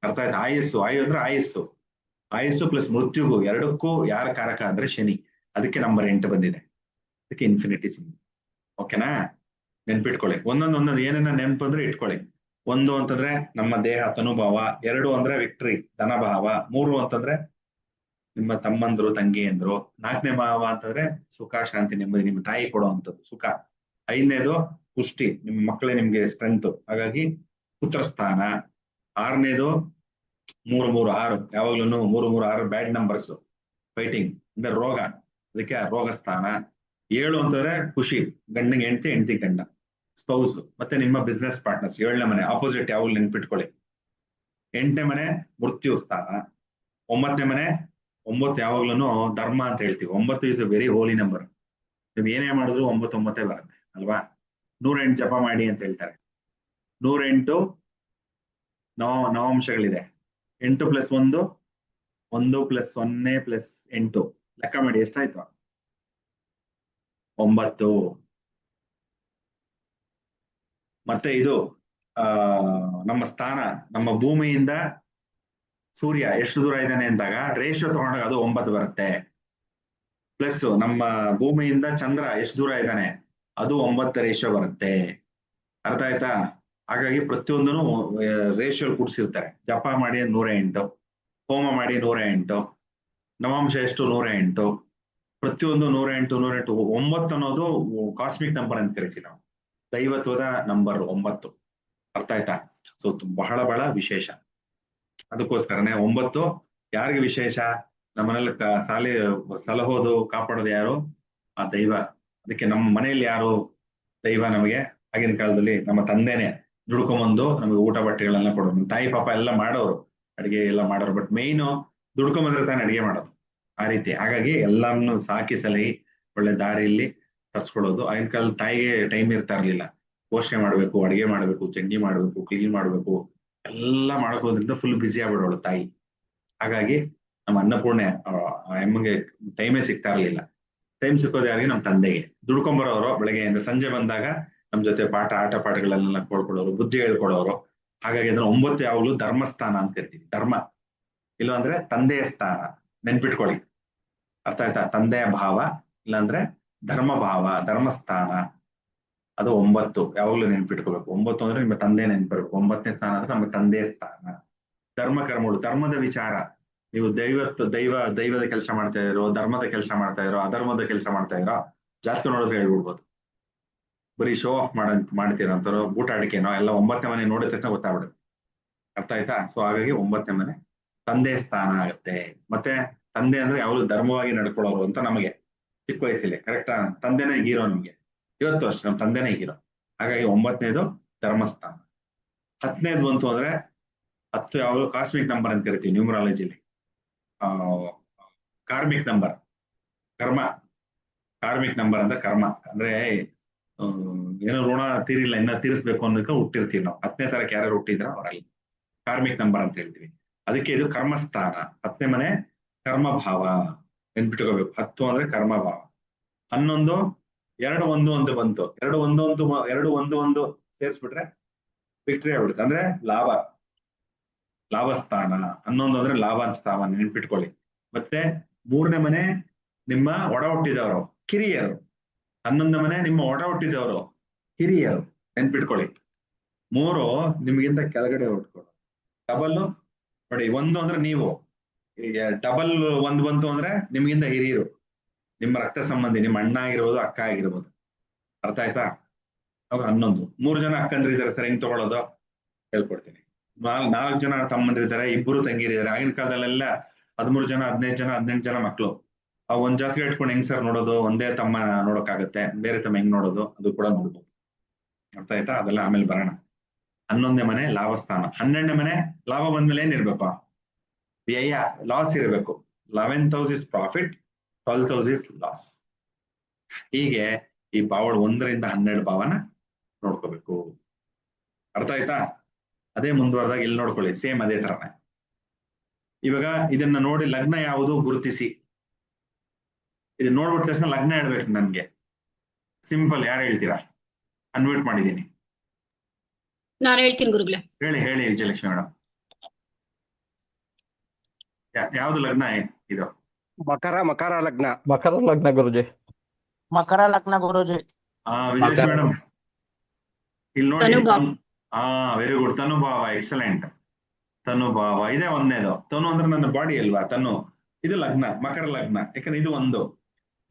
ಅರ್ಥ ಆಯ್ತು? ಆಯು ಅಂದ್ರೆ ಆಯಸ್ಸು ಪ್ಲಸ್ ಮೃತ್ಯುಗೂ 2ಕ್ಕೂ ಯಾರ ಕಾರಕ ಅಂದ್ರೆ ಶನಿ. ಅದಕ್ಕೆ ನಂಬರ್ 8 ಬಂದಿದೆ. ಅದಕ್ಕೆ ಇನ್ಫಿನಿಟಿ ಸಿಂಬಲ್. ಓಕೆನಾ? ನೆನ್ಪಿಟ್ಕೊಳ್ಳಿ. ಒಂದೊಂದು ಏನೇನ ನೆನ್ಪು ಅಂದ್ರೆ ಇಟ್ಕೊಳ್ಳಿ. 1 ಅಂತಂದ್ರೆ ನಮ್ಮ ದೇಹ ತನುಭಾವ, 2 ಅಂದ್ರೆ ವಿಕ್ಟ್ರಿ ಧನಭಾವ, 3 ಅಂತಂದ್ರೆ ನಿಮ್ಮ ತಮ್ಮಂದ್ರು ತಂಗಿಯಂದ್ರು, 4ನೇ ಭಾವ ಅಂತಂದ್ರೆ ಸುಖ, ಶಾಂತಿ, ನೆಮ್ಮದಿ, ನಿಮ್ಮ ತಾಯಿ ಕೊಡುವಂಥದ್ದು ಸುಖ. 5ನೇದು ಪುಷ್ಟಿ, ನಿಮ್ಮ ಮಕ್ಕಳೇ ನಿಮ್ಗೆ ಸ್ಟ್ರೆಂತ್, ಹಾಗಾಗಿ ಪುತ್ರ ಸ್ಥಾನ. 6ನೇದು 3 3 6, ಯಾವಾಗ್ಲೂ 3 3 6 ಬ್ಯಾಡ್ ನಂಬರ್ಸ್, ಫೈಟಿಂಗ್ ಅಂದ್ರೆ ರೋಗ, ಅದಕ್ಕೆ ರೋಗ ಸ್ಥಾನ. 7 ಅಂತಂದ್ರೆ ಖುಷಿ, ಗಂಡಂಗೆ ಹೆಂಡತಿ, ಹೆಂಡತಿ ಗಂಡ, ಸ್ಪೌಸ್. ಮತ್ತೆ ನಿಮ್ಮ ಬಿಸ್ನೆಸ್ ಪಾರ್ಟ್ನರ್ಸ್. 7ನೇ ಮನೆ ಆಪೋಸಿಟ್ ಯಾವಾಗ್ಲೂ ನೆನ್ಪಿಟ್ಕೊಳ್ಳಿ. 8ನೇ ಮನೆ ಮೃತ್ಯು ಸ್ಥಾನ. 9ನೇ ಮನೆ 9 ಯಾವಾಗ್ಲೂ ಧರ್ಮ ಅಂತ ಹೇಳ್ತೀವಿ. 9 is a very holy number. ನೀವು ಏನೇ ಮಾಡಿದ್ರು 9 9 ಬರುತ್ತೆ ಅಲ್ವಾ? 108 ಜಪ ಮಾಡಿ ಅಂತ ಹೇಳ್ತಾರೆ. 108 ನವಾಂಶಗಳಿದೆ. 8 + 1 1 + 0 + 8 ಲೆಕ್ಕ ಮಾಡಿ ಎಷ್ಟಾಯ್ತು? 9. ಮತ್ತೆ ಇದು ನಮ್ಮ ಸ್ಥಾನ, ನಮ್ಮ ಭೂಮಿಯಿಂದ ಸೂರ್ಯ ಎಷ್ಟು ದೂರ ಇದ್ದಾನೆ ಅಂದಾಗ ರೇಷಿಯೋ ತಗೊಂಡಾಗ ಅದು 9 ಬರುತ್ತೆ. ಪ್ಲಸ್ ನಮ್ಮ ಭೂಮಿಯಿಂದ ಚಂದ್ರ ಎಷ್ಟು ದೂರ ಇದ್ದಾನೆ, ಅದು 9 ರೇಷಿಯೋ ಬರುತ್ತೆ. ಅರ್ಥ ಆಯ್ತಾ? ಹಾಗಾಗಿ ಪ್ರತಿಯೊಂದನ್ನು ರೇಷಿಯೋ ಕೂಡಿಸಿರ್ತಾರೆ. ಜಪ ಮಾಡಿ 108, ಹೋಮ ಮಾಡಿ 108, ನವಾಂಶ ಎಷ್ಟು 108, ಪ್ರತಿಯೊಂದು 108 108. 9 ಅನ್ನೋದು ಕಾಸ್ಮಿಕ್ ನಂಬರ್ ಅಂತ ಕರಿತೀವಿ ನಾವು. ದೈವತ್ವದ ನಂಬರ್ 9. ಅರ್ಥ ಆಯ್ತಾ? ಸೊ ಬಹಳ ಬಹಳ ವಿಶೇಷ. ಅದಕ್ಕೋಸ್ಕರನೇ 9 ಯಾರಿಗೆ ವಿಶೇಷ? ನಮ್ಮನೇಲಿ ಸಲಹೋದು ಕಾಪಾಡೋದು ಯಾರು? ಆ ದೈವ. ಅದಕ್ಕೆ ನಮ್ಮ ಮನೆಯಲ್ಲಿ ಯಾರು ದೈವ ನಮಗೆ? ಆಗಿನ ಕಾಲದಲ್ಲಿ ನಮ್ಮ ತಂದೆನೆ. ದುಡ್ಕೊಂಬಂದು ನಮಗೆ ಊಟ ಬಟ್ಟೆಗಳೆಲ್ಲ ಕೊಡೋರು. ನಮ್ಮ ತಾಯಿ ಪಾಪ ಎಲ್ಲ ಮಾಡೋರು, ಅಡಿಗೆ ಎಲ್ಲ ಮಾಡೋರು. ಬಟ್ ಮೇಯ್ನು ದುಡ್ಕೊಂಬಂದ್ರೆ ತಾನೇ ಅಡಿಗೆ ಮಾಡೋದು, ಆ ರೀತಿ. ಹಾಗಾಗಿ ಎಲ್ಲರನ್ನು ಸಾಕಿ ಸಲಹಿ ಒಳ್ಳೆ ದಾರಿಯಲ್ಲಿ ತರ್ಸ್ಕೊಡೋದು. ಆಗಿನ ಕಾಲದ ತಾಯಿಗೆ ಟೈಮ್ ಇರ್ತಾ ಇರ್ಲಿಲ್ಲ. ಪೋಷಣೆ ಮಾಡ್ಬೇಕು, ಅಡಿಗೆ ಮಾಡ್ಬೇಕು, ಚಟ್ನಿ ಮಾಡ್ಬೇಕು, ಕ್ಲೀನ್ ಮಾಡ್ಬೇಕು, ಎಲ್ಲ ಮಾಡ್ಕೋದ್ರಿಂದ ಫುಲ್ ಬ್ಯುಸಿ ಆಗ್ಬಿಡೋಳು ತಾಯಿ. ಹಾಗಾಗಿ ನಮ್ಮ ಅನ್ನಪೂರ್ಣೆ ಆ ಅಮ್ಮಂಗೆ ಟೈಮೇ ಸಿಗ್ತಾ ಇರ್ಲಿಲ್ಲ. ಟೈಮ್ ಸಿಕ್ಕೋದು ಯಾರಿಗೆ? ನಮ್ಮ ತಂದೆಗೆ. ದುಡ್ಕೊಂಬರೋರು ಬೆಳಗ್ಗೆಯಿಂದ ಸಂಜೆ ಬಂದಾಗ ನಮ್ ಜೊತೆ ಆಟ ಪಾಠಗಳೆಲ್ಲ ಕೊಡ್ಕೊಡೋರು, ಬುದ್ಧಿ ಹೇಳ್ಕೊಡೋರು. ಹಾಗಾಗಿ ಅದನ್ನ 9 ಯಾವಾಗಲೂ ಧರ್ಮಸ್ಥಾನ ಅಂತ ಕರಿತೀವಿ. ಧರ್ಮ ಇಲ್ಲಾಂದ್ರೆ ತಂದೆಯ ಸ್ಥಾನ, ನೆನ್ಪಿಟ್ಕೊಳ್ಳಿ. ಅರ್ಥ ಆಯ್ತಾ? ತಂದೆಯ ಭಾವ ಇಲ್ಲಾಂದ್ರೆ ಧರ್ಮ ಭಾವ, ಧರ್ಮಸ್ಥಾನ, ಅದು 9 ಯಾವಾಗ್ಲೂ ನೆನ್ಪಿಟ್ಕೋಬೇಕು. 9 ಅಂದ್ರೆ ನಿಮ್ಮ ತಂದೆ ನೆನ್ಪಿರ್ಬೇಕು. 9ನೇ ಸ್ಥಾನ ಅಂದ್ರೆ ನಮ್ಮ ತಂದೆಯ ಸ್ಥಾನ. ಧರ್ಮ ಕರ್ಮಗಳು, ಧರ್ಮದ ವಿಚಾರ. ನೀವು ದೈವದ ಕೆಲಸ ಮಾಡ್ತಾ ಇರೋ, ಧರ್ಮದ ಕೆಲಸ ಮಾಡ್ತಾ ಇರೋ, ಅಧರ್ಮದ ಕೆಲಸ ಮಾಡ್ತಾ ಇರೋ, ಜಾತಕ ನೋಡಿದ್ರೆ ಹೇಳ್ಬಿಡ್ಬೋದು. ಬರೀ ಶೋ ಆಫ್ ಮಾಡ್ತೀರಂತಾರೋ, ಬೂಟಾಟಿಕೆನೋ ಎಲ್ಲ 9ನೇ ಮನೆ ನೋಡಿದ ತಕ್ಷಣ ಗೊತ್ತಾಗ್ಬಿಡುತ್ತೆ. ಅರ್ಥ ಆಯ್ತಾ? ಸೊ ಹಾಗಾಗಿ 9ನೇ ಮನೆ ತಂದೆ ಸ್ಥಾನ ಆಗುತ್ತೆ. ಮತ್ತೆ ತಂದೆ ಅಂದ್ರೆ ಯಾವಾಗಲೂ ಧರ್ಮವಾಗಿ ನಡ್ಕೊಳ್ಳೋರು ಅಂತ ನಮಗೆ ಚಿಕ್ಕ ವಯಸ್ಸಲ್ಲಿ. ಕರೆಕ್ಟಾ? ತಂದೆನೇ ಹೀರೋ ನಮ್ಗೆ. ಇವತ್ತು ಅಷ್ಟೇ ನಮ್ಮ ತಂದೆನೇ ಹೀರೋ. ಹಾಗಾಗಿ 9ನೇದು ಧರ್ಮಸ್ಥಾನ. 10ನೇದು ಬಂತು ಅಂದ್ರೆ 10 ಯಾವಾಗಲೂ ಕಾಸ್ಮಿಕ್ ನಂಬರ್ ಅಂತ ಕರಿತೀವಿ ನ್ಯೂಮರಾಲಜಿಲಿ. ಕಾರ್ಮಿಕ್ ನಂಬರ್, ಕರ್ಮ. ಕಾರ್ಮಿಕ್ ನಂಬರ್ ಅಂದ್ರೆ ಕರ್ಮ ಅಂದ್ರೆ ಏನೋ ಋಣ ತೀರಿಲ್ಲ, ಇನ್ನ ತೀರಿಸ್ಬೇಕು ಅನ್ನೋದಕ್ಕೆ ಹುಟ್ಟಿರ್ತೀವಿ ನಾವು. 10ನೇ ತಾರೀಕು ಯಾರು ಹುಟ್ಟಿದ್ರ ಅವರಲ್ಲಿ ಕಾರ್ಮಿಕ್ ನಂಬರ್ ಅಂತ ಹೇಳ್ತೀವಿ. ಅದಕ್ಕೆ ಇದು ಕರ್ಮಸ್ಥಾನ. 10ನೇ ಮನೆ ಕರ್ಮಭಾವ, ನೆನ್ಪಿಟ್ಕೋಬೇಕು. 10 ಅಂದ್ರೆ ಕರ್ಮಭಾವ. 11 2 1 1 ಬಂತು. 2 1 1 ಸೇರಿಸ್ಬಿಟ್ರೆ ವಿಕ್ಟ್ರಿ ಆಗ್ಬಿಡುತ್ತೆ, ಅಂದ್ರೆ ಲಾಭಸ್ಥಾನ. 11 ಅಂದ್ರೆ ಲಾಭ ಸ್ಥಾನ, ನೆನ್ಪಿಟ್ಕೊಳ್ಳಿ. ಮತ್ತೆ 3ನೇ ಮನೆ ನಿಮ್ಮ ಒಡ ಹುಟ್ಟಿದವರು, ಕಿರಿಯರು. 11ನೇ ಮನೆ ನಿಮ್ಮ ಒಡ ಹುಟ್ಟಿದವರು, ಹಿರಿಯರು, ನೆನ್ಪಿಟ್ಕೊಳ್ಳಿ. 3 ನಿಮ್ಗಿಂತ ಕೆಳಗಡೆ ಹೊಟ್ಕೊಡು. ಡಬಲ್ ನೋಡಿ, 1 ಅಂದ್ರೆ ನೀವು, ಈಗ ಡಬಲ್ 1 ಬಂತು ಅಂದ್ರೆ ನಿಮ್ಗಿಂತ ಹಿರಿಯರು, ನಿಮ್ಮ ರಕ್ತ ಸಂಬಂಧಿ, ನಿಮ್ಮ ಅಣ್ಣ ಆಗಿರ್ಬೋದು, ಅಕ್ಕ ಆಗಿರ್ಬೋದು. ಅರ್ಥ ಆಯ್ತಾ? ಅವಾಗ 11. 3 ಜನ ಅಕ್ಕಂದ್ರಿದ್ದಾರೆ ಸರ್, ಹೆಂಗ್ ತಗೊಳ್ಳೋದು ಹೇಳ್ಕೊಡ್ತೀನಿ. 4 ಜನ ತಮ್ಮಂದಿರಿದ್ದಾರೆ, 2 ತಂಗಿರಿದ್ದಾರೆ. ಆಗಿನ ಕಾಲದಲ್ಲೆಲ್ಲ 13 ಜನ, 15 ಜನ, 18 ಜನ ಮಕ್ಕಳು. ಆ ಒಂದ್ ಜಾತಿಗೆ ಇಟ್ಕೊಂಡು ಹೆಂಗ್ ಸರ್ ನೋಡೋದು? ಒಂದೇ ತಮ್ಮ ನೋಡೋಕ್ಕಾಗತ್ತೆ, ಬೇರೆ ತಮ್ಮ ಹೆಂಗ್ ನೋಡೋದು? ಅದು ಕೂಡ ನೋಡ್ಬೋದು. ಅರ್ಥ ಆಯ್ತಾ? ಅದೆಲ್ಲ ಆಮೇಲೆ ಬರೋಣ. 11ನೇ ಮನೆ ಲಾಭಸ್ಥಾನ. 12ನೇ ಮನೆ ಲಾಭ ಬಂದ್ಮೇಲೆ ಏನಿರ್ಬೇಕು? ವ್ಯಯ, ಲಾಸ್ ಇರಬೇಕು. 11th house is profit, 12th house is loss. ಹೀಗೆ ಈ ಭಾವಗಳು 1ರಿಂದ 12 ಭಾವನ ನೋಡ್ಕೋಬೇಕು. ಅರ್ಥ ಆಯ್ತಾ? ಅದೇ ಮುಂದುವರೆದಾಗ ಇಲ್ಲಿ ನೋಡ್ಕೊಳ್ಳಿ, ಸೇಮ್ ಅದೇ ತರನೇ. ಇವಾಗ ಇದನ್ನ ನೋಡಿ ಲಗ್ನ ಯಾವುದು ಗುರುತಿಸಿ. ಇದು ನೋಡ್ಬಿಟ್ಟ ತಕ್ಷಣ ಲಗ್ನ ಹೇಳ್ಬೇಕು ನನ್ಗೆ. ಸಿಂಪಲ್, ಯಾರು ಹೇಳ್ತೀರಾ? ಅನ್ಮ್ಯೂಟ್ ಮಾಡಿದೀನಿ. ನಾನು ಹೇಳ್ತೀನಿ ಗುರುಗಳೇ. ಹೇಳಿ ವಿಜಯಲಕ್ಷ್ಮಿ ಮೇಡಮ್, ಯಾವ್ದು ಲಗ್ನ ಇದು? ಮಕರ ಲಗ್ನ. ಮಕರ ಲಗ್ನ ಗುರುಜಿ. ಮಕರ ಲಗ್ನ ಗುರುಜಿ. ವಿಜಯಲಕ್ಷ್ಮಿ ಮೇಡಮ್ ಇಲ್ಲಿ ನೋಡಿ. ತನುಭಾವ. Very good. ತನುಭಾವ, ಎಕ್ಸಲೆಂಟ್. ತನುಭಾವ ಇದೇ 1ನೇದು. ತನು ಅಂದ್ರೆ ನನ್ನ ಬಾಡಿ ಅಲ್ವಾ? ತನು ಇದು ಲಗ್ನ, ಮಕರ ಲಗ್ನ. ಯಾಕಂದ್ರೆ ಇದು 1.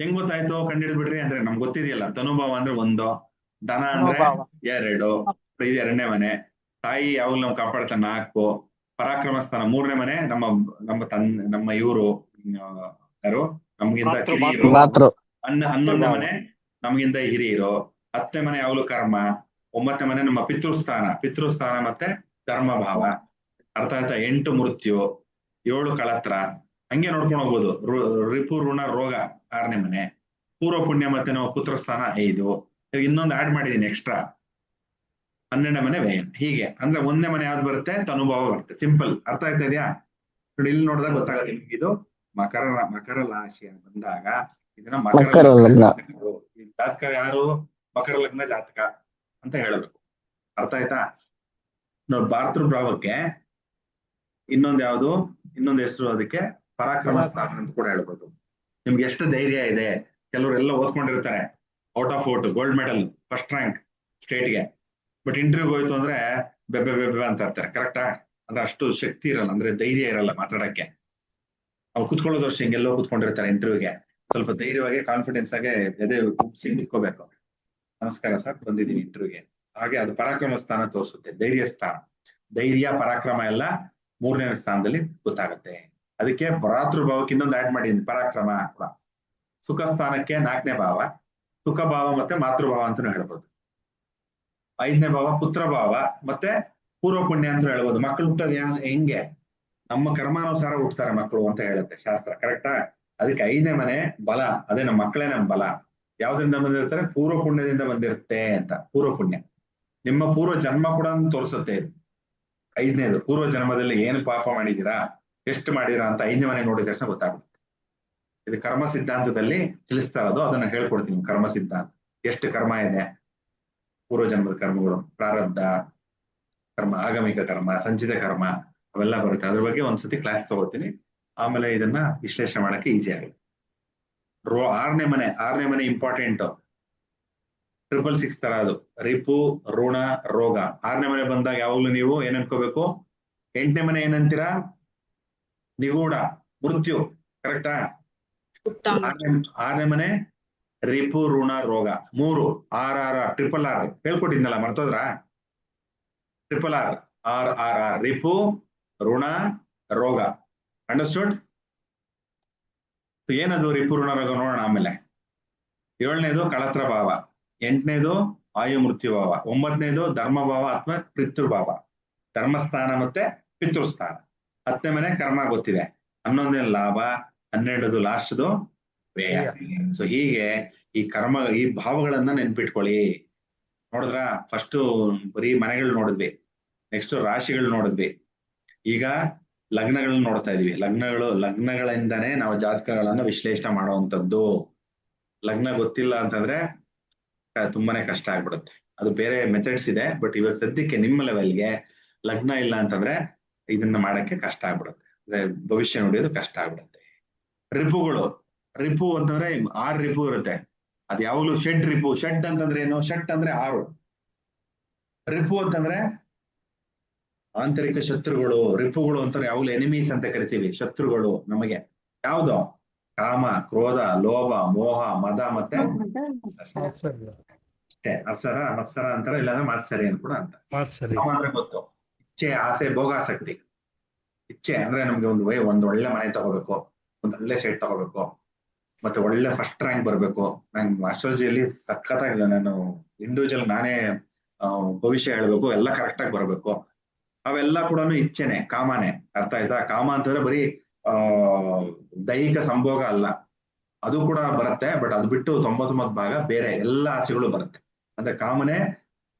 ಹೆಂಗ್ ಗೊತ್ತಾಯ್ತು? ಕಂಡಿಡಿದ್ ಬಿಡ್ರಿ ಅಂದ್ರೆ ನಮ್ಗೆ ಗೊತ್ತಿದೆಯಲ್ಲ. ತನುಭಾವ ಅಂದ್ರೆ 1, ಧನ ಅಂದ್ರೆ 2, ಇದು 2ನೇ ಮನೆ. ತಾಯಿ ಯಾವಾಗ್ಲೂ ನಾವು ಕಾಪಾಡ್ತಾ 4. ಪರಾಕ್ರಮ ಸ್ಥಾನ 3ನೇ ಮನೆ ನಮ್ಮ ಇವರು ಯಾರು? ನಮ್ಗಿಂತ ಕಿರಿಯರು. 11ನೇ ಮನೆ ನಮ್ಗಿಂತ ಹಿರಿಯರು. 10ನೇ ಮನೆ ಯಾವಾಗ್ಲೂ ಕರ್ಮ. 9ನೇ ಮನೆ ನಮ್ಮ ಪಿತೃಸ್ಥಾನ ಮತ್ತೆ ಧರ್ಮ ಭಾವ. ಅರ್ಥ ಆಯ್ತಾ? 8 ಮೃತ್ಯು, 7 ಕಳತ್ರ. ಹಂಗೆ ನೋಡ್ಕೊಂಡು ಹೋಗ್ಬೋದು. ರಿಪು ಋಣ ರೋಗ 6ನೇ ಮನೆ. ಪೂರ್ವ ಪುಣ್ಯ ಮತ್ತೆ ನಮ್ಮ ಪುತ್ರಸ್ಥಾನ 5. ಇನ್ನೊಂದು ಆಡ್ ಮಾಡಿದೀನಿ ಎಕ್ಸ್ಟ್ರಾ, 12ನೇ ಮನೆ ವ್ಯಯ. ಹೀಗೆ ಅಂದ್ರೆ 1ನೇ ಮನೆ ಯಾವ್ದು ಬರುತ್ತೆ? ತನುಭಾವ ಬರುತ್ತೆ. ಸಿಂಪಲ್. ಅರ್ಥ ಆಯ್ತಾ ಇದೆಯಾ? ನೋಡಿ, ಇಲ್ಲಿ ನೋಡಿದಾಗ ಗೊತ್ತಾಗುತ್ತೆ ನಿಮ್ಗೆ. ಇದು ಮಕರ ರಾಶಿ ಬಂದಾಗ ಇದನ್ನ ಮಕರ ಲಗ್ನ. ಜಾತಕ ಯಾರು? ಮಕರ ಲಗ್ನ ಜಾತಕ ಅಂತ ಹೇಳಬೇಕು. ಅರ್ಥ ಆಯ್ತಾ? ನೋಡಿ, ಭಾವಕ್ಕೆ ಇನ್ನೊಂದು ಹೆಸರು ಅದಕ್ಕೆ ಪರಾಕ್ರಮ ಸ್ಥಾನ ಅಂತ ಕೂಡ ಹೇಳ್ಬೋದು. ನಿಮ್ಗೆ ಎಷ್ಟು ಧೈರ್ಯ ಇದೆ? ಕೆಲವರೆಲ್ಲ ಓದ್ಕೊಂಡಿರ್ತಾರೆ, out of out, gold medal, first rank ಸ್ಟೇಟ್ಗೆ. ಬಟ್ ಇಂಟರ್ವ್ಯೂಗೆ ಹೋಯ್ತು ಅಂದ್ರೆ ಬೆಬ್ಬೆ ಅಂತ ಇರ್ತಾರೆ. ಕರೆಕ್ಟಾ? ಅಂದ್ರೆ ಅಷ್ಟು ಶಕ್ತಿ ಇರಲ್ಲ, ಅಂದ್ರೆ ಧೈರ್ಯ ಇರಲ್ಲ ಮಾತಾಡಕ್ಕೆ. ಅವ್ರು ಕುತ್ಕೊಳ್ಳೋದು ಅಷ್ಟೇ, ಹಿಂಗೆಲ್ಲೋ ಕುತ್ಕೊಂಡಿರ್ತಾರೆ ಇಂಟರ್ವ್ಯೂಗೆ. ಸ್ವಲ್ಪ ಧೈರ್ಯವಾಗಿ, ಕಾನ್ಫಿಡೆನ್ಸ್ ಆಗಿ ಎದೆ ನಿಂತ್ಕೋಬೇಕು. ನಮಸ್ಕಾರ ಸರ್, ಬಂದಿದ್ದೀನಿ ಇಂಟರ್ವ್ಯೂಗೆ. ಹಾಗೆ ಅದು ಪರಾಕ್ರಮ ಸ್ಥಾನ ತೋರಿಸುತ್ತೆ, ಧೈರ್ಯ ಸ್ಥಾನ. ಧೈರ್ಯ, ಪರಾಕ್ರಮ ಎಲ್ಲ 3ನೇ ಸ್ಥಾನದಲ್ಲಿ ಗೊತ್ತಾಗುತ್ತೆ. ಅದಕ್ಕೆ ಭಾವಕ್ಕೆ ಇನ್ನೊಂದು ಆಡ್ ಮಾಡಿದ್ದೀನಿ, ಪರಾಕ್ರಮ ಕೂಡ. ಸುಖ ಸ್ಥಾನಕ್ಕೆ 4ನೇ ಭಾವ, ಸುಖ ಭಾವ ಮತ್ತೆ ಮಾತೃಭಾವ ಅಂತಾನು ಹೇಳ್ಬೋದು. 5ನೇ ಭಾವ ಪುತ್ರ ಭಾವ, ಮತ್ತೆ ಪೂರ್ವ ಪುಣ್ಯ ಅಂತ ಹೇಳ್ಬೋದು. ಮಕ್ಕಳು ಹುಟ್ಟೋದು ಹೆಂಗೆ? ನಮ್ಮ ಕರ್ಮಾನುಸಾರ ಹುಟ್ಟುತ್ತಾರೆ ಮಕ್ಕಳು ಅಂತ ಹೇಳುತ್ತೆ ಶಾಸ್ತ್ರ, ಕರೆಕ್ಟಾ? ಅದಕ್ಕೆ 5ನೇ ಮನೆ ಬಲ, ಅದೇ ನಮ್ಮ ಮಕ್ಕಳೇ ನಮ್ಮ ಬಲ. ಯಾವ್ದ್ರಿಂದ ಬಂದಿರ್ತಾರೆ? ಪೂರ್ವ ಪುಣ್ಯದಿಂದ ಬಂದಿರುತ್ತೆ ಅಂತ. ಪೂರ್ವ ಪುಣ್ಯ ನಿಮ್ಮ ಪೂರ್ವ ಜನ್ಮ ಕೂಡ ತೋರಿಸುತ್ತೆ ಇದು. 5ನೇದು ಪೂರ್ವ ಜನ್ಮದಲ್ಲಿ ಏನು ಪಾಪ ಮಾಡಿದೀರಾ, ಎಷ್ಟು ಮಾಡಿದೀರಾ ಅಂತ 5ನೇ ಮನೆ ನೋಡಿದ ತಕ್ಷಣ ಗೊತ್ತಾಗುತ್ತೆ. ಇದು ಕರ್ಮ ಸಿದ್ಧಾಂತದಲ್ಲಿ ತಿಳಿಸ್ತಾ ಇರೋದು, ಅದನ್ನ ಹೇಳ್ಕೊಡ್ತೀನಿ. ಕರ್ಮ ಸಿದ್ಧಾಂತ, ಎಷ್ಟು ಕರ್ಮ ಇದೆ, ಪೂರ್ವ ಜನ್ಮದ ಕರ್ಮಗಳು, ಪ್ರಾರಬ್ಧ ಕರ್ಮ, ಆಗಮಿಕ ಕರ್ಮ, ಸಂಚಿತ ಕರ್ಮ, ಅವೆಲ್ಲ ಬರುತ್ತೆ. ಅದ್ರ ಬಗ್ಗೆ ಒಂದ್ಸತಿ ಕ್ಲಾಸ್ ತಗೋತೀನಿ, ಆಮೇಲೆ ಇದನ್ನ ವಿಶ್ಲೇಷಣೆ ಮಾಡಕ್ಕೆ ಈಸಿ ಆಗುತ್ತೆ. 6ನೇ ಮನೆ ಇಂಪಾರ್ಟೆಂಟ್. 666 ತರ ಅದು, ರಿಪು, ಋಣ, ರೋಗ. 6ನೇ ಮನೆ ಬಂದಾಗ ಯಾವಾಗ್ಲೂ ನೀವು ಏನ್ ಅನ್ಕೋಬೇಕು? 8ನೇ ಮನೆ ಏನಂತೀರಾ? ನಿಗೂಢ, ಮೃತ್ಯು, ಕರೆಕ್ಟಾ? ಉತ್ತಮ. 6ನೇ ಮನೆ ರಿಪು, ಋಣ, ರೋಗ. 3 RRR ಹೇಳ್ಕೊಟ್ಟಿದ್ನಲ್ಲ, ಮರ್ತೋದ್ರಾ? RRR ರಿಪು, ಋಣ, ರೋಗ. ಅಂಡರ್ಸ್ಟುಡ್? ಏನದು ರಿಪು, ಋಣ, ರೋಗ ನೋಡೋಣ ಆಮೇಲೆ. 7ನೇದು ಕಳತ್ರ ಭಾವ, 8ನೇದು ಆಯು ಮೃತ್ಯು ಭಾವ, 9ನೇದು ಧರ್ಮ ಭಾವ ಅಥವಾ ಪಿತೃಭಾವ, ಧರ್ಮಸ್ಥಾನ ಮತ್ತೆ ಪಿತೃಸ್ಥಾನ. 10ನೇ ಮನೆ ಕರ್ಮ ಗೊತ್ತಿದೆ, 11ನೇ ಲಾಭ, 12ದು ಲಾಸ್ಟ್ದು ವ್ಯಯ. ಸೊ ಹೀಗೆ ಈ ಕರ್ಮ, ಈ ಭಾವಗಳನ್ನ ನೆನ್ಪಿಟ್ಕೊಳ್ಳಿ. ನೋಡಿದ್ರ? ಫಸ್ಟ್ ಬರೀ ಮನೆಗಳು ನೋಡಿದ್ವಿ, ನೆಕ್ಸ್ಟ್ ರಾಶಿಗಳು ನೋಡಿದ್ವಿ, ಈಗ ಲಗ್ನಗಳನ್ನ ನೋಡ್ತಾ ಇದೀವಿ. ಲಗ್ನಗಳಿಂದಾನೇ ನಾವು ಜಾತಕಗಳನ್ನ ವಿಶ್ಲೇಷಣೆ ಮಾಡುವಂತದ್ದು. ಲಗ್ನ ಗೊತ್ತಿಲ್ಲ ಅಂತಂದ್ರೆ ತುಂಬಾನೇ ಕಷ್ಟ ಆಗ್ಬಿಡುತ್ತೆ. ಅದು ಬೇರೆ ಮೆಥಡ್ಸ್ ಇದೆ, ಬಟ್ ಇವಾಗ ಸದ್ಯಕ್ಕೆ ನಿಮ್ಮ ಲೆವೆಲ್ಗೆ ಲಗ್ನ ಇಲ್ಲ ಅಂತಂದ್ರೆ ಇದನ್ನ ಮಾಡಕ್ಕೆ ಕಷ್ಟ ಆಗ್ಬಿಡುತ್ತೆ, ಅಂದ್ರೆ ಭವಿಷ್ಯ ನೋಡಿಯೋದು ಕಷ್ಟ ಆಗ್ಬಿಡುತ್ತೆ. ರಿಪುಗಳು, ರಿಪು ಅಂತಂದ್ರೆ 6 ರಿಪು ಇರುತ್ತೆ. ಅದು ಯಾವಾಗ್ಲೂ ಷಡ್ ರಿಪು. ಷಡ್ ಅಂತಂದ್ರೆ ಏನು? ಷಟ್ ಅಂದ್ರೆ 6. ರಿಪು ಅಂತಂದ್ರೆ ಆಂತರಿಕ ಶತ್ರುಗಳು. ರಿಪುಗಳು ಅಂತಾರೆ ಯಾವಾಗ್ಲೂ ಎನಿಮೀಸ್ ಅಂತ ಕರಿತೀವಿ, ಶತ್ರುಗಳು ನಮಗೆ. ಯಾವ್ದು? ಕಾಮ, ಕ್ರೋಧ, ಲೋಭ, ಮೋಹ, ಮದ ಮತ್ತೆ ಅಷ್ಟೇ. ಮತ್ಸರ ಅಂತಾರೆ, ಇಲ್ಲಾಂದ್ರೆ ಮಾತ್ಸರಿ ಅಂತ ಕೂಡ ಅಂತ. ಕಾಮ ಅಂದ್ರೆ ಗೊತ್ತು, ಇಚ್ಛೆ, ಆಸೆ, ಭೋಗಾಸಕ್ತಿ. ಇಚ್ಛೆ ಅಂದ್ರೆ ನಮ್ಗೆ ಒಂದು ಒಳ್ಳೆ ಮನೆ ತಗೋಬೇಕು, ಒಂದು ಒಳ್ಳೆ ಶೆಡ್ ತಗೋಬೇಕು, ಮತ್ತೆ ಒಳ್ಳೆ ಫಸ್ಟ್ ರ್ಯಾಂಕ್ ಬರ್ಬೇಕು. ನಂಗೆ ಅಸ್ಟ್ರಾಲಜಿಯಲ್ಲಿ ಸಖತ್ತಾಗಿ ನಾನು ಇಂಡಿವಿಜುವಲ್ ನಾನೇ ಭವಿಷ್ಯ ಹೇಳ್ಬೇಕು, ಎಲ್ಲ ಕರೆಕ್ಟ್ ಆಗಿ ಬರ್ಬೇಕು. ಅವೆಲ್ಲ ಕೂಡ ಇಚ್ಛೆನೆ, ಕಾಮನೆ. ಅರ್ಥ ಆಯ್ತಾ? ಕಾಮ ಅಂತಂದ್ರೆ ಬರೀ ದೈಹಿಕ ಸಂಭೋಗ ಅಲ್ಲ, ಅದು ಕೂಡ ಬರುತ್ತೆ. ಬಟ್ ಅದು ಬಿಟ್ಟು 99 ಭಾಗ ಬೇರೆ ಎಲ್ಲ ಆಸೆಗಳು ಬರುತ್ತೆ. ಅಂದ್ರೆ ಕಾಮನೆ,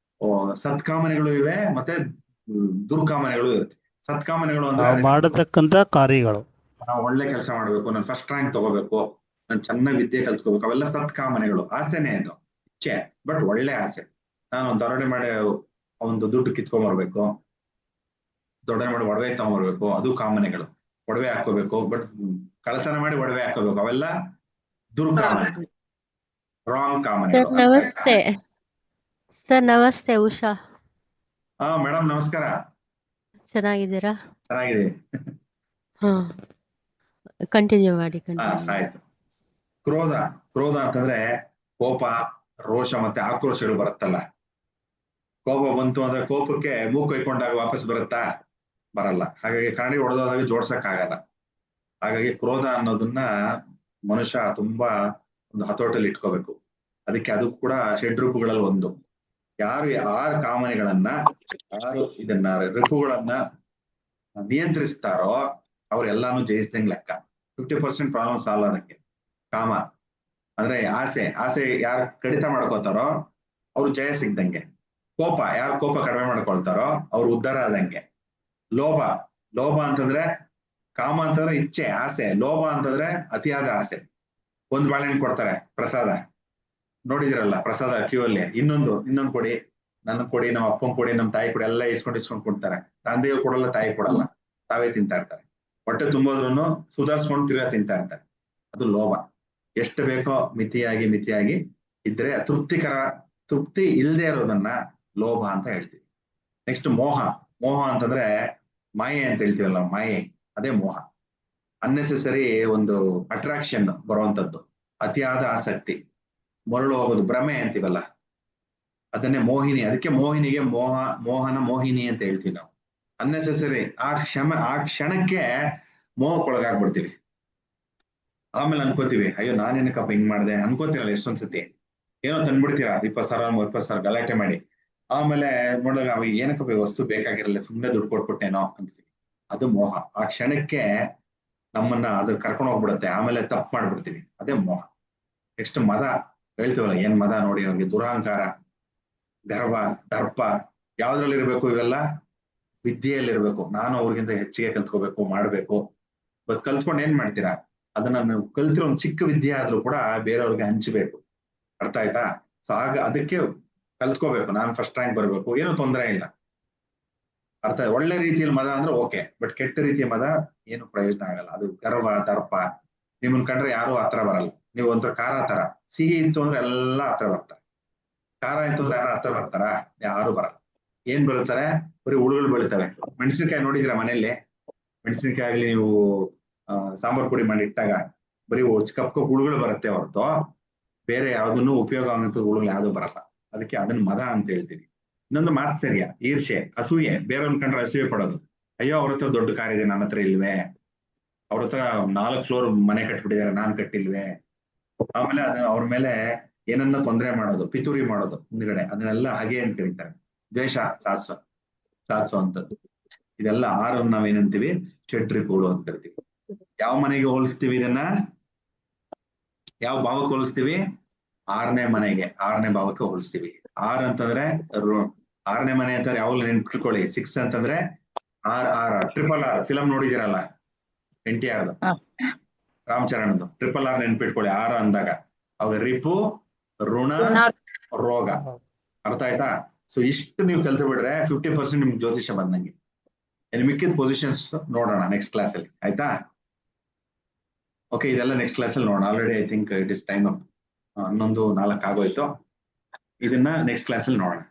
ಸತ್ಕಾಮನೆಗಳು ಇವೆ, ಮತ್ತೆ ದುರ್ಕಾಮನೆಗಳು ಇರುತ್ತೆ. ಸತ್ಕಾಮನೆಗಳು ಅಂದ್ರೆ ಮಾಡತಕ್ಕಂತ ಕಾರ್ಯಗಳು, ನಾವು ಒಳ್ಳೆ ಕೆಲಸ ಮಾಡ್ಬೇಕು, ನಾನು ಫಸ್ಟ್ ರ್ಯಾಂಕ್ ತಗೋಬೇಕು, ನಾನು ಚೆನ್ನಾಗಿ ವಿದ್ಯೆ ಕಲ್ತ್ಕೋಬೇಕು, ಅವೆಲ್ಲ ಸತ್ಕಾಮನೆಗಳು. ಆಸೆನೆ ಅದು, ಇಚ್ಛೆ, ಬಟ್ ಒಳ್ಳೆ ಆಸೆ. ನಾನು ದರೋಡೆ ಮಾಡಿ ಒಂದು ದುಡ್ಡು ಕಿತ್ಕೊಂಡ್ಬರ್ಬೇಕು, ದೊಡ್ಡನೆ ಮಾಡಿ ಒಡವೆ ತಗೊಂಡ್ಬರ್ಬೇಕು, ಅದು ಕಾಮನೆಗಳು. ಒಡವೆ ಹಾಕೋಬೇಕು, ಬಟ್ ಕಳತನ ಮಾಡಿ ಒಡವೆ ಹಾಕೋಬೇಕು, ಅವೆಲ್ಲ ದುರ್ಕಾಮನೆ, ರಾಂಗ್ ಕಾಮನೆಗಳು. ನಮಸ್ತೆ ಸರ್. ನಮಸ್ತೆ, ಉಷಾ. ಮೇಡಮ್ ನಮಸ್ಕಾರ. ಚೆನ್ನಾಗಿದ್ದೀರಾ? ಚೆನ್ನಾಗಿದೆ. ಹಾ, ಕಂಟಿನ್ಯೂ ಮಾಡಿ. ಆಯ್ತು. ಕ್ರೋಧ ಅಂತಂದ್ರೆ ಕೋಪ, ರೋಷ ಮತ್ತೆ ಆಕ್ರೋಶಗಳು ಬರುತ್ತಲ್ಲ. ಕೋಪ ಬಂತು ಅಂದ್ರೆ ಕೋಪಕ್ಕೆ ಮೂಗು ಕೊಯ್ಕೊಂಡಾಗ ವಾಪಸ್ ಬರುತ್ತಾ? ಬರಲ್ಲ. ಹಾಗಾಗಿ ಕನ್ನಡಿ ಹೊಡೆದೋದಾಗ ಜೋಡ್ಸಕ್ ಆಗಲ್ಲ. ಹಾಗಾಗಿ ಕ್ರೋಧ ಅನ್ನೋದನ್ನ ಮನುಷ್ಯ ತುಂಬಾ ಒಂದು ಹತೋಟಲ್ಲಿ ಇಟ್ಕೋಬೇಕು. ಅದಕ್ಕೆ ಅದು ಕೂಡ ಷಡ್ರೂಪಗಳಲ್ಲಿ ಒಂದು. ಯಾರು 6 ಕಾಮನೆಗಳನ್ನ, 6 ಇದನ್ನ ರಿಪುಗಳನ್ನ ನಿಯಂತ್ರಿಸ್ತಾರೋ ಅವ್ರೆಲ್ಲಾನು ಜಯಿಸ್ದಂಗ್ ಲೆಕ್ಕ. 50% ಪ್ರಾಬ್ಲಮ್ ಸಾಲ್ವ್ ಅದಕ್ಕೆ. ಕಾಮ ಅಂದ್ರೆ ಆಸೆ ಯಾರು ಕಡಿತ ಮಾಡ್ಕೋತಾರೋ ಅವ್ರು ಜಯ ಸಿಗ್ದಂಗೆ. ಕೋಪ, ಯಾರು ಕೋಪ ಕಡಿಮೆ ಮಾಡ್ಕೊಳ್ತಾರೋ ಅವ್ರು ಉದ್ಧಾರ ಆದಂಗೆ. ಲೋಭ ಅಂತಂದ್ರೆ, ಕಾಮ ಅಂತಂದ್ರೆ ಇಚ್ಛೆ, ಆಸೆ. ಲೋಭ ಅಂತಂದ್ರೆ ಅತಿಯಾದ ಆಸೆ. ಒಂದ್ ಬಾಳೆಹಣ್ಣು ಕೊಡ್ತಾರೆ ಪ್ರಸಾದ, ನೋಡಿದಿರಲ್ಲ ಪ್ರಸಾದ ಕ್ಯೂ ಅಲ್ಲಿ, ಇನ್ನೊಂದು ಕೊಡಿ, ನನಗ್ ಕೊಡಿ, ನಮ್ಮ ಅಪ್ಪನ್ ಕೊಡಿ, ನಮ್ಮ ತಾಯಿ ಕೊಡಿ, ಎಲ್ಲ ಇಸ್ಕೊಂಡು ಕೊಡ್ತಾರೆ. ತಂದೆಯು ಕೊಡಲ್ಲ, ತಾಯಿ ಕೊಡಲ್ಲ, ತಾವೇ ತಿಂತಾ ಇರ್ತಾರೆ. ಹೊಟ್ಟೆ ತುಂಬೋದ್ರೂ ಸುಧಾರಿಸ್ಕೊಂಡು ತಿರ್ಗಾ ತಿಂತಾ ಇರ್ತಾರೆ. ಅದು ಲೋಭ. ಎಷ್ಟು ಬೇಕೋ ಮಿತಿಯಾಗಿ ಇದ್ರೆ ತೃಪ್ತಿ ಇಲ್ಲದೆ ಇರೋದನ್ನ ಲೋಭ ಅಂತ ಹೇಳ್ತೀವಿ. ನೆಕ್ಸ್ಟ್ ಮೋಹ ಅಂತಂದ್ರೆ ಮಾಯೆ ಅಂತ ಹೇಳ್ತೀವಲ್ಲ, ಮಾಯೆ, ಅದೇ ಮೋಹ. ಅನ್ನೆಸೆಸರಿ ಒಂದು ಅಟ್ರಾಕ್ಷನ್ ಬರುವಂತದ್ದು, ಅತಿಯಾದ ಆಸಕ್ತಿ, ಮರಳು ಹೋಗೋದು, ಭ್ರಮೆ ಅಂತೀವಲ್ಲ, ಅದನ್ನೇ ಮೋಹಿನಿ. ಅದಕ್ಕೆ ಮೋಹಿನಿಗೆ ಮೋಹನ ಮೋಹಿನಿ ಅಂತ ಹೇಳ್ತೀವಿ ನಾವು. ಅನ್ನೆಸೆಸರಿ ಆ ಕ್ಷಣಕ್ಕೆ ಮೋಹಕ್ಕೊಳಗಾಗ್ಬಿಡ್ತೀವಿ. ಆಮೇಲೆ ಅನ್ಕೋತೀವಿ, ಅಯ್ಯೋ ನಾನೇನಕ್ಕಪ್ಪ ಹಿಂಗ್ ಮಾಡ್ದೆ ಅನ್ಕೋತೀರಲ್ಲ ಎಷ್ಟೊಂದ್ಸತಿ. ಏನೋ ತಂದ್ಬಿಡ್ತೀರಾ 20,000 30,000 ಗಲಾಟೆ ಮಾಡಿ, ಆಮೇಲೆ ನೋಡಿದಾಗ ಅವ ಏನಕ್ಕೆ ವಸ್ತು ಬೇಕಾಗಿರಲಿಲ್ಲ, ಸುಮ್ಮನೆ ದುಡ್ಡು ಕೊಟ್ಬಿಟ್ಟೇನೋ ಅನ್ಸಿ. ಅದು ಮೋಹ. ಆ ಕ್ಷಣಕ್ಕೆ ನಮ್ಮನ್ನ ಅದ್ರ ಕರ್ಕೊಂಡು ಹೋಗ್ಬಿಡುತ್ತೆ, ಆಮೇಲೆ ತಪ್ಪು ಮಾಡ್ಬಿಡ್ತೀವಿ. ಅದೇ ಮೋಹ. ನೆಕ್ಸ್ಟ್ ಮದ ಹೇಳ್ತೀವಲ್ಲ, ಏನ್ ಮದ ನೋಡಿ, ಅವ್ರಿಗೆ ದುರಹಂಕಾರ, ಗರ್ವ, ದರ್ಪ ಯಾವ್ದ್ರಲ್ಲಿ ಇರ್ಬೇಕು? ಇವೆಲ್ಲ ವಿದ್ಯೆಯಲ್ಲಿರ್ಬೇಕು. ನಾನು ಅವ್ರಿಗಿಂತ ಹೆಚ್ಚಿಗೆ ಕಲ್ತ್ಕೋಬೇಕು, ಮಾಡ್ಬೇಕು. ಇವತ್ತು ಕಲ್ತ್ಕೊಂಡು ಏನ್ ಮಾಡ್ತೀರಾ? ಅದನ್ನ ನೀವು ಕಲ್ತಿರೋ ಒಂದು ಚಿಕ್ಕ ವಿದ್ಯೆ ಆದ್ರೂ ಕೂಡ ಬೇರೆಯವ್ರಿಗೆ ಹಂಚಬೇಕು. ಅರ್ಥ ಆಯ್ತಾ? ಸೊ ಆಗ ಅದಕ್ಕೆ ಕಲ್ತ್ಕೋಬೇಕು. ನಾನು ಫಸ್ಟ್ ರ್ಯಾಂಕ್ ಬರ್ಬೇಕು, ಏನು ತೊಂದರೆ ಇಲ್ಲ. ಅರ್ಥ ಒಳ್ಳೆ ರೀತಿಯಲ್ಲಿ ಮದ ಅಂದ್ರೆ ಓಕೆ, ಬಟ್ ಕೆಟ್ಟ ರೀತಿಯ ಮದ ಏನು ಪ್ರಯೋಜನ ಆಗಲ್ಲ. ಅದು ಗರ್ವ, ದರ್ಪ. ನಿಮ್ಮನ್ ಕಂಡ್ರೆ ಯಾರು ಹತ್ರ ಬರಲ್ಲ. ನೀವು ಒಂಥರ ಖಾರ ತರ, ಸಿಹಿ ಇತ್ತು ಅಂದ್ರೆ ಎಲ್ಲ ಹತ್ರ ಬರ್ತಾರೆ. ಖಾರ ಇತ್ತು ಅಂದ್ರೆ ಯಾರು ಹತ್ರ ಬರ್ತಾರ? ಯಾರು ಬರಲ್ಲ. ಏನ್ ಬರುತ್ತಾರೆ? ಬರೀ ಹುಳುಗಳು ಬೆಳಿತವೆ. ಮೆಣಸಿನ್ಕಾಯಿ ನೋಡಿದಿರ ಮನೆಯಲ್ಲಿ? ಮೆಣಸಿನ್ಕಾಯಿ ಆಗ್ಲಿ, ನೀವು ಸಾಂಬಾರ್ ಪುಡಿ ಮಾಡಿ ಇಟ್ಟಾಗ ಬರೀ ಕಪ್ ಹುಳುಗಳು ಬರುತ್ತೆ ಹೊರತು ಬೇರೆ ಯಾವ್ದನ್ನು ಉಪಯೋಗ ಆಗಂತ ಹುಳುಗಳು ಯಾವ್ದು ಬರಲ್ಲ. ಅದಕ್ಕೆ ಅದನ್ನ ಮದ ಅಂತ ಹೇಳ್ತೀವಿ. ಇನ್ನೊಂದು ಮಾತ್ಸರ್ಯ, ಈರ್ಷೆ, ಅಸೂಯೆ. ಬೇರೆಯವ್ರ ಕಂಡ್ರೆ ಅಸೂಯೆ ಪಡೋದು. ಅಯ್ಯೋ, ಅವ್ರ ಹತ್ರ ದೊಡ್ಡ ಕಾರ್ ಇದೆ, ನನ್ನ ಹತ್ರ ಇಲ್ವೇ? ಅವ್ರ ಹತ್ರ 4 ಫ್ಲೋರ್ ಮನೆ ಕಟ್ಬಿಟ್ಟಿದ್ದಾರೆ, ನಾನ್ ಕಟ್ಟಿಲ್ವೇ? ಆಮೇಲೆ ಅದ ಅವ್ರ ಮೇಲೆ ಏನನ್ನ ತೊಂದರೆ ಮಾಡೋದು, ಪಿತೂರಿ ಮಾಡೋದು ಮುಂದ್ಗಡೆ, ಅದನ್ನೆಲ್ಲ ಹಾಗೆ ಅಂತ ಕರೀತಾರೆ. ದ್ವೇಷ ಸಾಧಿಸುವಂಥದ್ದು. ಇದೆಲ್ಲ 6 ನಾವೇನಂತೀವಿ? ಷಡ್ರಿಪುಗಳು ಅಂತ ಕರಿತೀವಿ. ಯಾವ ಮನೆಗೆ ಹೋಲಿಸ್ತೀವಿ ಇದನ್ನ? ಯಾವ ಭಾವಕ್ಕೆ ಹೋಲಿಸ್ತೀವಿ? 6ನೇ ಮನೆಗೆ, 6ನೇ ಭಾವಕ್ಕೆ ಹೋಲಿಸ್ತೀವಿ. 6 ಅಂತಂದ್ರೆ 6ನೇ ಮನೆ ಅಂತಂದ್ರೆ ಯಾವಾಗಲೂ ನೆನ್ಪಿಟ್ಕೊಳ್ಳಿ. 6 ಅಂತಂದ್ರೆ RR, ಟ್ರಿಪಲ್ R. ಫಿಲಂ ನೋಡಿದಿರಲ್ಲ, NTR ರಾಮಚರಣದ್ದು. ಟ್ರಿಪಲ್ R ನೆನ್ಪಿಟ್ಕೊಳ್ಳಿ. 6 ಅಂದಾಗ ಅವಾಗ ರಿಪು, ಋಣ, ರೋಗ. ಅರ್ಥ ಆಯ್ತಾ? ಸೊ ಇಷ್ಟು ನೀವು ಕಲ್ತು ಬಿಡ್ರೆ 50% ನಿಮ್ಗೆ ಜ್ಯೋತಿಷ್ಯ ಬಂದಂಗೆ. ಮಿಕ್ಕಿದ ಪೊಸಿಷನ್ಸ್ ನೋಡೋಣ ನೆಕ್ಸ್ಟ್ ಕ್ಲಾಸ್ ಅಲ್ಲಿ, ಆಯ್ತಾ? ಓಕೆ, ಇದೆಲ್ಲ ನೆಕ್ಸ್ಟ್ ಕ್ಲಾಸ್ ಅಲ್ಲಿ ನೋಡೋಣ. Already I think it is time up. 11:04 ಆಗೋಯ್ತು. ಇದನ್ನ ನೆಕ್ಸ್ಟ್ ಕ್ಲಾಸ್ ಅಲ್ಲಿ ನೋಡೋಣ.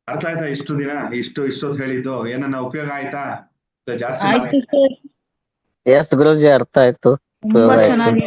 ಅರ್ಥ ಆಯ್ತಾ? ಇಷ್ಟು ದಿನ ಇಷ್ಟೊತ್ತು ಹೇಳಿದ್ದು ಏನನ್ನ ಉಪಯೋಗ ಆಯ್ತಾ? ಜಾಸ್ತಿ ಆಯ್ತು ಸರ್, ಎಸ್ ಗುರುಜಿ, ಅರ್ಥ ಆಯ್ತು. ತುಂಬಾ ಚೆನ್ನಾಗಿ